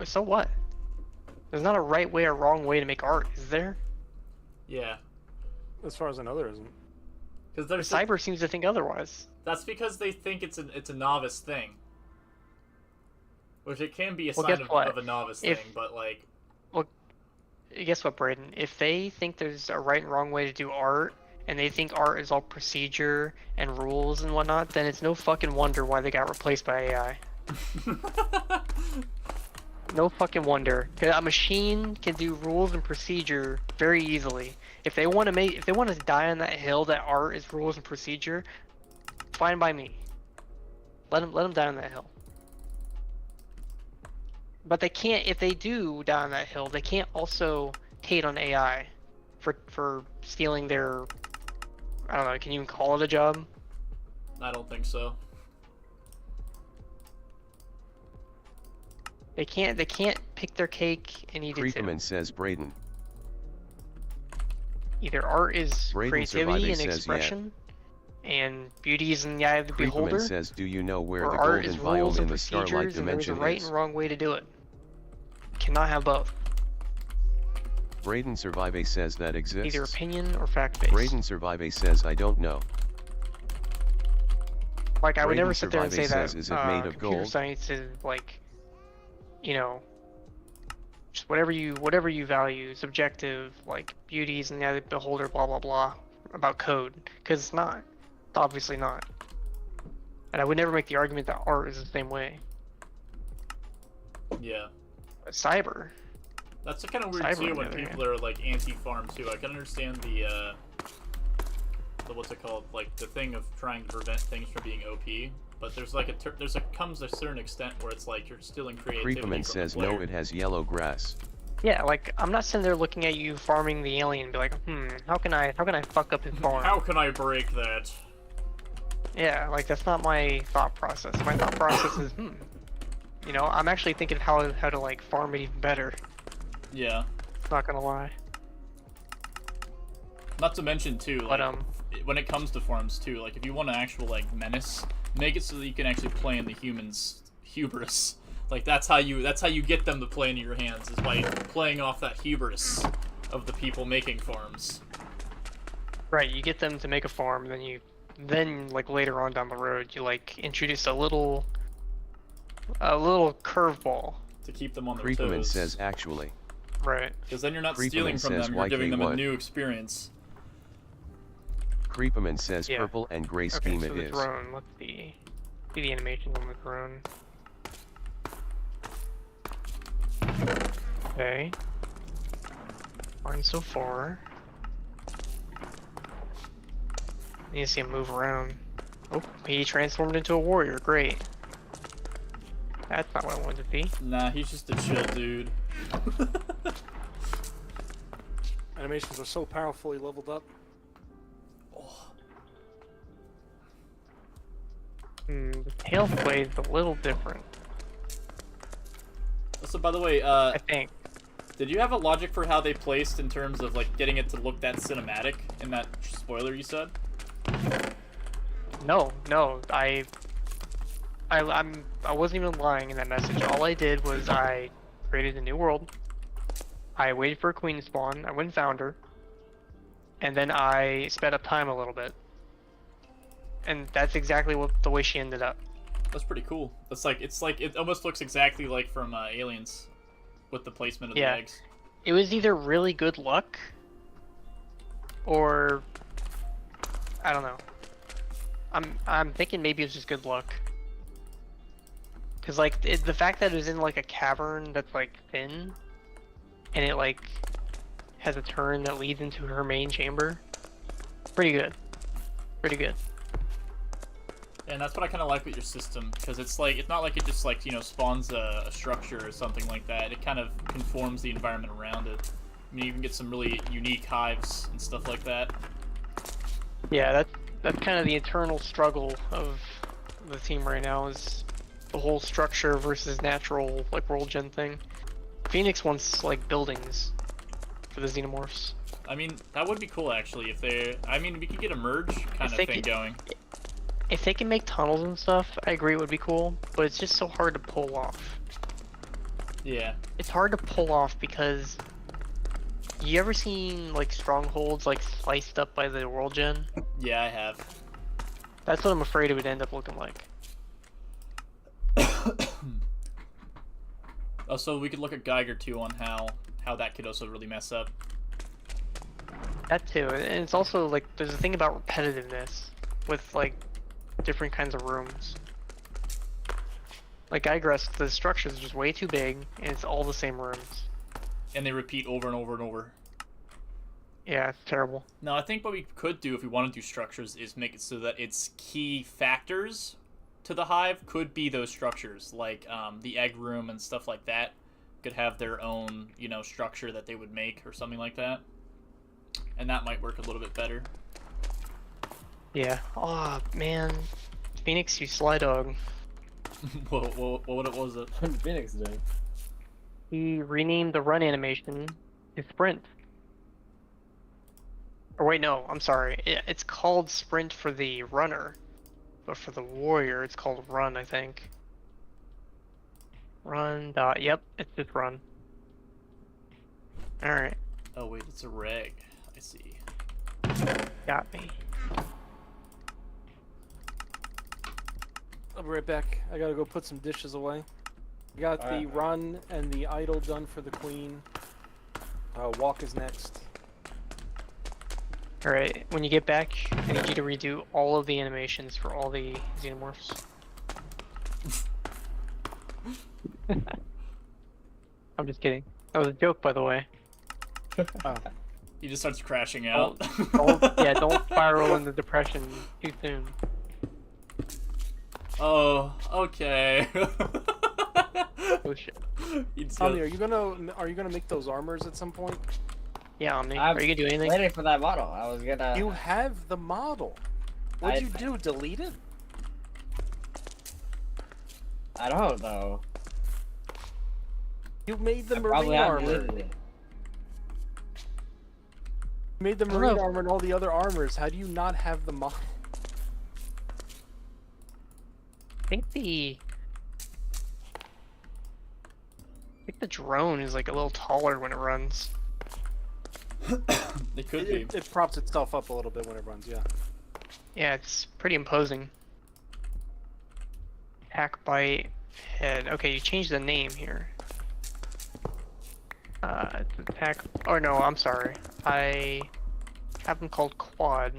so what? There's not a right way or wrong way to make art, is there?
Yeah.
As far as I know, there isn't.
Because there's
Cyber seems to think otherwise.
that's because they think it's a novice thing. Which it can be a
Well,
sign
guess what?
of a novice
If-
thing, but like.
Guess what, Braden? If they think there's a right and wrong way to do art, and they think art is all procedure and rules and whatnot, then it's no fucking wonder why they got replaced by AI. No fucking wonder. 'Cause a machine can do rules and procedure very easily. If they want to die on that hill that art is rules and procedure, fine by me. Let them die on that hill. But they can't. If they do die on that hill, they can't also hate on AI for stealing their. I don't know. Can you even call it a job?
I don't think so.
They can't. They can't pick their cake and eat it too.
Creeperman says Braden.
Either art is
Braden
creativity
Survive
and
says yeah.
expression, and beauty is in the eye of the beholder,
Creeperman says, do you know where
or
the
art
golden
is rules
vial
and
in the Starlight
procedures, and there's a
dimension
right
is?
and wrong way to do it. Cannot have both.
Braden Survive says that exists.
Either opinion or fact-based.
Braden Survive says I don't know.
Like, I would
Braden
never sit there and say
Survive says,
that
is it made of
computer
gold?
science is like, you know, just whatever you value, subjective, like beauties and the eye of the beholder, blah blah blah, about code, because it's not. It's obviously not. And I would never make the argument that art is the same way.
Yeah.
But cyber,
That's kind of weird
Cyber,
too
on
when
the other
people are like anti-farm too. I can understand the what's it called, like the thing of trying to prevent things from being OP. But there's like comes a certain extent where it's like you're stealing creativity from
Creeperman
the
says
player.
no, it has yellow grass.
yeah, like I'm not sitting there looking at you farming the alien and be like, how can I fuck up his farm?
How can I break that?
Yeah, like that's not my thought process. My thought process is, you know, I'm actually thinking how to like farm it even better.
Yeah.
Not gonna lie.
Not to mention too, like
But
when it comes to farms too, like if you want an actual like menace, make it so that you can actually play in the humans' hubris. Like that's how you get them to play into your hands, is by playing off that hubris of the people making farms.
right, you get them to make a farm, then like later on down the road, you like introduce a little curveball.
To keep them on their
Creeperman
toes.
says actually.
Right.
Because then you're not
Creeperman
stealing from
says
them, you're giving them a
YK1.
new experience.
Creeperman says
Yeah.
purple and gray
Okay,
scheme
so
it
the
is.
drone. Let's see the animation on the drone. Okay. Fine so far. Need to see him move around. Oh, he transformed into a warrior. Great. That's not what I wanted to see.
Nah, he's just a chill dude.
Animations are so powerfully leveled up.
The tail play is a little different,
So, by the way,
I think.
did you have a logic for how they placed in terms of like getting it to look that cinematic in that spoiler you said?
No, I wasn't even lying in that message. All I did was I created a new world. I waited for a queen to spawn. I went and found her, and then I sped up time a little bit. And that's exactly the way she ended up.
That's pretty cool. That's like it almost looks exactly like from Aliens, with the placement of the eggs.
It was either really good luck, or I don't know. I'm thinking maybe it was just good luck. Cause like the fact that it was in like a cavern that's like thin, and it like has a turn that leads into her main chamber. Pretty good. Pretty good.
And that's what I kind of like with your system, because it's like, it's not like it just like, you know, spawns a structure or something like that. It kind of conforms the environment around it. I mean, you can get some really unique hives and stuff like that.
Yeah, that's kind of the eternal struggle of the team right now, is the whole structure versus natural like world gen thing. Phoenix wants like buildings for the xenomorphs.
I mean, that would be cool actually if they. I mean, we could get a merge kind of thing going.
If they can make tunnels and stuff, I agree it would be cool, but it's just so hard to pull off.
Yeah.
It's hard to pull off because you ever seen like strongholds like sliced up by the world gen?
Yeah, I have.
That's what I'm afraid it would end up looking like.
Also, we could look at Geiger too on how that could also really mess up.
That too, and it's also like there's a thing about repetitiveness with like different kinds of rooms. Like Digress, the structure is just way too big, and it's all the same rooms.
And they repeat over and over and over.
Yeah, it's terrible.
No, I think what we could do if we want to do structures is make it so that its key factors to the hive could be those structures, like the egg room and stuff like that could have their own, you know, structure that they would make or something like that. And that might work a little bit better.
Yeah. Oh man, Phoenix, you sly dog.
what was it?
What did Phoenix do?
He renamed the run animation to sprint. Or wait, no, I'm sorry. It's called sprint for the runner, but for the warrior, it's called run, I think. Run dot. Yep, it's just run. All right.
Oh wait, it's a reg. I see.
Got me.
I'll be right back. I gotta go put some dishes away. I got the run and the idol done for the queen. Walk is next.
Alright, when you get back, I need you to redo all of the animations for all the xenomorphs. I'm just kidding. That was a joke, by the way.
He just starts crashing out.
Don't spiral into depression too soon.
Oh, okay.
Oh shit.
Omni, are you gonna make those armors at some point?
Yeah, Omni. Are you gonna do anything?
Waiting for that model. I was gonna.
You have the model. What'd you do? Delete it?
I don't know.
You made the
I
marine
probably
armor.
deleted it.
You made the marine armor and all the other armors. How do you not have the model?
I think the drone is like a little taller when it runs.
It could be.
It props itself up a little bit when it runs, yeah.
Yeah, it's pretty imposing. Attack bite head. Okay, you changed the name here. It's attack. Oh no, I'm sorry. I have them called quad.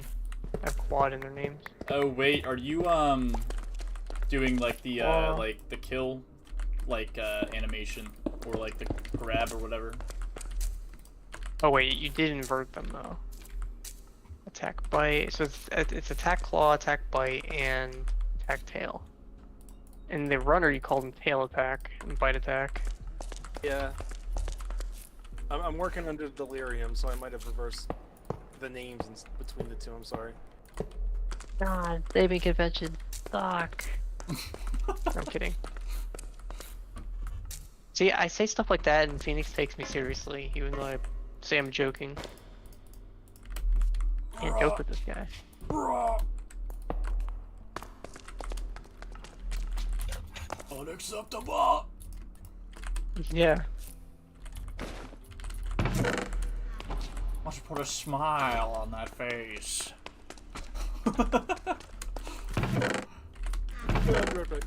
I have quad in their names.
Oh wait, are you doing like the kill animation or like the grab or whatever?
Oh wait, you did invert them though. Attack bite. So it's attack claw, attack bite, and attack tail. And the runner, you called him tail attack and bite attack.
Yeah. I'm working under delirium, so I might have reversed the names between the two. I'm sorry.
God, naming conventions suck. I'm kidding. See, I say stuff like that, and Phoenix takes me seriously, even though I say I'm joking. Can't joke with this guy.
Unacceptable.
Yeah.
Must put a smile on that face.
Right.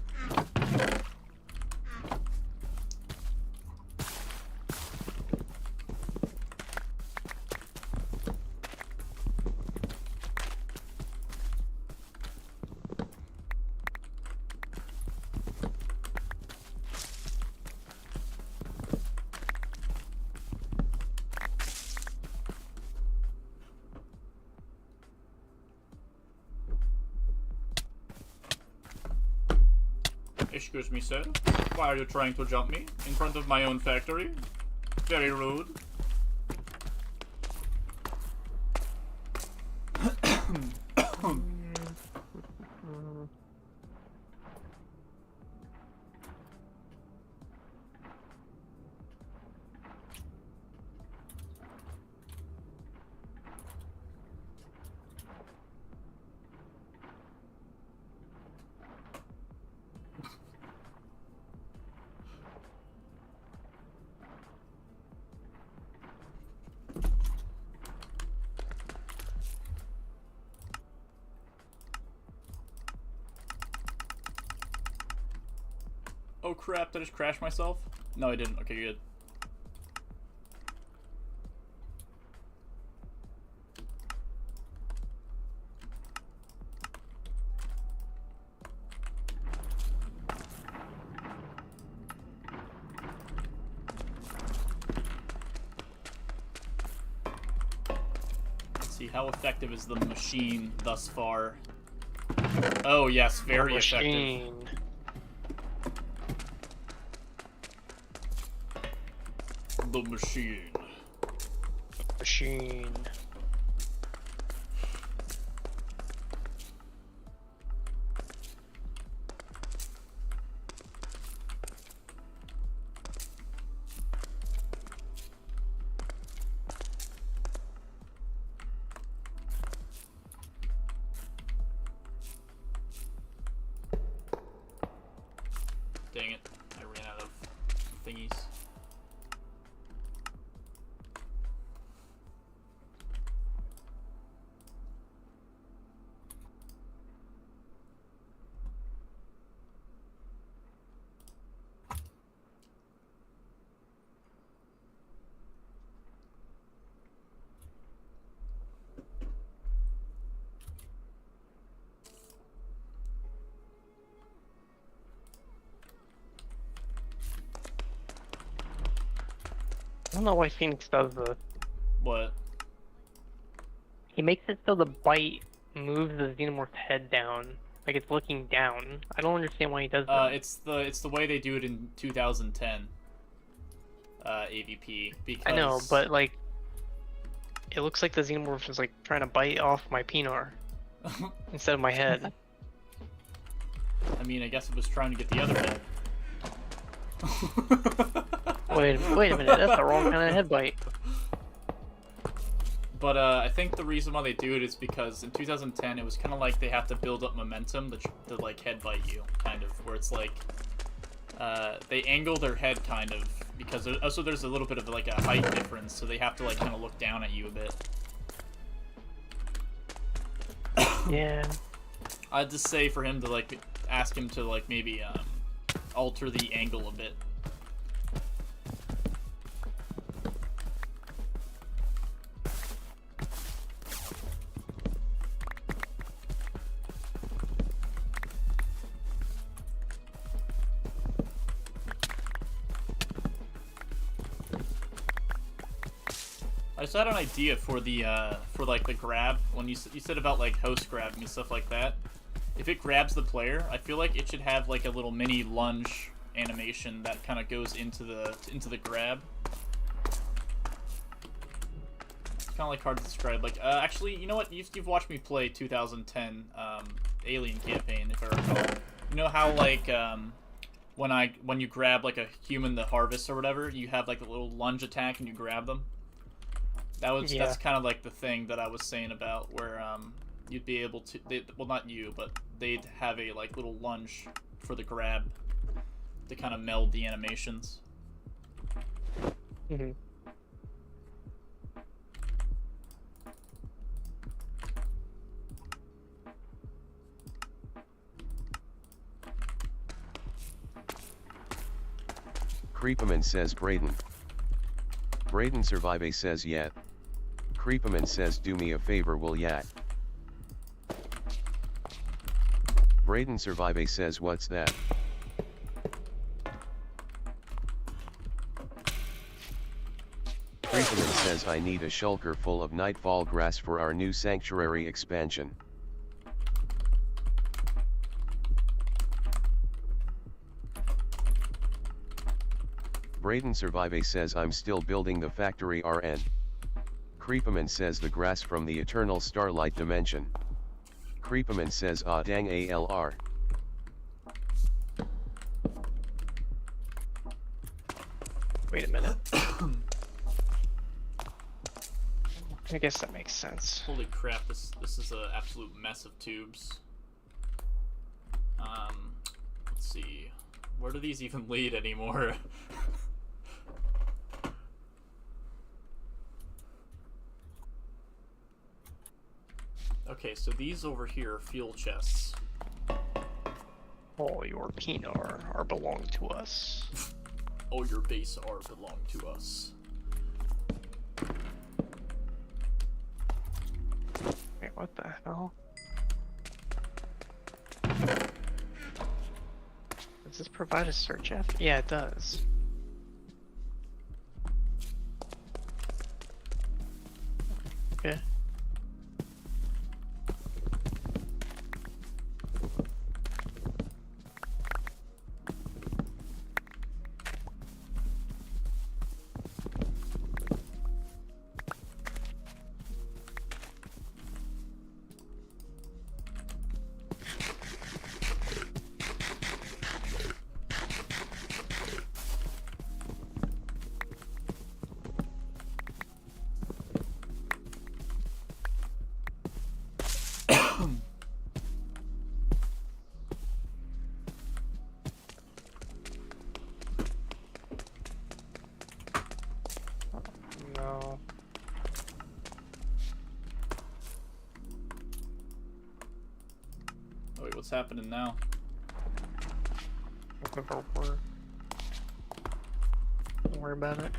Excuse me, sir. Why are you trying to jump me in front of my own factory? Very rude. Oh crap, did I just crash myself? No, I didn't. Okay, good. Let's see, how effective is the machine thus far? Oh yes, very effective.
Machine.
The machine.
Machine.
Dang it, I ran out of thingies.
I don't know why Phoenix does this.
What?
He makes it so the bite moves the xenomorph's head down, like it's looking down. I don't understand why he does that.
It's the way they do it in 2010. AVP because
I know, but like, it looks like the xenomorph is like trying to bite off my penar instead of my head.
I mean, I guess it was trying to get the other head.
Wait a minute, that's the wrong kind of head bite.
But I think the reason why they do it is because in 2010 it was kind of like they have to build up momentum to like headbutt you, kind of, where it's like they angle their head kind of because also there's a little bit of like a height difference, so they have to like kind of look down at you a bit.
Yeah.
I'd just say for him to like ask him to like maybe alter the angle a bit. I just had an idea for the for like the grab when you said about like host grabbing and stuff like that. if it grabs the player, I feel like it should have like a little mini lunge animation that kind of goes into the grab. It's kind of like hard to describe. Like, actually, you know what? You've watched me play 2010 Alien Campaign, if I recall. You know how like when you grab like a human to harvest or whatever, you have like a little lunge attack and you grab them. That's kind of like the thing that I was saying about where you'd be able to, well, not you, but they'd have a like little lunge for the grab to kind of meld the animations.
Mm-hmm.
Creepaman says Braden. Braden Survive says yet. Creepaman says do me a favor will yat. Braden Survive says what's that? Creepaman says I need a shulker full of nightfall grass for our new sanctuary expansion. Braden Survive says I'm still building the factory RN. Creepaman says the grass from the eternal starlight dimension. Creepaman says ah dang ALR.
Wait a minute. I guess that makes sense.
Holy crap! This is an absolute mess of tubes. Let's see. Where do these even lead anymore? Okay, so these over here are fuel chests.
All your Pinar are belong to us.
Oh, your base R belong to us.
Wait, what the hell? Does this provide a search F? Yeah, it does. Okay. No.
Oh wait, what's happening now?
Looking for work. Don't worry about it.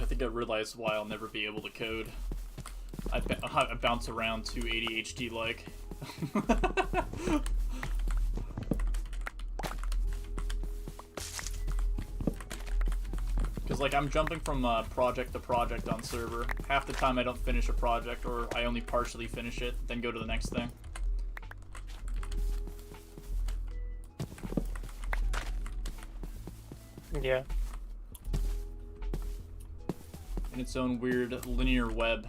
think I realized why I'll never be able to code. I bounce around too ADHD-like. Because, like, I'm jumping from project to project on server. Half the time I don't finish a project, or I only partially finish it, then go to the next thing.
Yeah.
In its own weird linear web.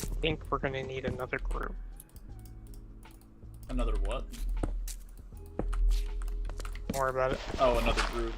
I think we're gonna need another group.
Another what?
Don't worry about it.
Oh, another group.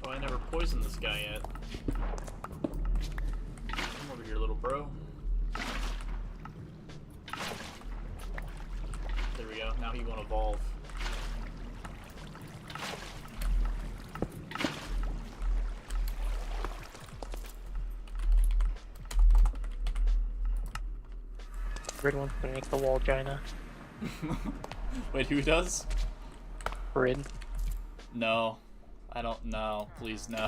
Oh, I never poisoned this guy yet. Come over here, little bro. There we go. Now he won't evolve.
Grid wants to make the wall Gina.
Wait, who does?
Grid.
No. I don't know. Please, no.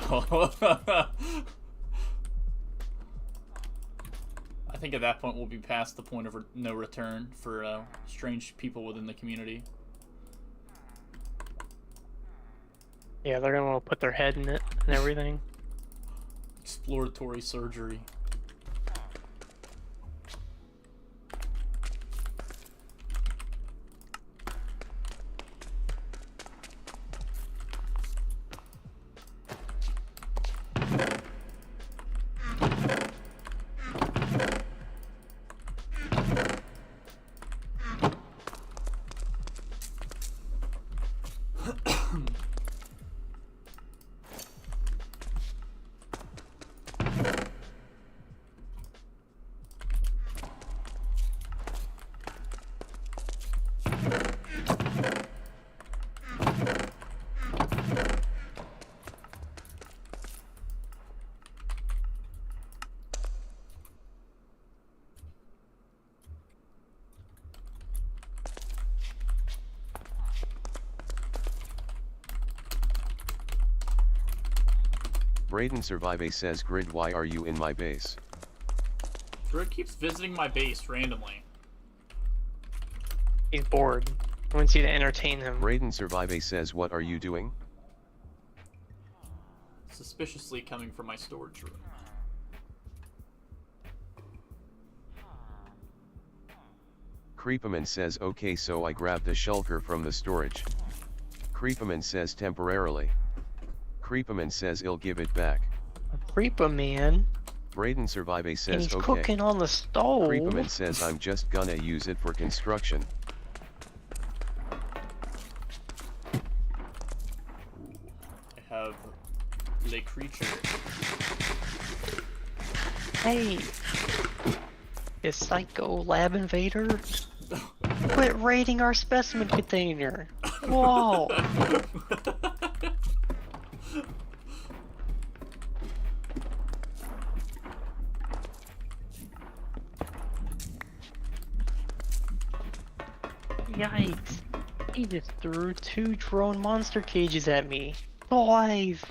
I think at that point we'll be past the point of no return for strange people within the community.
Yeah, they're gonna want to put their head in it and everything.
Exploratory surgery.
Braden Survive says, Grid, why are you in my base?
Grid keeps visiting my base randomly.
He's bored. He wants you to entertain him.
Braden Survive says, what are you doing?
Suspiciously coming from my storage room.
Creepaman says, okay, so I grabbed the shulker from the storage. Creepaman says, temporarily. Creepaman says, he'll give it back.
Creeper man.
Braden Survive
And
says,
he's
okay.
cooking on the stove.
Creepaman says, I'm just gonna use it for construction.
I have Le Creature.
Hey, you psycho lab invader! Quit raiding our specimen container! Whoa! Yikes! He just threw 2 drone monster cages at me. Twice!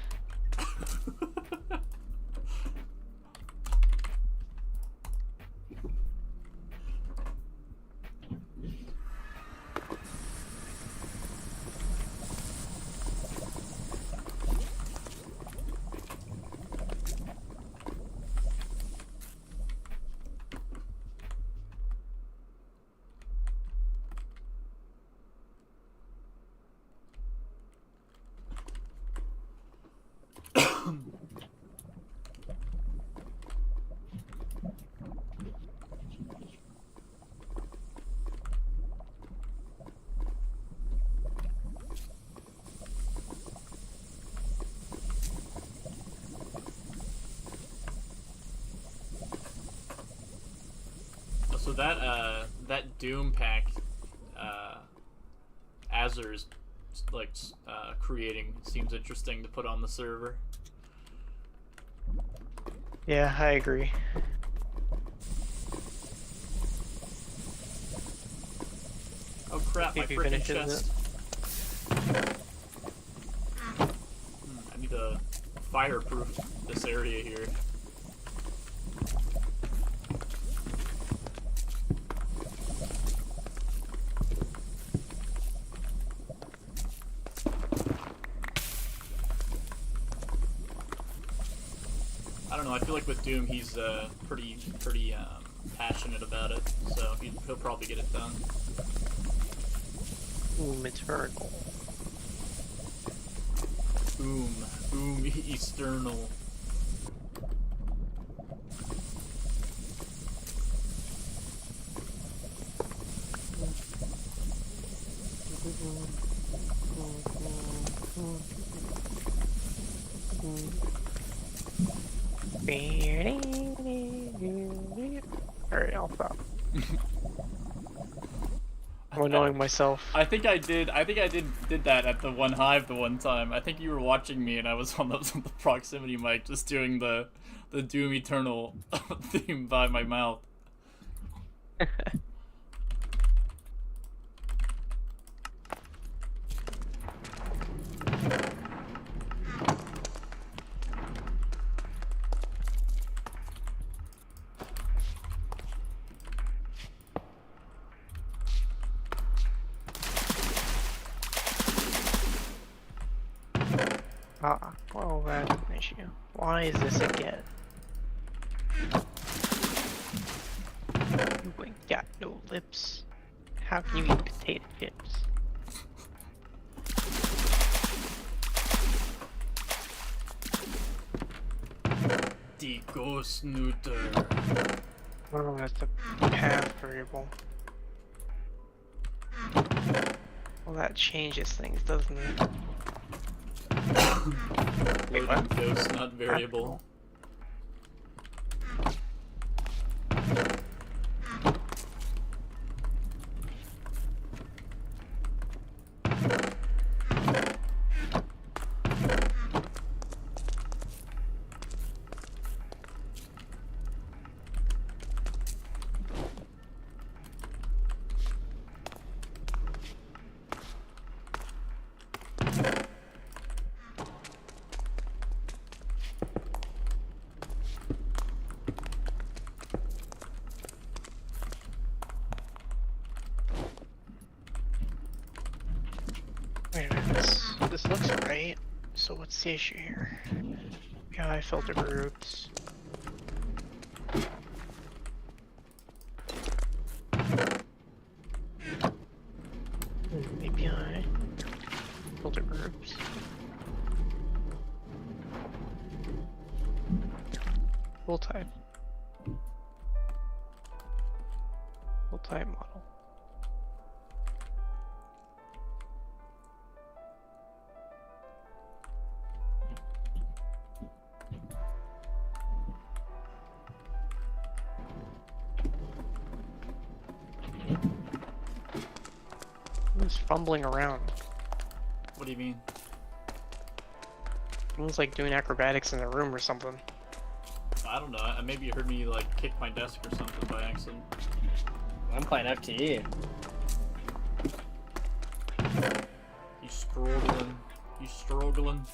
So that Doom pack, Azur's like creating seems interesting to put on the server.
Yeah, I agree.
Oh crap, my
If he
freaking
finishes
chest. I need to fireproof this area here. I don't know, I feel like with Doom he's pretty passionate about it, so he'll probably get it done.
Eternal.
Boom, Eternal.
Alright, I'll stop. I'm annoying myself.
I think I did that at the one hive the one time. I think you were watching me and I was on the proximity mic just doing the Doom Eternal theme by my mouth.
Ah, well, that's an issue. Why is this again? You ain't got no lips. How can you eat potato chips?
Die Ghostnutter.
Oh, that's a path variable. Well, that changes things, doesn't it?
Loading ghost, not variable.
Wait a minute, this looks right. So what's the issue here? API filter groups. API filter groups. Full type. Full type model. Who's fumbling around?
What do you mean?
Someone's like doing acrobatics in the room or something.
I don't know. Maybe you heard me like kick my desk or something by accident.
I'm playing FTE.
He's struggling. He's struggling.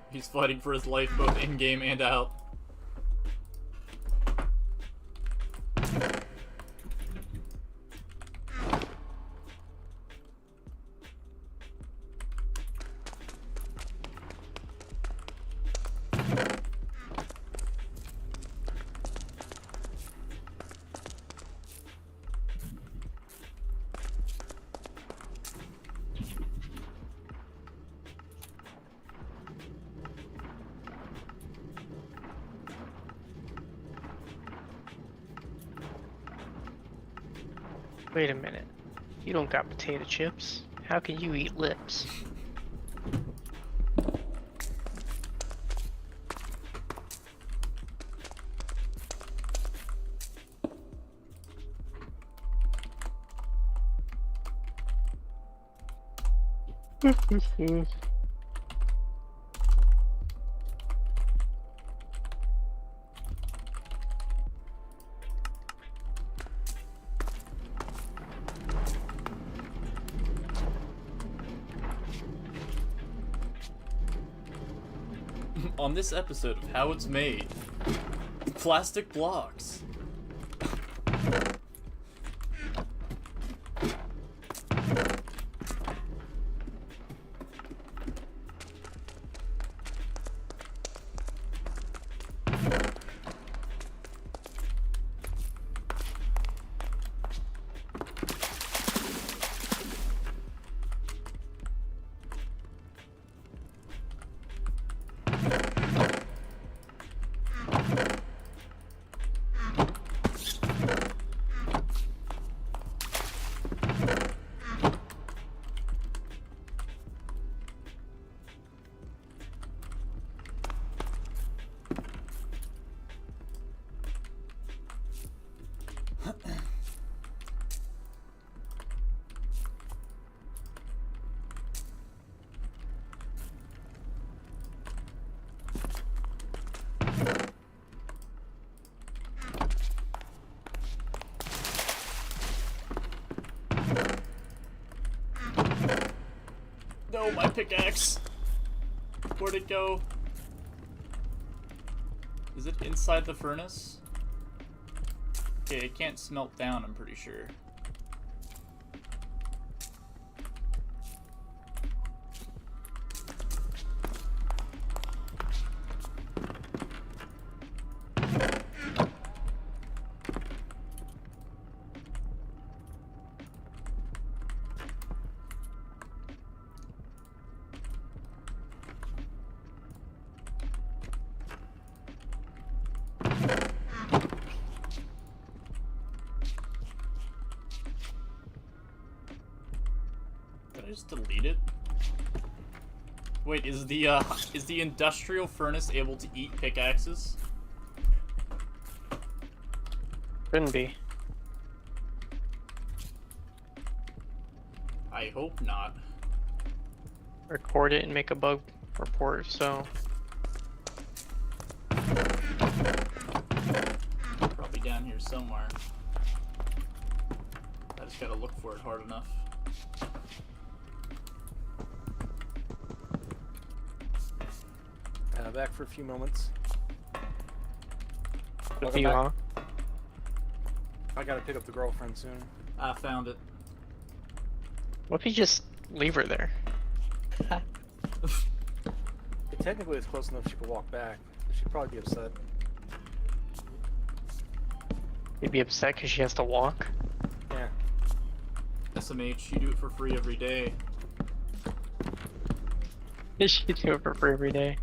He's fighting for his life both in game and out.
Wait a minute. You don't got potato chips. How can you eat lips?
On this episode of How It's Made, plastic blocks. No, my pickaxe! Where'd it go? Is it inside the furnace? Okay, it can't smelt down, I'm pretty sure. Did I just delete it? Wait, is the industrial furnace able to eat pickaxes?
Couldn't be.
I hope not.
Record it and make a bug report, so...
Probably down here somewhere. I just gotta look for it hard enough.
Back for a few moments.
With you, huh?
I gotta pick up the girlfriend soon.
I found it.
What if you just leave her there?
Technically, it's close enough she could walk back. She'd probably be upset.
You'd be upset because she has to walk.
Yeah.
SMH, you do it for free every day.
She do it for free every day.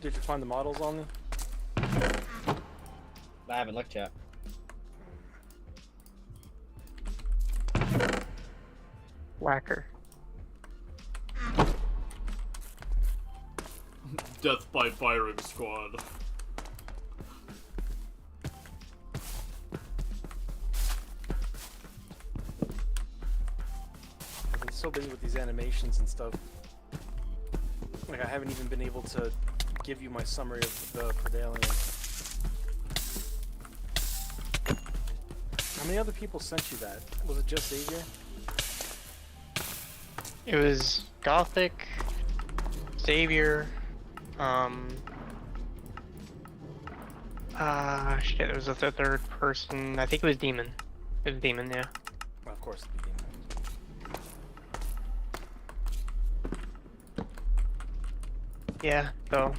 Did you find the models on them?
I haven't looked yet.
Whacker.
Death by firing squad.
I've been so busy with these animations and stuff. Like, I haven't even been able to give you my summary of the Predalien. How many other people sent you that? Was it just Xavier?
It was Gothic, Xavier, shit, there was a third person. I think it was Demon. It was Demon, yeah.
Well, of course, it'd be Demon.
Yeah, so.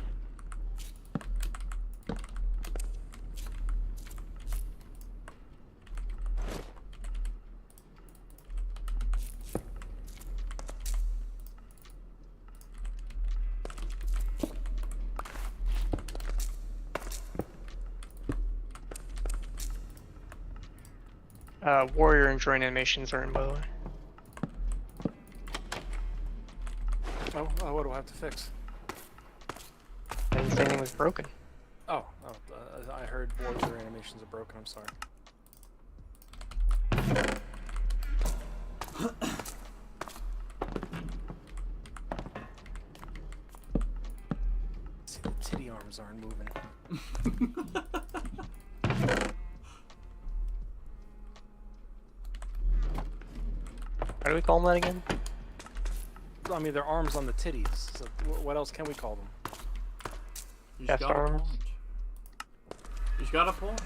Warrior and joint animations are in, by the way.
Oh, what do I have to fix?
I didn't say anything was broken.
I heard Warrior animations are broken, I'm sorry. See, the titty arms aren't moving.
How do we call them that again?
I mean, they're arms on the titties. So what else can we call them?
You
Chest
just got a
arms.
point. You just got a point.